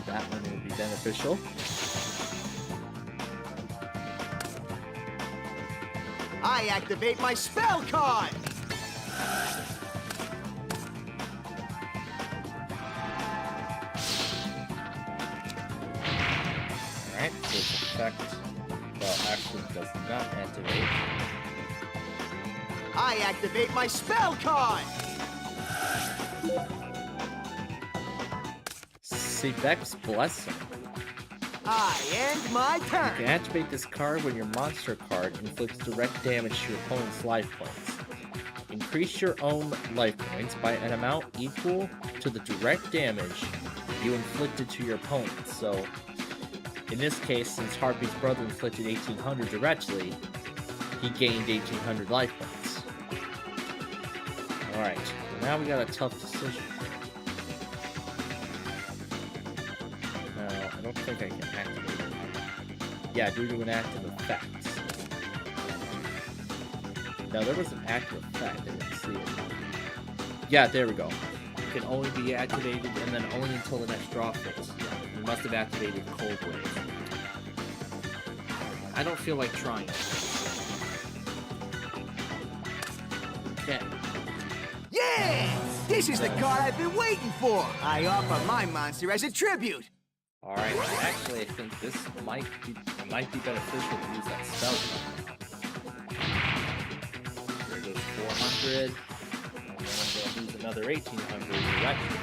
That one will be beneficial. I activate my spell card. Alright, so its effect, well, actually does not activate. I activate my spell card. Sebek's Blessing. I end my turn. You can activate this card when your monster card inflicts direct damage to your opponent's life points. Increase your own life points by an amount equal to the direct damage you inflicted to your opponent. So, in this case, since Harpy's brother inflicted 1800 directly, he gained 1800 life points. Alright, now we got a tough decision. I don't think I can activate it. Yeah, due to an active effect. Now, there was an active effect. I didn't see it. Yeah, there we go. It can only be activated and then only until the next draw phase. Yeah, you must have activated Cold Wave. I don't feel like trying. Okay. Yeah! This is the card I've been waiting for. I offer my monster as a tribute. Alright, actually I think this might be beneficial to use that spell card. There goes 400. And then I'm going to use another 1800 directly.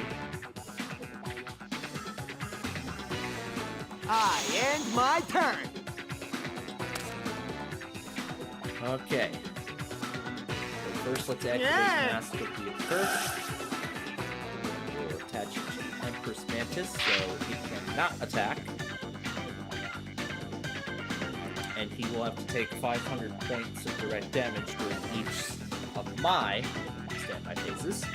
I end my turn. Okay. So first let's activate Mask of the Accursed. We'll attach it to Empress Mantis so he cannot attack. And he will have to take 500 points of direct damage during each of my standby phases.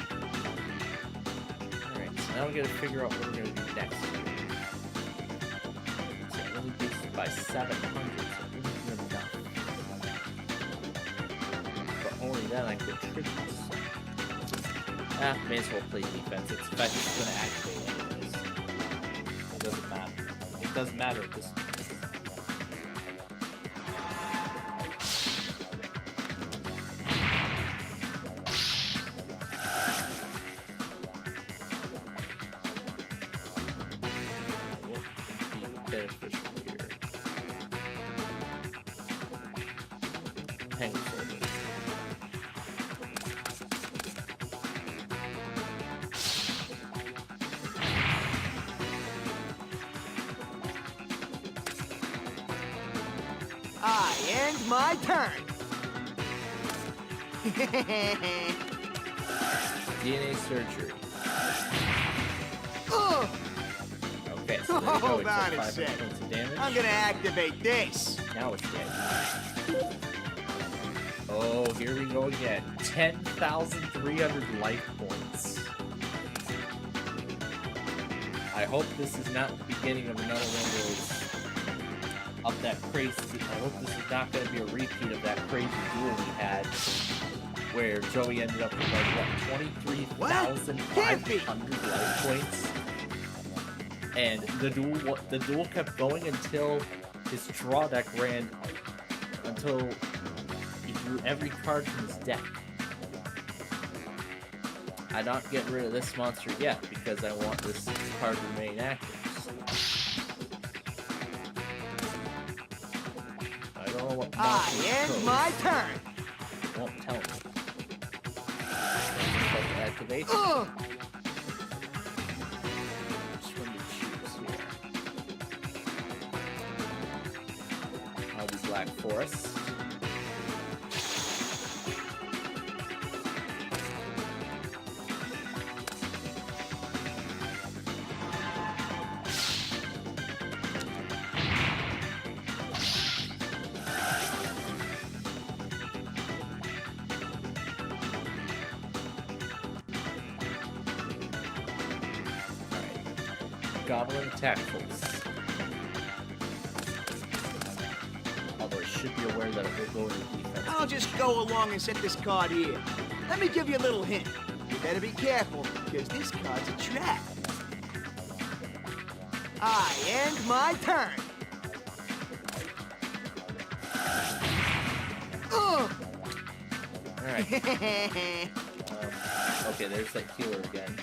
Alright, so now we gotta figure out what we're gonna do next. So it only boosted by 700, so it isn't enough. But only then I could tribute. May as well play defense. Its effect is going to activate anyways. It doesn't matter. It doesn't matter at this point. I end my turn. DNA surgery. Okay, so there you go. Hold It on took a 5 sec. points of damage. I'm gonna activate this. Now it's dead. Oh, here we go again. 10,300 life points. I hope this is not the beginning of another one of those up that crazy. I hope this is not going to be a repeat of that crazy duel we had, where Joey ended up with like what 23,500 life points, and the duel kept going until his draw deck ran until he drew every card from his deck. I'm not getting rid of this monster yet because I want this card to remain active. I don't know what monster I end my turn. It won't tell me. Activate. Which one to choose here? I'll do Black Forest. Goblin attack force. Although I should be aware that it will go into defense. I'll just go along and set this card here. Let me give you a little hint. You better be careful, because this card's a trap. I end my turn. Alright. Okay, there's that healer again.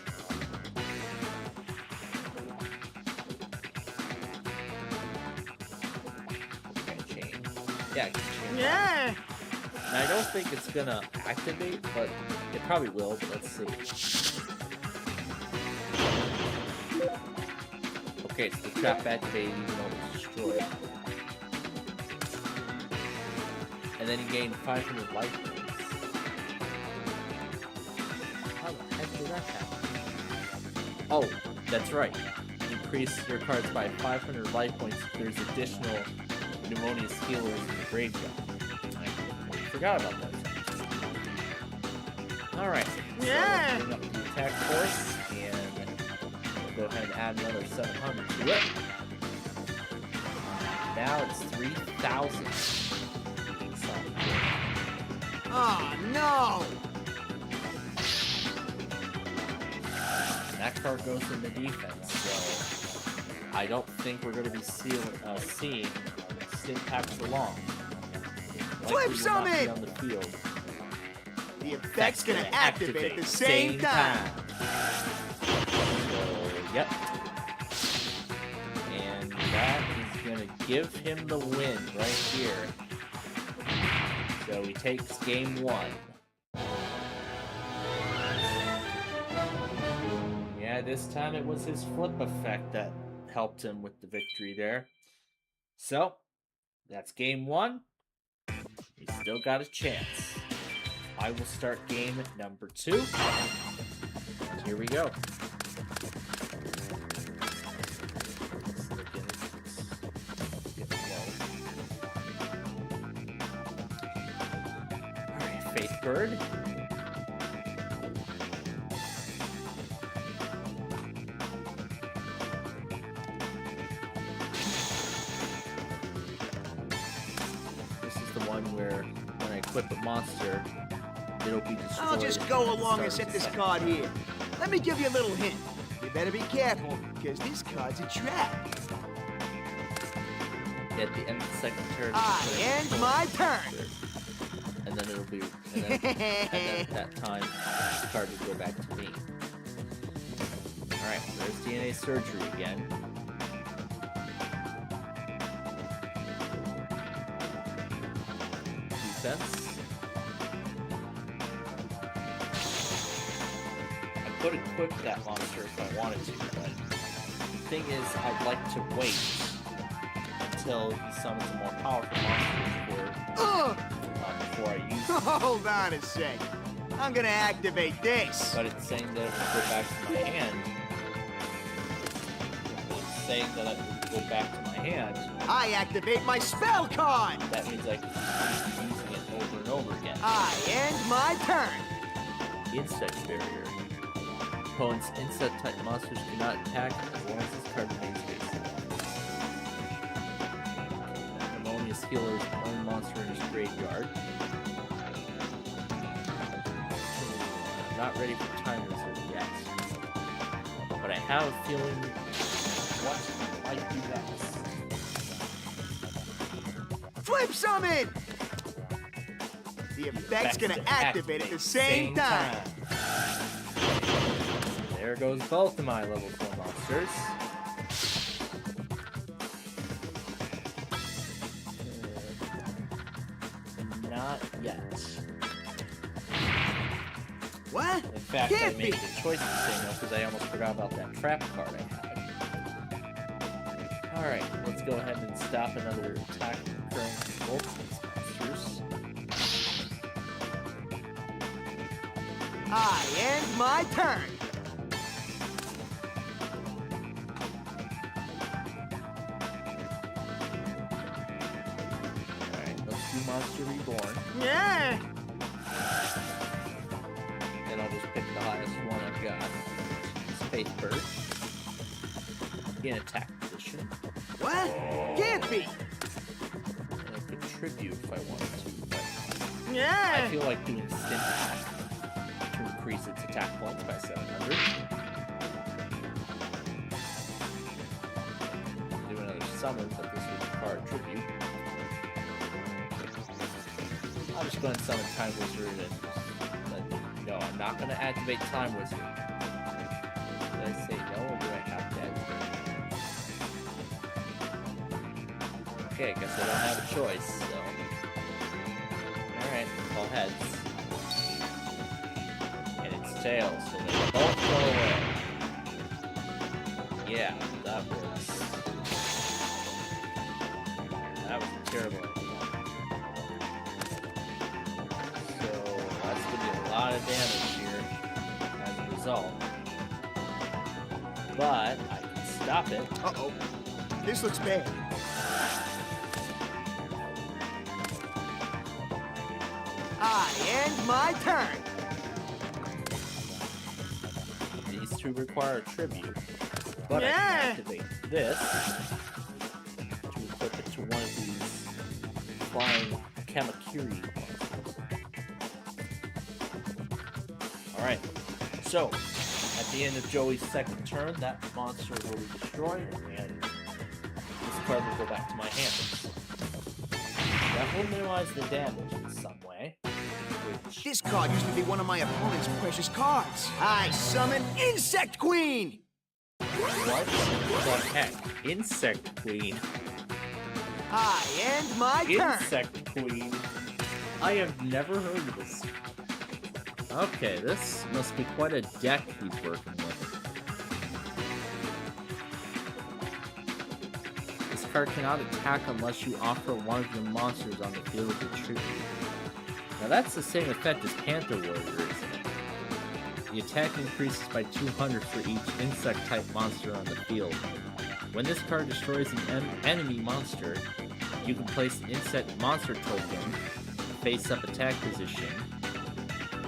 Yeah, yeah. Now, I don't think it's gonna activate, but it probably will, but let's see. Okay, so the trap activated even though it was destroyed. And then you gain 500 life points. How the heck did that happen? Oh, that's right. Increase your cards by 500 life points if there's additional Pneumonious healers in the graveyard. I forgot about that. Alright. Yeah. So bring up the attack force, and we'll go ahead and add another 700 to it. Now it's 3,000. Oh, no! That card goes into defense, so I don't think we're going to be seeing Impact for long. Flip some in! On the field. The effect's gonna activate at the same time. Yep. And that is gonna give him the win right here. So he takes game 1. Yeah, this time it was his flip effect that helped him with the victory there. So that's game 1. He's still got a chance. I will start game number 2. Here we go. Alright, Faith Bird. Where when I equip a monster, it'll be destroyed. I'll just at go the along and start set of the this second card turn. here. Let me give you a little hint. You better be careful, because this card's a trap. At the end of the second turn, I it's end gonna my destroy turn. the monster. And then it'll be, and then at that time, the card will go back to me. Alright, there's DNA surgery again. Defense. I could equip that monster if I wanted to, but the thing is, I'd like to wait until he summons a more powerful monster before I use it. Hold on a sec. I'm gonna activate this. But it's saying that it will go back to my hand. It's saying that it will go back to my hand. I activate my spell card. That means I can keep using it over and over again. I end my turn. Insect barrier. Opponent's insect-type monsters cannot attack as long as this card remains face. Harmonious Healer is the only monster in his graveyard. I'm not ready for Time Wizard yet. But I have a feeling what might do next. Flip summon! The effect's gonna activate at the same time. There goes both of my level 4 monsters. Not yet. What? In fact, I Can't made be. the choice to say no because I almost forgot about that trap card I had. Alright, let's go ahead and stop another attack from occurring from both these monsters. I end my turn. Alright, let's do Monster Reborn. Yeah. And I'll just pick the highest one I've got. Space Bird. In attack position. What? Can't be. And I could tribute if I wanted to, but Yeah. I feel like doing Stint Attack to increase its attack points by 700. Do another summon, but this would require tribute. I'm just going to summon Time Wizard and just let it go. I'm not going to activate Time Wizard. Did I say no, or do I have to activate it? Okay, I guess I don't have a choice, so... Alright, all heads. And it's tails, so they both go away. Yeah, that works. That was a terrible idea. So, that's gonna be a lot of damage here as a result. But, I can stop it. Uh-oh. This looks bad. I end my turn. These two require a tribute. But I Yeah. can activate this to equip it to one of these flying Kamakiri monsters. Alright, so at the end of Joey's second turn, that monster will be destroyed, and this card will go back to my hand. That will minimize the damage in some way. Which This card used to be one of my opponent's precious cards. I summon Insect Queen. what the heck? Insect Queen. I end my turn. Insect Queen. I have never heard of this. Okay, this must be quite a deck he's working with. This card cannot attack unless you offer one of your monsters on the field as a tribute. Now that's the same effect as Panther Warrior, isn't it? The attack increases by 200 for each insect-type monster on the field. When this card destroys an enemy monster, you can place an insect monster token, face-up attack position,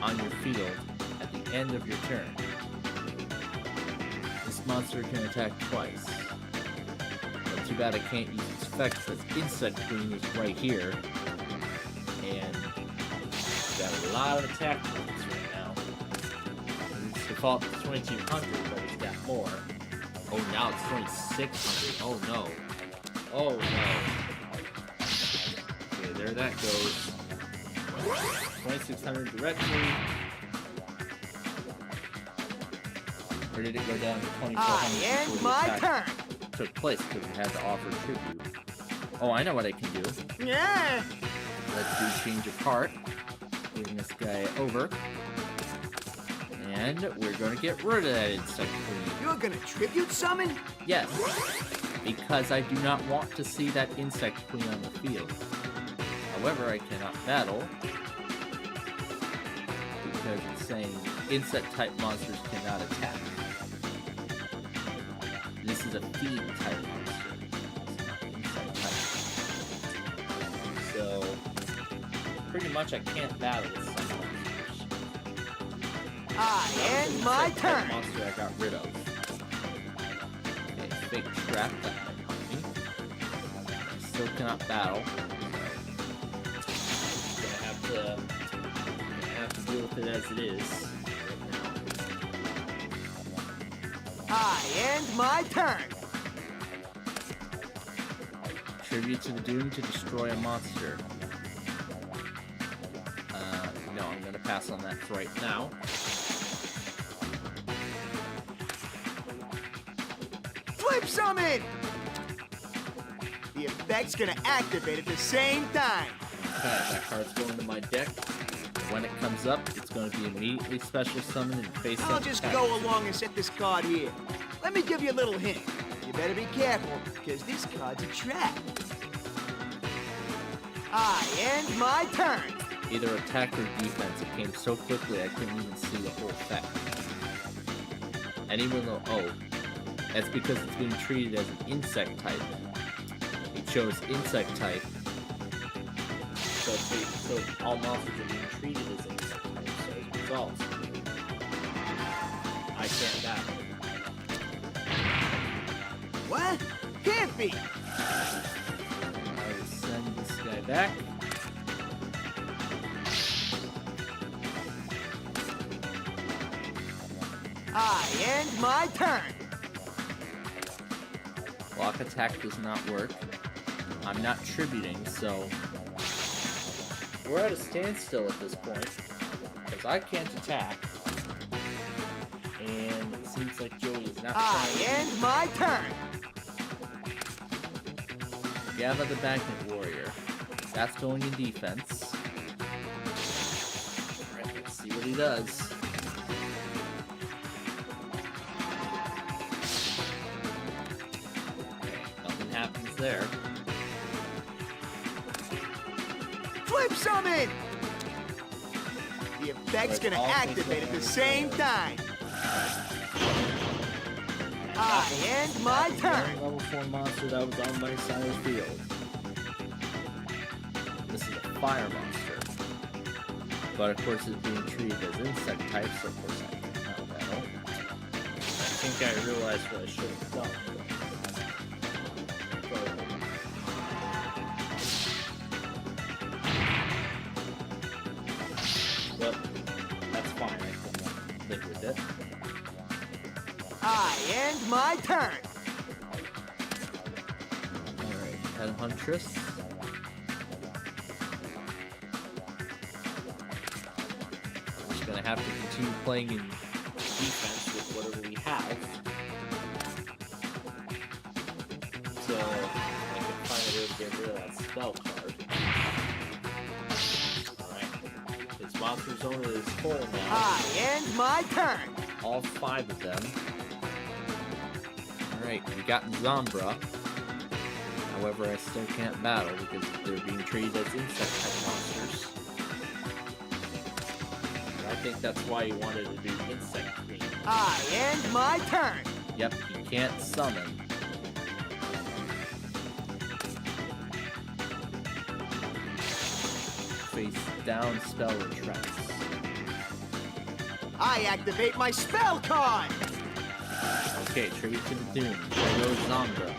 on your field at the end of your turn. This monster can attack twice. But too bad I can't use its effect because Insect Queen is right here. And got a lot of attack points right now. His default is 2200, but he's got more. Oh, now it's 2600. Oh no. Oh no. Okay, there that goes. 2600 directly. Or did it go down to 2400? And my turn. Took place because we had to offer tribute. Oh, I know what I can do. Yeah. Let's do change of heart. Moving this guy over. And we're going to get rid of that insect queen. You're gonna tribute summon? Yes. Because I do not want to see that insect queen on the field. However, I cannot battle. Because it's saying insect type monsters cannot attack. This is a fiend type monster. It's not insect type. So, pretty much I can't battle with some monsters. And my turn. Monster I got rid of. Okay, fake trap that might help me. I still cannot battle. Gonna have to deal with it as it is. And my turn. Tribute to the Doom to destroy a monster. No, I'm gonna pass on that for right now. Flip summon! The effect's gonna activate at the same time. Okay, that card's going to my deck. When it comes up, it's going to be immediately special summoned and face up. I'll just go along and set this card here. Let me give you a little hint. You better be careful, because this card's a trap. And my turn. Either attack or defense. It came so quickly I couldn't even see the whole effect. And even though, that's because it's being treated as an insect type. It chose insect type. So all monsters are being treated as insect type. So as a result, I can't battle. What? Can't be. I will send this guy back. And my turn. Block attack does not work. I'm not tributing, so we're at a standstill at this point because I can't attack, and it seems like Joey is not trying. And my turn. Gava the Magnet Warrior. That's going in defense. Alright, let's see what he does. Nothing happens there. Flip summon! The effect's gonna activate at the same time. And my turn. Level 4 monster that was on my side of the field. This is a fire monster. But of course it's being treated as insect type, so of course I cannot battle. I think I realized what I should have done. But that's fine, I can live with it. And my turn. Alright, Head Huntress. I'm just gonna have to continue playing in defense with whatever we have. So I can find a way to get rid of that spell card. Alright. His monster zone is full now. And my turn. All 5 of them. Alright, we got Zombra. However, I still can't battle because they're being treated as insect type monsters. And I think that's why you wanted to do Insect Queen. And my turn. Yep, you can't summon. Face down spell or traps. I activate my spell card. Okay, tribute to the Doom. There goes Zombra.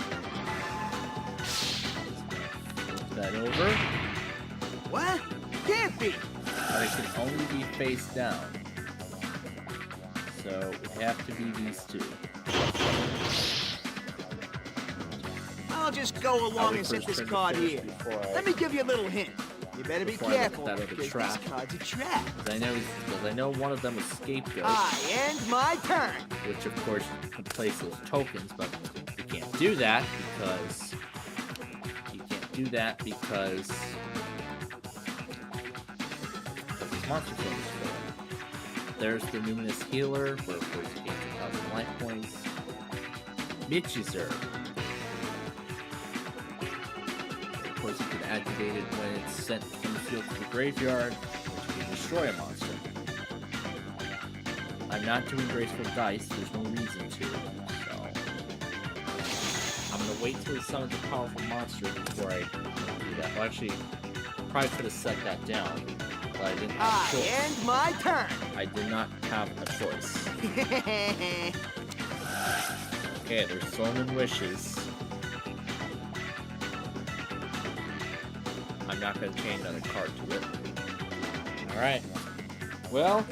Flip that over. What? Can't be. but it can only be face down. So it have to be these two. I'll just go along and set this card here. Let me give you a little hint. You better be careful, because this card's a trap. Because I know one of them is scapegoat. I end my turn. Which, of course, can place those tokens, but you can't do that because... this monster zone is full. There's the Numinous Healer, where of course you gain 2,000 life points. Michizer. Of course, you can activate it when it's sent from the field to the graveyard, which can destroy a monster. I'm not doing Graceful Dice, there's no reason to, so... I'm gonna wait till he summons a powerful monster before I do that. Well, actually, probably could have set that down, but I didn't have a choice. I end my turn! I did not have a choice. Okay, there's Solman Wishes. I'm not going to change another card to it. Alright. Well,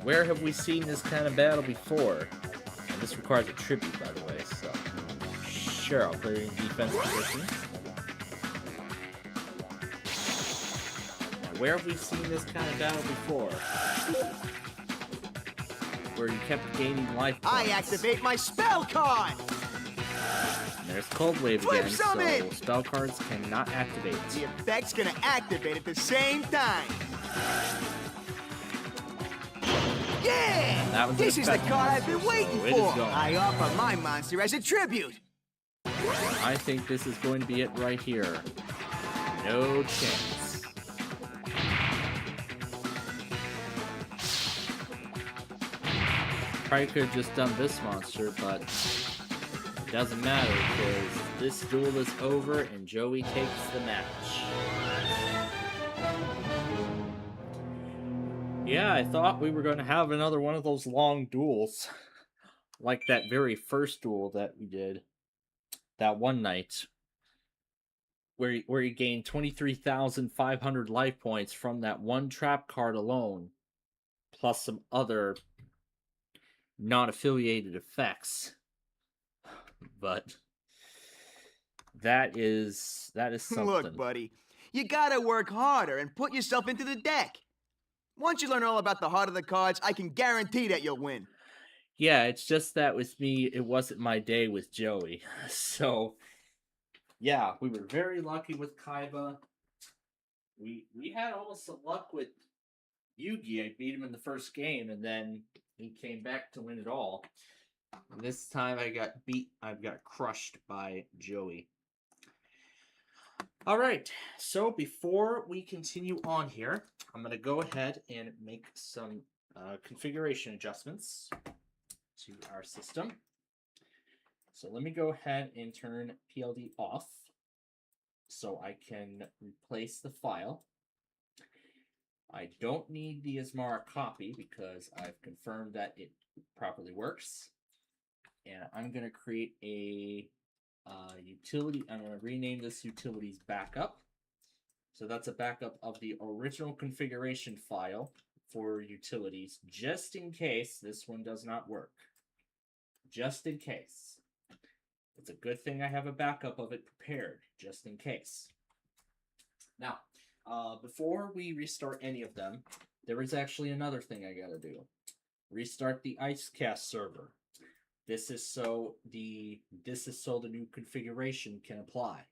where have we seen this kind of battle before? And this requires a tribute, by the way, so... Sure, I'll put it in defense position. Now, where have we seen this kind of battle before? Where you kept gaining life points. I activate my spell card! And there's Cold Wave again, so spell cards cannot activate. The effect's gonna activate at the same time. Yeah! This is the card I've been waiting for! I offer my monster as a tribute! I think this is going to be it right here. No chance. Probably could have just done this monster, but it doesn't matter because this duel is over and Joey takes the match. Yeah, I thought we were going to have another one of those long duels. Like that very first duel that we did that one night. Where you gained 23,500 life points from that one trap card alone. Plus some other non-affiliated effects. But that is something. Look, buddy, you gotta work harder and put yourself into the deck. Once you learn all about the heart of the cards, I can guarantee that you'll win. Yeah, it's just that with me, it wasn't my day with Joey. So, yeah, we were very lucky with Kaiba. We had almost some luck with Yugi. I beat him in the first game, and then he came back to win it all. And this time I got crushed by Joey. Alright, so before we continue on here, I'm going to go ahead and make some configuration adjustments to our system. So let me go ahead and turn PLD off so I can replace the file. I don't need the Asmara copy because I've confirmed that it properly works. And I'm going to create a utility. I'm going to rename this utilities backup. So that's a backup of the original configuration file for utilities, just in case this one does not work. Just in case. It's a good thing I have a backup of it prepared, just in case. Now, before we restart any of them, there is actually another thing I gotta do. Restart the IceCast server. This is so the new configuration can apply.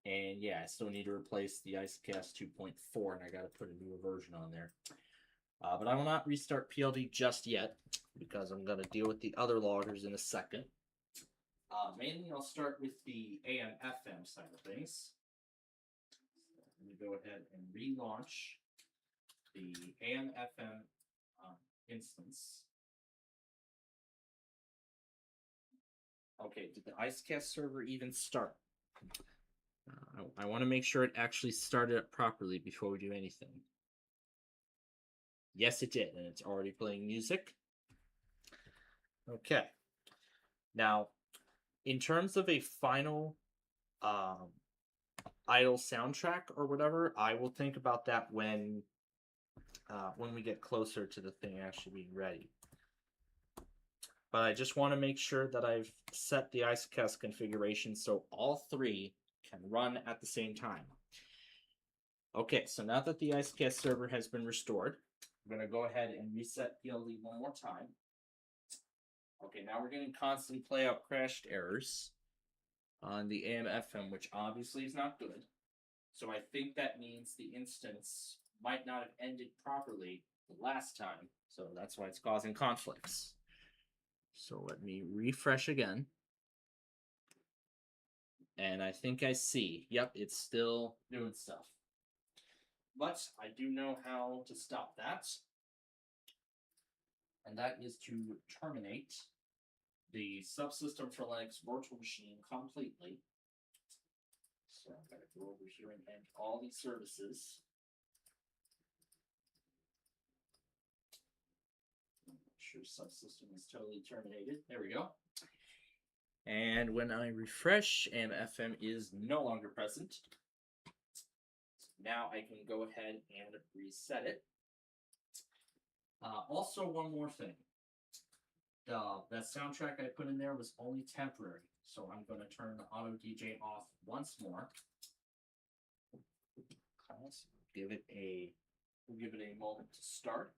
And yeah, I still need to replace the IceCast 2.4, and I gotta put a newer version on there. But I will not restart PLD just yet, because I'm gonna deal with the other loggers in a second. Mainly, I'll start with the AM/FM side of things. Let me go ahead and relaunch the AM/FM instance. Okay, did the IceCast server even start? I want to make sure it actually started up properly before we do anything. Yes, it did, and it's already playing music. Okay. Now, in terms of a final idle soundtrack or whatever, I will think about that when we get closer to the thing actually being ready. But I just want to make sure that I've set the IceCast configuration so all three can run at the same time. Okay, so now that the IceCast server has been restored, I'm going to go ahead and reset PLD one more time. Okay, now we're getting constant play out crashed errors on the AM/FM, which obviously is not good. So I think that means the instance might not have ended properly the last time, so that's why it's causing conflicts. So let me refresh again. And I think I see. Yep, it's still doing stuff. But I do know how to stop that. And that is to terminate the subsystem for Linux virtual machine completely. So I'm going to go over here and end all these services. Make sure subsystem is totally terminated. There we go. And when I refresh, AM/FM is no longer present. So now I can go ahead and reset it. Also, one more thing. That soundtrack I put in there was only temporary, so I'm going to turn the auto DJ off once more. So we'll give it a moment to start.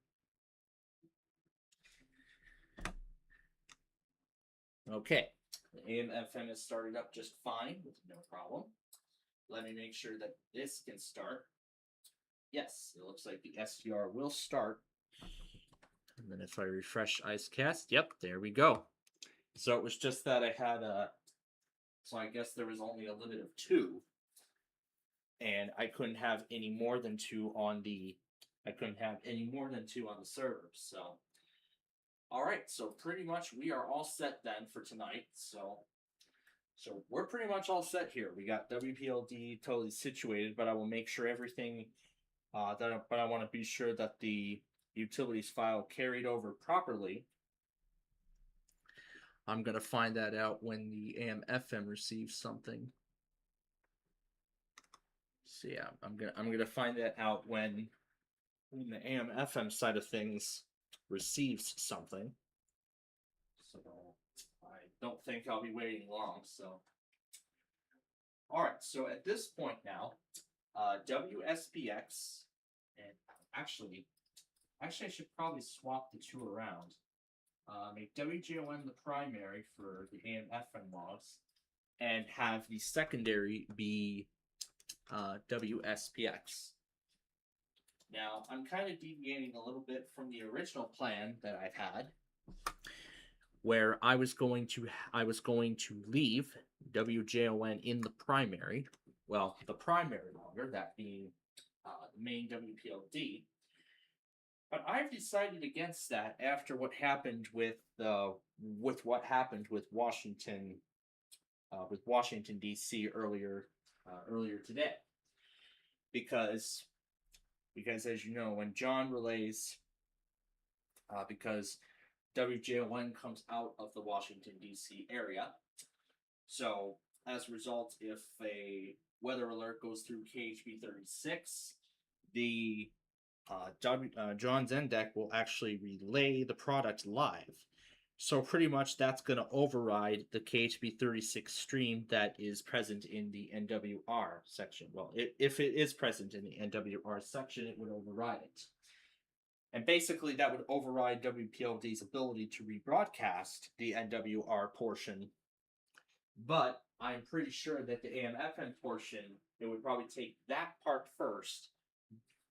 Okay, the AM/FM is started up just fine with no problem. Let me make sure that this can start. Yes, it looks like the SDR will start. And then if I refresh IceCast, yep, there we go. So it was just that I had so I guess there was only a limit of 2. And I couldn't have any more than 2 on the server. So alright, so pretty much we are all set then for tonight. So we're pretty much all set here. We got WPLD totally situated, but I will make sure everything but I want to be sure that the utilities file carried over properly. I'm going to find that out when the AM/FM receives something. So yeah, I'm going to find that out when the AM/FM side of things receives something. So I don't think I'll be waiting long. So all right, so at this point now, WSPX, and actually I should probably swap the 2 around. Make WJON the primary for the AM/FM logs, and have the secondary be WSPX. Now, I'm kind of deviating a little bit from the original plan that I've had, where I was going to leave WJON in the primary. Well, the primary logger, that being the main WPLD. But I've decided against that after what happened with Washington D.C. earlier today, because as you know, when John relays, because WJON comes out of the Washington D.C. area, so as a result, if a weather alert goes through KHB36, the John Zendek will actually relay the product live. So pretty much that's going to override the KHB36 stream that is present in the NWR section. Well, if it is present in the NWR section, it would override it. And basically that would override WPLD's ability to rebroadcast the NWR portion. But I'm pretty sure that the AM/FM portion, it would probably take that part first.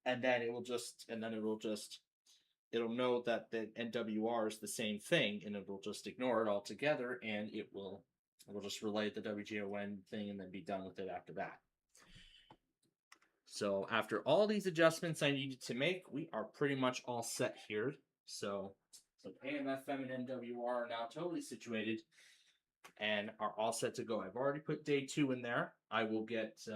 And then it'll know that the NWR is the same thing, and it will just ignore it altogether, and it will just relay the WJON thing and then be done with it after that. So after all these adjustments I needed to make, we are pretty much all set here. So AM/FM and NWR are now totally situated and are all set to go. I've already put day 2 in there. I will get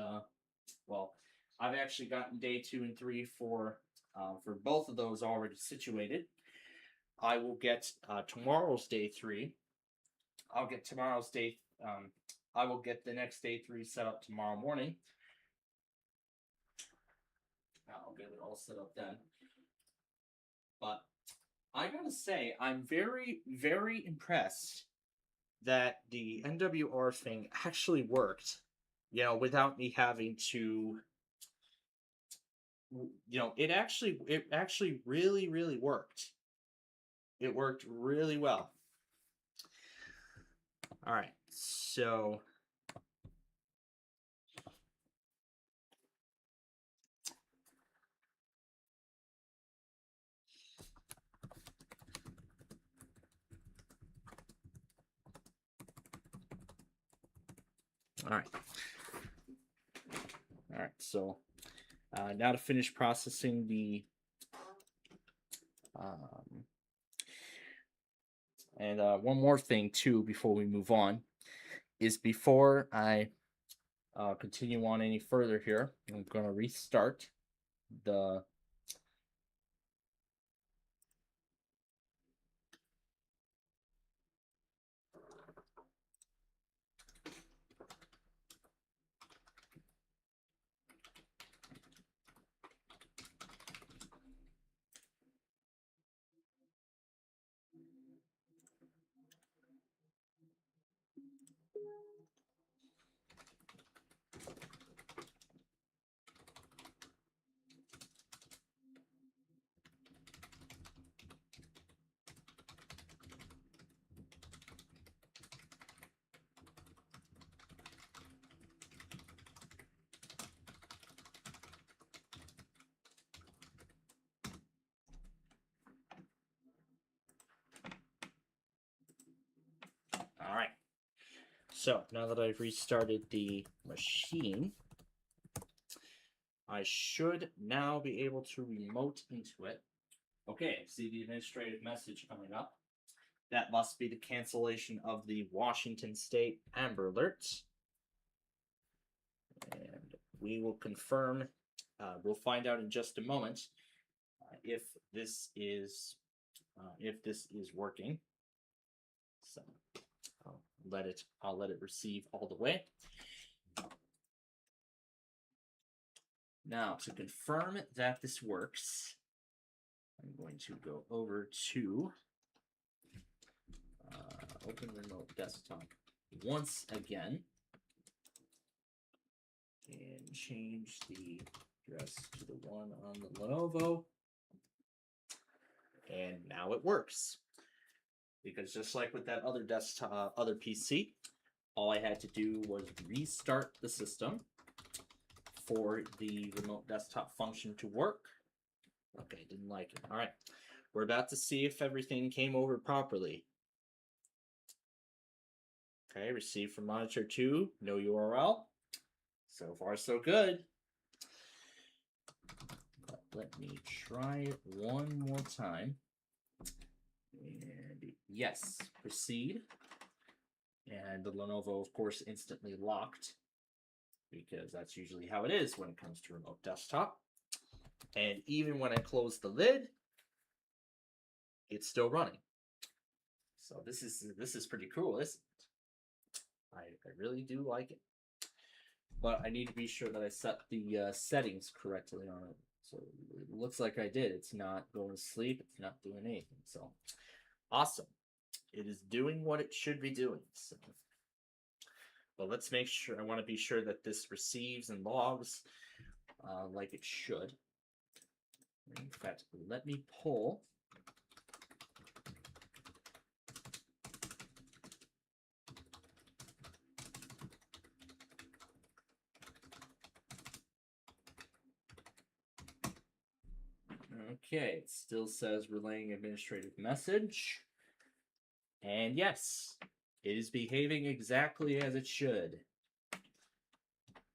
I've actually gotten day 2 and 3 for both of those already situated. I will get tomorrow's day 3. I will get the next day 3 set up tomorrow morning. get it all set up then. But I gotta say, I'm very, very impressed that the NWR thing actually worked, you know, without me having to, you know, it actually really, really worked. It worked really well. All right, so all right, so now to finish processing the and one more thing too before we move on is before I continue on any further here, I'm going to restart the all right. So now that I've restarted the machine, I should now be able to remote into it. Okay, see the administrative message coming up. That must be the cancellation of the Washington State Amber Alerts. And we will confirm, we'll find out in just a moment if this is working. So I'll let it receive all the way. Now, to confirm that this works, I'm going to go over to Open Remote Desktop once again and change the address to the one on the Lenovo. And now it works. Because just like with that other desktop, other PC, all I had to do was restart the system for the remote desktop function to work. Okay, didn't like it. All right, we're about to see if everything came over properly. Okay, received from monitor 2, no URL. So far, so good. But let me try it one more time. And yes, proceed. And the Lenovo, of course, instantly locked, because that's usually how it is when it comes to remote desktop. And even when I close the lid, it's still running. So this is pretty cool, isn't it? I really do like it. But I need to be sure that I set the settings correctly on it. So it looks like I did. It's not going to sleep. It's not doing anything. So awesome. It is doing what it should be doing. So, but let's make sure. I want to be sure that this receives and logs like it should. In fact, let me pull. Okay, it still says relaying administrative message. And yes, it is behaving exactly as it should.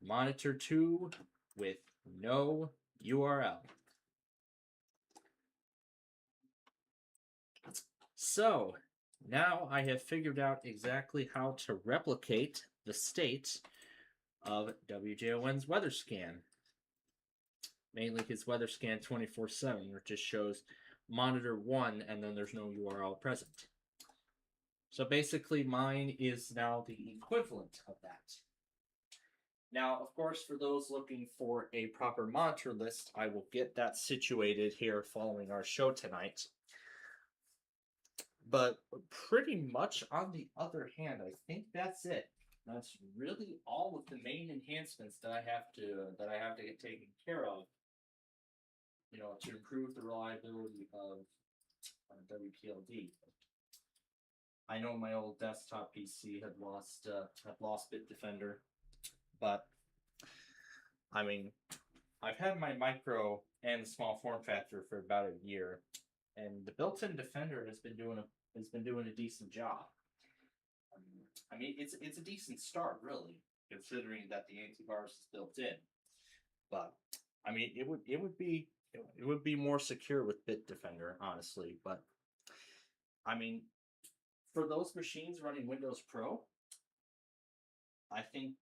Monitor 2 with no URL. So, now I have figured out exactly how to replicate the state of WJON's weather scan. Mainly his weather scan 24/7, which just shows monitor 1 and then there's no URL present. So basically mine is now the equivalent of that. Now, of course, for those looking for a proper monitor list, I will get that situated here following our show tonight. But pretty much on the other hand, I think that's it. That's really all of the main enhancements that I have to get taken care of, to improve the reliability of WPLD. I know my old desktop PC had lost Bitdefender, but I mean, I've had my micro and small form factor for about a year, and the built-in Defender has been doing a decent job. I mean, it's a decent start, really, considering that the antivirus is built in. But I mean, it would be more secure with Bitdefender, honestly. But I mean, for those machines running Windows Pro, I think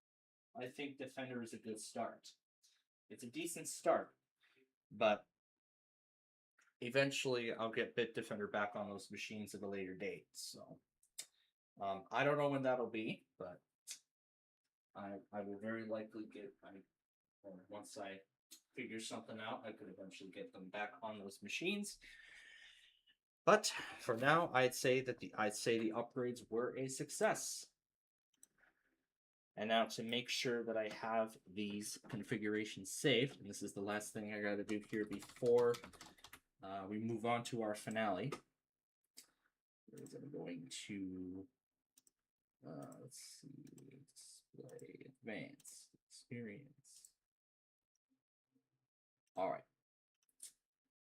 Defender is a good start. It's a decent start, but eventually I'll get Bitdefender back on those machines at a later date. So I don't know when that'll be, but I will very likely once I figure something out, I could eventually get them back on those machines. But for now, I'd say the upgrades were a success. And now to make sure that I have these configurations saved, and this is the last thing I gotta do here before we move on to our finale. I'm going to let's see, display, advanced, experience. All right.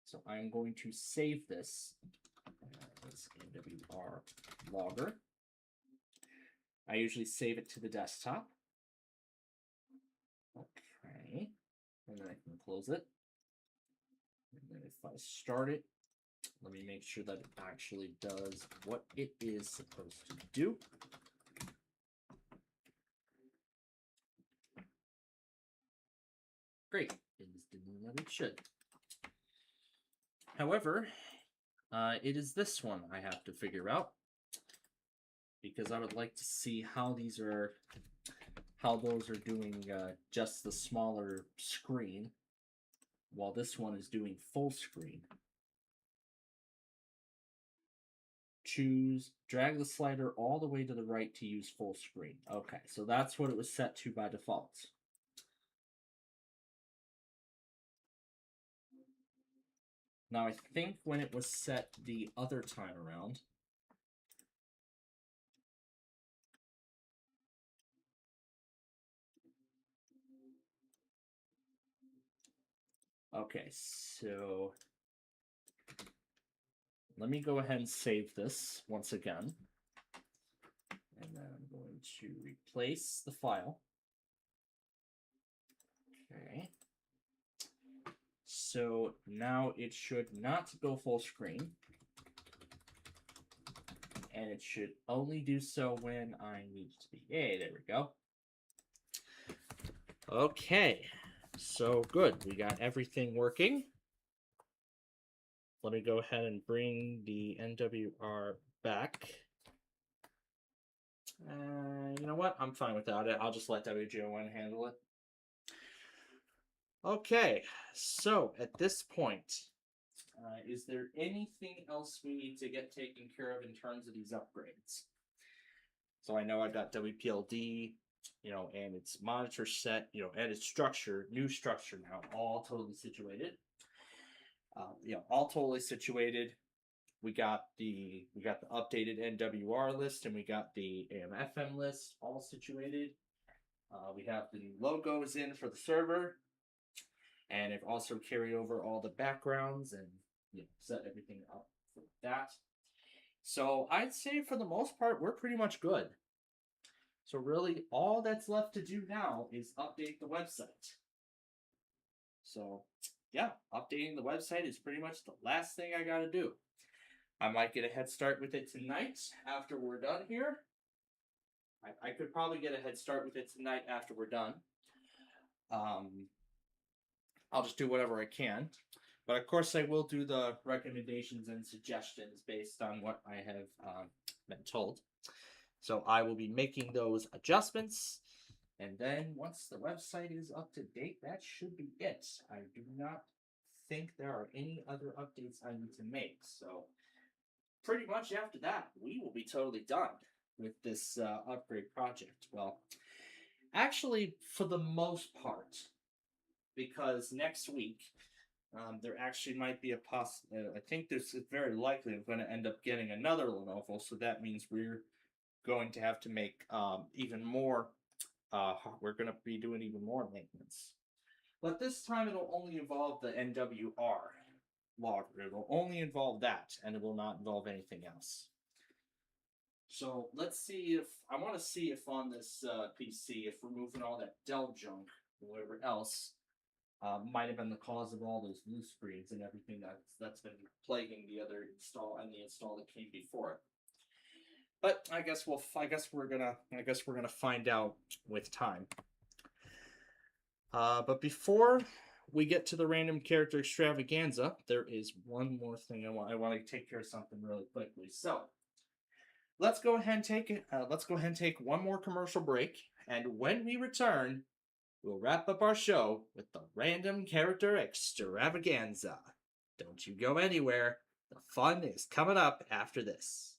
So I'm going to save this as MWR logger. I usually save it to the desktop. Okay. And then I can close it. And then if I start it, let me make sure that it actually does what it is supposed to do. Great. It is doing what it should. However, it is this one I have to figure out, because I would like to see how those are doing just the smaller screen, while this one is doing full screen. Drag the slider all the way to the right to use full screen. Okay, so that's what it was set to by default. Now I think when it was set the other time around, okay, so let me go ahead and save this once again. And then I'm going to replace the file. Okay. So now it should not go full screen. And it should only do so when I need it to be. Hey, there we go. Okay. So good. We got everything working. Let me go ahead and bring the NWR back. You know what? I'm fine without it. I'll just let WJON handle it. Okay, so at this point, is there anything else we need to get taken care of in terms of these upgrades? So I know I got WPLD, and its monitor set, and its structure, new structure now, all totally situated. All totally situated. We got the updated NWR list, and we got the AM/FM list all situated. We have the new logos in for the server, and I've also carried over all the backgrounds and set everything up for that. So I'd say for the most part we're pretty much good. So really all that's left to do now is update the website. So yeah, updating the website is pretty much the last thing I gotta do. I might get a head start with it tonight after we're done here. I could probably get a head start with it tonight after we're done. I'll just do whatever I can. But of course I will do the recommendations and suggestions based on what I have been told. So I will be making those adjustments And then once the website is up to date, that should be it. I do not think there are any other updates I need to make. So pretty much after that, we will be totally done with this upgrade project. Well, actually, for the most part, because next week there actually might be a I think it's very likely I'm going to end up getting another Lenovo, so that means we're going to have to make even more. We're going to be doing even more maintenance. But this time it'll only involve the NWR logger. It'll only involve that, and it will not involve anything else. So let's see if, I want to see if on this PC, if removing all that Dell junk, or whatever else, might have been the cause of all those blue screens and everything that's been plaguing the other install and the install that came before it. But I guess we're gonna find out with time. But before we get to the random character extravaganza, there is one more thing I want to take care of something really quickly. So let's go ahead and take one more commercial break, and when we return, we'll wrap up our show with the random character extravaganza. Don't you go anywhere. The fun is coming up after this.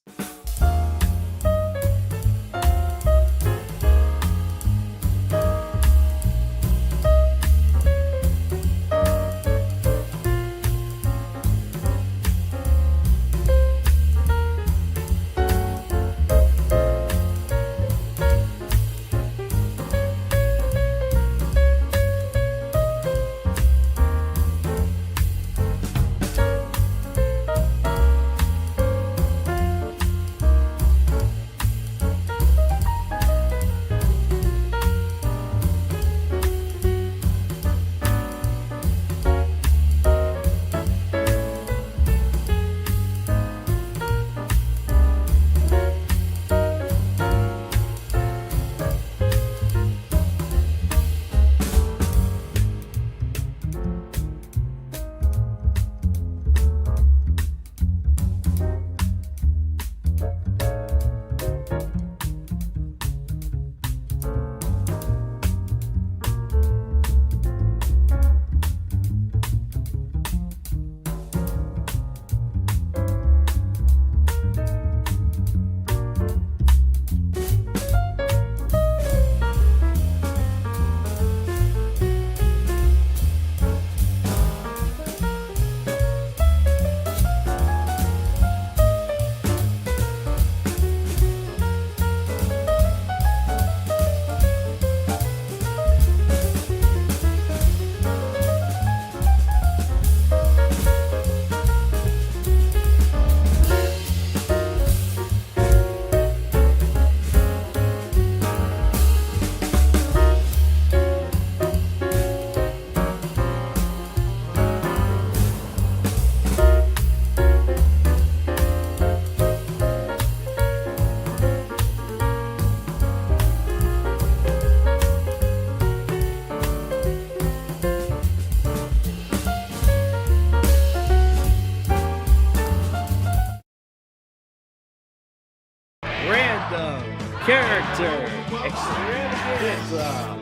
Character extravaganza.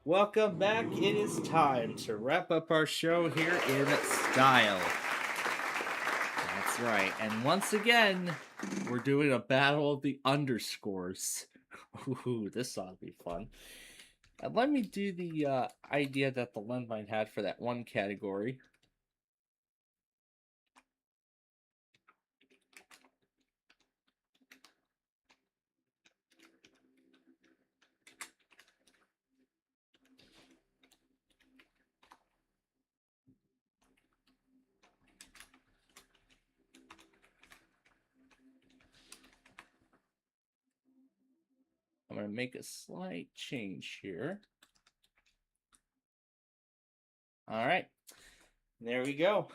Welcome back. It is time to wrap up our show here in style. That's right. And once again, we're doing a battle of the underscores. Ooh, this ought to be fun. And let me do the idea that the Lenvine had for that one category. I'm going to make a slight change here. All right. There we go.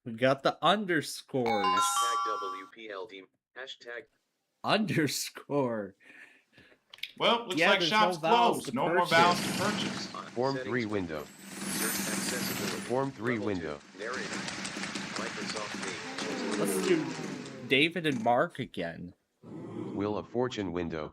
We got the underscores. Hashtag WPLD. Hashtag underscore. Well, looks like shop's closed. No more balance to purchase. Form 3 window. Form 3 window. Let's do David and Mark again. Wheel of Fortune window.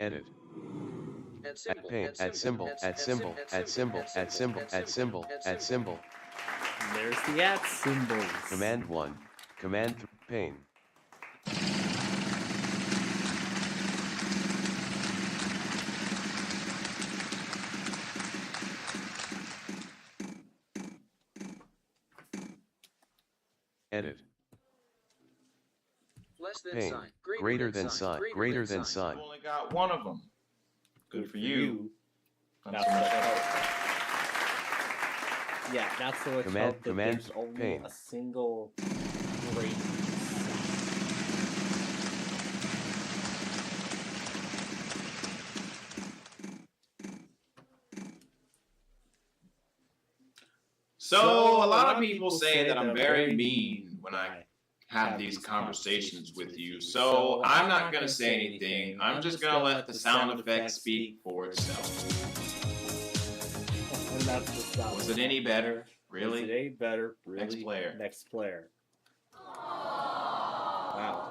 edit. At pain, at symbol, at symbol, at symbol, at symbol, at symbol, at symbol. There's the at symbols. Command 1, command pain. Edit. Less than Pain, sign. greater than sign, greater than sign. You only got one of them. Good for you. Not so much help. Yeah, not so much Command- help that command there's only pain. a single great. So a lot of people say that I'm very mean when I have these conversations with you. So I'm not going to say anything. I'm just going to let the sound effect speak for itself. And that's the sound. Was it any better? Really? Was it any better? Really? Next player. Next player. Wow.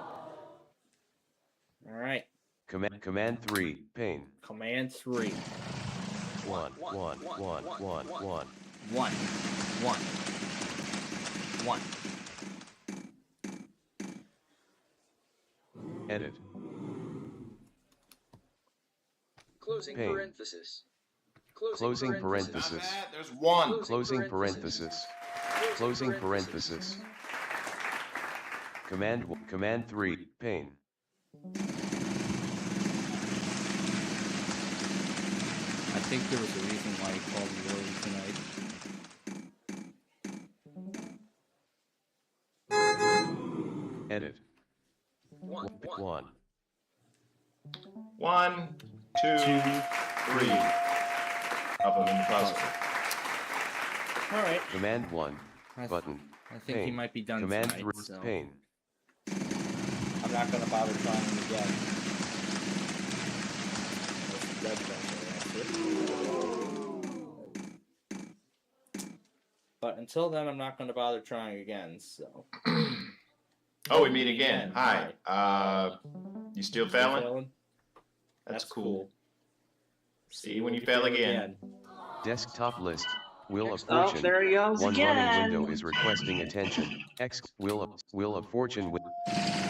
All right. Command 3, pain. Command 3. 1, 1, 1, 1, 1. 1. 1. Edit. Closing Pain. parenthesis. Closing parenthesis. There's one. Closing parenthesis. Closing parenthesis. Command 3, pain. I think there was a reason why he called me early tonight. Edit. 1. 1. 1, 2, 3. Up in the puzzle. All right. Command 1, button. I think he pain. might be done Command tonight, 3, so pain. I'm not going to bother trying him again. But until then, I'm not going to bother trying again, so. Oh, we meet again. Hi. You still failing? That's cool. See when you fail again. Desktop list. Wheel of Oh, Fortune. there he goes One again. running window is requesting attention. Wheel of Fortune with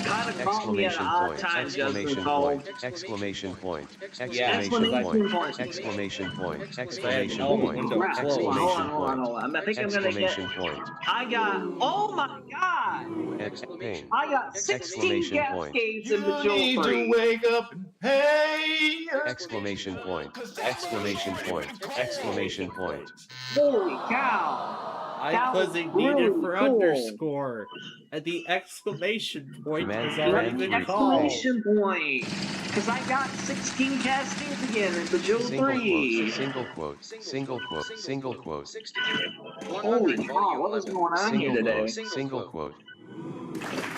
Gotta call me at exclamation odd point, times, exclamation Justin Cole. point, exclamation point, Yeah. exclamation point, Exclamation exclamation point, Crap. exclamation Hold point, on. exclamation Hold on. point, I think I'm gonna get. exclamation point, I got. Oh my god! pain, I got 16 exclamation point, cascades in the You need Joel to 3. wake up and pay. exclamation point, exclamation point, exclamation point. Holy cow! I That was fuzzy really needed for cool. underscore. And the exclamation point Command- has already command been three. called. Exclamation point! Because I got 16 cascades again in the Joel 3. Single quote, single quote, single quote, Holy cow, what was going on here single today? quote, single quote.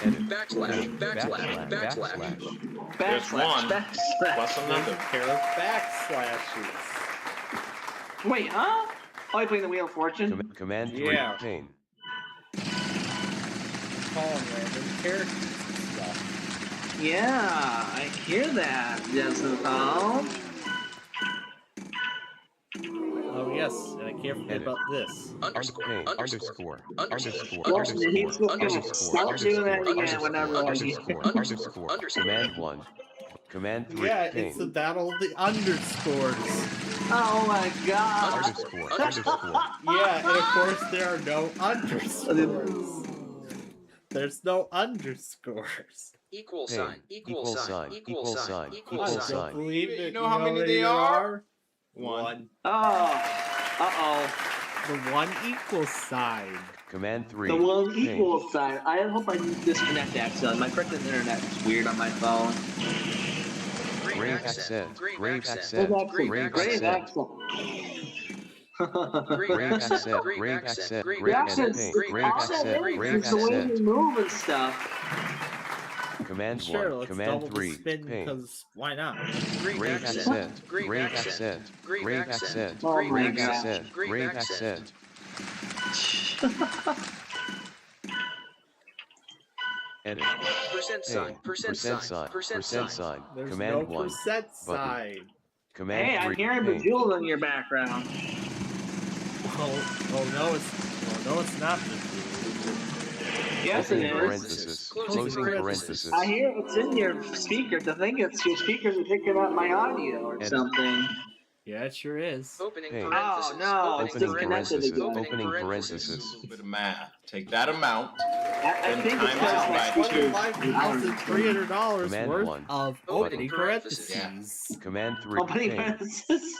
Edit. Backslash. Backslash. There's one. Backslash. Plus another. Pair of backslashes. Wait, huh? Oh, you playing the Wheel of Fortune? Command 3, Yeah. pain. Calling random characters and stuff. Yeah, I hear that, Justin Cole. Oh yes, and I can't forget about this. Pain. Underscore. Watch the heat Stop doing that again whenever I Underscore. Command 1. Command 3. Yeah, Pain. it's the battle of the underscores. Oh my god. Underscore. Yeah, and of course there are no underscores. There's no underscores. Equal Pain. sign. Equal sign. Equal sign. I Equal don't sign. believe it. You know how many they are? One. Oh. Uh-oh. The one equal sign. Command 3. The one Pain. equal sign. I hope I didn't disconnect accidentally. My freaking internet is weird on my phone. Grave accent. Grave accent. Grave Grave accent. accent. Grave accent. Grave accent. Grave accent. Grave accent. Grave It's the way accent. you move and stuff. Command Sure, 1. let's Command double the 3. spin Pain. because why not? Grave accent. Grave accent. Grave accent. Oh my Grave gosh. accent. Grave accent. Edit. Percent Pain. sign. Percent sign. Percent sign. There's Command no 1. percent Button. sign. Command Hey, 3. I'm hearing Pain. Bejeweled in your background. Oh no, it's not. Yes, it Opening is. parenthesis. Closing parenthesis. I hear it's in your speakers. I think it's your speakers are picking up my audio or Edit. something. Yeah, it sure is. Opening Pain. parenthesis. Oh, no, it's Opening disconnected parenthesis. again. Opening A parenthesis. little bit of math. Take that amount. I and think it's times because it my by speakers. $25,300 Command worth 1. of Button. opening parentheses. Command 3. Opening Pain. parenthesis.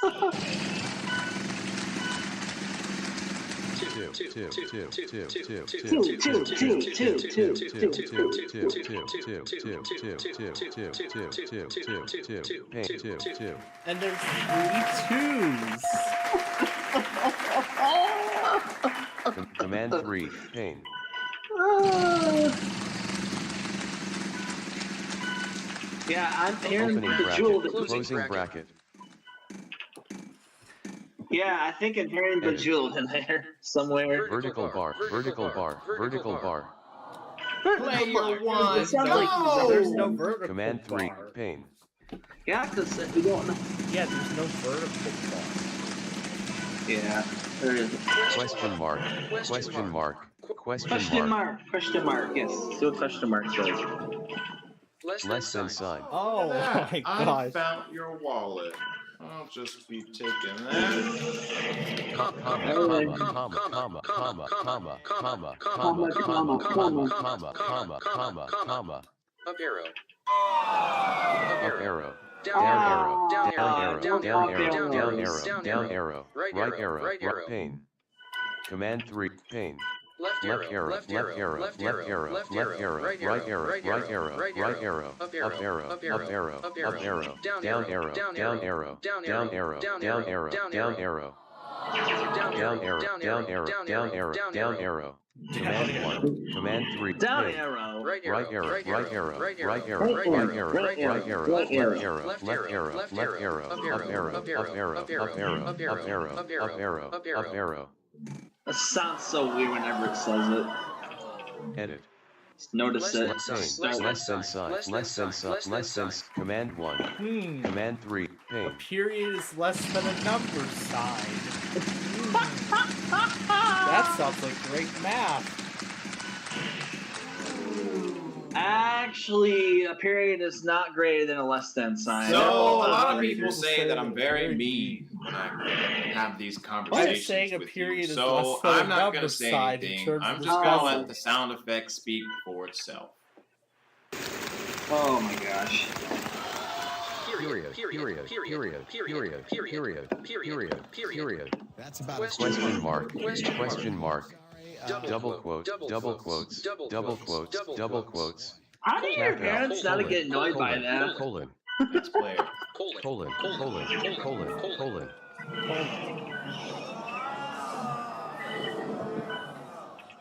2. And there's 3 twos. Command 3. Pain. Yeah, I'm hearing Opening Bejeweled. bracket. Closing bracket. Yeah, I think I'm hearing Edit. Bejeweled in there somewhere. Vertical bar. Vertical bar. Vertical bar. Player 1. It sounds like There's no vertical Command 3. bar. Pain. Yeah, because we don't know. Yeah, there's no vertical bar. Yeah, there is. Question mark. Question mark. Question mark. Question mark. Yes. See what question mark says. Less than sign. Oh That, my I gosh. found your wallet. I'll just be taking that. Comma, comma, comma, comma, comma, comma, comma, comma, comma, comma, comma, comma, comma. Up arrow. Up arrow. Down arrow. Down arrow. Down arrow. Down arrow. Down arrow. Right arrow. Right pane. Command 3. Pane. Left arrow. Left arrow. Left arrow. Left arrow. Right arrow. Right arrow. Right arrow. Up arrow. Up arrow. Up arrow. Up arrow. Down arrow. Down arrow. Down arrow. Down arrow. Down arrow. Down arrow. Down arrow. Down arrow. Down arrow. Command 1. Command 3. Down arrow. Right Right arrow. arrow. Right arrow. Right arrow. Right Right arrow. arrow. Right Right arrow. arrow. Left Left arrow. arrow. Left arrow. Left arrow. Up arrow. Up arrow. Up arrow. Up arrow. Up arrow. Up arrow. Up arrow. It sounds so weird whenever it says it. Edit. Notice it. Less than sign. Less than sign. Less than. Command 1. Command 3. Pane. Period is less than a number sign. That sounds like great math. Actually, a period is not greater than a less than sign. So a lot of people say that I'm very mean when I have these conversations saying a with period you. is So less than a I'm not number going to say sign in anything. terms I'm of just going to puzzle. let the sound effect speak for itself. Oh my gosh. Period. Period. Period. Period. Period. Period. Period. That's about Question mark. Question mark. Double quotes. Double quotes. Double quotes. Double quotes. How do your parents not get annoyed by that? Colon. Next player. Colon. Colon. Colon. Colon.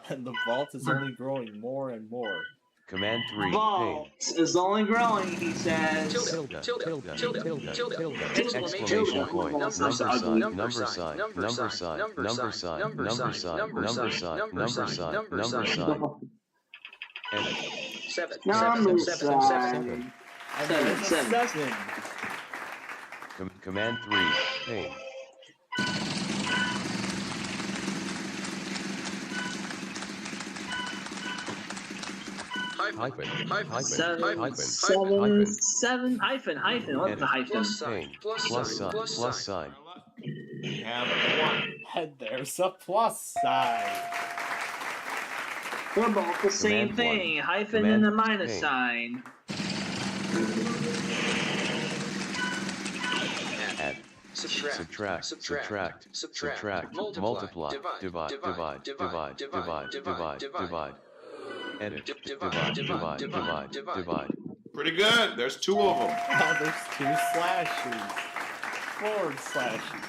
And the vault is only growing more and more. Command 3. Vault is only growing, he says. Tilde. Tilde. Tilde. Tilde. Exclamation point. Number sign. Number sign. Number sign. Number sign. Number sign. Number sign. Number sign. Number sign. Edit. 7. Number 7. sign. 7. Command 3. Pane. Seven hyphen. What's the hyphen? Plus sign. We have one. And there's a plus sign. We're both the same Command thing. one. Hyphen Command and a minus pain. sign. Add. Subtract. Multiply. Divide. Edit. Divide. Pretty good. There's two of them. Oh, there's two slashes. Forward slashes.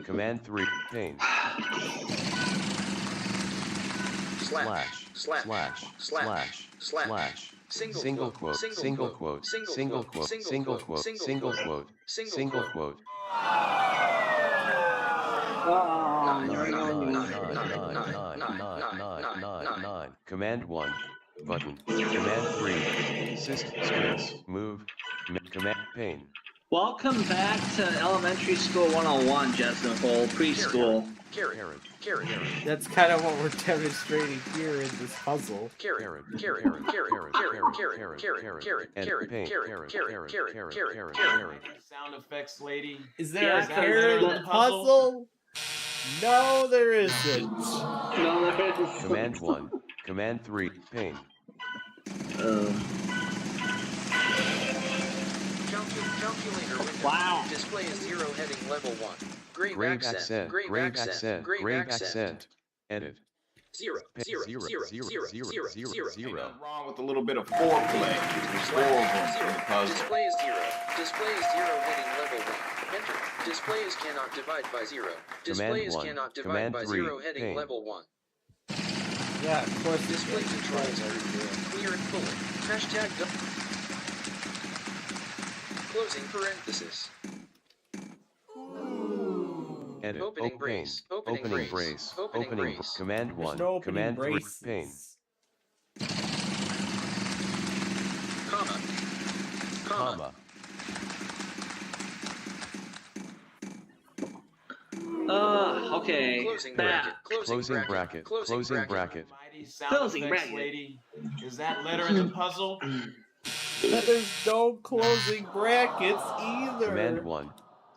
Command 3. Pain. Slash. Single quote. Command 1. Button. Command 3. Space. Move. Command pain. Welcome back to Elementary School 101, Jess Nicole, preschool. Carrot. That's kind of what we're demonstrating here in this puzzle. Sound effects, lady. Is there Yeah, a carrot in the puzzle? No, there isn't. No, there isn't. Command 1. Command 3. Pain. Calculator window. Wow. Display is 0 heading level 1. Grave accent. Grave accent. Edit. 0. Nothing wrong with a little bit of foreplay. There's 4 of them in the puzzle. Display is 0. Display is 0 heading level 1. Enter. Display is cannot divide by 0. Display is cannot divide by 0 heading level 1. Yeah, of course. Display controls are clear and fully. Hashtag closing parenthesis. Edit. Opening brace. Opening brace. Command 1. no Command 3. braces. Pain. Comma. Okay. Closing Back. bracket. Closing bracket. Sound Closing effects, bracket. lady. Is that letter in the puzzle? There's no closing brackets either. Command 1.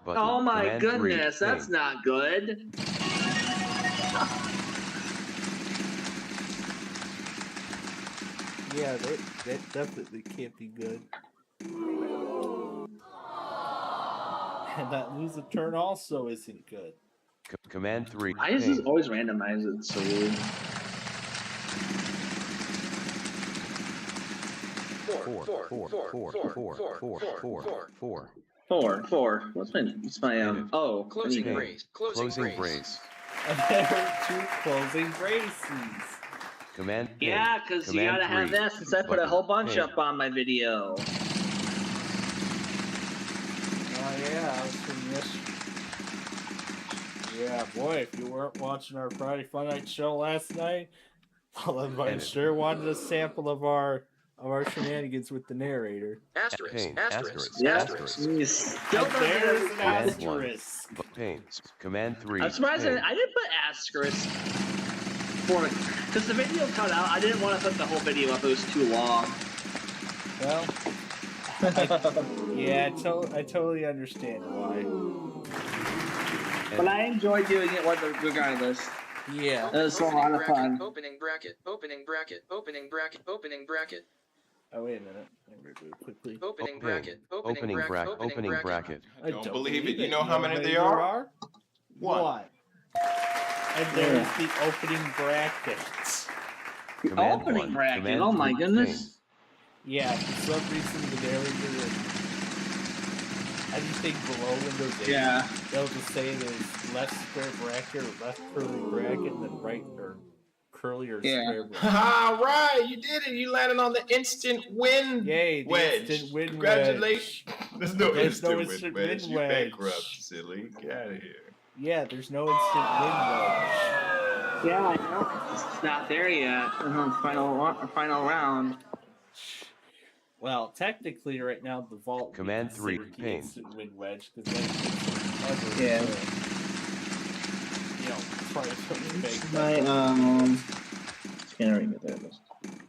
Button. Oh my Command goodness, 3. that's Pain. not good. Yeah, that definitely can't be good. And that lose a turn also isn't good. Command 3. I just Pain. always randomize it, so weird. 4. What's my oh, Closing anything. brace. Closing brace. And there are two closing braces. Command pain. Yeah, because you Command gotta have 3. that since I put a whole bunch Pain. up on my video. Oh yeah, I was from yesterday. Yeah, boy, if you weren't watching our Friday Fun Night show last night, well, then I Edit. sure wanted a sample of our shenanigans with the narrator. Asterisk. Yeah, Asterisk. you still And don't there's an Command 1. asterisk. Pain. Command 3. I'm surprised Pain. I didn't put asterisk for it because the video cut out. I didn't want to put the whole video up; it was too long. Well, yeah, I totally understand why. But I enjoy doing it regardless. Yeah. It was a lot of fun. Opening bracket. Oh, wait a minute. Let me reboot quickly. Opening bracket. bracket. Opening bracket. I Don't believe it. You know how many there are? One. And there's the opening brackets. The Command opening 1. bracket. Command Oh my 3. goodness. Yeah, for some reason the narrator and anything below Windows 8, Yeah. they'll just say there's left square bracket or left curly bracket and then right or curly or Yeah. square bracket. All right, you did it. You landed on the instant win Yay, the wedge. instant win Congratulations. There's no There's no instant instant win wedge. win You wedge. bankrupt, silly. Get out of here. Yeah, there's no instant win wedge. Yeah, I know. It's not there yet. Final round. Well, technically, right now the vault. Command 3. considered the Pain. instant win wedge because then it's covered. Yeah. you know, try to fake My scanner ring there.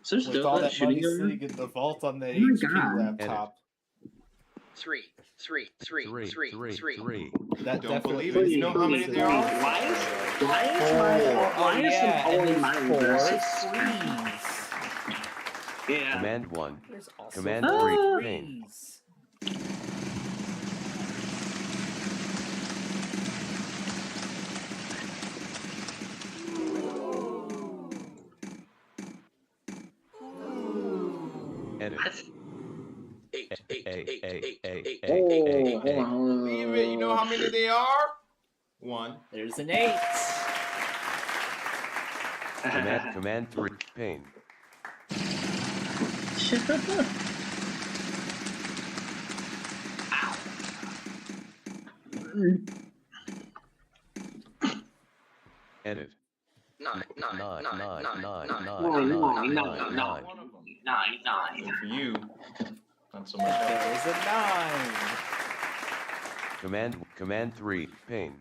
So there's with still all that that money shooting going sitting in the vault on the Oh my HP God. laptop. 3. That Don't believe definitely it. You know how many there are? Why is Oh, yeah, and only there's mine 4 versus? threes. Yeah. Command 1. There's also Command 4 3. Pain. threes. Edit. 8. Oh, hold on. Believe it. You know how many they are? 1. There's an 8. Command 3. Pain. Edit. 9. For you, not so much. There's a 9. Command 3. Pain.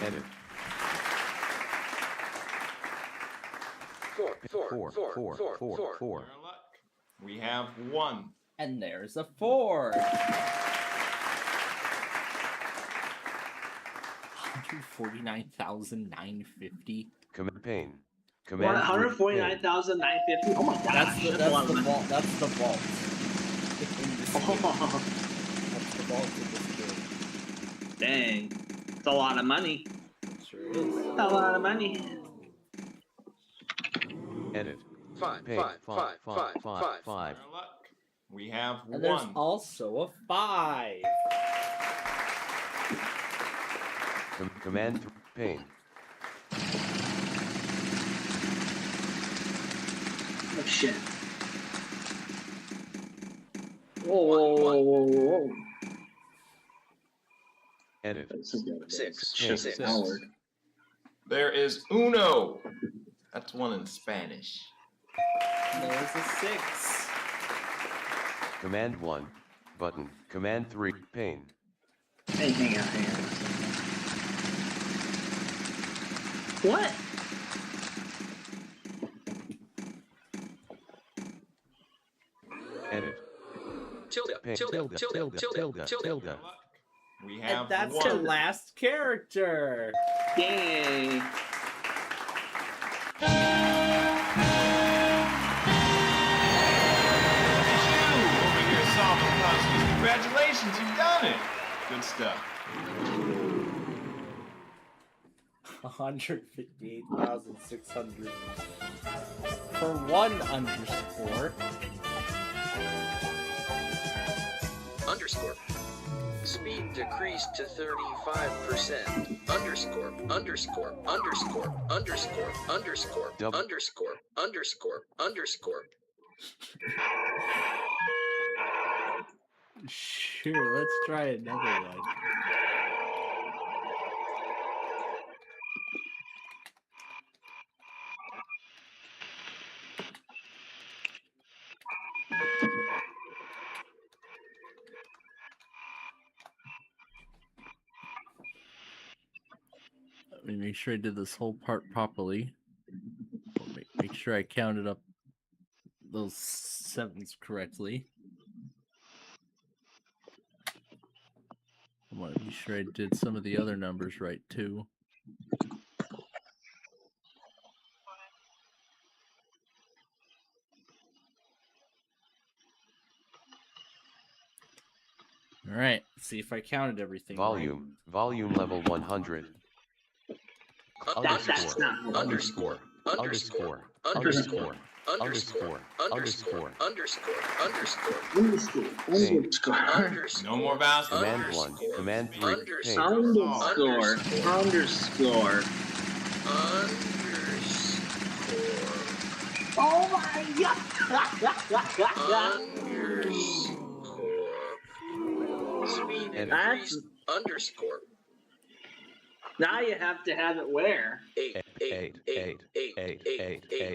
Edit. 4. Your luck. We have 1. And there's a 4. 149,950. Pain. Command 149,950. Oh my God. That's the vault. That's the vault. That's the vault in this game. Dang. It's a lot of money. It sure is. A lot of money. Edit. 5. Pain. 5. Your luck. We have And there's 1. also a 5. Command 3. Pain. Oh shit. Whoa. Edit. 6. Just Howard. There is uno. That's 1 in Spanish. There's a 6. Command 1. Button. Command 3. Pain. Hey, hang on. What? Edit. Pain. Tilde. We have And that's 1. the last character. Yay. Over here solving puzzles. Congratulations, you've done it. Good stuff. 158,600 for 1 underscore. Underscore. Speed decreased to 35%. Underscore. Sure, let's try another one. Let me make sure I did this whole part properly. Make sure I counted up those 7s correctly. I want to be sure I did some of the other numbers right too. All right, see if I counted everything. Volume level 100. Underscore. No more vowels. Command 1. Command 3. Pain. Underscore. Oh my God. Speed That's underscore. Now you have to have it where? 8.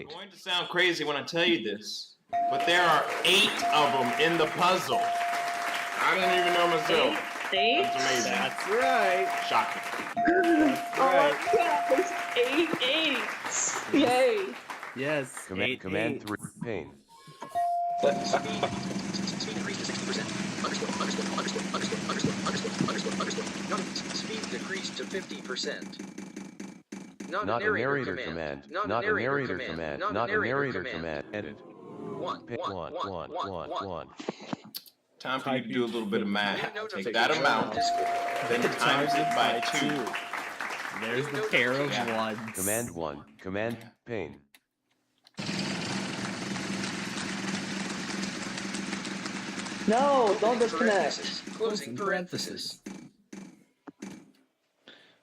going to sound crazy when I tell you this, but there are 8 of them in the puzzle. I didn't even know myself. 8? That's amazing. That's right. Shocking. Oh my god, there's 8 8s. Yay. Yes. Command 3. Pain. Speed increased to 60%. Speed decreased to 50%. Not a narrator command. Not a narrator command. Not a narrator command. Edit. 1. Time for you to do a little bit of math. Take that amount, then times it by 2. There's the pair of ones. Command 1. Command pain. No, don't disconnect. Closing parenthesis.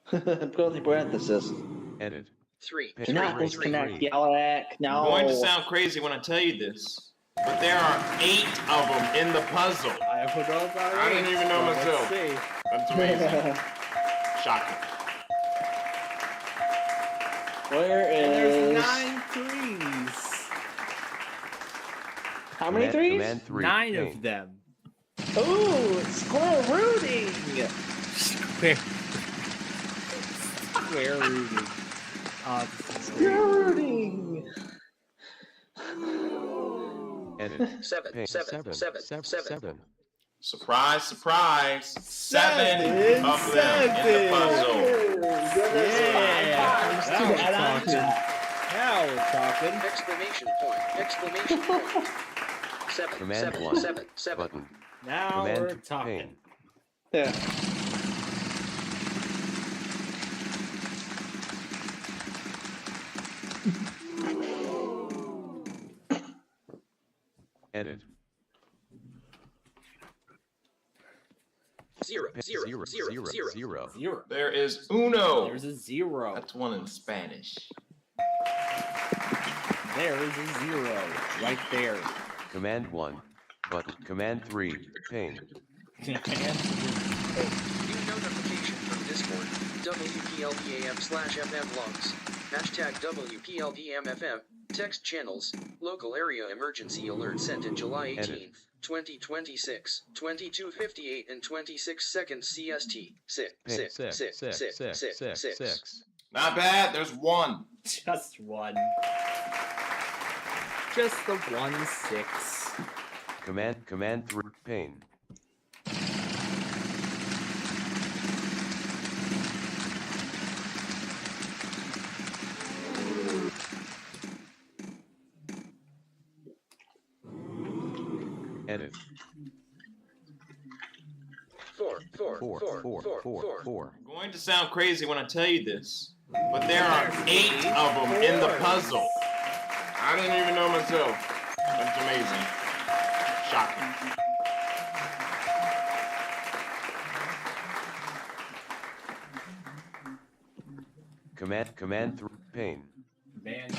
Closing parenthesis. Edit. 3. Do not disconnect, Yalak. No. I'm going to sound crazy when I tell you this, but there are 8 of them in the puzzle. I didn't even know myself. That's amazing. Shocking. Where is... There's 9 threes. How many threes? Command 3. 9 of them. Ooh, squirrel rooting. Square rooting. Squirrel rooting. Edit. 7. Surprise, surprise. 7 of them in the puzzle. Now we're talking. Exclamation point. Exclamation point. 7. Command 7. 1. 7. 7. Button. Now Command we're talking. pain. Yeah. Edit. 0. There is uno. There's a 0. That's one in Spanish. There is a 0 right there. Command 1. Button. Command 3. Pain. New notification from Discord. WPLDAM/FM logs. Hashtag WPLDMFM. Text channels. Local area emergency alert sent in July 18th, 2026, 22:58 and 26 seconds CST. 6. Not bad. There's 1. Just 1. Just the 1 6. Command 3. Pain. Edit. 4. I'm going to sound crazy when I tell you this, but there are 8 of them in the puzzle. I didn't even know myself. That's amazing. Shocking. Command 3. Pain. Man.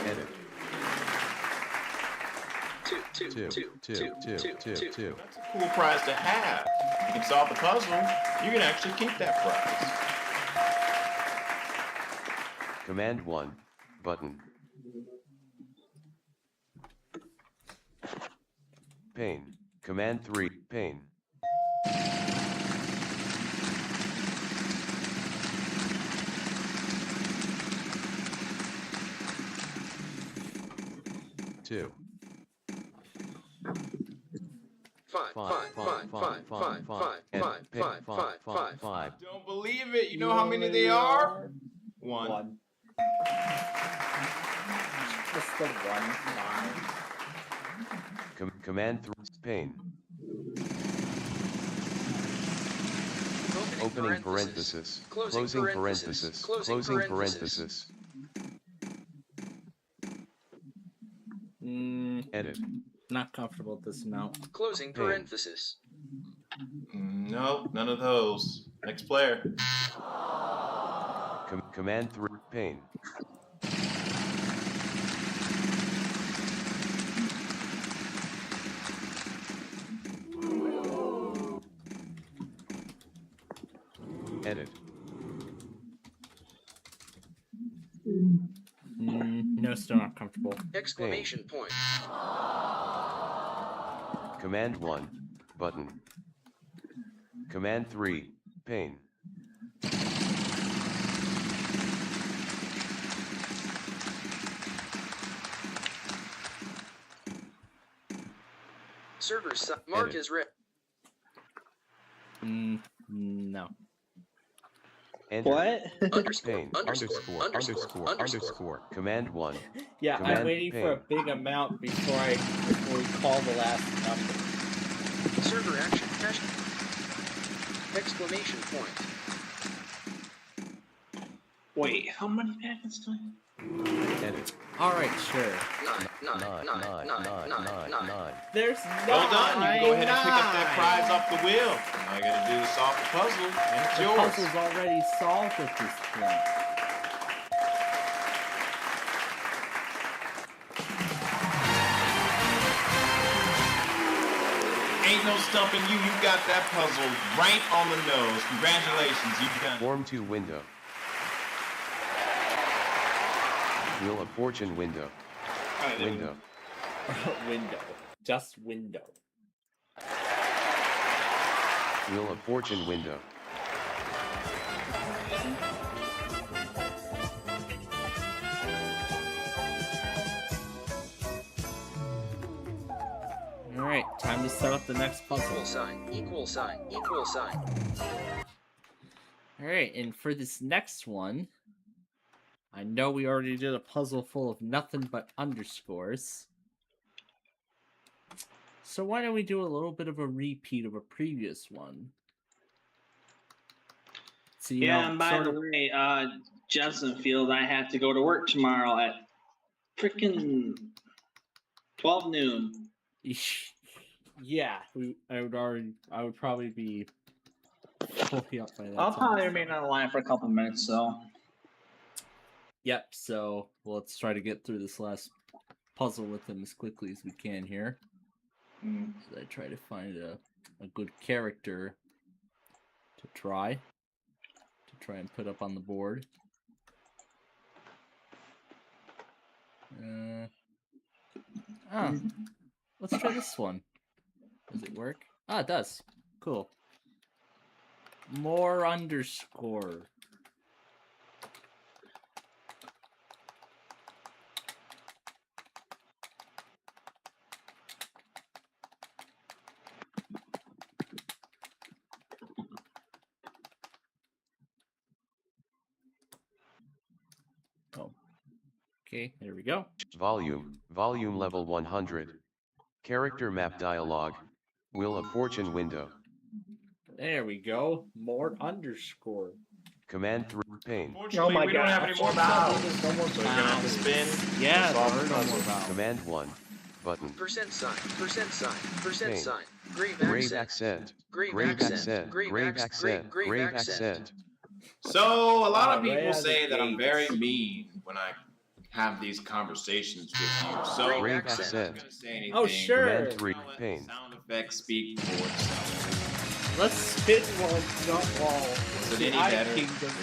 Edit. 2. That's a cool prize to have. If you can solve the puzzle, you can actually keep that prize. Command 1. Button. Pain. Command 3. Pain. Two. 5. Don't believe it. You know how many they are? 1. Just the 1 5. Command 3. Pain. Opening parenthesis. Closing parenthesis. Closing parenthesis. Edit. Not comfortable with this amount. Closing parenthesis. Nope, none of those. Next player. Command 3. Pain. Edit. No, still not comfortable. Exclamation point. Command 1, button. Command 3, pane. Server mark is red. No. Enter. What? Pane, underscore. Command 1. Yeah, Command I'm waiting for a big amount before we call the last number. Server action. Hash. Exclamation point. Wait, how many packets do I have? Edit. Alright, sure. Nine. There's Well done. You can go ahead and pick up that prize off the wheel. All you gotta do is solve the puzzle, and it's The yours. puzzle's already solved at this point. Ain't no stumping you. You got that puzzle right on the nose. Congratulations, you've done it. Form 2 window. Wheel of Fortune window. Window. Window. Just window. Wheel of Fortune window. Alright, time to set up the next puzzle. Equal sign. Alright, and for this next one, I know we already did a puzzle full of nothing but underscores. So why don't we do a little bit of a repeat of a previous one? So, you know, And by sort the of- way, Justin Field, I have to go to work tomorrow at freaking 12 noon. Yeah, I would probably be fully up by that I'll time. probably remain on the line for a couple minutes, so. Yep, so let's try to get through this last puzzle with him as quickly as we can here. As I try to find a good character to try and put up on the board. Let's try this one. Does it work? Ah, it does. Cool. More underscore. Okay, there we go. Volume level 100. Character map dialog. Wheel of Fortune window. There we go. More underscore. Command 3 pane. Fortunately, we don't have any more vowels. So you're gonna have to spin. Yeah, solve there the are no more puzzle. vowels. Command 1. Button. Percent sign. Pane. Grave Grave accent. accent. Grave accent. So a lot of Right people out say of that the I'm very mean when I have these conversations with you. So Grave I'm not accent. gonna say anything. Oh, sure. Command 3 pane. Sound effects speak for itself. Let's spin one, not all. Is it any better?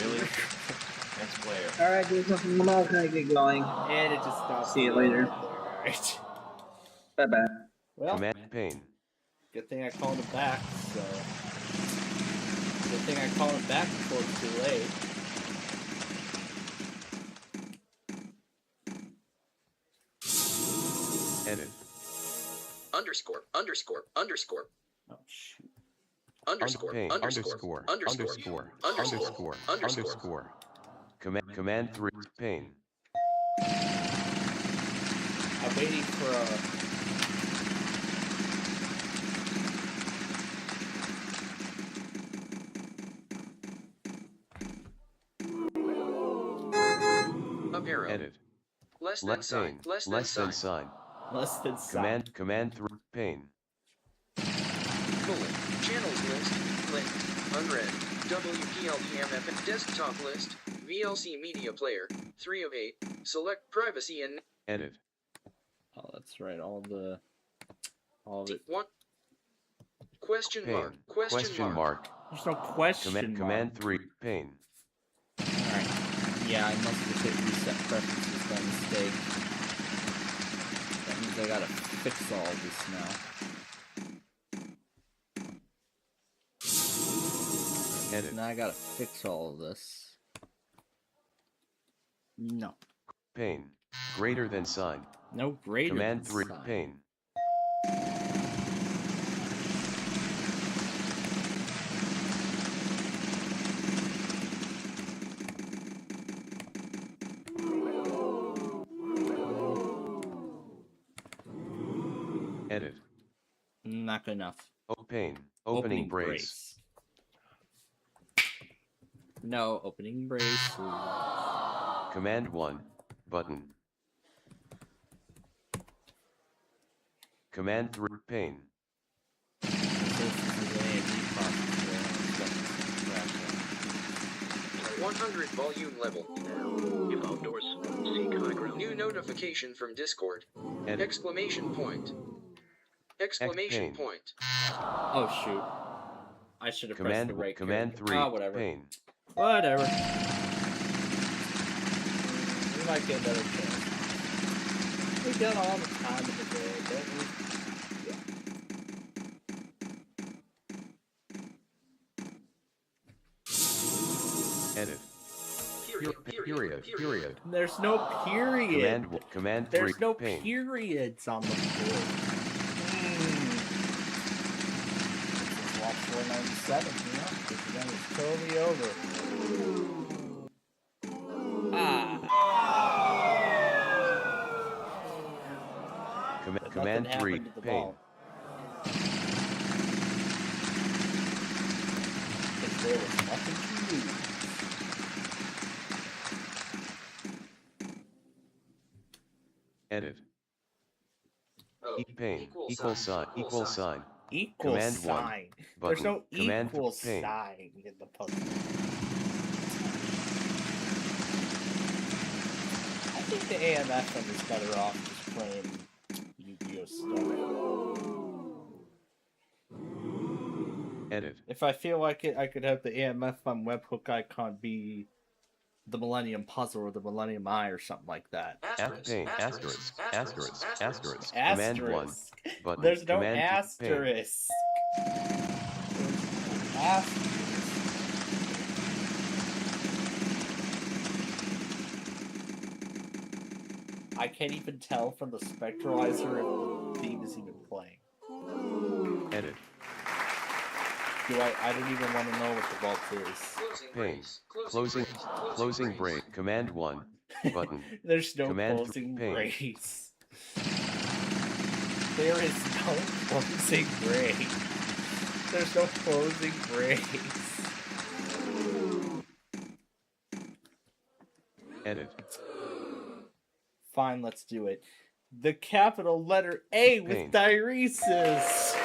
Really? Next player. Alright, dude, I'm all gonna get going. And it just stops. See you later. Alright. Bye bye. Well, Command pane. good thing I called it back, so. Good thing I called it back before it's too late. Edit. Underscore. Oh, shoot. Pane. Underscore. Command 3 pane. I'm waiting for a. Up arrow. Edit. Less than Left sign. pane. Less than Less than sign. sign. Less than sign. Command 3 pane. Bullet. Channels list. Link. Unread. WPLDMF and desktop list. VLC media player. 3 of 8. Select privacy and Edit. Oh, that's right. All of it. one. Question Pane. mark. Question mark. There's no question. Command 3 Pain. Alright. Yeah, I must have hit reset preferences by mistake. That means I gotta fix all this now. Edit. Now I gotta fix all of this. No. Pain. Greater than sign. No greater Command than 3. sign. Pain. Edit. Not good enough. Pain. Opening brace. No, opening brace. Command 1. Button. Command 3. Pain. 100 volume level. If outdoors, seek high ground. New notification from Discord. Edit. Exclamation point. Exclamation point. Oh shoot. I should have pressed the right Command key. 3. Whatever. Pain. Whatever. We might get another chance. We get all the time of the day, don't we? Edit. Period. There's no period. Command 3. There's no Pain. periods on the board. Watch 497, you know? This game is totally over. Command 3. Pain. There was nothing to lose. Edit. Pain. Equal sign. Equal Command sign. 1. There's Button. no Command equal pain. sign in the puzzle. I think the AMFM is better off just playing Yu-Gi-Oh stuff. Edit. If I feel like it, I could have the AMFM webhook icon be the Millennium Puzzle or the Millennium Eye or something like that. Pain. Asterisk. Command 1. Button. There's no Command asterisk. Asterisk. I can't even tell from the spectralizer if the theme is even playing. Edit. I don't even want to know what the vault is. Pain. Closing break. Command 1. Button. There's no Command closing pain. brace. There is no closing brace. There's no closing brace. Edit. Fine, let's do it. The capital letter A with Pain. diuresis.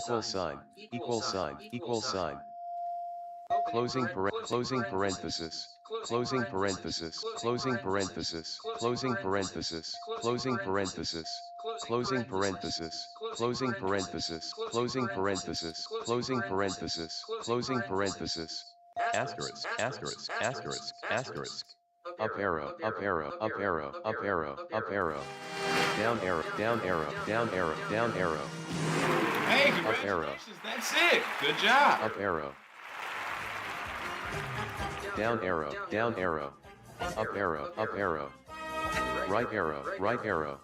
Plus sign, equal sign. Closing parenthesis. Closing parenthesis. Closing parenthesis. Closing parenthesis. Closing parenthesis. Closing parenthesis. Closing parenthesis. Closing parenthesis. Closing parenthesis. Closing parenthesis. Asterisk. Up arrow. Down arrow. Hey, Up arrow. congratulations. That's it. Good job. Up arrow. Down arrow. Up arrow. Right arrow. Left arrow.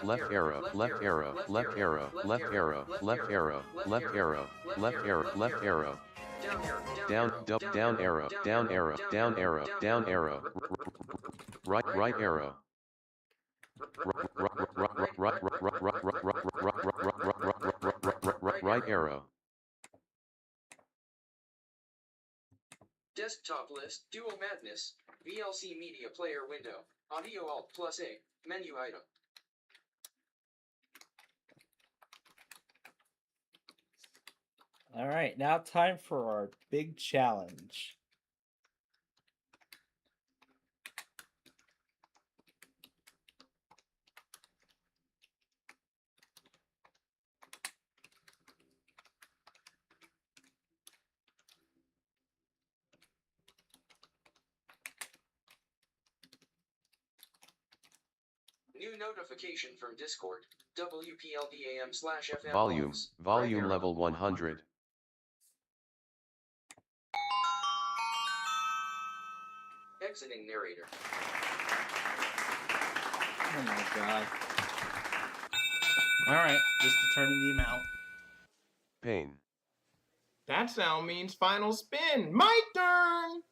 Left arrow. Left arrow. Left arrow. Left arrow. down arrow, down arrow, down arrow, down arrow, right arrow. Right arrow. Desktop list, Duo Madness, VLC Media Player window, Audio Alt plus A, menu item. All right, now time for our big challenge. New notification from Discord, WPLDAM/FM. Volume level 100. Exiting narrator. Oh my god. Alright, just determine the amount. Pain. That sound means final spin. My turn!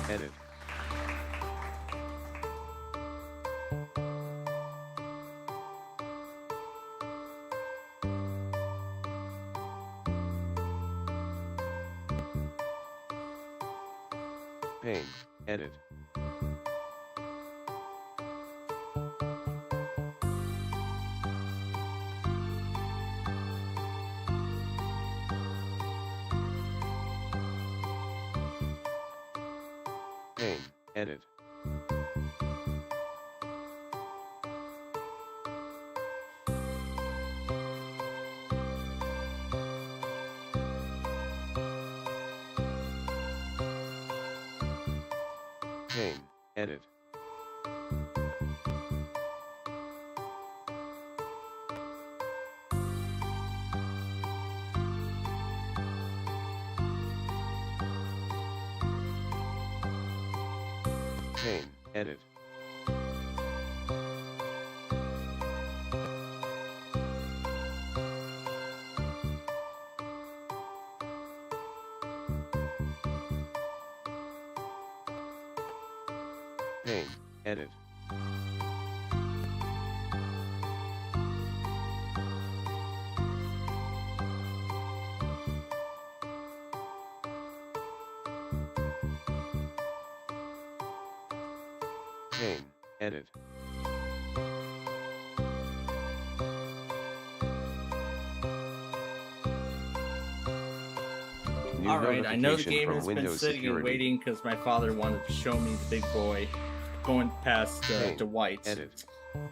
Edit. Pain. Edit. Pain. Edit. Pain. Edit. Pain. Edit. Pain. Edit. Pain. Edit. New All right, I know the notification game from has been Windows sitting Security. and waiting because my father wanted to show me the big boy going past Pain. Dwight. Edit.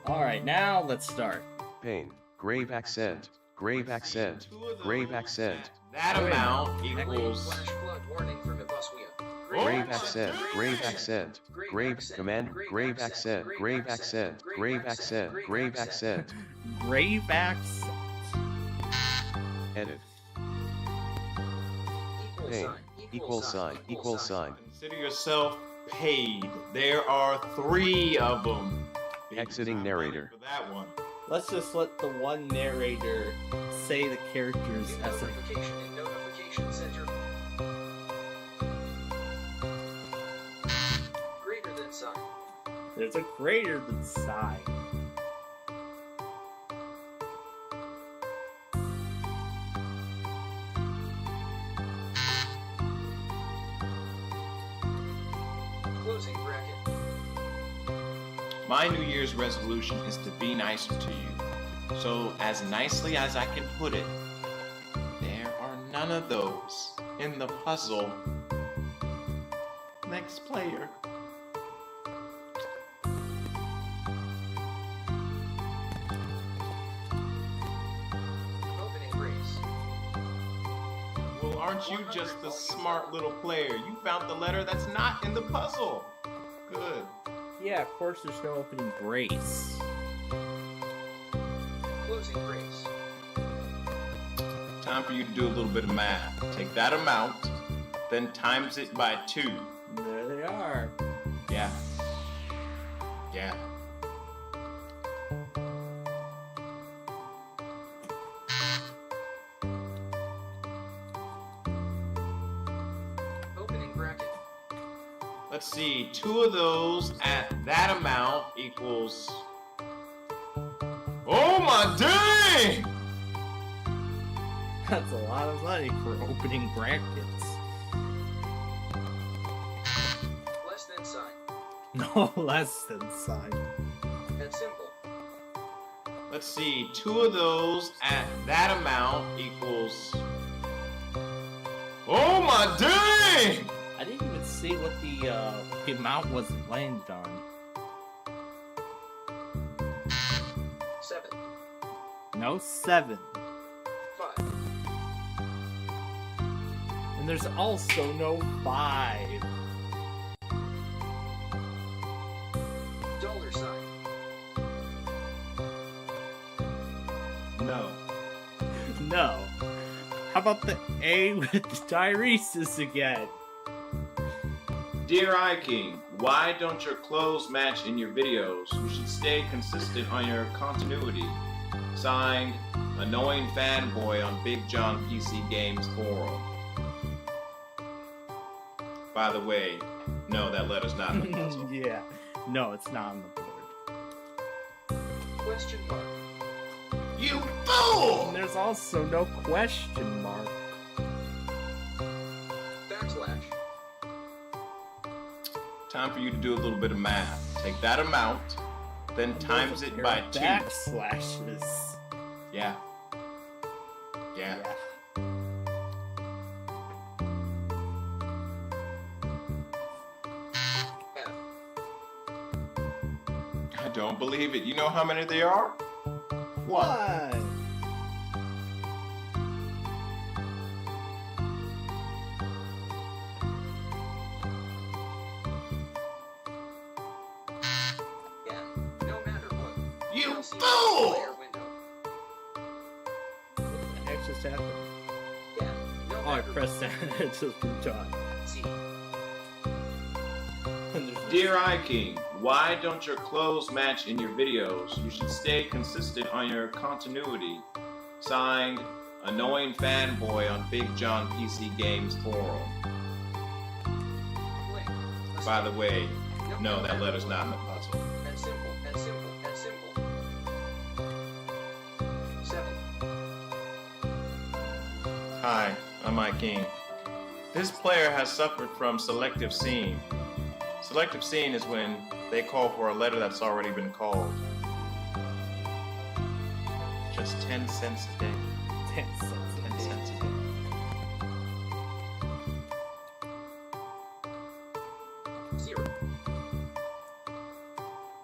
All right, now let's start. Pain. Grave accent. Grave accent. Grave accent. That amount equals... Flash flood warning from Ibuswea. Grave accent. Grave accent. Grave command. Grave accent. Grave accent. Grave accent. Grave accent. Grave accent. Edit. Pain. Equal sign. Equal sign. Consider yourself paid. There are 3 of them. Exiting narrator. For that one. Let's just let the one narrator say the characters New as a... notification in notification center. Greater than sign. There's a greater than sign. Closing bracket. My New Year's resolution is to be nicer to you. So, as nicely as I can put it, there are none of those in the puzzle. Next player. Opening race. Well, aren't you just the smart little player? You found the letter that's not in the puzzle. Good. Yeah, of course there's no opening brace. Closing brace. Time for you to do a little bit of math. Take that amount, then times it by 2. There they are. Yeah. Yeah. Opening bracket. Let's see, 2 of those at that amount equals... Oh my dang! That's a lot of money for opening brackets. Less than sign. No less than sign. And symbol. Let's see, 2 of those at that amount equals... Oh my dang! I didn't even see what the amount was landed on. 7. No 7. 5. And there's also no 5. Dollar sign. No. No. How about the A with the diuresis again? Dear iKing, why don't your clothes match in your videos? You should stay consistent on your continuity. Signed, Annoying Fanboy on Big John PC Games Forum. By the way, no, that letter's not in the puzzle. Yeah. No, it's not on the board. Question mark. You fool! And there's also no question mark. Backslash. Time for you to do a little bit of math. Take that amount, then times it by 2. Backslashes. Yeah. Yeah. F. I don't believe it. You know how many there are? What? Yeah. No matter what. You VLC fool! player window. What the heck just happened? Yeah. No Oh, I matter pressed that. It just moved on. C. Dear iKing, why don't your clothes match in your videos? You should stay consistent on your continuity. Signed, Annoying Fanboy on Big John PC Games Forum. Link. By the way, no, that letter's not in the puzzle. And symbol. And symbol. And symbol. 7. Hi, I'm iKing. This player has suffered from selective seeing. Selective seeing is when they call for a letter that's already been called. Just 10 cents a day. 10 cents. 10 cents a day. Zero.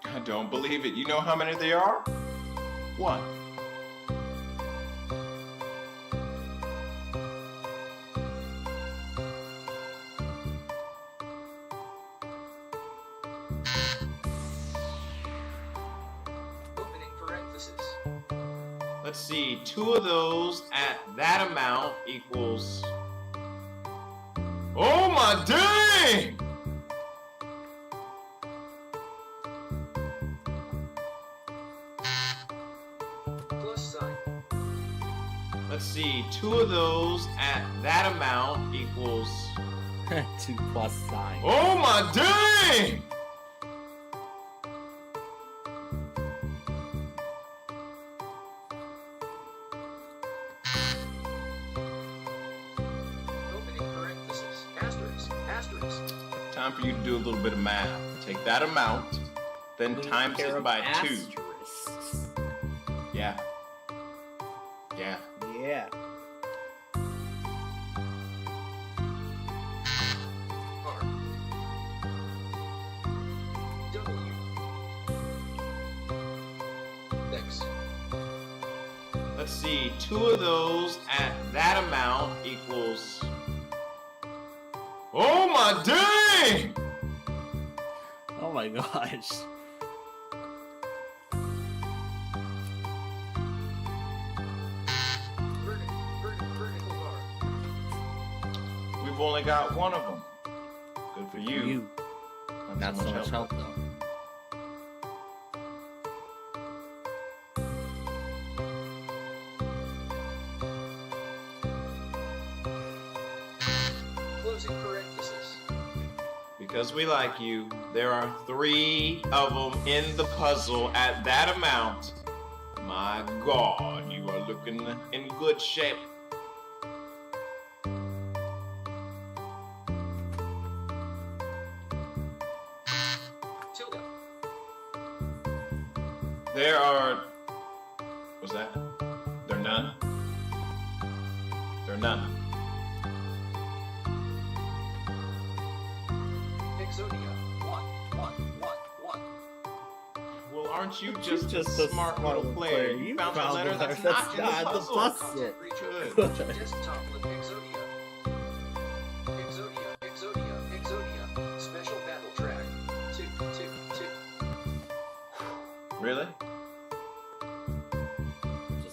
I don't believe it. You know how many there are? 1. Opening parenthesis. Let's see, 2 of those at that amount equals... Oh my dang! Plus sign. Let's see, 2 of those at that amount equals... 2 plus sign. Oh my dang! Time for you to do a little bit of math. Take that amount, then times it by 2. Yeah. Yeah. Yeah. R. W. X. Let's see, 2 of those at that amount equals... Oh my dang! Oh my gosh. Vertical bar. We've only got one of them. Good for you. Not so much help though. Closing parenthesis. Because we like you, there are 3 of them in the puzzle at that amount. My God, you are looking in good shape. Tilde. There are... What's that? There are none? There are none. Exodia. 1. Well, aren't you just a smart little player? You found the letter that's not in the puzzle. Good. Desktop with Exodia. Exodia. Special battle track. 2. Really?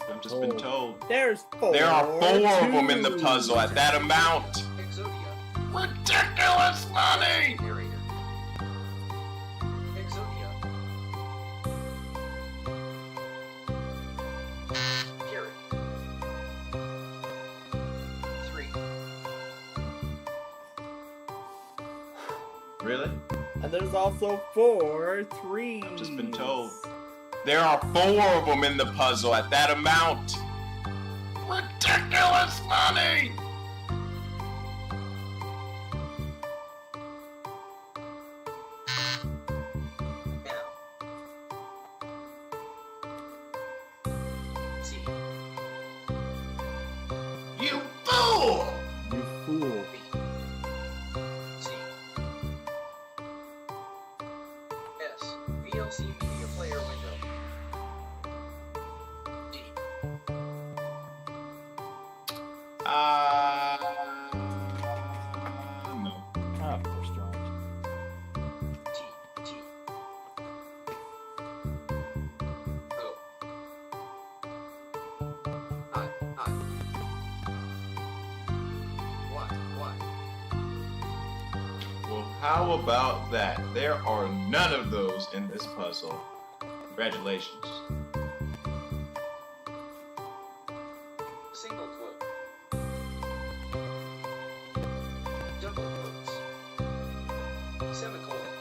I've just been told. There's 4. There are 4 of them in the puzzle at that amount. Exodia. Ridiculous money! Exodia. Carrot. 3. Really? And there's also 4 3s. I've just been told. There are 4 of them in the puzzle at that amount. Ridiculous money! C. You fool! You fool. C. S. VLC media player window. D. No. Of course not. T. O. I. Y. Well, how about that? There are none of those in this puzzle. Congratulations. Single quote. Double quotes. Semicolon.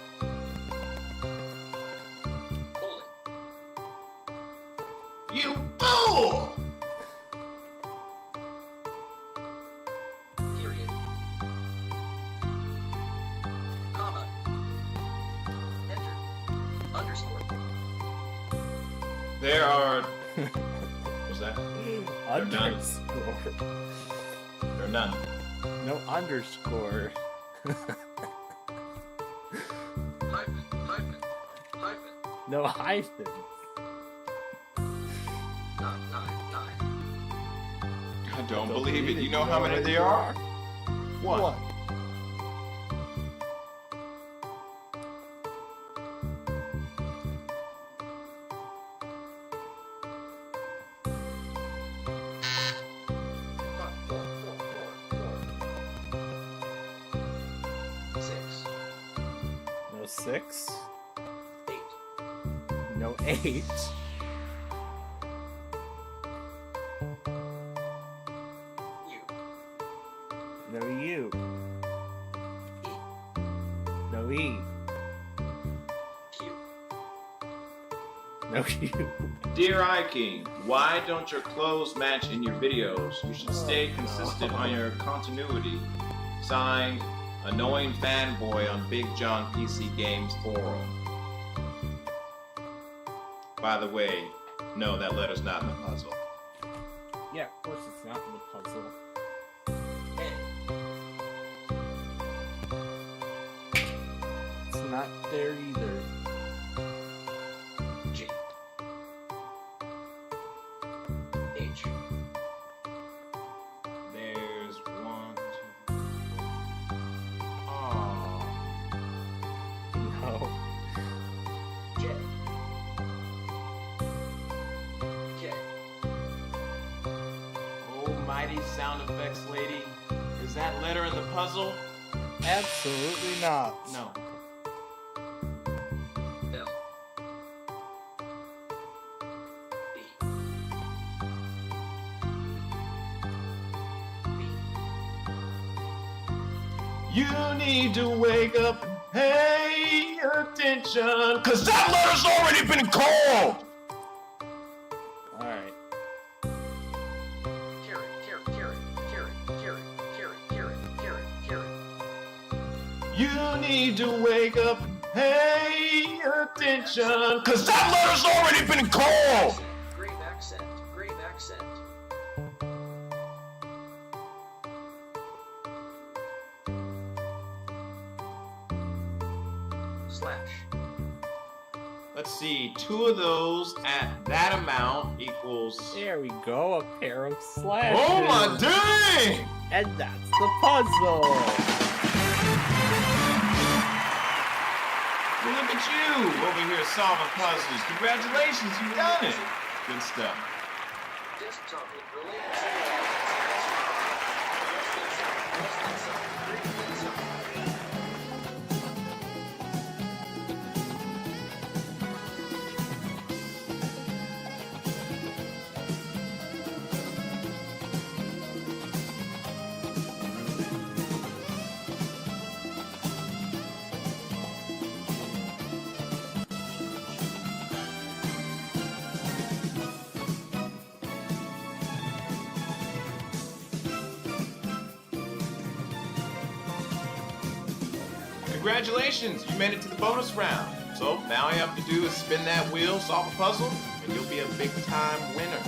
Colon. You fool! Period. Comma. Enter. Underscore. There are... What's that? There are none. Underscore. There are none. No underscore. Hyphen. No hyphen. 9. I don't believe it. You know how many there are? 1. No 6. 8. No 8. No U. No E. No U. Dear iKing, why don't your clothes match in your videos? You should stay consistent on your continuity. Signed, Annoying fanboy on Big John PC Games forum. By the way, no, that letter's not in the puzzle. Yeah, of course it's not in the puzzle. It's not there either. G. H. There's 1, 2. Oh. No. J. K. Almighty sound effects lady. Is that letter in the puzzle? Absolutely not. No. L. B. You need to wake up and pay attention, cause that letter's already been called! Alright. You need to wake up and pay attention, cause that letter's already been called! Grave accent. Grave accent. Slash. Let's see, 2 of those at that amount equals... There we go, a pair of slashes. Oh my dang! And that's the puzzle. Well, look at you over here solving puzzles. Congratulations, you've done it. Good stuff. Desktop related Congratulations, you made it to the bonus round. So now all you have to do is spin that wheel, solve a puzzle, and you'll be a big time winner.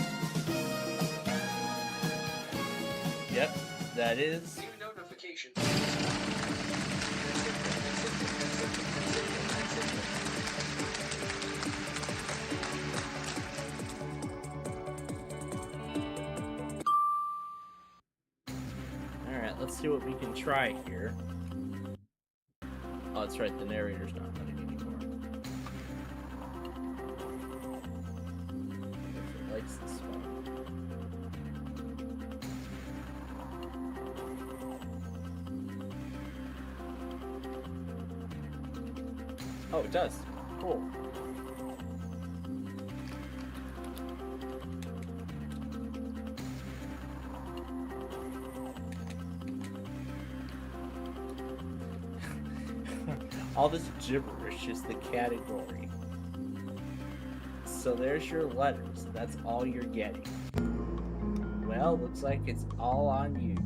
Yep, that is. New notification. Alright, let's see what we can try here. Oh, that's right, the narrator's not running anymore. It likes this one. Oh, it does. Cool. All this gibberish is the category. So there's your letters. That's all you're getting. Well, looks like it's all on you.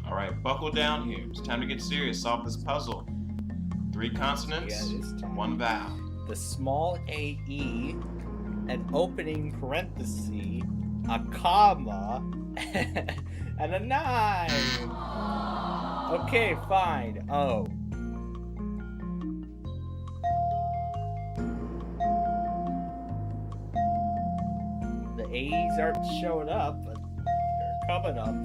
Alright, buckle down here. It's time to get serious. Solve this puzzle. 3 consonants, Yeah, it is time. 1 vowel. The small AE, an opening parenthesis, a comma, and a 9. Okay, fine. Oh. The A's aren't showing up, but they're coming up.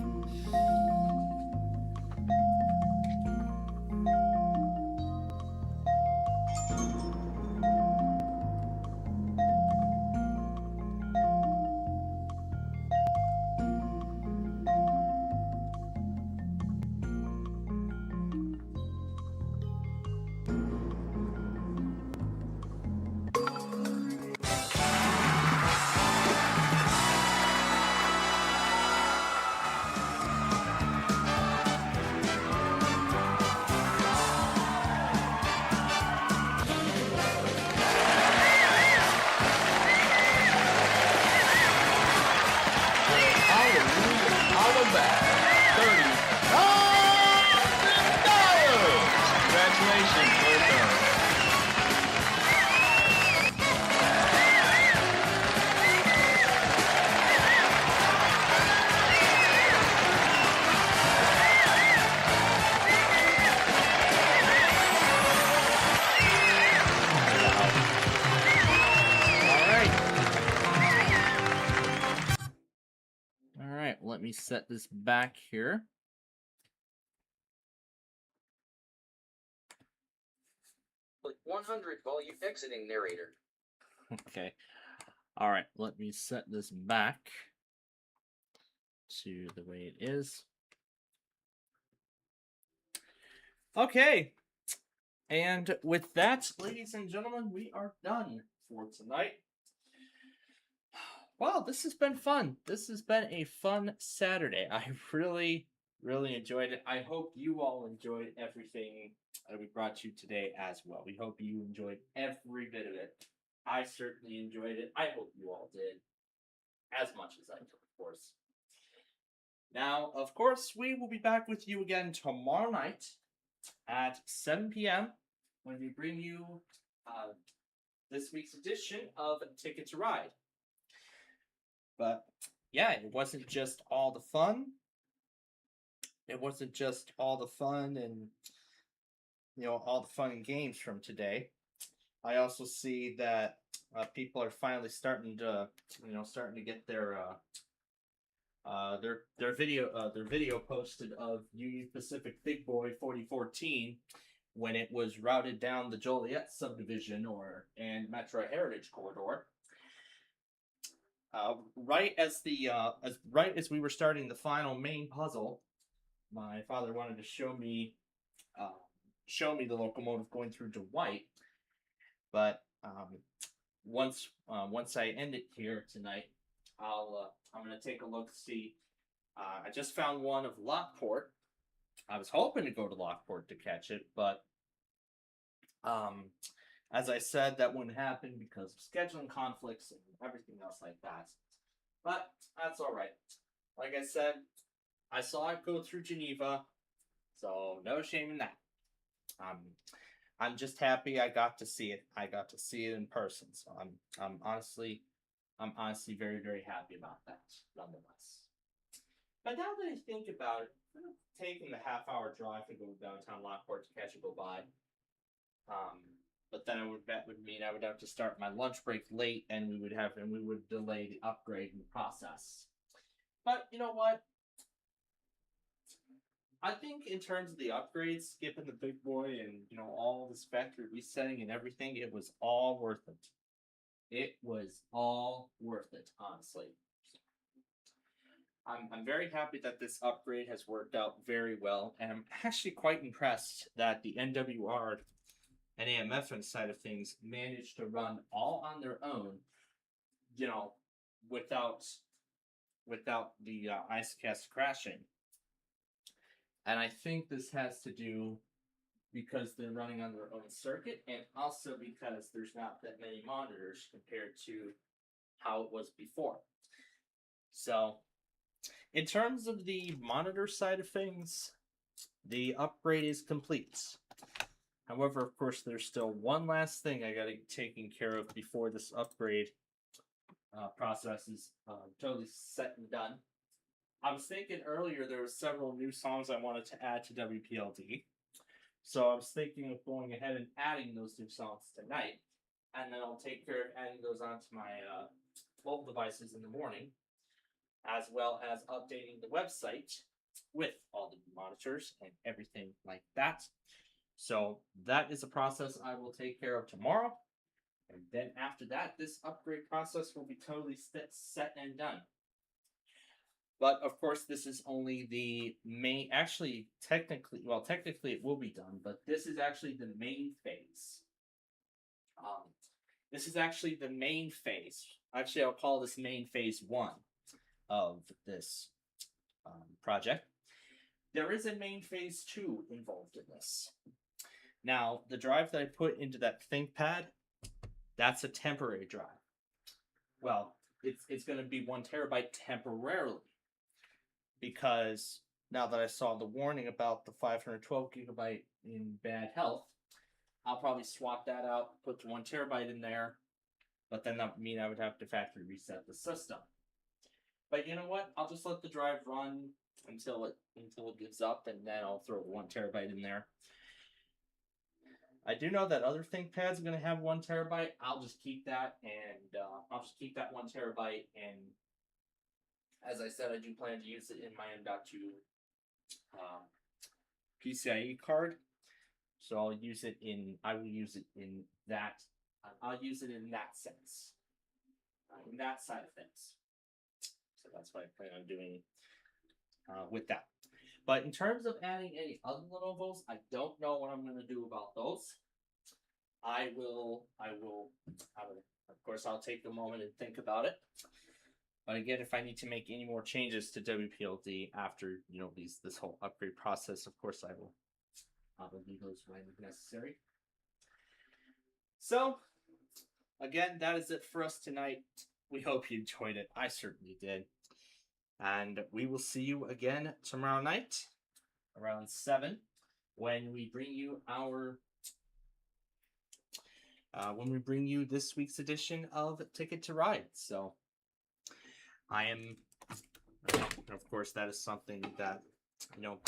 me set this back here. Click 100 volume exiting narrator. Okay. All right, let me set this back to the way it is. Okay. And with that, ladies and gentlemen, we are done for tonight. Wow, this has been fun. This has been a fun Saturday. I really enjoyed it. I hope you all enjoyed everything that we brought you today as well. We hope you enjoyed every bit of it. I certainly enjoyed it. I hope you all did. As much as I did, of course. Now, of course, we will be back with you again tomorrow night at 7 p.m. when we bring you this week's edition of Ticket to Ride. But yeah, it wasn't just all the fun. It wasn't just all the fun and, you know, all the fun and games from today. I also see that people are finally starting to get their video posted of Union Pacific Big Boy 4014 when it was routed down the Joliet subdivision and Metro Heritage Corridor. Right as we were starting the final main puzzle, my father wanted to show me the locomotive going through Dwight. But once I end it here tonight, I'm gonna take a look, see. I just found one of Lockport. I was hoping to go to Lockport to catch it, but as I said, that wouldn't happen because of scheduling conflicts and everything else like that. But that's all right. Like I said, I saw it go through Geneva, so no shame in that. I'm just happy I got to see it. I got to see it in person, so I'm honestly very, very happy about that, nonetheless. But now that I think about it, taking the half-hour drive to go downtown Lockport to catch it go by, but then that would mean I would have to start my lunch break late, and we would delay the upgrade in the process. But you know what? I think in terms of the upgrades, skipping the Big Boy and, you know, all this factory resetting and everything, it was all worth it. It was all worth it, honestly. I'm very happy that this upgrade has worked out very well, and I'm actually quite impressed that the NWR and AMFN side of things managed to run all on their own, you know, without the IceCast crashing. And I think this has to do because they're running on their own circuit, and also because there's not that many monitors compared to how it was before. So, in terms of the monitor side of things, the upgrade is complete. However, of course, there's still one last thing I gotta get taken care of before this upgrade process is totally set and done. I was thinking earlier there were several new songs I wanted to add to WPLD. So I was thinking of going ahead and adding those new songs tonight. And then I'll take care of adding those onto my mobile devices in the morning, as well as updating the website with all the new monitors and everything like that. So that is a process I will take care of tomorrow. And then after that, this upgrade process will be totally set and done. But of course, this is only the main, technically it will be done, but this is actually the main phase. This is actually the main phase. Actually, I'll call this main phase 1 of this project. There is a main phase 2 involved in this. Now, the drive that I put into that ThinkPad, that's a temporary drive. Well, it's going to be 1 terabyte temporarily. Because now that I saw the warning about the 512 gigabyte in bad health, I'll probably swap that out, put the 1 terabyte in there, but then that would mean I would have to factory reset the system. But you know what? I'll just let the drive run until it gives up, and then I'll throw 1 terabyte in there. I do know that other ThinkPads are going to have 1 terabyte. I'll just keep that, and I'll just keep that 1 terabyte and as I said, I do plan to use it in my M.2 PCIe card. So I will use it in that. I'll use it in that sense, in that side of things. So that's what I plan on doing with that. But in terms of adding any other Lenovo's, I don't know what I'm going to do about those. I will, of course, I'll take a moment and think about it. But again, if I need to make any more changes to WPLD after, this whole upgrade process, of course, I will do those when necessary. So, again, that is it for us tonight. We hope you enjoyed it. I certainly did. And we will see you again tomorrow night around 7 when we bring you this week's edition of Ticket to Ride. So of course, that is something that,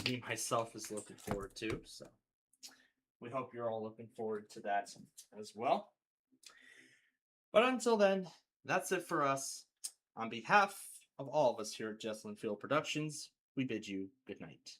me myself is looking forward to. So we hope you're all looking forward to that as well. But until then, that's it for us. On behalf of all of us here at Jesselyn Field Productions, we bid you good night.